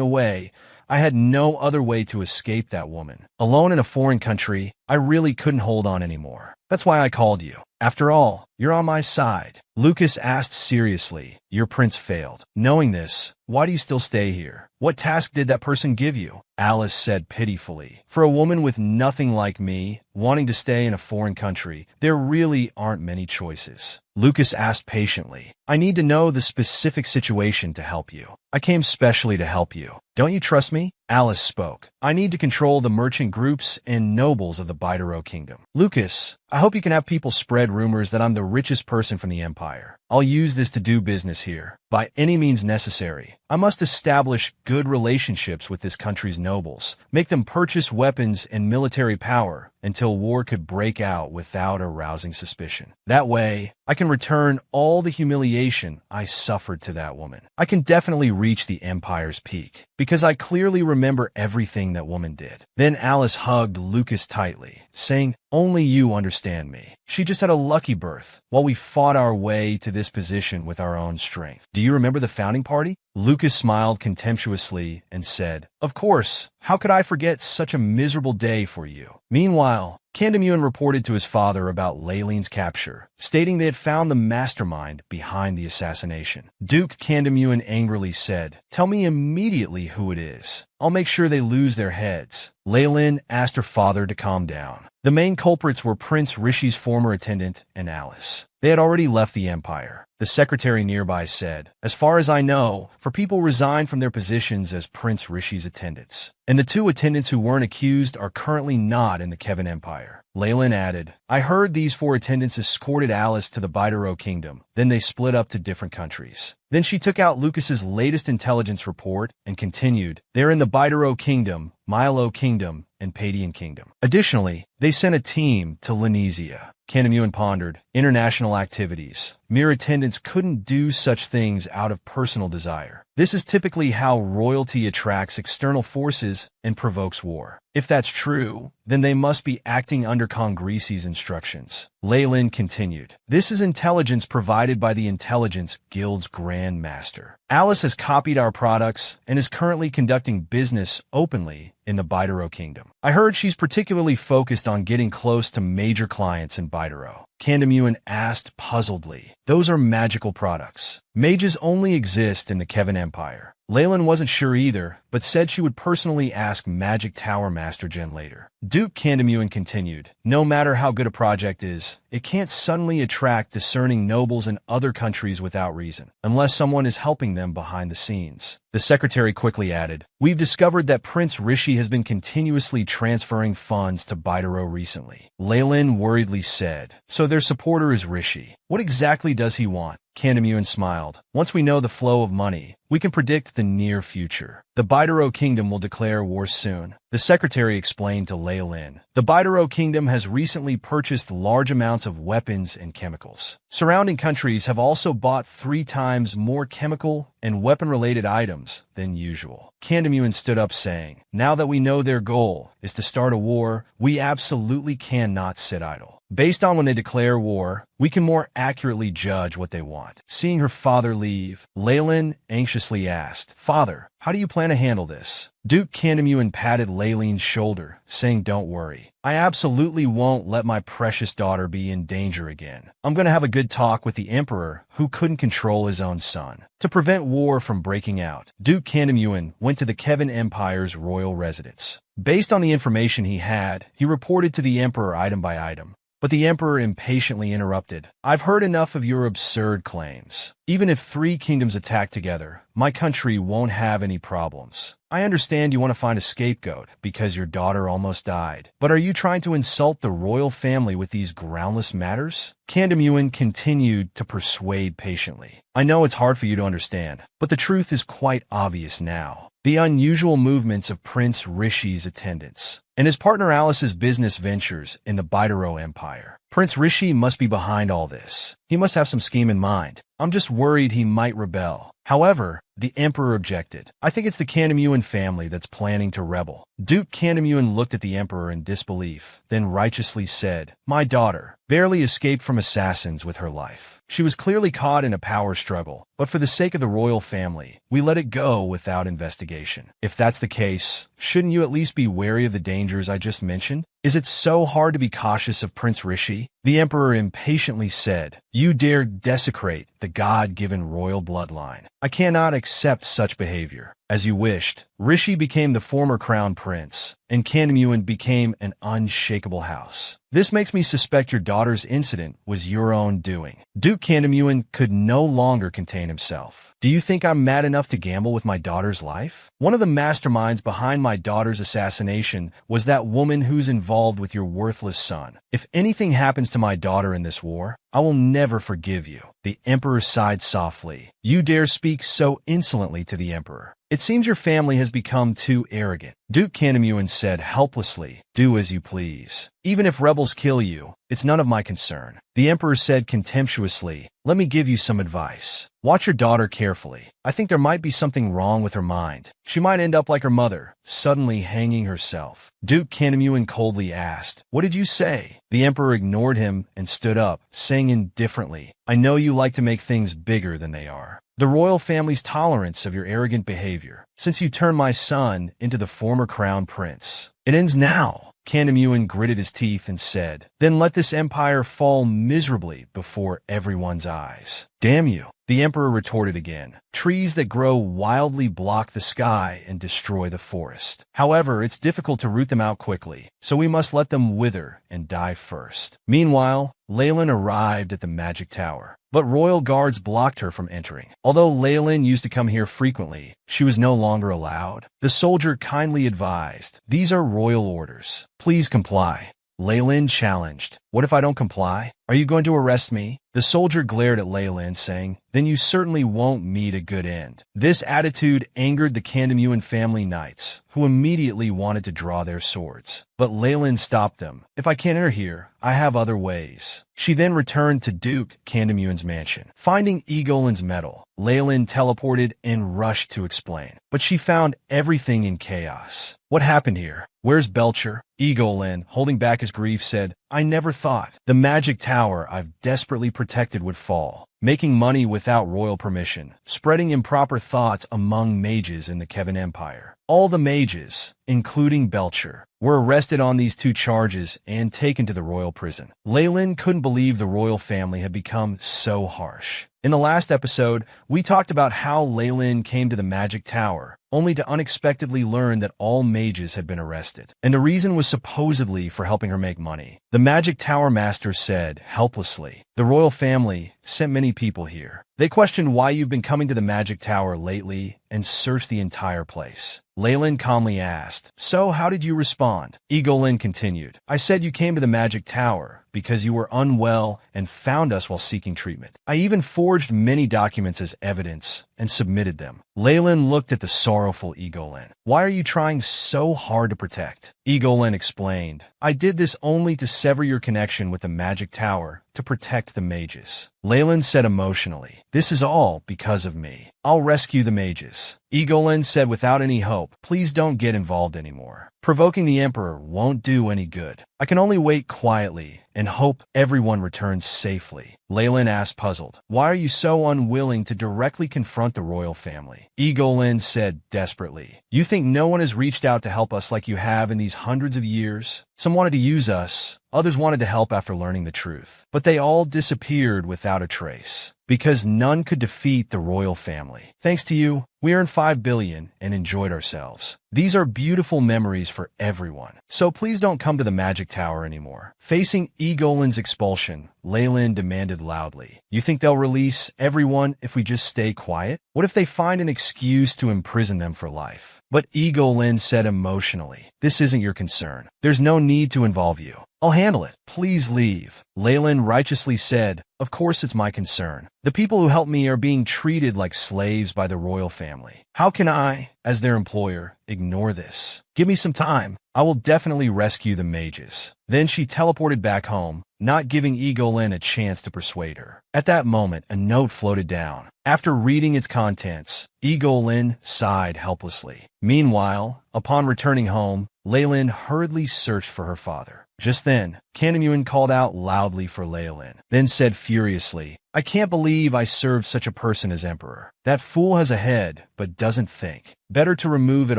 away, I had no other way to escape that woman. Alone in a foreign country, I really couldn't hold on anymore. That's why I called you. After all, you're on my side." Lucas asked seriously, "Your prince failed. Knowing this, why do you still stay here? What task did that person give you?" Alice said pitifully, "For a woman with nothing like me, wanting to stay in a foreign country, there really aren't many choices." Lucas asked patiently, "I need to know the specific situation to help you. I came specially to help you. Don't you trust me?" Alice spoke, "I need to control the merchant groups and nobles of the Bitero Kingdom. Lucas, I hope you can have people spread rumors that I'm the richest person from the Empire. I'll use this to do business here. By any means necessary, I must establish good relationships with this country's nobles, make them purchase weapons and military power until war could break out without arousing suspicion. That way, I can return all the humiliation I suffered to that woman. I can definitely reach the Empire's peak, because I clearly remember everything that woman did." Then Alice hugged Lucas tightly, saying, "Only you understand me. She just had a lucky birth, while we fought our way to this position with our own strength. Do you remember the founding party?" Lucas smiled contemptuously and said, "Of course. How could I forget such a miserable day for you?" Meanwhile, Candamuan reported to his father about Leyland's capture, stating they had found the mastermind behind the assassination. Duke Candamuan angrily said, "Tell me immediately who it is. I'll make sure they lose their heads." Leyland asked her father to calm down. The main culprits were Prince Rishi's former attendant and Alice. They had already left the Empire. The secretary nearby said, "As far as I know, 4 people resigned from their positions as Prince Rishi's attendants, and the 2 attendants who weren't accused are currently not in the Kevin Empire." Leyland added, "I heard these 4 attendants escorted Alice to the Bitero Kingdom, then they split up to different countries." Then she took out Lucas's latest intelligence report and continued, "They're in the Bitero Kingdom, Milo Kingdom, and Padian Kingdom. Additionally, they sent a team to Linesia." Candamuan pondered, "International activities. Mere attendants couldn't do such things out of personal desire. This is typically how royalty attracts external forces and provokes war. If that's true, then they must be acting under Congresi's instructions." Leyland continued, "This is intelligence provided by the Intelligence Guild's Grand Master. Alice has copied our products and is currently conducting business openly in the Bitero Kingdom. I heard she's particularly focused on getting close to major clients in Bitero." Candamuan asked puzzledly, "Those are magical products. Mages only exist in the Kevin Empire." Leyland wasn't sure either, but said she would personally ask Magic Tower Master Jen later. Duke Candamuan continued, "No matter how good a project is, it can't suddenly attract discerning nobles in other countries without reason, unless someone is helping them behind the scenes." The secretary quickly added, "We've discovered that Prince Rishi has been continuously transferring funds to Bitero recently." Leyland worriedly said, "So their supporter is Rishi. What exactly does he want?" Candamuan smiled. "Once we know the flow of money, we can predict the near future. The Bitero Kingdom will declare war soon." The secretary explained to Leyland, "The Bitero Kingdom has recently purchased large amounts of weapons and chemicals. Surrounding countries have also bought 3 times more chemical and weapon-related items than usual." Candamuan stood up saying, "Now that we know their goal is to start a war, we absolutely cannot sit idle. Based on when they declare war, we can more accurately judge what they want. Seeing her father leave, Leyland anxiously asked, "Father, how do you plan to handle this?" Duke Candymuin patted Leyleen's shoulder, saying, "Don't worry. I absolutely won't let my precious daughter be in danger again. I'm going to have a good talk with the Emperor, who couldn't control his own son." To prevent war from breaking out, Duke Candymuin went to the Kevin Empire's royal residence. Based on the information he had, he reported to the Emperor item by item. But the Emperor impatiently interrupted. "I've heard enough of your absurd claims. Even if 3 kingdoms attack together, my country won't have any problems. I understand you want to find a scapegoat because your daughter almost died. But are you trying to insult the royal family with these groundless matters?" Candymuin continued to persuade patiently. "I know it's hard for you to understand, but the truth is quite obvious now. The unusual movements of Prince Rishi's attendants and his partner Alice's business ventures in the Bidero Empire. Prince Rishi must be behind all this. He must have some scheme in mind. I'm just worried he might rebel." However, the Emperor objected. "I think it's the Candymuin family that's planning to rebel." Duke Candymuin looked at the Emperor in disbelief, then righteously said, "My daughter barely escaped from assassins with her life. She was clearly caught in a power struggle, but for the sake of the royal family, we let it go without investigation. If that's the case, shouldn't you at least be wary of the dangers I just mentioned? Is it so hard to be cautious of Prince Rishi?" The Emperor impatiently said, "You dare desecrate the God-given royal bloodline. I cannot accept such behavior. As you wished, Rishi became the former crown prince, and Candymuin became an unshakable house. This makes me suspect your daughter's incident was your own doing." Duke Candymuin could no longer contain himself. "Do you think I'm mad enough to gamble with my daughter's life? One of the masterminds behind my daughter's assassination was that woman who's involved with your worthless son. If anything happens to my daughter in this war, I will never forgive you." The Emperor sighed softly. "You dare speak so insolently to the Emperor. It seems your family has become too arrogant." Duke Candymuin said helplessly, "Do as you please. Even if rebels kill you, it's none of my concern." The Emperor said contemptuously, "Let me give you some advice. Watch your daughter carefully. I think there might be something wrong with her mind. She might end up like her mother, suddenly hanging herself." Duke Candymuin coldly asked, "What did you say?" The Emperor ignored him and stood up, saying indifferently, "I know you like to make things bigger than they are. The royal family's tolerance of your arrogant behavior, since you turned my son into the former crown prince. It ends now." Candymuin gritted his teeth and said, "Then let this empire fall miserably before everyone's eyes." "Damn you," the Emperor retorted again. "Trees that grow wildly block the sky and destroy the forest. However, it's difficult to root them out quickly, so we must let them wither and die first." Meanwhile, Leyland arrived at the magic tower, but royal guards blocked her from entering. Although Leyland used to come here frequently, she was no longer allowed. The soldier kindly advised, "These are royal orders. Please comply." Leyland challenged, "What if I don't comply? Are you going to arrest me?" The soldier glared at Leyland, saying, "Then you certainly won't meet a good end." This attitude angered the Candymuin family knights, who immediately wanted to draw their swords. But Leyland stopped them. "If I can't enter here, I have other ways." She then returned to Duke Candymuin's mansion. Finding Egolin's medal, Leyland teleported and rushed to explain. But she found everything in chaos. "What happened here? Where's Belcher?" Egolin, holding back his grief, said, "I never thought the magic tower I've desperately protected would fall. Making money without royal permission, spreading improper thoughts among mages in the Kevin Empire. All the mages, including Belcher, were arrested on these 2 charges and taken to the royal prison." Leyland couldn't believe the royal family had become so harsh. In the last episode, we talked about how Leyland came to the magic tower, only to unexpectedly learn that all mages had been arrested. And the reason was supposedly for helping her make money. The magic tower master said, helplessly, "The royal family sent many people here. They questioned why you've been coming to the magic tower lately and searched the entire place." Leyland calmly asked, "So how did you respond?" Egolin continued, "I said you came to the magic tower because you were unwell and found us while seeking treatment. I even forged many documents as evidence and submitted them. Leyland looked at the sorrowful Egolin. Why are you trying so hard to protect? Egolin explained, I did this only to sever your connection with the magic tower to protect the mages. Leyland said emotionally, this is all because of me. I'll rescue the mages. Egolin said without any hope, please don't get involved anymore. Provoking the Emperor won't do any good. I can only wait quietly and hope everyone returns safely. Leyland asked puzzled, why are you so unwilling to directly confront the royal family? Egolin said desperately, you think no one has reached out to help us like you have in these hundreds of years? Some wanted to use us, others wanted to help after learning the truth. But they all disappeared without a trace. Because none could defeat the royal family. Thanks to you, we earned 5 billion and enjoyed ourselves. These are beautiful memories for everyone. So please don't come to the magic tower anymore. Facing Egolin's expulsion, Leyland demanded loudly, you think they'll release everyone if we just stay quiet? What if they find an excuse to imprison them for life? But Egolin said emotionally, this isn't your concern. There's no need to involve you. I'll handle it. Please leave. Leyland righteously said, of course it's my concern. The people who help me are being treated like slaves by the royal family. How can I, as their employer, ignore this? Give me some time. I will definitely rescue the mages. Then she teleported back home, not giving Egolin a chance to persuade her. At that moment, a note floated down. After reading its contents, Egolin sighed helplessly. Meanwhile, upon returning home, Leyland hurriedly searched for her father. Just then, Kandamuin called out loudly for Leyland, then said furiously, I can't believe I served such a person as emperor. That fool has a head, but doesn't think. Better to remove it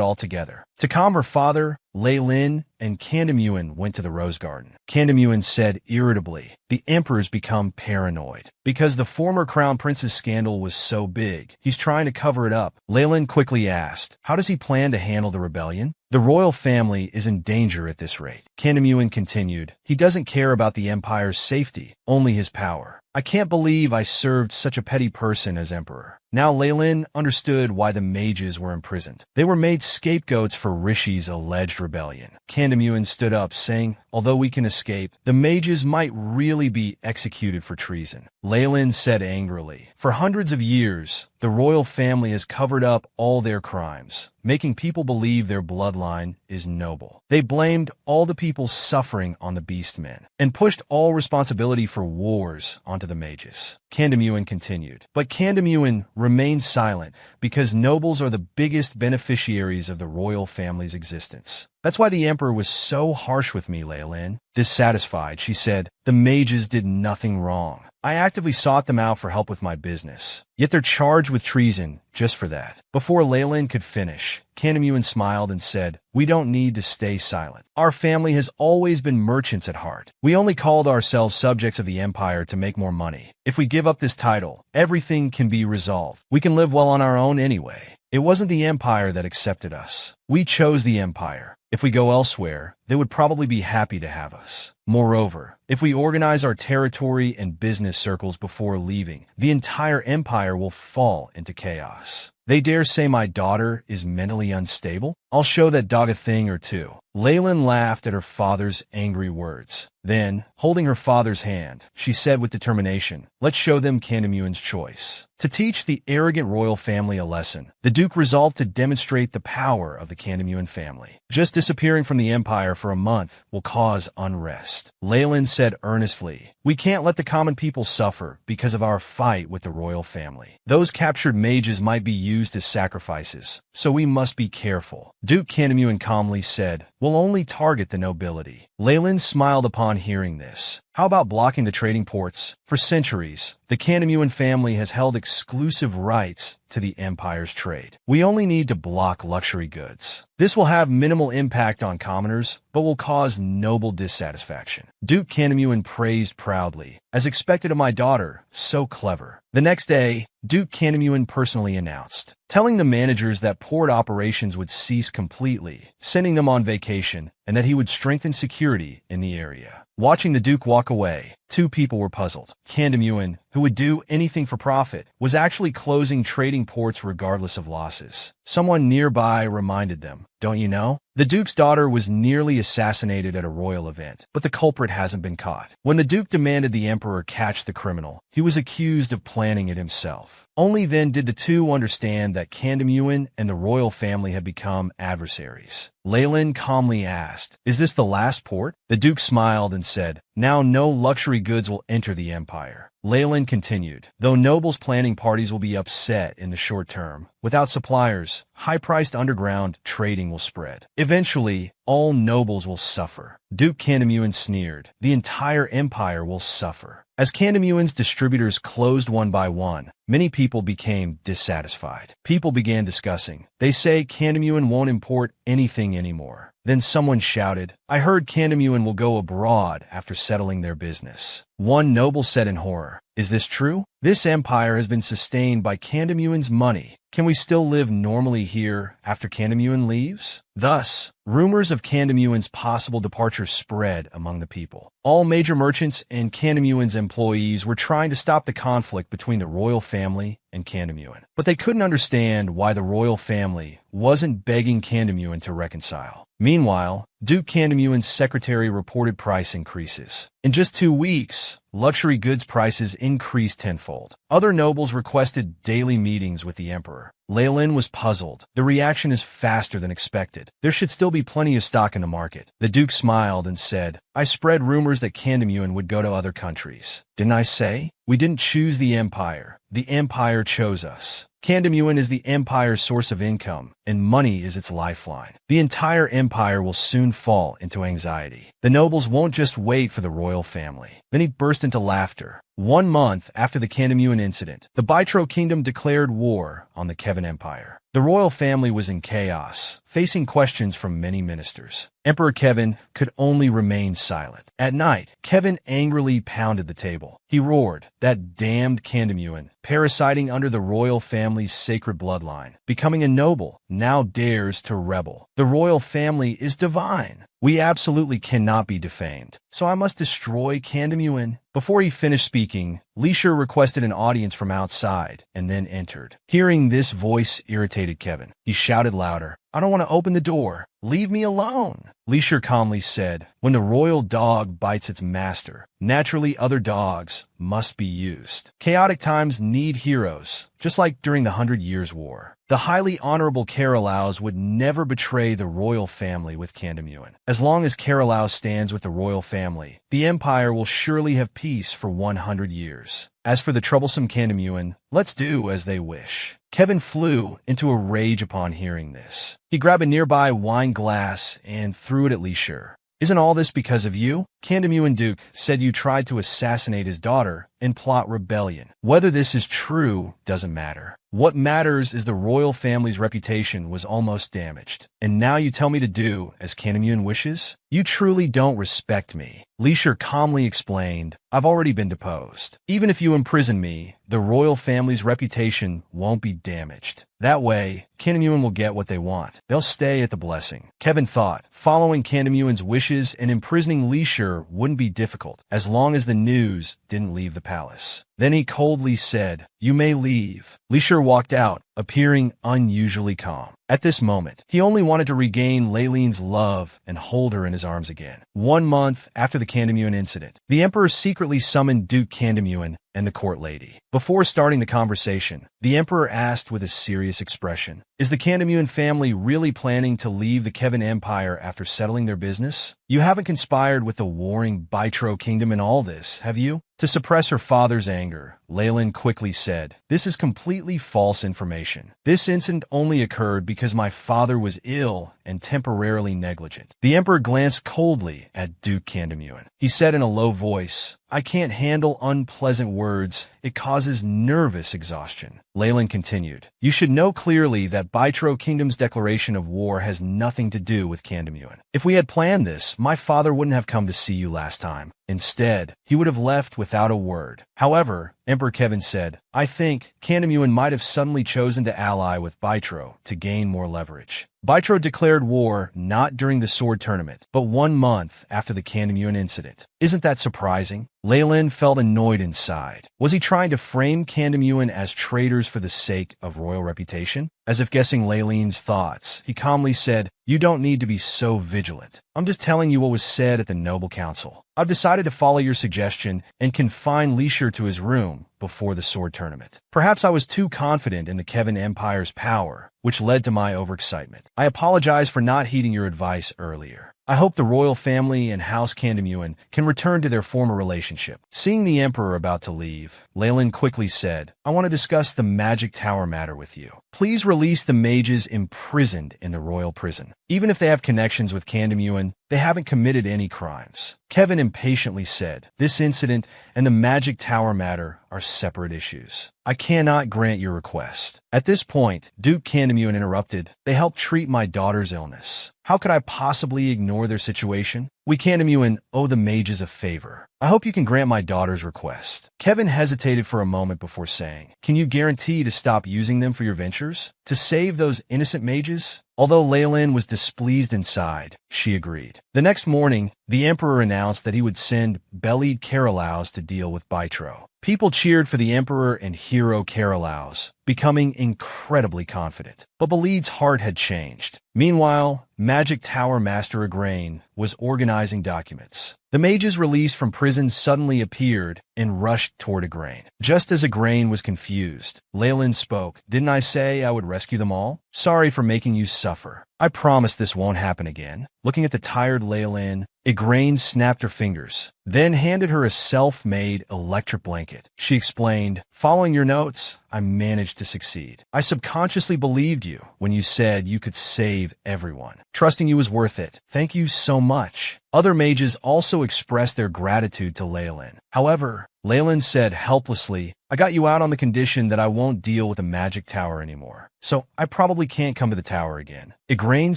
altogether. To calm her father, Leyland and Kandamuin went to the rose garden. Kandamuin said irritably, the emperor's become paranoid. Because the former crown prince's scandal was so big, he's trying to cover it up. Leyland quickly asked, how does he plan to handle the rebellion? The royal family is in danger at this rate. Kandamuin continued, he doesn't care about the empire's safety, only his power. I can't believe I served such a petty person as emperor. Now Leyland understood why the mages were imprisoned. They were made scapegoats for Rishi's alleged rebellion. Kandamuin stood up, saying, although we can escape, the mages might really be executed for treason. Leyland said angrily, for hundreds of years, the royal family has covered up all their crimes, making people believe their bloodline is noble. They blamed all the people suffering on the beastmen, and pushed all responsibility for wars onto the mages. Kandamuin continued, but Kandamuin remained silent because nobles are the biggest beneficiaries of the royal family's existence. That's why the emperor was so harsh with me, Leyland. Dissatisfied, she said, the mages did nothing wrong. I actively sought them out for help with my business. Yet they're charged with treason just for that. Before Leyland could finish, Kandamuin smiled and said, we don't need to stay silent. Our family has always been merchants at heart. We only called ourselves subjects of the empire to make more money. If we give up this title, everything can be resolved. We can live well on our own anyway. It wasn't the empire that accepted us. We chose the empire. If we go elsewhere, they would probably be happy to have us. Moreover, if we organize our territory and business circles before leaving, the entire empire will fall into chaos. They dare say my daughter is mentally unstable? I'll show that dog a thing or two. Leyland laughed at her father's angry words. Then, holding her father's hand, she said with determination, let's show them Kandamuin's choice. To teach the arrogant royal family a lesson, the Duke resolved to demonstrate the power of the Kandamuin family. Just disappearing from the empire for a month will cause unrest. Leyland said earnestly, we can't let the common people suffer because of our fight with the royal family. Those captured mages might be used as sacrifices, so we must be careful. Duke Kandamuin calmly said, we'll only target the nobility. Leyland smiled upon hearing this. How about blocking the trading ports? For centuries, the Kandamuin family has held exclusive rights to the empire's trade. We only need to block luxury goods. This will have minimal impact on commoners, but will cause noble dissatisfaction. Duke Kandamuin praised proudly. As expected of my daughter, so clever. The next day, Duke Kandamuin personally announced, telling the managers that port operations would cease completely, sending them on vacation, and that he would strengthen security in the area. Watching the Duke walk away, two people were puzzled. Kandamuin, who would do anything for profit, was actually closing trading ports regardless of losses. Someone nearby reminded them, "Don't you know? The Duke's daughter was nearly assassinated at a royal event, but the culprit hasn't been caught." When the Duke demanded the Emperor catch the criminal, he was accused of planning it himself. Only then did the two understand that Candamuin and the royal family had become adversaries. Leyland calmly asked, "Is this the last port?" The Duke smiled and said, "Now no luxury goods will enter the empire." Leyland continued, "Though nobles planning parties will be upset in the short term, without suppliers, high-priced underground trading will spread. Eventually, all nobles will suffer." Duke Candamuin sneered, "The entire empire will suffer." As Candamuin's distributors closed one by one, many people became dissatisfied. People began discussing, "They say Candamuin won't import anything anymore." Then someone shouted, "I heard Candamuin will go abroad after settling their business." One noble said in horror, "Is this true? This empire has been sustained by Candamuin's money. Can we still live normally here after Candamuin leaves?" Thus, rumors of Candamuin's possible departure spread among the people. All major merchants and Candamuin's employees were trying to stop the conflict between the royal family and Candamuin. But they couldn't understand why the royal family wasn't begging Candamuin to reconcile. Meanwhile, Duke Candamuin's secretary reported price increases. In just 2 weeks, luxury goods prices increased tenfold. Other nobles requested daily meetings with the emperor. Leyland was puzzled. The reaction is faster than expected. There should still be plenty of stock in the market. The Duke smiled and said, "I spread rumors that Candamuin would go to other countries. Didn't I say? We didn't choose the empire. The empire chose us. Candamuin is the empire's source of income, and money is its lifeline. The entire empire will soon fall into anxiety. The nobles won't just wait for the royal family." Then he burst into laughter. 1 month after the Candamuin incident, the Bytro kingdom declared war on the Kevin Empire. The royal family was in chaos, facing questions from many ministers. Emperor Kevin could only remain silent. At night, Kevin angrily pounded the table. He roared, "That damned Candamuin, parasiting under the royal family's sacred bloodline, becoming a noble, now dares to rebel. The royal family is divine. We absolutely cannot be defamed. So I must destroy Candamuin." Before he finished speaking, Leisure requested an audience from outside and then entered. Hearing this voice irritated Kevin. He shouted louder, "I don't want to open the door. Leave me alone." Leisure calmly said, "When the royal dog bites its master, naturally other dogs must be used. Chaotic times need heroes, just like during the 100 Years' War. The highly honorable Carolaus would never betray the royal family with Candamuin. As long as Carolaus stands with the royal family, the empire will surely have peace for 100 years. As for the troublesome Candamuin, let's do as they wish." Kevin flew into a rage upon hearing this. He grabbed a nearby wine glass and threw it at Leisure. "Isn't all this because of you? Candamuin Duke said you tried to assassinate his daughter and plot rebellion. Whether this is true doesn't matter. What matters is the royal family's reputation was almost damaged. And now you tell me to do as Candamuin wishes? You truly don't respect me." Leisure calmly explained, "I've already been deposed. Even if you imprison me, the royal family's reputation won't be damaged. That way, Candamuin will get what they want. They'll stay at the blessing." Kevin thought, following Candamuin's wishes and imprisoning Leisure wouldn't be difficult, as long as the news didn't leave the palace. Then he coldly said, "You may leave." Leisure walked out, appearing unusually calm. At this moment, he only wanted to regain Leileen's love and hold her in his arms again. 1 month after the Candamuin incident, the emperor secretly summoned Duke Candamuin and the court lady. Before starting the conversation, the emperor asked with a serious expression, "Is the Candamuin family really planning to leave the Kevin Empire after settling their business? You haven't conspired with the warring Bytro kingdom in all this, have you?" To suppress her father's anger, Leyland quickly said, "This is completely false information. This incident only occurred because my father was ill and temporarily negligent." The emperor glanced coldly at Duke Candamuin. He said in a low voice, "I can't handle unpleasant words. It causes nervous exhaustion." Leyland continued, "You should know clearly that Bytro Kingdom's declaration of war has nothing to do with Candamuin. If we had planned this, my father wouldn't have come to see you last time. Instead, he would have left without a word." However, Emperor Kevin said, I think Kandamuin might have suddenly chosen to ally with Baitro to gain more leverage. Baitro declared war not during the sword tournament, but 1 month after the Kandamuin incident. Isn't that surprising? Leyland felt annoyed inside. Was he trying to frame Kandamuin as traitors for the sake of royal reputation? As if guessing Leyland's thoughts, he calmly said, "You don't need to be so vigilant. I'm just telling you what was said at the Noble Council. I've decided to follow your suggestion and confine Leisure to his room before the sword tournament. Perhaps I was too confident in the Kevin Empire's power, which led to my overexcitement. I apologize for not heeding your advice earlier. I hope the royal family and House Kandamuin can return to their former relationship." Seeing the Emperor about to leave, Leyland quickly said, "I want to discuss the Magic Tower matter with you. Please release the mages imprisoned in the royal prison. Even if they have connections with Kandamuin, they haven't committed any crimes." Kevin impatiently said, "This incident and the Magic Tower matter are separate issues. I cannot grant your request." At this point, Duke Kandamuin interrupted, "They helped treat my daughter's illness. How could I possibly ignore their situation? We Kandamuin owe the mages a favor. I hope you can grant my daughter's request." Kevin hesitated for a moment before saying, "Can you guarantee to stop using them for your ventures? To save those innocent mages?" Although Leyland was displeased inside, she agreed. The next morning, the Emperor announced that he would send Bellied Carolaus to deal with Baitro. People cheered for the Emperor and hero Carolaus, becoming incredibly confident. But Bellied's heart had changed. Meanwhile, Magic Tower Master Igraine was organizing documents. The mages released from prison suddenly appeared and rushed toward Igraine. Just as Igraine was confused, Leyland spoke, "Didn't I say I would rescue them all? Sorry for making you suffer. I promise this won't happen again." Looking at the tired Leyland, Igraine snapped her fingers, then handed her a self-made electric blanket. She explained, "Following your notes, I managed to succeed. I subconsciously believed you when you said you could save everyone. Trusting you was worth it. Thank you so much." Other mages also expressed their gratitude to Leyland. However, Leyland said helplessly, "I got you out on the condition that I won't deal with the Magic Tower anymore, so I probably can't come to the tower again." Igraine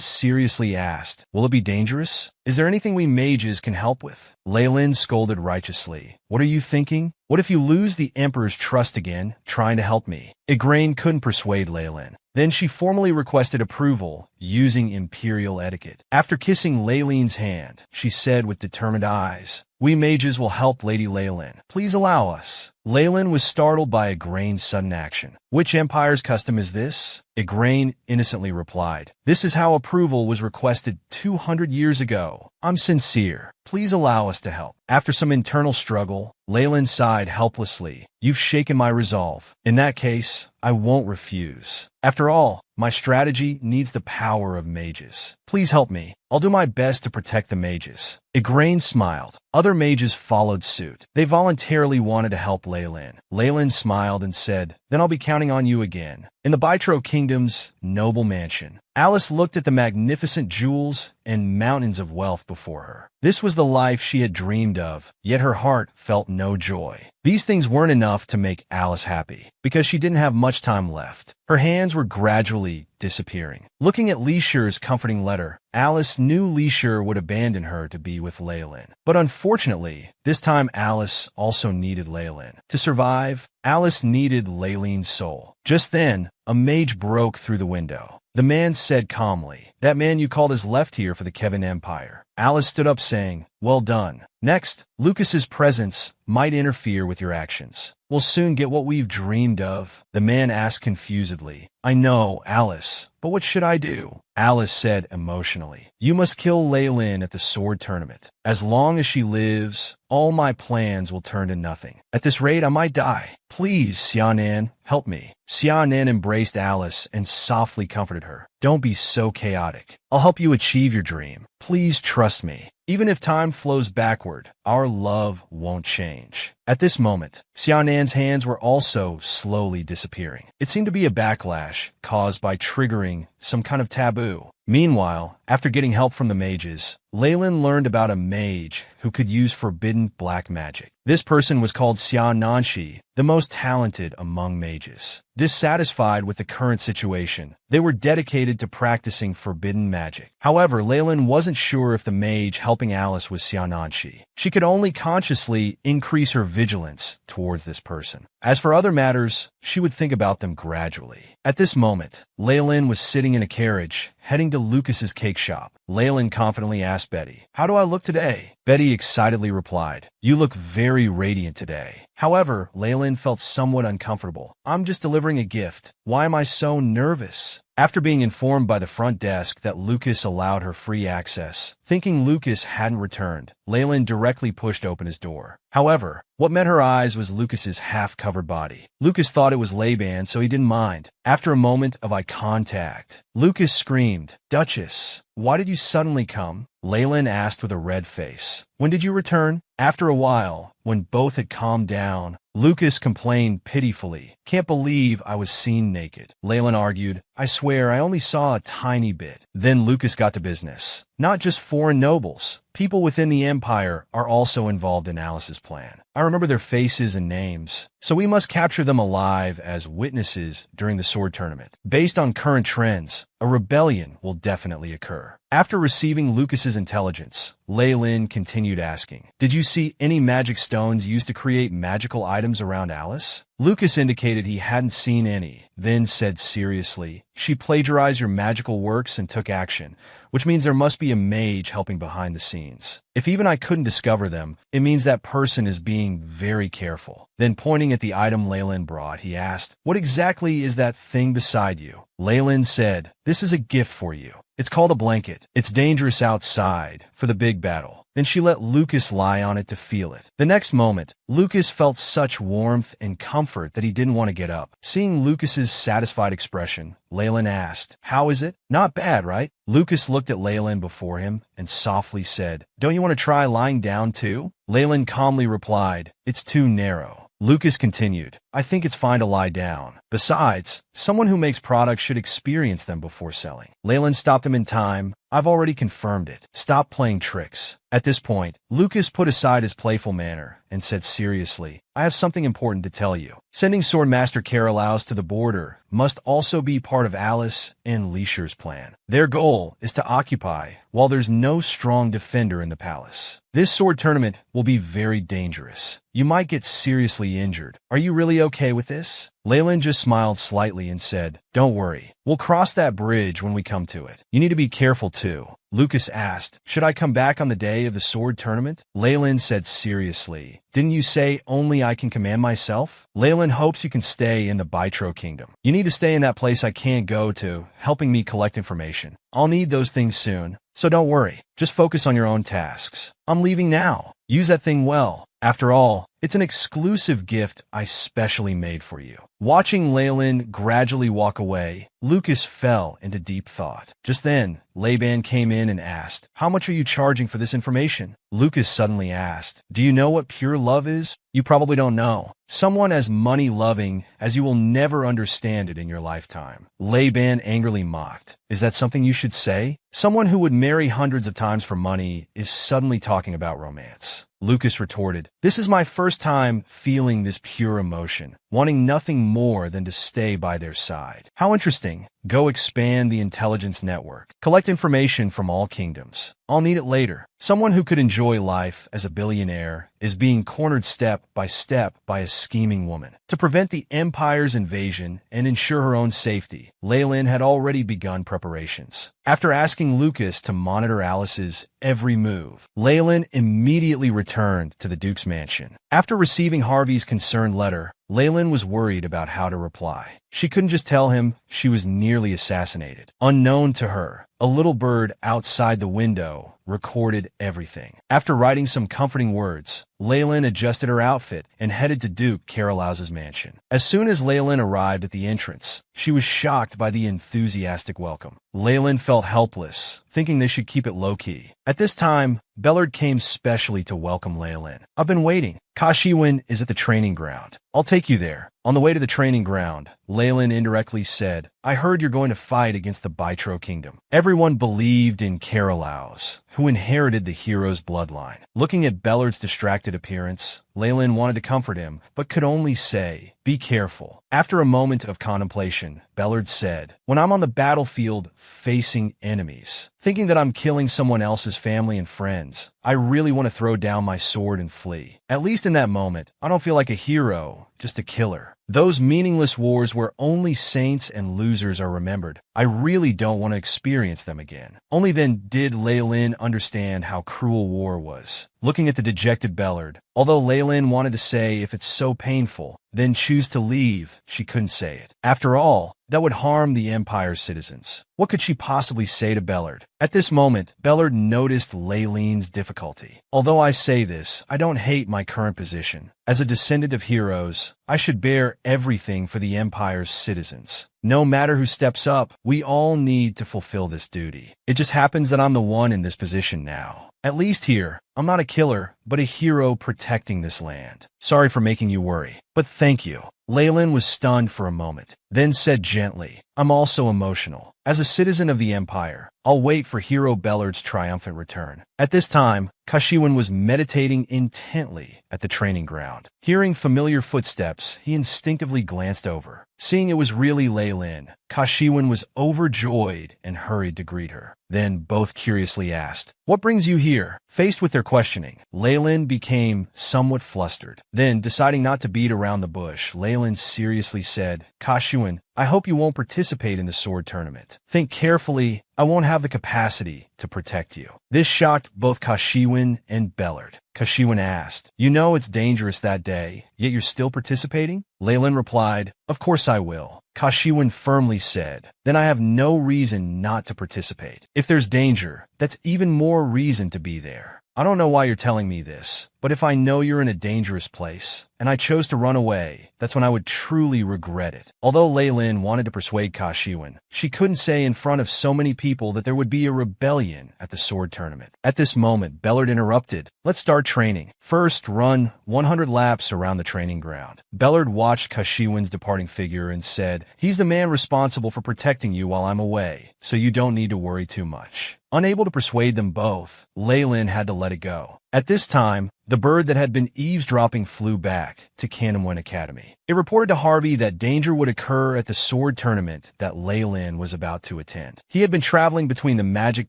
seriously asked, "Will it be dangerous? Is there anything we mages can help with?" Leyland scolded righteously, "What are you thinking? What if you lose the Emperor's trust again, trying to help me?" Igraine couldn't persuade Leyland. Then she formally requested approval, using imperial etiquette. After kissing Leyland's hand, she said with determined eyes, "We mages will help Lady Leyland. Please allow us." Leyland was startled by Igraine's sudden action. "Which empire's custom is this?" Igraine innocently replied, "This is how approval was requested 200 years ago. I'm sincere. Please allow us to help." After some internal struggle, Leyland sighed helplessly. "You've shaken my resolve. In that case, I won't refuse. After all, my strategy needs the power of mages. Please help me. I'll do my best to protect the mages." Igraine smiled. Other mages followed suit. They voluntarily wanted to help Leyland. Leyland smiled and said, "Then I'll be counting on you again." In the Baitro Kingdom's noble mansion, Alice looked at the magnificent jewels and mountains of wealth before her. This was the life she had dreamed of, yet her heart felt no joy. These things weren't enough to make Alice happy, because she didn't have much time left. Her hands were gradually disappearing. Looking at Leisure's comforting letter, Alice knew Leisure would abandon her to be with Leyland. But unfortunately, this time Alice also needed Leyland. To survive, Alice needed Leyland's soul. Just then, a mage broke through the window. The man said calmly, "That man you called has left here for the Kevin Empire." Alice stood up saying, "Well done. Next, Lucas's presence might interfere with your actions. We'll soon get what we've dreamed of." The man asked confusedly, "I know, Alice, but what should I do?" Alice said emotionally, "You must kill Leyland at the sword tournament. As long as she lives, all my plans will turn to nothing. At this rate, I might die. Please, Xiaonan, help me." Xiaonan embraced Alice and softly comforted her. "Don't be so chaotic. I'll help you achieve your dream. Please trust me. Even if time flows backward, our love won't change." At this moment, Xiaonan's hands were also slowly disappearing. It seemed to be a backlash caused by triggering some kind of taboo. Meanwhile, after getting help from the mages, Leyland learned about a mage who could use forbidden black magic. This person was called Xia Nanshi, the most talented among mages. Dissatisfied with the current situation, they were dedicated to practicing forbidden magic. However, Leyland wasn't sure if the mage helping Alice was Xia Nanshi. She could only consciously increase her vigilance towards this person. As for other matters, she would think about them gradually. At this moment, Leyland was sitting in a carriage, heading to Lucas's cake shop. Leyland confidently asked Betty, "How do I look today?" Betty excitedly replied, "You look very radiant today." However, Leyland felt somewhat uncomfortable. "I'm just delivering a gift. Why am I so nervous?" After being informed by the front desk that Lucas allowed her free access, thinking Lucas hadn't returned, Leyland directly pushed open his door. However, what met her eyes was Lucas's half-covered body. Lucas thought it was Laban, so he didn't mind. After a moment of eye contact, Lucas screamed, "Duchess, why did you suddenly come?" Leyland asked with a red face. "When did you return?" After a while, when both had calmed down, Lucas complained pitifully, "Can't believe I was seen naked." Leyland argued, "I swear I only saw a tiny bit." Then Lucas got to business. Not just foreign nobles. People within the Empire are also involved in Alice's plan. I remember their faces and names, so we must capture them alive as witnesses during the sword tournament. Based on current trends, a rebellion will definitely occur. After receiving Lucas's intelligence, Leyland continued asking, "Did you see any magic stones used to create magical items around Alice?" Lucas indicated he hadn't seen any, then said seriously, "She plagiarized your magical works and took action, which means there must be a mage helping behind the scenes. If even I couldn't discover them, it means that person is being very careful." Then pointing at the item Leyland brought, he asked, "What exactly is that thing beside you?" Leyland said, "This is a gift for you. It's called a blanket. It's dangerous outside for the big battle." Then she let Lucas lie on it to feel it. The next moment, Lucas felt such warmth and comfort that he didn't want to get up. Seeing Lucas's satisfied expression, Leyland asked, "How is it?" "Not bad, right?" Lucas looked at Leyland before him and softly said, "Don't you want to try lying down too?" Leyland calmly replied, "It's too narrow." Lucas continued, "I think it's fine to lie down. Besides, someone who makes products should experience them before selling." Leyland stopped him in time. "I've already confirmed it. Stop playing tricks." At this point, Lucas put aside his playful manner and said seriously, "I have something important to tell you. Sending Swordmaster Carolaus to the border must also be part of Alice and Leishure's plan. Their goal is to occupy while there's no strong defender in the palace. This sword tournament will be very dangerous. You might get seriously injured. Are you really okay with this?" Leyland just smiled slightly and said, "Don't worry. We'll cross that bridge when we come to it. You need to be careful too." Lucas asked, "Should I come back on the day of the sword tournament?" Leyland said seriously, "Didn't you say only I can command myself?" Leyland hopes you can stay in the Bytro Kingdom. You need to stay in that place I can't go to, helping me collect information. I'll need those things soon, so don't worry. Just focus on your own tasks. I'm leaving now. Use that thing well. After all, it's an exclusive gift I specially made for you." Watching Leyland gradually walk away, Lucas fell into deep thought. Just then, Laban came in and asked, "How much are you charging for this information?" Lucas suddenly asked, "Do you know what pure love is?" "You probably don't know. Someone as money-loving as you will never understand it in your lifetime." Laban angrily mocked, "Is that something you should say? Someone who would marry hundreds of times for money is suddenly talking about romance." Lucas retorted, "This is my first time feeling this pure emotion, wanting nothing more than to stay by their side." "How interesting. Go expand the intelligence network. Collect information from all kingdoms. I'll need it later." Someone who could enjoy life as a billionaire is being cornered step by a scheming woman. To prevent the Empire's invasion and ensure her own safety, Leyland had already begun preparations. After asking Lucas to monitor Alice's every move, Leyland immediately returned to the Duke's mansion. After receiving Harvey's concerned letter, Leyland was worried about how to reply. She couldn't just tell him she was nearly assassinated. Unknown to her, a little bird outside the window recorded everything. After writing some comforting words, Leyland adjusted her outfit and headed to Duke Carolaus's mansion. As soon as Leyland arrived at the entrance, she was shocked by the enthusiastic welcome. Leyland felt helpless, thinking they should keep it low-key. At this time, Bellard came specially to welcome Leylin. I've been waiting. Kashiwin is at the training ground. I'll take you there. On the way to the training ground, Leylin indirectly said, I heard you're going to fight against the Bytro Kingdom. Everyone believed in Karalaus, who inherited the hero's bloodline. Looking at Bellard's distracted appearance, Leylin wanted to comfort him, but could only say, be careful. After a moment of contemplation, Bellard said, when I'm on the battlefield facing enemies, thinking that I'm killing someone else's family and friends, I really want to throw down my sword and flee. At least in that moment, I don't feel like a hero, just a killer. Those meaningless wars where only saints and losers are remembered, I really don't want to experience them again. Only then did Leylin understand how cruel war was. Looking at the dejected Bellard, although Leylin wanted to say if it's so painful, then choose to leave, she couldn't say it. After all, that would harm the Empire's citizens. What could she possibly say to Bellard? At this moment, Bellard noticed Leylin's difficulty. Although I say this, I don't hate my current position. As a descendant of heroes, I should bear everything for the Empire's citizens. No matter who steps up, we all need to fulfill this duty. It just happens that I'm the one in this position now. At least here, I'm not a killer, but a hero protecting this land. Sorry for making you worry, but thank you. Leylin was stunned for a moment, then said gently, I'm also emotional. As a citizen of the Empire, I'll wait for Hero Bellard's triumphant return. At this time, Kashiwin was meditating intently at the training ground. Hearing familiar footsteps, he instinctively glanced over. Seeing it was really Leylin, Kashiwin was overjoyed and hurried to greet her. Then both curiously asked, what brings you here? Faced with their questioning, Leylin became somewhat flustered. Then, deciding not to beat around the bush, Leylin seriously said, Kashiwin, I hope you won't participate in the sword tournament. Think carefully, I won't have the capacity to protect you. This shocked both Kashiwin and Bellard. Kashiwin asked, you know it's dangerous that day, yet you're still participating? Leylin replied, of course I will. Kashiwin firmly said, then I have no reason not to participate. If there's danger, that's even more reason to be there. I don't know why you're telling me this, but if I know you're in a dangerous place, and I chose to run away, that's when I would truly regret it. Although Leylin wanted to persuade Kashiwin, she couldn't say in front of so many people that there would be a rebellion at the sword tournament. At this moment, Bellard interrupted. Let's start training. First, run 100 laps around the training ground. Bellard watched Kashiwin's departing figure and said, he's the man responsible for protecting you while I'm away, so you don't need to worry too much. Unable to persuade them both, Leylin had to let it go. At this time, the bird that had been eavesdropping flew back to Canamwen Academy. It reported to Harvey that danger would occur at the sword tournament that Leylin was about to attend. He had been traveling between the Magic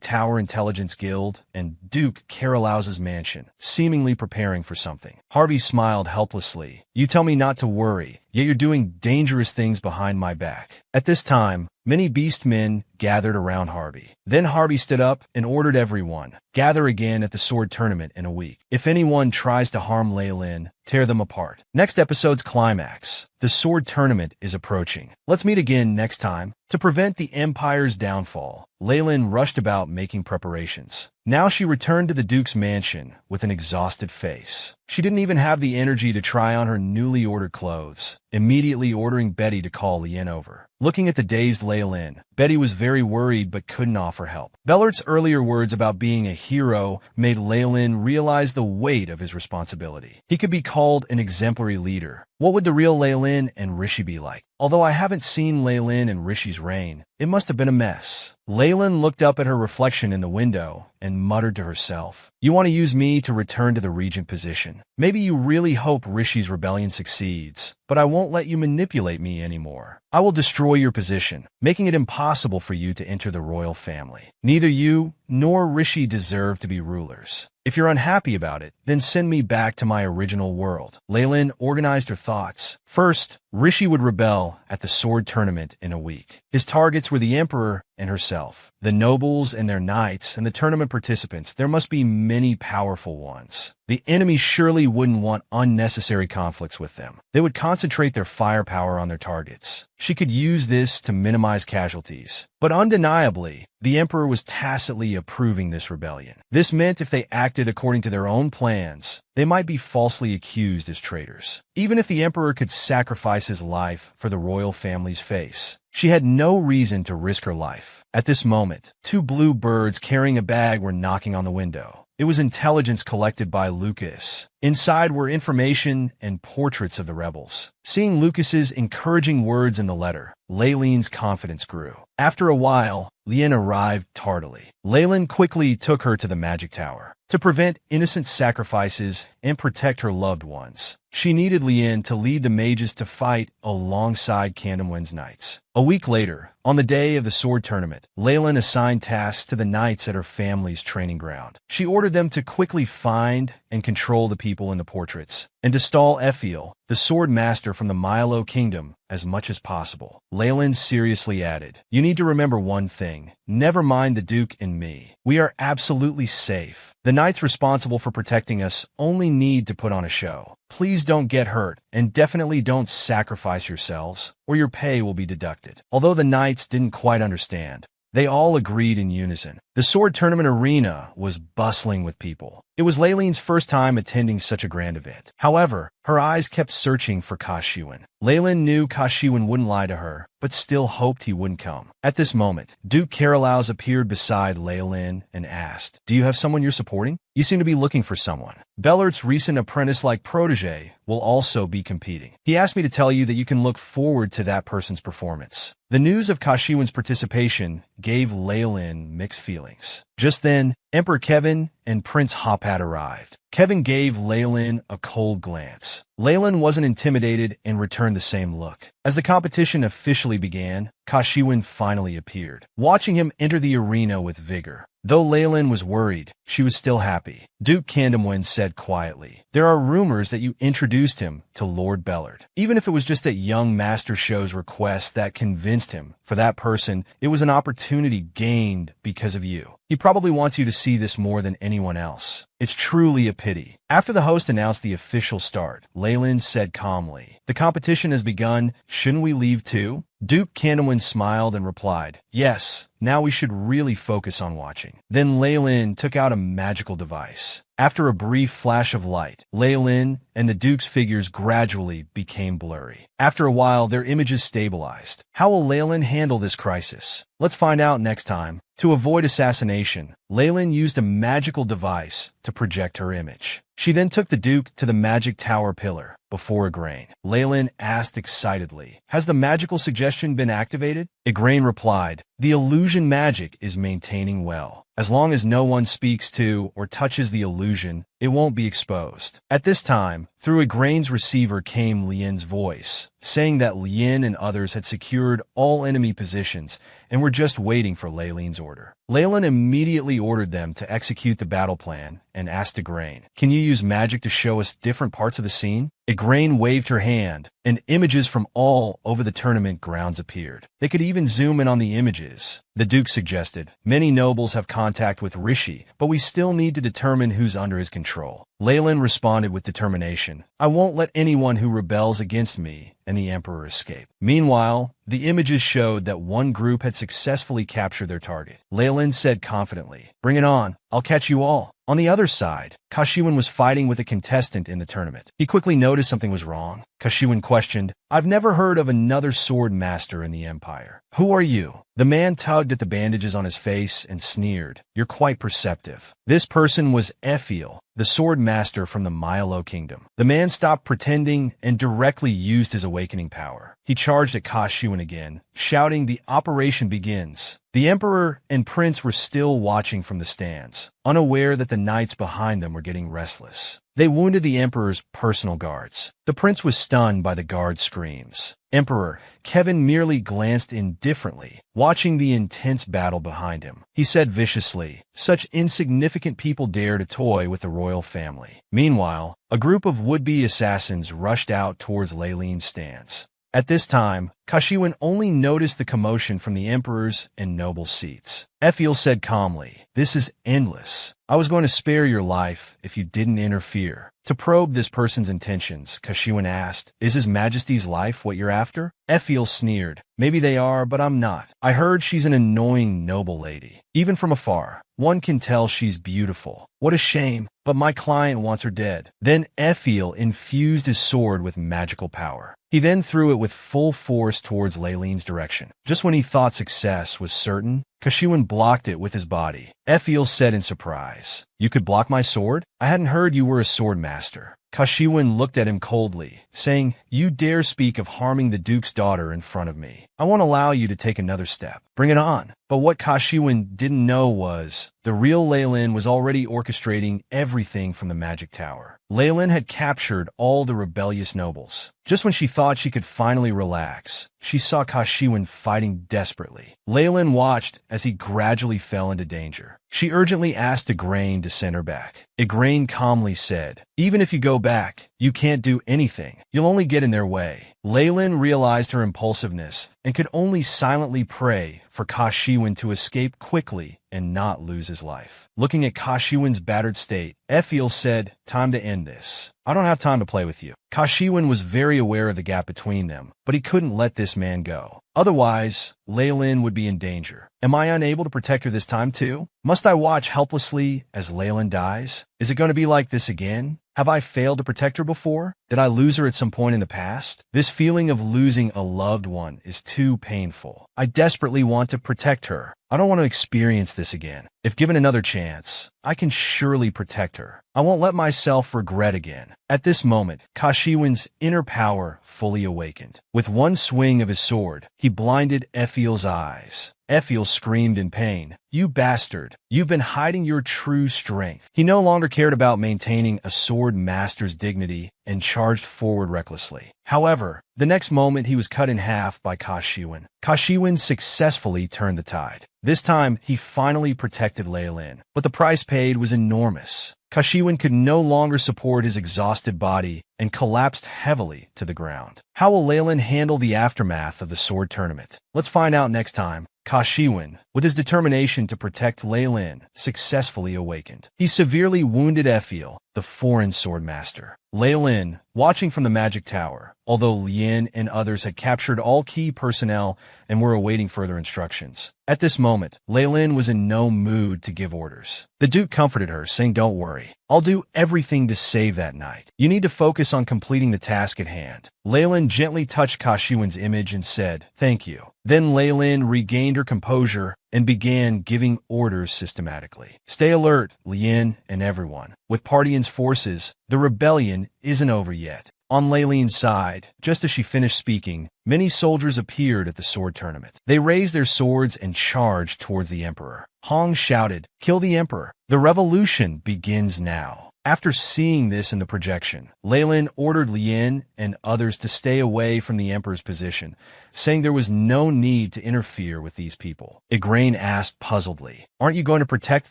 Tower Intelligence Guild and Duke Karalaus's mansion, seemingly preparing for something. Harvey smiled helplessly. You tell me not to worry, yet you're doing dangerous things behind my back. At this time, many beast men gathered around Harvey. Then Harvey stood up and ordered everyone, gather again at the sword tournament in a week. If anyone tries to harm Leylin, tear them apart. Next episode's climax. The sword tournament is approaching. Let's meet again next time. To prevent the Empire's downfall, Leylin rushed about making preparations. Now she returned to the Duke's mansion with an exhausted face. She didn't even have the energy to try on her newly ordered clothes, immediately ordering Betty to call Lien over. Looking at the dazed Leylin, Betty was very worried but couldn't offer help. Bellard's earlier words about being a hero made Leylin realize the weight of his responsibility. He could be called an exemplary leader. What would the real Leylin and Rishi be like? Although I haven't seen Leylin and Rishi's reign, it must have been a mess. Leylin looked up at her reflection in the window and muttered to herself, you want to use me to return to the regent position. Maybe you really hope Rishi's rebellion succeeds, but I won't let you manipulate me anymore. I will destroy your position, making it impossible for you to enter the royal family. Neither you nor Rishi deserve to be rulers. If you're unhappy about it, then send me back to my original world. Leylin organized her thoughts. First, Rishi would rebel at the sword tournament in a week. His targets were the emperor and herself. The nobles and their knights and the tournament participants, there must be many powerful ones. The enemy surely wouldn't want unnecessary conflicts with them. They would concentrate their firepower on their targets. She could use this to minimize casualties. But undeniably, the emperor was tacitly approving this rebellion. This meant if they acted according to their own plans, they might be falsely accused as traitors. Even if the emperor could sacrifice his life for the royal family's face, she had no reason to risk her life. At this moment, two blue birds carrying a bag were knocking on the window. It was intelligence collected by Lucas. Inside were information and portraits of the rebels. Seeing Lucas's encouraging words in the letter, Laylene's confidence grew. After a while, Lien arrived tardily. Laylen quickly took her to the magic tower. To prevent innocent sacrifices and protect her loved ones, she needed Lien to lead the mages to fight alongside Candleman's knights. A week later, on the day of the sword tournament, Laylen assigned tasks to the knights at her family's training ground. She ordered them to quickly find and control the people in the portraits, and to stall Ephiel, the sword master from the Milo kingdom, as much as possible. Laylen seriously added, "You need to remember one thing. Never mind the Duke and me. We are absolutely safe. The knights responsible for protecting us only need to put on a show. Please don't get hurt, and definitely don't sacrifice yourselves, or your pay will be deducted." Although the knights didn't quite understand, they all agreed in unison. The sword tournament arena was bustling with people. It was Laylene's first time attending such a grand event. However, her eyes kept searching for Kashiwan. Laylen knew Kashiwan wouldn't lie to her, but still hoped he wouldn't come. At this moment, Duke Carolaus appeared beside Laylen and asked, "Do you have someone you're supporting? You seem to be looking for someone. Bellert's recent apprentice-like protege will also be competing. He asked me to tell you that you can look forward to that person's performance." The news of Kashiwan's participation gave Laylen mixed feelings. Just then, Emperor Kevin and Prince Hopat arrived. Kevin gave Laylen a cold glance. Laylen wasn't intimidated and returned the same look. As the competition officially began, Kashiwan finally appeared, watching him enter the arena with vigor. Though Laylen was worried, she was still happy. Duke Candleman said quietly, "There are rumors that you introduced him to Lord Bellert. Even if it was just at young Master Show's request that convinced him, for that person, it was an opportunity gained because of you. He probably wants you to see this more than anyone else. It's truly a pity." After the host announced the official start, Laylen said calmly, "The competition has begun. Shouldn't we leave too?" Duke Candleman smiled and replied, "Yes, now we should really focus on watching." Then Laylen took out a magical device. After a brief flash of light, Laylen and the Duke's figures gradually became blurry. After a while, their images stabilized. How will Laylen handle this crisis? Let's find out next time. To avoid assassination, Laylen used a magical device to project her image. She then took the Duke to the magic tower pillar before Igraine. Laylen asked excitedly, "Has the magical suggestion been activated?" Igraine replied, "The illusion magic is maintaining well. As long as no one speaks to or touches the illusion, it won't be exposed." At this time, through Igraine's receiver came Lien's voice, saying that Lien and others had secured all enemy positions and were just waiting for Laylen's order. Laylen immediately ordered them to execute the battle plan and asked Igraine, "Can you use magic to show us different parts of the scene?" Igraine waved her hand, and images from all over the tournament grounds appeared. They could even zoom in on the images. The Duke suggested, "Many nobles have contact with Rishi, but we still need to determine who's under his control." Laylen responded with determination, "I won't let anyone who rebels against me and the Emperor escape." Meanwhile, the images showed that one group had successfully captured their target. Laylen said confidently, "Bring it on. I'll catch you all." On the other side, Kashiwan was fighting with a contestant in the tournament. He quickly noticed something was wrong. Kashiwan questioned, "I've never heard of another sword master in the Empire. Who are you?" The man tugged at the bandages on his face and sneered, "You're quite perceptive." This person was Ephiel, the sword master from the Milo kingdom. The man stopped pretending and directly used his awakening power. He charged at Kashiwan again, shouting, "The operation begins." The Emperor and Prince were still watching from the stands, unaware that the knights behind them were getting restless. They wounded the Emperor's personal guards. The Prince was stunned by the guards' screams. Emperor Kevin merely glanced indifferently, watching the intense battle behind him. He said viciously, "Such insignificant people dare to toy with the royal family." Meanwhile, a group of would-be assassins rushed out towards Laylene's stands. At this time, Kashiwan only noticed the commotion from the emperor's and noble seats. Ephiel said calmly, "This is endless. I was going to spare your life if you didn't interfere." To probe this person's intentions, Kashiwan asked, "Is His Majesty's life what you're after?" Ephiel sneered, "Maybe they are, but I'm not. I heard she's an annoying noble lady. Even from afar, one can tell she's beautiful. What a shame. but my client wants her dead. Then Ephiel infused his sword with magical power. He then threw it with full force towards Leileen's direction. Just when he thought success was certain, Kashiwin blocked it with his body. Ephiel said in surprise, "You could block my sword? I hadn't heard you were a sword master." Kashiwin looked at him coldly, saying, "You dare speak of harming the Duke's daughter in front of me. I won't allow you to take another step. Bring it on." But what Kashiwin didn't know was, the real Leilin was already orchestrating everything from the magic tower. Leilin had captured all the rebellious nobles. Just when she thought she could finally relax, she saw Kashiwin fighting desperately. Leilin watched as he gradually fell into danger. She urgently asked Igraine to send her back. Igraine calmly said, "Even if you go back, you can't do anything. You'll only get in their way." Leilin realized her impulsiveness and could only silently pray for Kashiwin to escape quickly and not lose his life. Looking at Kashiwin's battered state, Ephiel said, "Time to end this. I don't have time to play with you." Kashiwin was very aware of the gap between them, but he couldn't let this man go. Otherwise, Leilin would be in danger. Am I unable to protect her this time too? Must I watch helplessly as Leilin dies? Is it going to be like this again? Have I failed to protect her before? Did I lose her at some point in the past? This feeling of losing a loved one is too painful. I desperately want to protect her. I don't want to experience this again. If given another chance, I can surely protect her. I won't let myself regret again. At this moment, Kashiwin's inner power fully awakened. With one swing of his sword, he blinded Ephiel's eyes. Ephiel screamed in pain, "You bastard! You've been hiding your true strength." He no longer cared about maintaining a sword master's dignity and charged forward recklessly. However, the next moment he was cut in half by Kashiwin. Kashiwin successfully turned the tide. This time, he finally protected Leilin, but the price paid was enormous. Kashiwin could no longer support his exhausted body and collapsed heavily to the ground. How will Leilin handle the aftermath of the sword tournament? Let's find out next time. Kashiwin, with his determination to protect Leilin, successfully awakened. He severely wounded Ephiel, the foreign sword master. Leilin, watching from the magic tower, although Lien and others had captured all key personnel and were awaiting further instructions. At this moment, Leilin was in no mood to give orders. The Duke comforted her, saying, "Don't worry. I'll do everything to save that night. You need to focus on completing the task at hand." Leilin gently touched Kashiwin's image and said, "Thank you." Then Leilin regained her composure and began giving orders systematically. "Stay alert, Lien and everyone. With Parthian's forces, the rebellion isn't over yet." On Leilin's side, just as she finished speaking, many soldiers appeared at the sword tournament. They raised their swords and charged towards the emperor. Hong shouted, "Kill the emperor! The revolution begins now." After seeing this in the projection, Leilin ordered Lien and others to stay away from the emperor's position, saying there was no need to interfere with these people. Igraine asked puzzledly, "Aren't you going to protect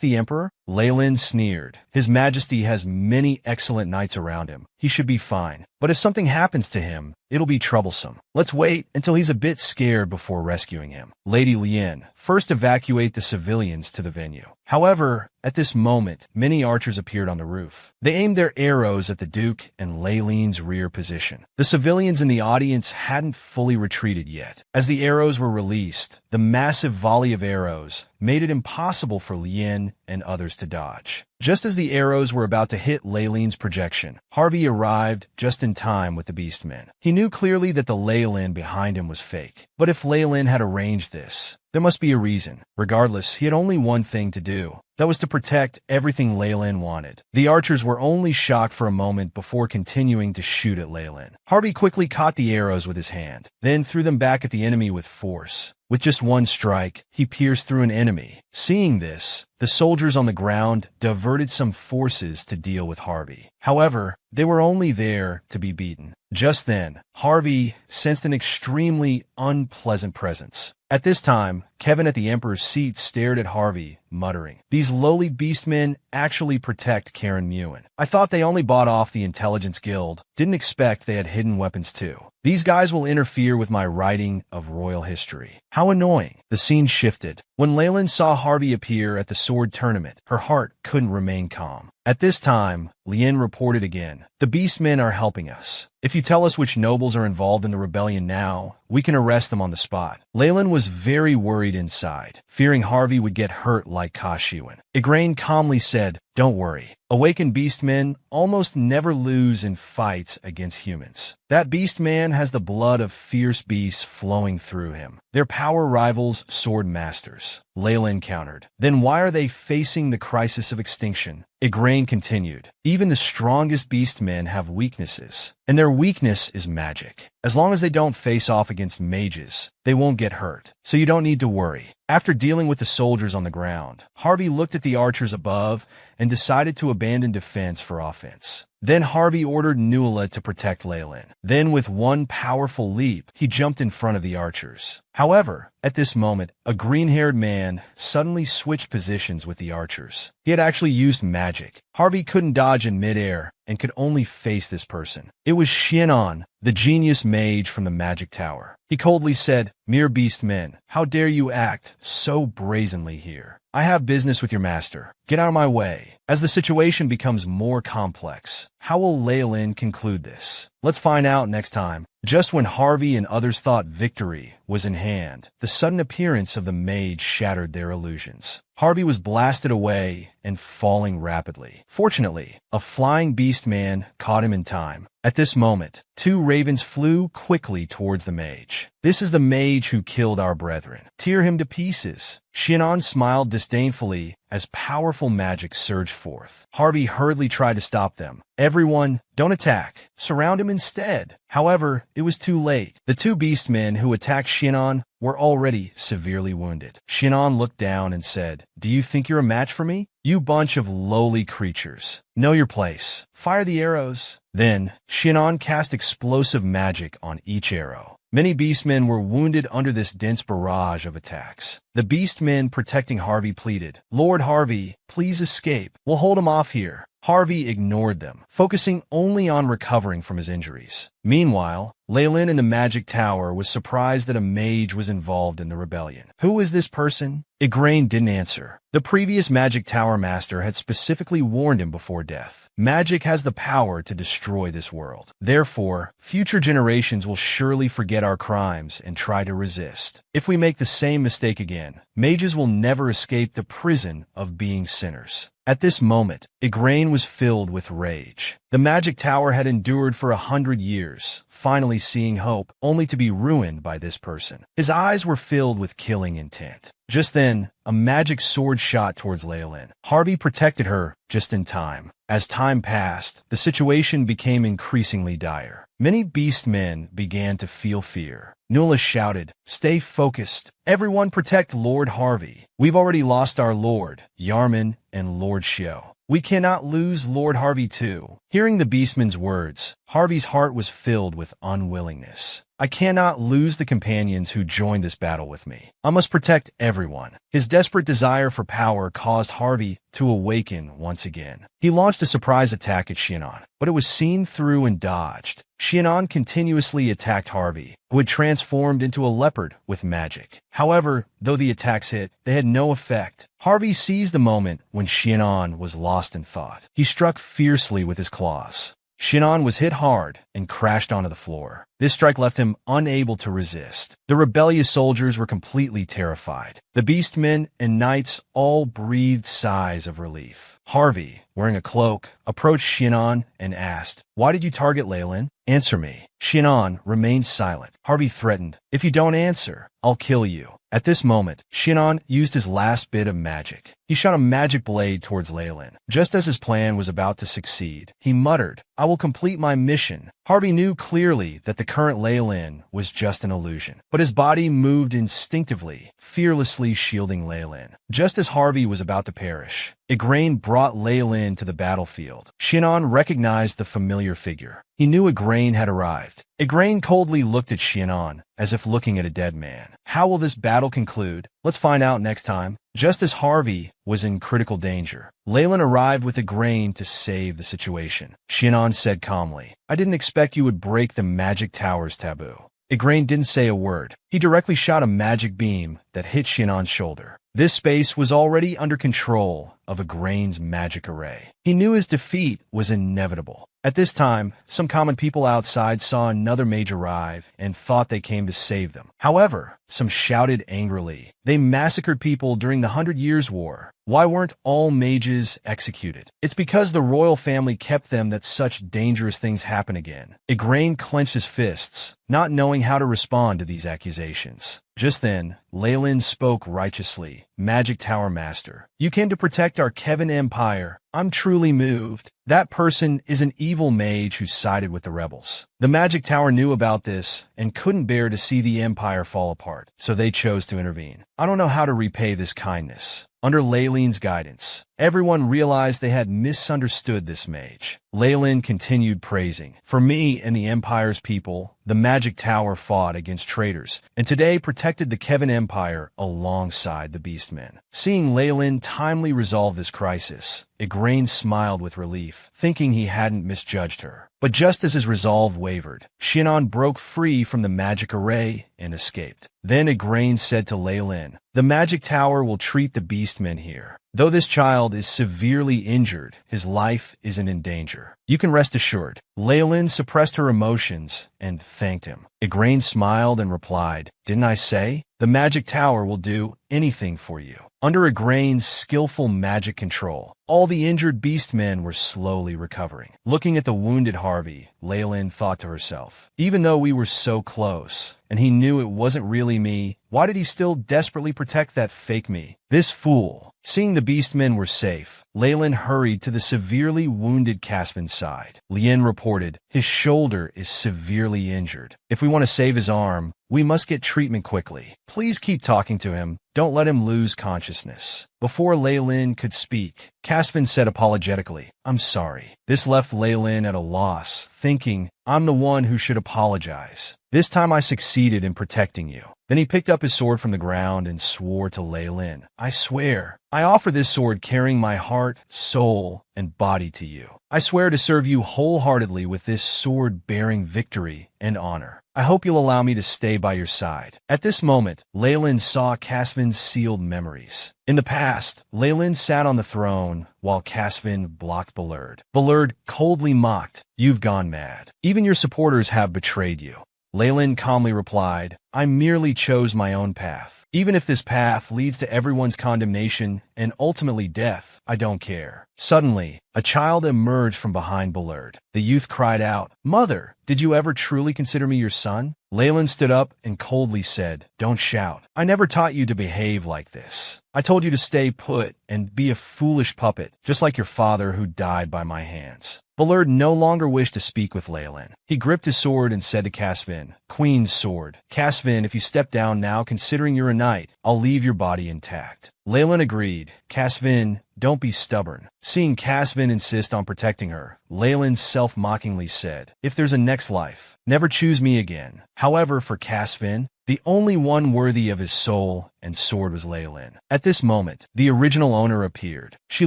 the emperor?" Leilin sneered. "His Majesty has many excellent knights around him. He should be fine. But if something happens to him, it'll be troublesome. Let's wait until he's a bit scared before rescuing him." Lady Lien, first evacuate the civilians to the venue. However, at this moment, many archers appeared on the roof. They aimed their arrows at the Duke and Leilin's rear position. The civilians in the audience hadn't fully retreated yet. As the arrows were released, the massive volley of arrows made it impossible for Lien and others to dodge. Just as the arrows were about to hit Leilin's projection, Harvey arrived just in time with the Beastmen. He knew clearly that the Leilin behind him was fake. But if Leilin had arranged this, there must be a reason. Regardless, he had only one thing to do. That was to protect everything Leilin wanted. The archers were only shocked for a moment before continuing to shoot at Leilin. Harvey quickly caught the arrows with his hand, then threw them back at the enemy with force. With just one strike, he pierced through an enemy. Seeing this, the soldiers on the ground diverted some forces to deal with Harvey. However, they were only there to be beaten. Just then, Harvey sensed an extremely unpleasant presence. At this time, Kevin at the Emperor's seat stared at Harvey, muttering, "These lowly beastmen actually protect Karen Mewen. I thought they only bought off the Intelligence Guild. Didn't expect they had hidden weapons too. These guys will interfere with my writing of royal history. How annoying." The scene shifted. When Leilin saw Harvey appear at the sword tournament, her heart couldn't remain calm. At this time, Lien reported again, "The Beastmen are helping us. If you tell us which nobles are involved in the rebellion now, we can arrest them on the spot." Leilin was very worried buried inside, fearing Harvey would get hurt like Kashiwan. Igraine calmly said, "Don't worry. Awakened beastmen almost never lose in fights against humans. That beastman has the blood of fierce beasts flowing through him. Their power rivals sword masters." Leyland countered. "Then why are they facing the crisis of extinction?" Igraine continued. "Even the strongest beastmen have weaknesses, and their weakness is magic. As long as they don't face off against mages, they won't get hurt, so you don't need to worry." After dealing with the soldiers on the ground, Harvey looked at the archers above and decided to abandon defense for offense. Then Harvey ordered Nuala to protect Leyland. Then with one powerful leap, he jumped in front of the archers. However, at this moment, a green-haired man suddenly switched positions with the archers. He had actually used magic. Harvey couldn't dodge in midair and could only face this person. It was Xianon, the genius mage from the magic tower. He coldly said, "Mere beast men, how dare you act so brazenly here? I have business with your master. Get out of my way." As the situation becomes more complex, how will Leyland conclude this? Let's find out next time. Just when Harvey and others thought victory was in hand, the sudden appearance of the mage shattered their illusions. Harvey was blasted away and falling rapidly. Fortunately, a flying beast man caught him in time. At this moment, two ravens flew quickly towards the mage. "This is the mage who killed our brethren. Tear him to pieces." Xianon smiled disdainfully as powerful magic surged forth. Harvey hurriedly tried to stop them. "Everyone, don't attack. Surround him instead." However, it was too late. The two beastmen who attacked Xianon were already severely wounded. Xianon looked down and said, "Do you think you're a match for me? You bunch of lowly creatures. Know your place. Fire the arrows." Then, Xianon cast explosive magic on each arrow. Many beastmen were wounded under this dense barrage of attacks. The beastmen protecting Harvey pleaded, "Lord Harvey, please escape. We'll hold him off here." Harvey ignored them, focusing only on recovering from his injuries. Meanwhile, Leyland in the magic tower was surprised that a mage was involved in the rebellion. Who is this person? Igraine didn't answer. The previous magic tower master had specifically warned him before death. Magic has the power to destroy this world. Therefore, future generations will surely forget our crimes and try to resist. If we make the same mistake again, mages will never escape the prison of being sinners. At this moment, Igraine was filled with rage. The magic tower had endured for 100 years, finally seeing hope, only to be ruined by this person. His eyes were filled with killing intent. Just then, a magic sword shot towards Leyland. Harvey protected her just in time. As time passed, the situation became increasingly dire. Many beastmen began to feel fear. Nuala shouted, "Stay focused. Everyone protect Lord Harvey. We've already lost our lord, Yarman, and Lord Xiao. We cannot lose Lord Harvey too." Hearing the beastman's words, Harvey's heart was filled with unwillingness. "I cannot lose the companions who joined this battle with me. I must protect everyone." His desperate desire for power caused Harvey to awaken once again. He launched a surprise attack at Xianon, but it was seen through and dodged. Xianon continuously attacked Harvey, who had transformed into a leopard with magic. However, though the attacks hit, they had no effect. Harvey seized the moment when Xianon was lost in thought. He struck fiercely with his claws. Xianon was hit hard and crashed onto the floor. This strike left him unable to resist. The rebellious soldiers were completely terrified. The beastmen and knights all breathed sighs of relief. Harvey, wearing a cloak, approached Xianon and asked, "Why did you target Leyland? Answer me." Xianon remained silent. Harvey threatened, "If you don't answer, I'll kill you." At this moment, Xianon used his last bit of magic. He shot a magic blade towards Leyland. Just as his plan was about to succeed, he muttered, "I will complete my mission." Harvey knew clearly that the current Leyland was just an illusion, but his body moved instinctively, fearlessly shielding Leyland. Just as Harvey was about to perish, Igraine brought Leyland to the battlefield. Xianon recognized the familiar figure. He knew Igraine had arrived. Igraine coldly looked at Xianon, as if looking at a dead man. How will this battle conclude? Let's find out next time. Just as Harvey was in critical danger, Leyland arrived with Igraine to save the situation. Xianon said calmly, "I didn't expect you would break the magic tower's taboo." Igraine didn't say a word. He directly shot a magic beam that hit Xianon's shoulder. This space was already under control of Igraine's magic array. He knew his defeat was inevitable. At this time, some common people outside saw another mage arrive and thought they came to save them. However, some shouted angrily, "They massacred people during the 100 Years' War. Why weren't all mages executed?" It's because the royal family kept them that such dangerous things happen again. Igraine clenched his fists, not knowing how to respond to these accusations. Just then, Leyland spoke righteously. "Magic Tower Master, you came to protect our Kevin Empire. I'm truly moved. That person is an evil mage who sided with the rebels." The Magic Tower knew about this and couldn't bear to see the Empire fall apart, so they chose to intervene. "I don't know how to repay this kindness." Under Leyland's guidance, everyone realized they had misunderstood this mage. Leyland continued praising, "For me and the Empire's people, the Magic Tower fought against traitors, and today protected the Kevin Empire alongside the Beastmen." Seeing Leyland timely resolve this crisis, Igraine smiled with relief, thinking he hadn't misjudged her. But just as his resolve wavered, Shinon broke free from the magic array and escaped. Then Igraine said to Leyland, "The Magic Tower will treat the Beastmen here. Though this child is severely injured, his life isn't in danger. You can rest assured." Leyland suppressed her emotions and thanked him. Igraine smiled and replied, "Didn't I say? The Magic Tower will do anything for you." Under Igraine's skillful magic control, all the injured beastmen were slowly recovering. Looking at the wounded Harvey, Leyland thought to herself, "Even though we were so close, and he knew it wasn't really me, why did he still desperately protect that fake me? This fool." Seeing the beastmen were safe, Leyland hurried to the severely wounded Caspin's side. Lien reported, "His shoulder is severely injured. If we want to save his arm, we must get treatment quickly. Please keep talking to him. Don't let him lose consciousness." Before Leyland could speak, Caspin said apologetically, "I'm sorry." This left Leyland at a loss, thinking, "I'm the one who should apologize. This time I succeeded in protecting you." Then he picked up his sword from the ground and swore to Leyland, "I swear, I offer this sword carrying my heart, soul, and body to you. I swear to serve you wholeheartedly with this sword bearing victory and honor. I hope you'll allow me to stay by your side." At this moment, Leyland saw Caspin's sealed memories. In the past, Leyland sat on the throne while Caspin blocked Bullard. Bullard coldly mocked, "You've gone mad. Even your supporters have betrayed you." Leyland calmly replied, "I merely chose my own path. Even if this path leads to everyone's condemnation and ultimately death, I don't care." Suddenly, a child emerged from behind Bullard. The youth cried out, "Mother, did you ever truly consider me your son?" Leyland stood up and coldly said, "Don't shout. I never taught you to behave like this. I told you to stay put and be a foolish puppet, just like your father who died by my hands." Bullard no longer wished to speak with Leyland. He gripped his sword and said to Caspin, "Queen's sword. Caspin, if you step down now, considering you're a knight, I'll leave your body intact." Leyland agreed. "Caspin, don't be stubborn." Seeing Caspin insist on protecting her, Leyland self-mockingly said, "If there's a next life, never choose me again." However, for Caspin, the only one worthy of his soul and sword was Leyland. At this moment, the original owner appeared. She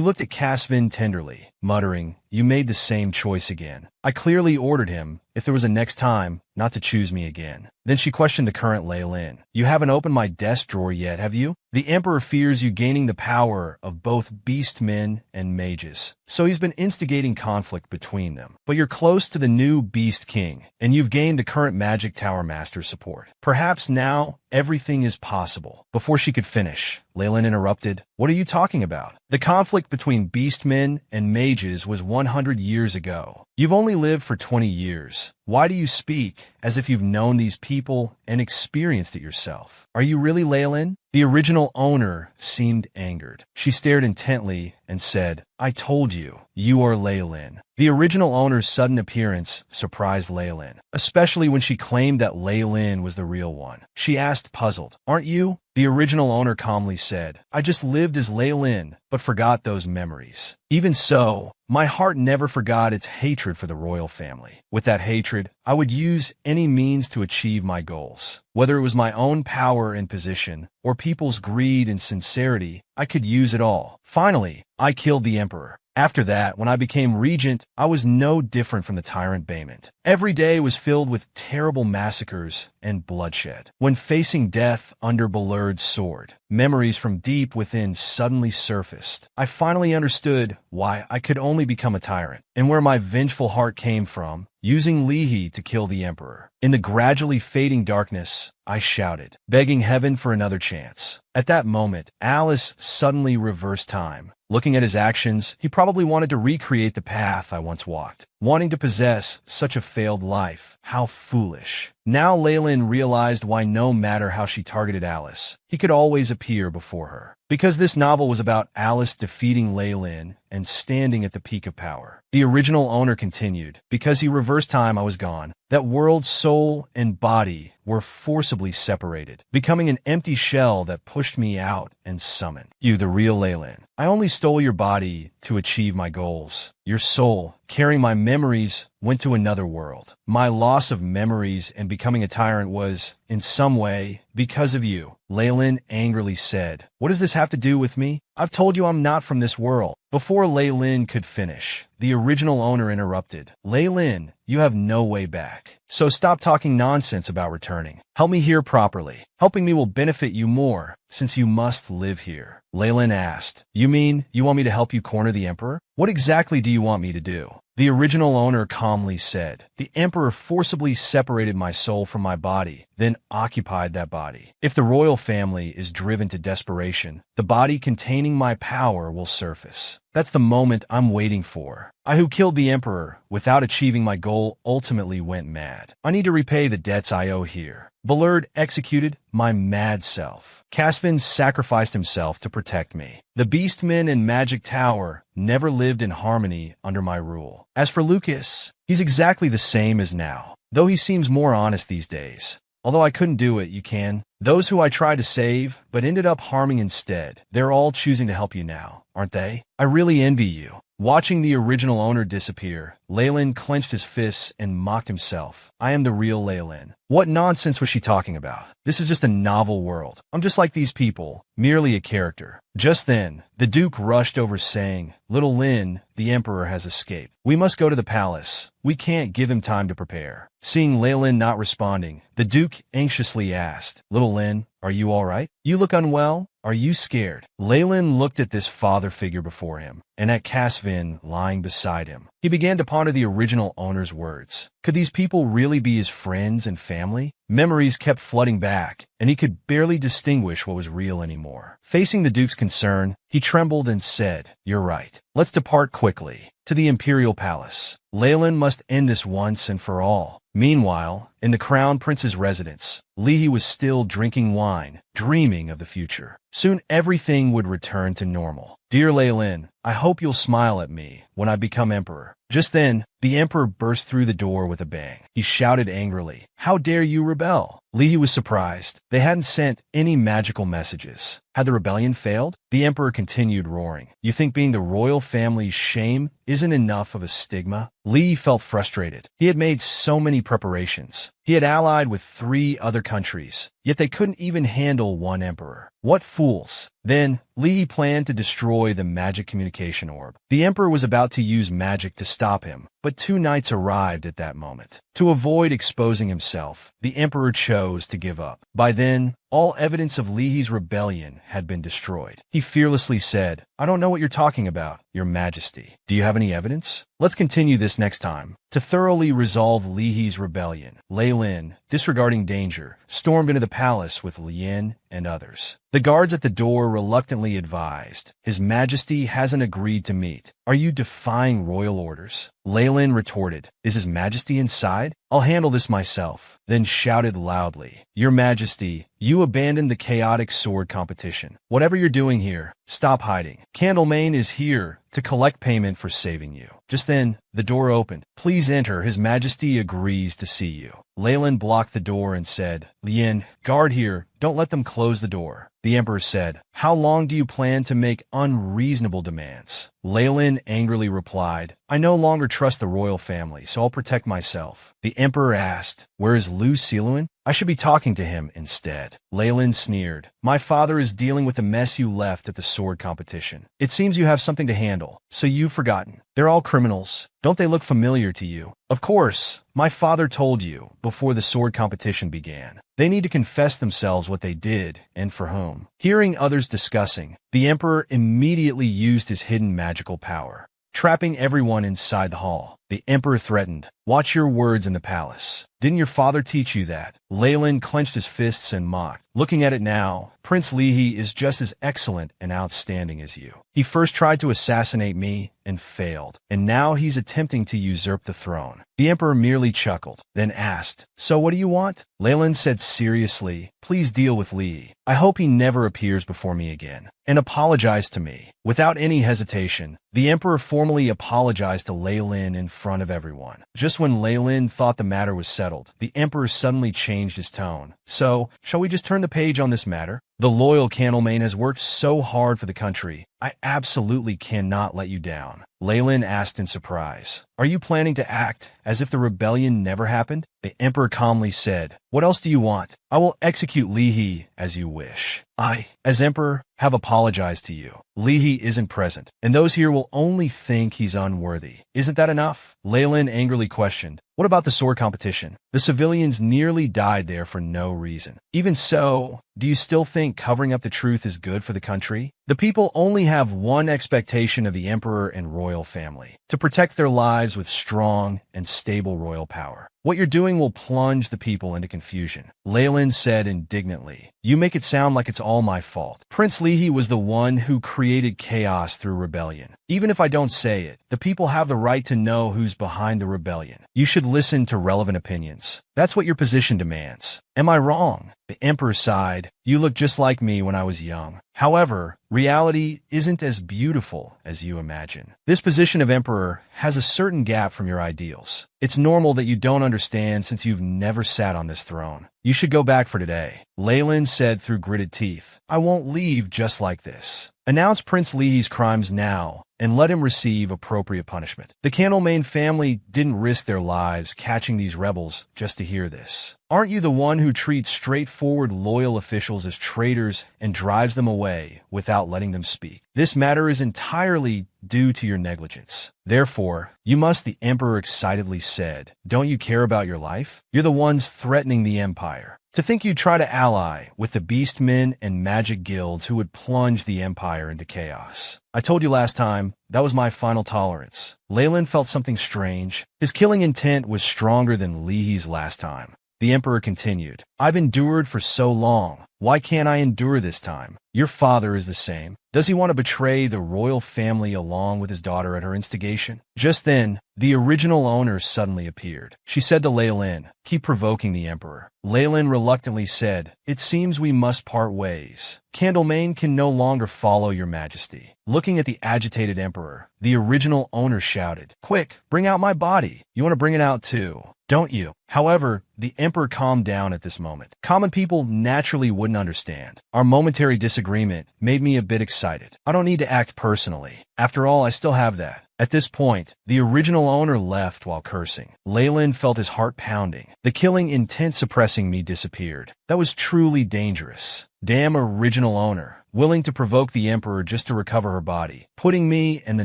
looked at Caspin tenderly, muttering, "You made the same choice again. I clearly ordered him, if there was a next time, not to choose me again." Then she questioned the current Leyland. "You haven't opened my desk drawer yet, have you? The Emperor fears you gaining the power of both beastmen and mages, so he's been instigating conflict between them. But you're close to the new Beast King, and you've gained the current Magic Tower Master support. Perhaps now everything is possible." Before she could finish, Leyland interrupted, "What are you talking about? The conflict between beastmen and mages was 100 years ago. You've only lived for 20 years. Why do you speak as if you've known these people and experienced it yourself? Are you really Leyland?" The original owner seemed angered. She stared intently and said, "I told you, you are Leyland." The original owner's sudden appearance surprised Leyland, especially when she claimed that Leyland was the real one. She asked, puzzled, "Aren't you?" The original owner calmly said, "I just lived as Leyland, but forgot those memories. Even so, my heart never forgot its hatred for the royal family. With that hatred, I would use any means to achieve my goals. Whether it was my own power and position, or people's greed and sincerity, I could use it all. Finally, I killed the emperor. After that, when I became regent, I was no different from the tyrant Baymont. Every day was filled with terrible massacres and bloodshed. When facing death under Bullard's sword, memories from deep within suddenly surfaced. I finally understood why I could only become a tyrant, and where my vengeful heart came from, using Lihi to kill the Emperor. In the gradually fading darkness, I shouted, begging heaven for another chance. At that moment, Alice suddenly reversed time. Looking at his actions, he probably wanted to recreate the path I once walked. Wanting to possess such a failed life. How foolish. Now Leyland realized why no matter how she targeted Alice, he could always appear before her. Because this novel was about Alice defeating Leyland and standing at the peak of power. The original owner continued, because he reversed time I was gone. That world's soul and body were forcibly separated, becoming an empty shell that pushed me out and summoned you, the real Leyland. I only stole your body to achieve my goals. Your soul, carrying my memories, went to another world. My loss of memories and becoming a tyrant was, in some way, because of you. Leyland angrily said, "What does this have to do with me? I've told you I'm not from this world." Before Leyland could finish, the original owner interrupted. "Leyland, you have no way back. So stop talking nonsense about returning. Help me here properly. Helping me will benefit you more, since you must live here." Leyland asked, "You mean you want me to help you corner the Emperor? What exactly do you want me to do?" The original owner calmly said, "The Emperor forcibly separated my soul from my body, then occupied that body. If the royal family is driven to desperation, the body containing my power will surface. That's the moment I'm waiting for. I who killed the Emperor without achieving my goal ultimately went mad. I need to repay the debts I owe here. Ballard executed my mad self. Caspian sacrificed himself to protect me. The Beastmen and Magic Tower never lived in harmony under my rule. As for Lucas, he's exactly the same as now, though he seems more honest these days. Although I couldn't do it, you can. Those who I tried to save, but ended up harming instead, they're all choosing to help you now, aren't they? I really envy you." Watching the original owner disappear, Leyland clenched his fists and mocked himself. "I am the real Leyland." What nonsense was she talking about? This is just a novel world. I'm just like these people, merely a character. Just then, the Duke rushed over saying, "Little Lin, the Emperor has escaped. We must go to the palace. We can't give him time to prepare." Seeing Leyland not responding, the Duke anxiously asked, "Little Lin, are you all right? You look unwell. Are you scared?" Leyland looked at this father figure before him, and at Caspian lying beside him. He began to ponder the original owner's words. Could these people really be his friends and family? Memories kept flooding back, and he could barely distinguish what was real anymore. Facing the Duke's concern, he trembled and said, "You're right. Let's depart quickly to the Imperial Palace. Leyland must end this once and for all." Meanwhile, in the Crown Prince's residence, Lihi was still drinking wine, dreaming of the future. Soon everything would return to normal. "Dear Leyland, I hope you'll smile at me when I become Emperor." Just then, the Emperor burst through the door with a bang. He shouted angrily, "How dare you rebel?" Lihi was surprised. They hadn't sent any magical messages. Had the rebellion failed? The Emperor continued roaring. "You think being the royal family's shame isn't enough of a stigma?" Lihi felt frustrated. He had made so many preparations. He had allied with 3 other countries, yet they couldn't even handle one emperor. What fools! Then, Lihi planned to destroy the magic communication orb. The Emperor was about to use magic to stop him, but 2 knights arrived at that moment. To avoid exposing himself, the Emperor chose to give up. By then, all evidence of Lihi's rebellion had been destroyed. He fearlessly said, "I don't know what you're talking about, Your Majesty. Do you have any evidence? Let's continue this next time." To thoroughly resolve Lihi's rebellion, Leyland, disregarding danger, stormed into the palace with Lien and others. The guards at the door reluctantly advised, "His Majesty hasn't agreed to meet. Are you defying royal orders?" Leyland retorted, "Is His Majesty inside? I'll handle this myself." Then shouted loudly, "Your Majesty, you abandoned the chaotic sword competition. Whatever you're doing here, stop hiding. Candlemain is here to collect payment for saving you." Just then, the door opened. "Please enter. His Majesty agrees to see you." Leyland blocked the door and said, "Lien, guard here. Don't let them close the door." The Emperor said, "How long do you plan to make unreasonable demands?" Leyland angrily replied, "I no longer trust the royal family, so I'll protect myself." The Emperor asked, "Where is Lu Siluan? I should be talking to him instead." Leyland sneered, "My father is dealing with the mess you left at the sword competition. It seems you have something to handle, so you've forgotten. They're all criminals. Don't they look familiar to you?" "Of course. My father told you before the sword competition began. They need to confess themselves what they did and for whom. Hearing others discussing, the emperor immediately used his hidden magical power, trapping everyone inside the hall. The emperor threatened, "Watch your words in the palace. Didn't your father teach you that?" Leyland clenched his fists and mocked. "Looking at it now, Prince Leahy is just as excellent and outstanding as you. He first tried to assassinate me and failed, and now he's attempting to usurp the throne." The emperor merely chuckled, then asked, "So what do you want?" Leyland said seriously, "Please deal with Leahy. I hope he never appears before me again, and apologize to me." Without any hesitation, the emperor formally apologized to Leyland in front of everyone. Just when Leyland thought the matter was settled, the emperor suddenly changed his tone. "So, shall we just turn the page on this matter? The loyal Candlemain has worked so hard for the country. I absolutely cannot let you down." Leyland asked in surprise, "Are you planning to act as if the rebellion never happened?" The emperor calmly said, "What else do you want? I will execute Leahy as you wish. I, as emperor, have apologized to you. Leahy isn't present, and those here will only think he's unworthy. Isn't that enough?" Leyland angrily questioned, "What about the sword competition? The civilians nearly died there for no reason. Even so, do you still think covering up the truth is good for the country?" The people only have one expectation of the emperor and royal family: to protect their lives with strong and stable royal power. What you're doing will plunge the people into confusion. Leyland said indignantly, "You make it sound like it's all my fault. Prince Leahy was the one who created chaos through rebellion. Even if I don't say it, the people have the right to know who's behind the rebellion. You should listen to relevant opinions. That's what your position demands. Am I wrong?" The emperor sighed, "You look just like me when I was young. However, reality isn't as beautiful as you imagine. This position of emperor has a certain gap from your ideals. It's normal that you don't understand since you've never sat on this throne. You should go back for today." Leyland said through gritted teeth, "I won't leave just like this. Announce Prince Leahy's crimes now, and let him receive appropriate punishment." The Candlemain family didn't risk their lives catching these rebels just to hear this. "Aren't you the one who treats straightforward loyal officials as traitors and drives them away without letting them speak? This matter is entirely due to your negligence. Therefore, you must," the emperor excitedly said. "Don't you care about your life? You're the ones threatening the empire. To think you'd try to ally with the beastmen and magic guilds who would plunge the empire into chaos. I told you last time, that was my final tolerance." Leyland felt something strange. His killing intent was stronger than Leahy's last time. The emperor continued, "I've endured for so long. Why can't I endure this time? Your father is the same. Does he want to betray the royal family along with his daughter at her instigation?" Just then, the original owner suddenly appeared. She said to Leyland, "Keep provoking the emperor." Leyland reluctantly said, "It seems we must part ways. Candlemain can no longer follow your majesty." Looking at the agitated emperor, the original owner shouted, "Quick, bring out my body. You want to bring it out too, don't you?" However, the emperor calmed down at this moment. "Common people naturally wouldn't understand. Our momentary disagreement made me a bit excited. I don't need to act personally. After all, I still have that." At this point, the original owner left while cursing. Leyland felt his heart pounding. The killing intent suppressing me disappeared. That was truly dangerous. Damn original owner, willing to provoke the emperor just to recover her body, putting me and the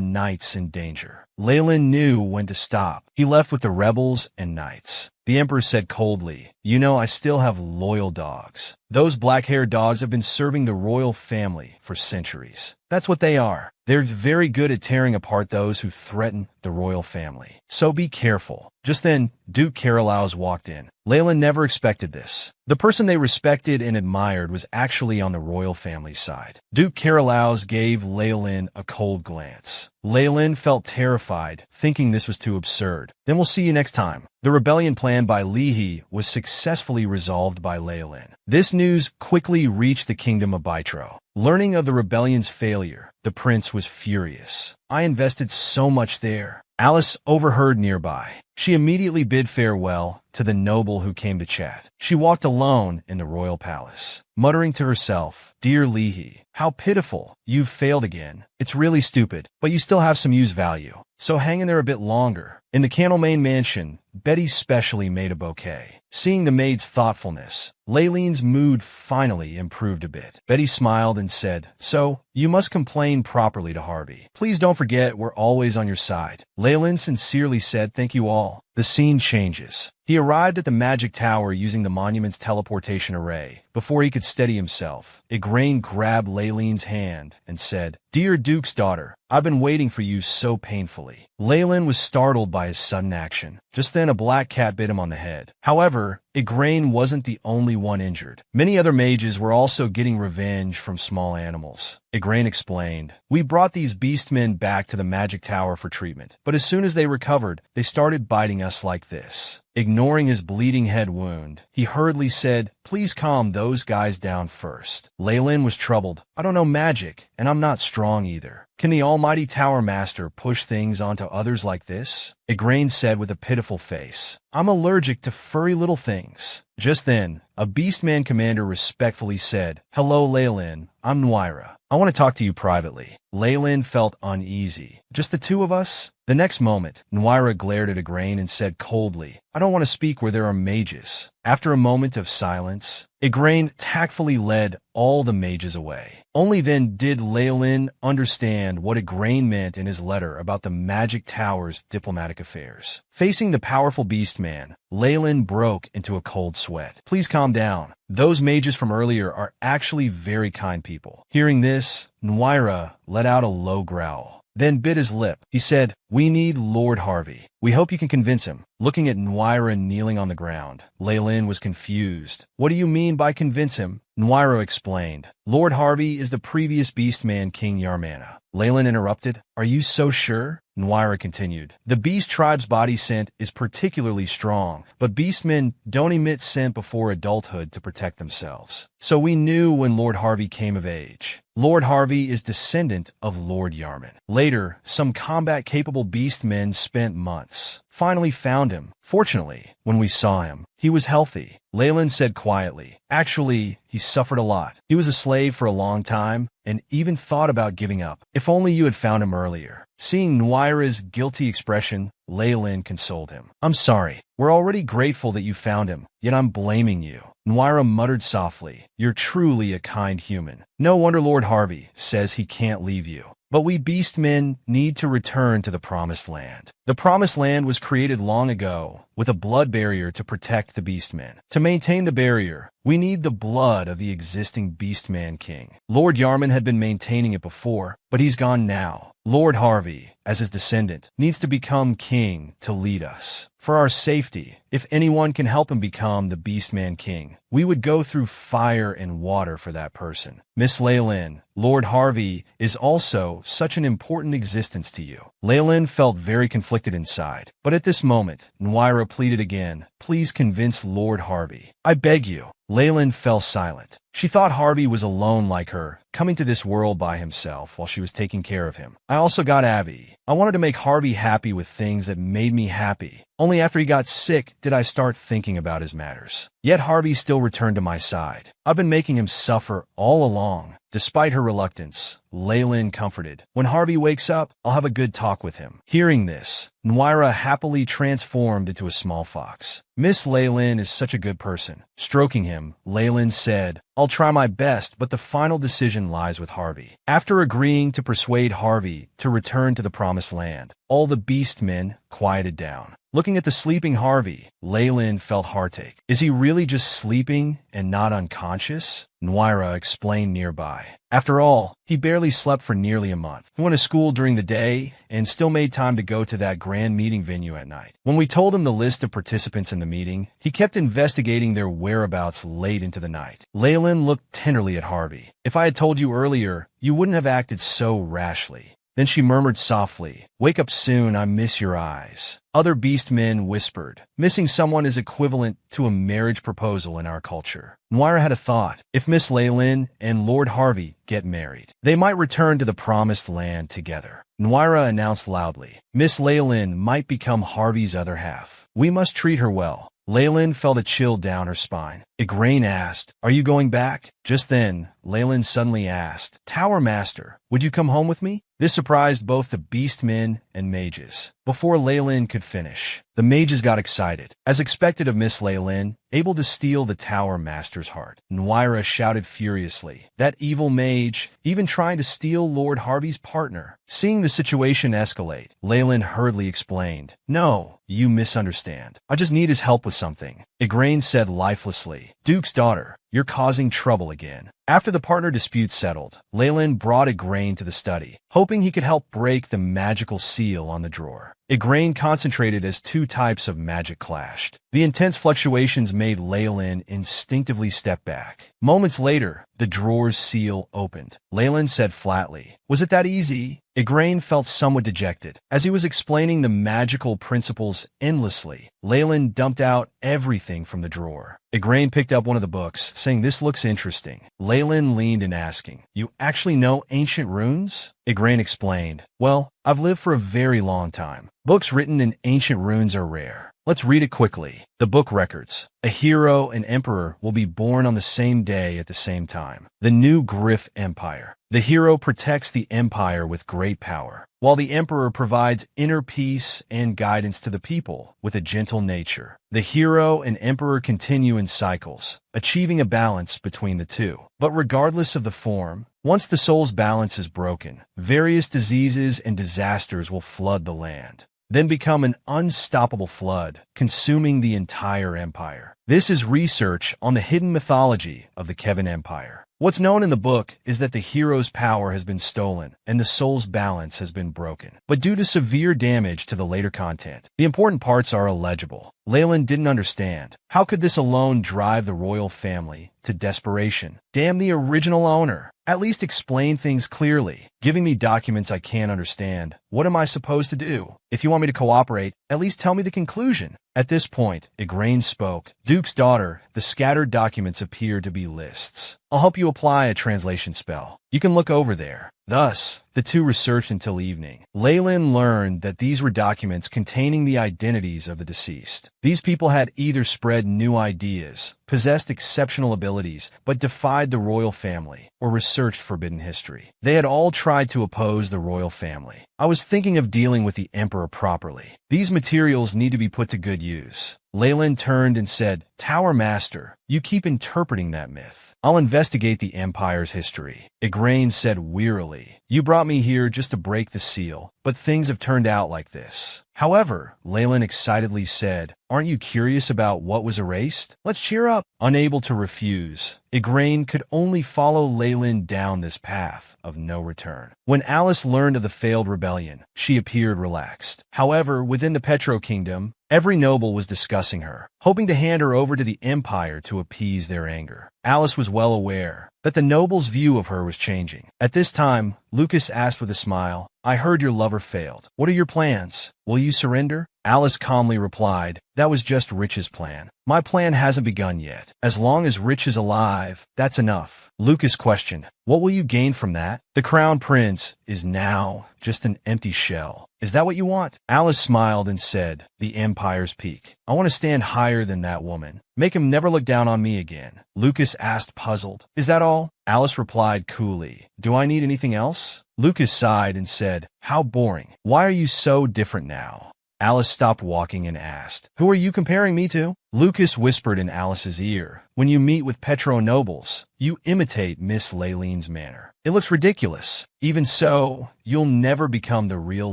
knights in danger. Leyland knew when to stop. He left with the rebels and knights. The emperor said coldly, "You know, I still have loyal dogs. Those black-haired dogs have been serving the royal family for centuries. That's what they are. They're very good at tearing apart those who threaten the royal family. So be careful." Just then, Duke Carolus walked in. Leyland never expected this. The person they respected and admired was actually on the royal family's side. Duke Carolus gave Leyland a cold glance. Leyland felt terrified, thinking this was too absurd. "Then we'll see you next time." The rebellion planned by Leahy was successfully resolved by Leyland. This news quickly reached the kingdom of Bytro. Learning of the rebellion's failure, the prince was furious. "I invested so much there." Alice overheard nearby. She immediately bid farewell to the noble who came to chat. She walked alone in the royal palace, muttering to herself, "Dear Leahy, how pitiful. You've failed again. It's really stupid, but you still have some use value. So hang in there a bit longer." In the Candlemain mansion, Betty specially made a bouquet. Seeing the maid's thoughtfulness, Leyland's mood finally improved a bit. Betty smiled and said, "So, you must complain properly to Harvey. Please don't forget we're always on your side." Leyland sincerely said, "Thank you all." The scene changes. He arrived at the magic tower using the monument's teleportation array. Before he could steady himself, Igraine grabbed Laylene's hand and said, "Dear Duke's daughter, I've been waiting for you so painfully." Laylen was startled by his sudden action. Just then a black cat bit him on the head. However, Igraine wasn't the only one injured. Many other mages were also getting revenge from small animals. Igraine explained, "We brought these beastmen back to the magic tower for treatment, but as soon as they recovered, they started biting us like this." Ignoring his bleeding head wound, he hurriedly said, "Please calm those guys down first." Laylen was troubled. "I don't know magic, and I'm not strong either. Can the almighty Tower Master push things onto others like this?" Igraine said with a pitiful face, "I'm allergic to furry little things." Just then, a Beastman commander respectfully said, "Hello, Laylen. I'm Nuira. I want to talk to you privately." Laylen felt uneasy. "Just the two of us?" The next moment, Nuira glared at Igraine and said coldly, "I don't want to speak where there are mages." After a moment of silence, Igraine tactfully led all the mages away. Only then did Laylen understand what Igraine meant in his letter about the Magic Tower's diplomatic affairs. Facing the powerful Beastman, Laylen broke into a cold sweat. "Please calm down. Those mages from earlier are actually very kind people." Hearing this, Nuira let out a low growl, then bit his lip. He said, "We need Lord Harvey. We hope you can convince him." Looking at Nuira kneeling on the ground, Laylen was confused. "What do you mean by convince him?" Nuira explained, "Lord Harvey is the previous Beastman King Yarmana." Laylen interrupted, "Are you so sure?" Nuira continued, "The beast tribe's body scent is particularly strong, but beastmen don't emit scent before adulthood to protect themselves. So we knew when Lord Harvey came of age. Lord Harvey is descendant of Lord Yarman." Later, some combat-capable beastmen spent months. Finally found him. Fortunately, when we saw him, he was healthy. Laylen said quietly, "Actually, he suffered a lot. He was a slave for a long time, and even thought about giving up. If only you had found him earlier." Seeing Nuira's guilty expression, Laylen consoled him. "I'm sorry. We're already grateful that you found him, yet I'm blaming you." Nuira muttered softly, "You're truly a kind human. No wonder Lord Harvey says he can't leave you. But we beastmen need to return to the Promised Land. The Promised Land was created long ago, with a blood barrier to protect the beastmen. To maintain the barrier, we need the blood of the existing Beastman King. Lord Yarman had been maintaining it before, but he's gone now. Lord Harvey, as his descendant, needs to become king to lead us. For our safety, if anyone can help him become the Beastman King, we would go through fire and water for that person. Miss Laylen, Lord Harvey is also such an important existence to you." Laylen felt very conflicted inside, but at this moment, Nuira pleaded again, "Please convince Lord Harvey. I beg you." Laylen fell silent. She thought Harvey was alone like her, coming to this world by himself while she was taking care of him. "I also got Abby. I wanted to make Harvey happy with things that made me happy. Only after he got sick did I start thinking about his matters. Yet Harvey still returned to my side. I've been making him suffer all along." Despite her reluctance, Laylen comforted, "When Harvey wakes up, I'll have a good talk with him." Hearing this, Nuira happily transformed into a small fox. "Miss Laylen is such a good person." Stroking him, Laylen said, "I'll try my best, but the final decision lies with Harvey." After agreeing to persuade Harvey to return to the Promised Land, all the beastmen quieted down. Looking at the sleeping Harvey, Laylen felt heartache. Is he really just sleeping and not unconscious? Nuira explained nearby. After all, he barely slept for nearly a month. He went to school during the day and still made time to go to that grand meeting venue at night. When we told him the list of participants in the meeting, he kept investigating their whereabouts late into the night. Laylen looked tenderly at Harvey. "If I had told you earlier, you wouldn't have acted so rashly." Then she murmured softly, "Wake up soon, I miss your eyes." Other beastmen whispered, "Missing someone is equivalent to a marriage proposal in our culture." Nuira had a thought. If Miss Laylen and Lord Harvey get married, they might return to the Promised Land together. Nuira announced loudly, "Miss Laylen might become Harvey's other half. We must treat her well." Laylen felt a chill down her spine. Igraine asked, "Are you going back?" Just then, Laylen suddenly asked, "Tower Master, would you come home with me?" This surprised both the beastmen and mages. Before Leylin could finish, the mages got excited. As expected of Miss Leylin, able to steal the Tower Master's heart. Nuira shouted furiously. That evil mage, even trying to steal Lord Harvey's partner. Seeing the situation escalate, Leylin hurriedly explained, "No, you misunderstand. I just need his help with something." Igraine said lifelessly, "Duke's daughter, you're causing trouble again." After the partner dispute settled, Leylin brought Igraine to the study, hoping he could help break the magical seal on the drawer. Igraine concentrated as two types of magic clashed. The intense fluctuations made Leylin instinctively step back. Moments later, the drawer's seal opened. Leylin said flatly, "Was it that easy?" Igraine felt somewhat dejected. As he was explaining the magical principles endlessly, Leylin dumped out everything from the drawer. Igraine picked up one of the books, saying, "This looks interesting." Leylin leaned in asking, "You actually know ancient runes?" Igraine explained, "Well, I've lived for a very long time. Books written in ancient runes are rare. Let's read it quickly." The book records, "A hero and emperor will be born on the same day at the same time. The new Griff Empire. The hero protects the empire with great power, while the emperor provides inner peace and guidance to the people with a gentle nature. The hero and emperor continue in cycles, achieving a balance between the two. But regardless of the form, once the soul's balance is broken, various diseases and disasters will flood the land, then become an unstoppable flood, consuming the entire empire." This is research on the hidden mythology of the Kevin Empire. What's known in the book is that the hero's power has been stolen and the soul's balance has been broken. But due to severe damage to the later content, the important parts are illegible. Leylin didn't understand. How could this alone drive the royal family to desperation? Damn the original owner. At least explain things clearly. Giving me documents I can't understand. What am I supposed to do? If you want me to cooperate, at least tell me the conclusion. At this point, Igraine spoke. "Duke's daughter, the scattered documents appear to be lists. I'll help you apply a translation spell. You can look over there." Thus, the two researched until evening. Leylin learned that these were documents containing the identities of the deceased. These people had either spread new ideas, possessed exceptional abilities, but defied the royal family, or researched forbidden history. They had all tried to oppose the royal family. "I was thinking of dealing with the emperor properly. These materials need to be put to good use." Leylin turned and said, "Tower Master, you keep interpreting that myth. I'll investigate the Empire's history." Igraine said wearily, "You brought me here just to break the seal, but things have turned out like this." "However," Leylin excitedly said, "aren't you curious about what was erased? Let's cheer up." Unable to refuse, Igraine could only follow Leylin down this path of no return. When Alice learned of the failed rebellion, she appeared relaxed. However, within the Petro Kingdom, every noble was discussing her, hoping to hand her over to the Empire to appease their anger. Alice was well aware that the nobles' view of her was changing. At this time, Lucas asked with a smile, "I heard your lover failed. What are your plans? Will you surrender?" Alice calmly replied, "That was just Rich's plan. My plan hasn't begun yet. As long as Rich is alive, that's enough." Lucas questioned, "What will you gain from that? The Crown Prince is now just an empty shell. Is that what you want?" Alice smiled and said, "The Empire's peak. I want to stand higher than that woman. Make him never look down on me again." Lucas asked, puzzled, "Is that all?" Alice replied coolly, "Do I need anything else?" Lucas sighed and said, "How boring. Why are you so different now?" Alice stopped walking and asked, "Who are you comparing me to?" Lucas whispered in Alice's ear, "When you meet with Petro nobles, you imitate Miss Leylin's manner. It looks ridiculous. Even so, you'll never become the real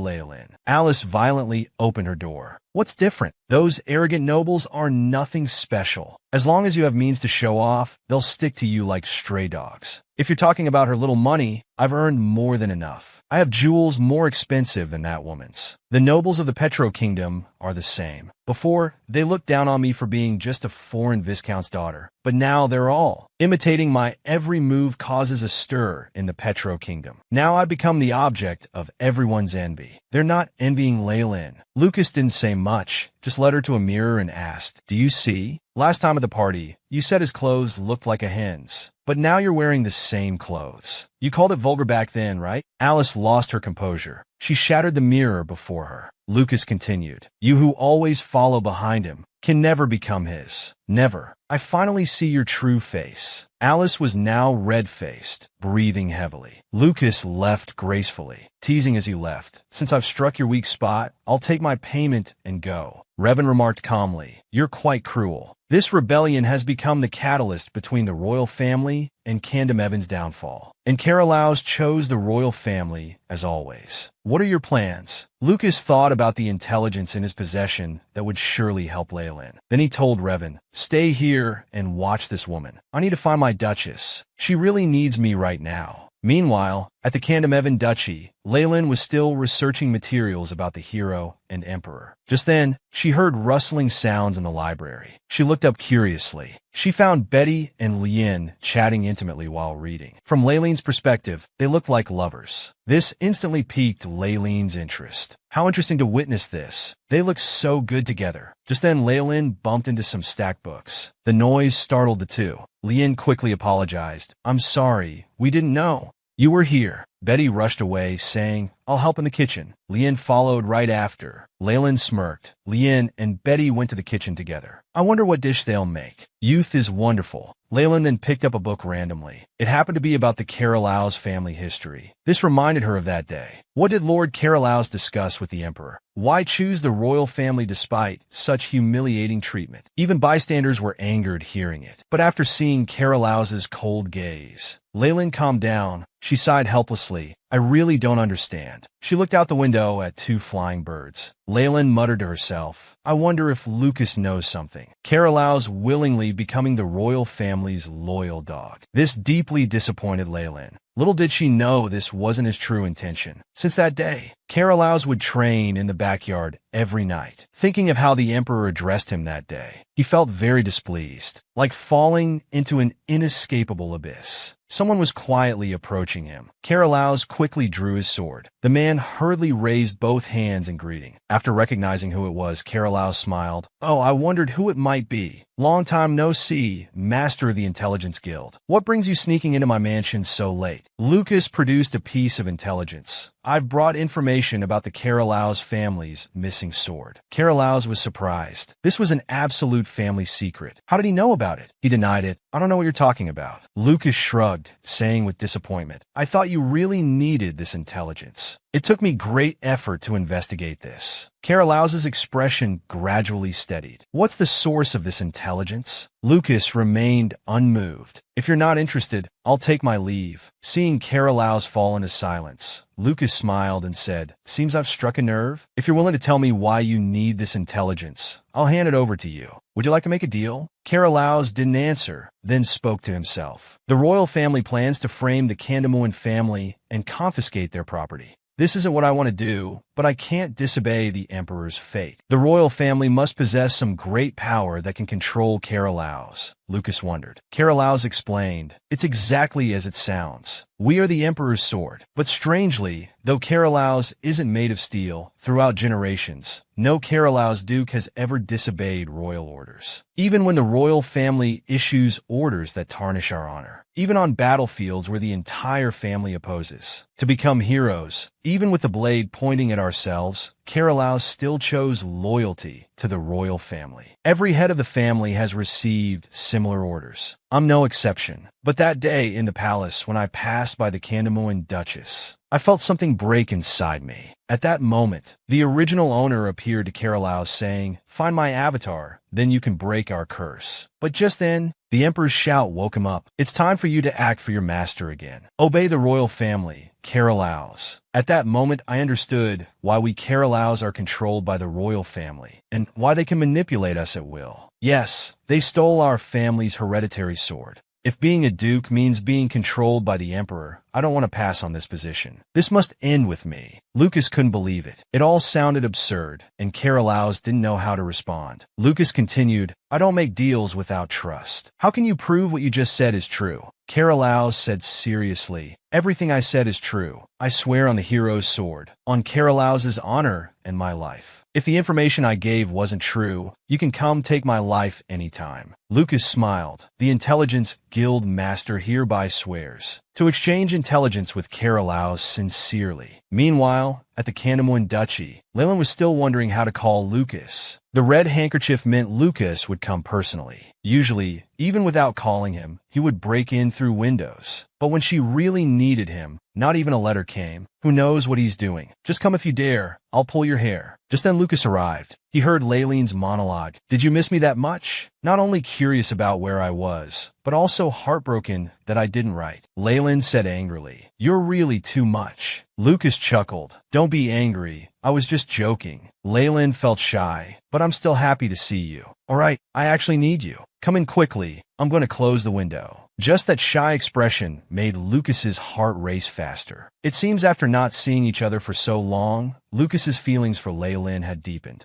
Leylin." Alice violently opened her door. "What's different? Those arrogant nobles are nothing special. As long as you have means to show off, they'll stick to you like stray dogs. If you're talking about her little money, I've earned more than enough. I have jewels more expensive than that woman's. The nobles of the Petro Kingdom are the same. Before, they looked down on me for being just a foreign viscount's daughter, but now they're all imitating my every move causes a stir in the Petro Kingdom. Now I become the object of everyone's envy. They're not envying Leylin." Lucas didn't say much, just led her to a mirror and asked, "Do you see? Last time at the party, you said his clothes looked like a hen's, but now you're wearing the same clothes. You called it vulgar back then, right?" Alice lost her composure. She shattered the mirror before her. Lucas continued, "You who always follow behind him, can never become his. Never. I finally see your true face. Alice was now red-faced, breathing heavily. Lucas left gracefully, teasing as he left. Since I've struck your weak spot, I'll take my payment and go. Revan remarked calmly, you're quite cruel. This rebellion has become the catalyst between the royal family and Candom Evan's downfall. And Carolaus chose the royal family, as always. What are your plans? Lucas thought about the intelligence in his possession that would surely help Leyland. Then he told Revan, stay here and watch this woman. I need to find my Duchess. She really needs me right now. Meanwhile, at the Candom Evan Duchy, Leyland was still researching materials about the hero and emperor. Just then, she heard rustling sounds in the library. She looked up curiously. She found Betty and Lien chatting intimately while reading. From Leyland's perspective, they looked like lovers. This instantly piqued Leyland's interest. How interesting to witness this. They looked so good together. Just then, Leyland bumped into some stacked books. The noise startled the two. Lien quickly apologized. I'm sorry, we didn't know. You were here. Betty rushed away, saying, I'll help in the kitchen. Lien followed right after. Leyland smirked. Lien and Betty went to the kitchen together. I wonder what dish they'll make. Youth is wonderful. Leyland then picked up a book randomly. It happened to be about the Carolaus family history. This reminded her of that day. What did Lord Carolaus discuss with the Emperor? Why choose the royal family despite such humiliating treatment? Even bystanders were angered hearing it. But after seeing Carolaus's cold gaze, Leyland calmed down. She sighed helplessly. I really don't understand. She looked out the window at two flying birds. Leyland muttered to herself, I wonder if Lucas knows something. Carolaus willingly becoming the royal family's loyal dog. This deeply disappointed Leyland. Little did she know this wasn't his true intention. Since that day, Carolaus would train in the backyard every night. Thinking of how the Emperor addressed him that day, he felt very displeased, like falling into an inescapable abyss. Someone was quietly approaching him. Carolaus quickly drew his sword. The man hurriedly raised both hands in greeting. After recognizing who it was, Carolaus smiled. Oh, I wondered who it might be. Long time no see, master of the Intelligence Guild. What brings you sneaking into my mansion so late? Lucas produced a piece of intelligence. I've brought information about the Carolaus family's missing sword. Carolaus was surprised. This was an absolute family secret. How did he know about it? He denied it. I don't know what you're talking about. Lucas shrugged, saying with disappointment, I thought you really needed this intelligence. It took me great effort to investigate this. Carolaus's expression gradually steadied. What's the source of this intelligence? Lucas remained unmoved. If you're not interested, I'll take my leave. Seeing Carolaus fall into silence, Lucas smiled and said, Seems I've struck a nerve. If you're willing to tell me why you need this intelligence, I'll hand it over to you. Would you like to make a deal? Carolaus didn't answer, then spoke to himself. The royal family plans to frame the Candamuan family and confiscate their property. This isn't what I want to do, but I can't disobey the Emperor's fate. The royal family must possess some great power that can control Carolaus. Lucas wondered. Carolaus explained, It's exactly as it sounds. We are the Emperor's sword. But strangely, though Carolaus isn't made of steel, throughout generations, no Carolaus duke has ever disobeyed royal orders. Even when the royal family issues orders that tarnish our honor. Even on battlefields where the entire family opposes. To become heroes, even with the blade pointing at ourselves, Carolaus still chose loyalty to the royal family. Every head of the family has received similar orders. I'm no exception. But that day in the palace when I passed by the Candamuan Duchess, I felt something break inside me. At that moment, the original owner appeared to Carolaus saying, Find my avatar, then you can break our curse. But just then, the Emperor's shout woke him up. It's time for you to act for your master again. Obey the royal family, Carolaus. At that moment, I understood why we Carolaus are controlled by the royal family, and why they can manipulate us at will. Yes, they stole our family's hereditary sword. If being a duke means being controlled by the Emperor, I don't want to pass on this position. This must end with me. Lucas couldn't believe it. It all sounded absurd, and Carolaus didn't know how to respond. Lucas continued, I don't make deals without trust. How can you prove what you just said is true? Carolaus said seriously, Everything I said is true. I swear on the hero's sword, on Carolaus's honor and my life. If the information I gave wasn't true, you can come take my life anytime. Lucas smiled. The Intelligence Guild Master hereby swears to exchange intelligence with Carolaus sincerely. Meanwhile, at the Canamuan Duchy, Leyland was still wondering how to call Lucas. The red handkerchief meant Lucas would come personally. Usually, even without calling him, he would break in through windows. But when she really needed him, not even a letter came. Who knows what he's doing? Just come if you dare. I'll pull your hair. Just then Lucas arrived. He heard Laylene's monologue. Did you miss me that much? Not only curious about where I was, but also heartbroken that I didn't write. Leylin said angrily, You're really too much. Lucas chuckled. Don't be angry. I was just joking. Leylin felt shy, but I'm still happy to see you. All right, I actually need you. Come in quickly. I'm going to close the window. Just that shy expression made Lucas's heart race faster. It seems after not seeing each other for so long, Lucas's feelings for Leylin had deepened.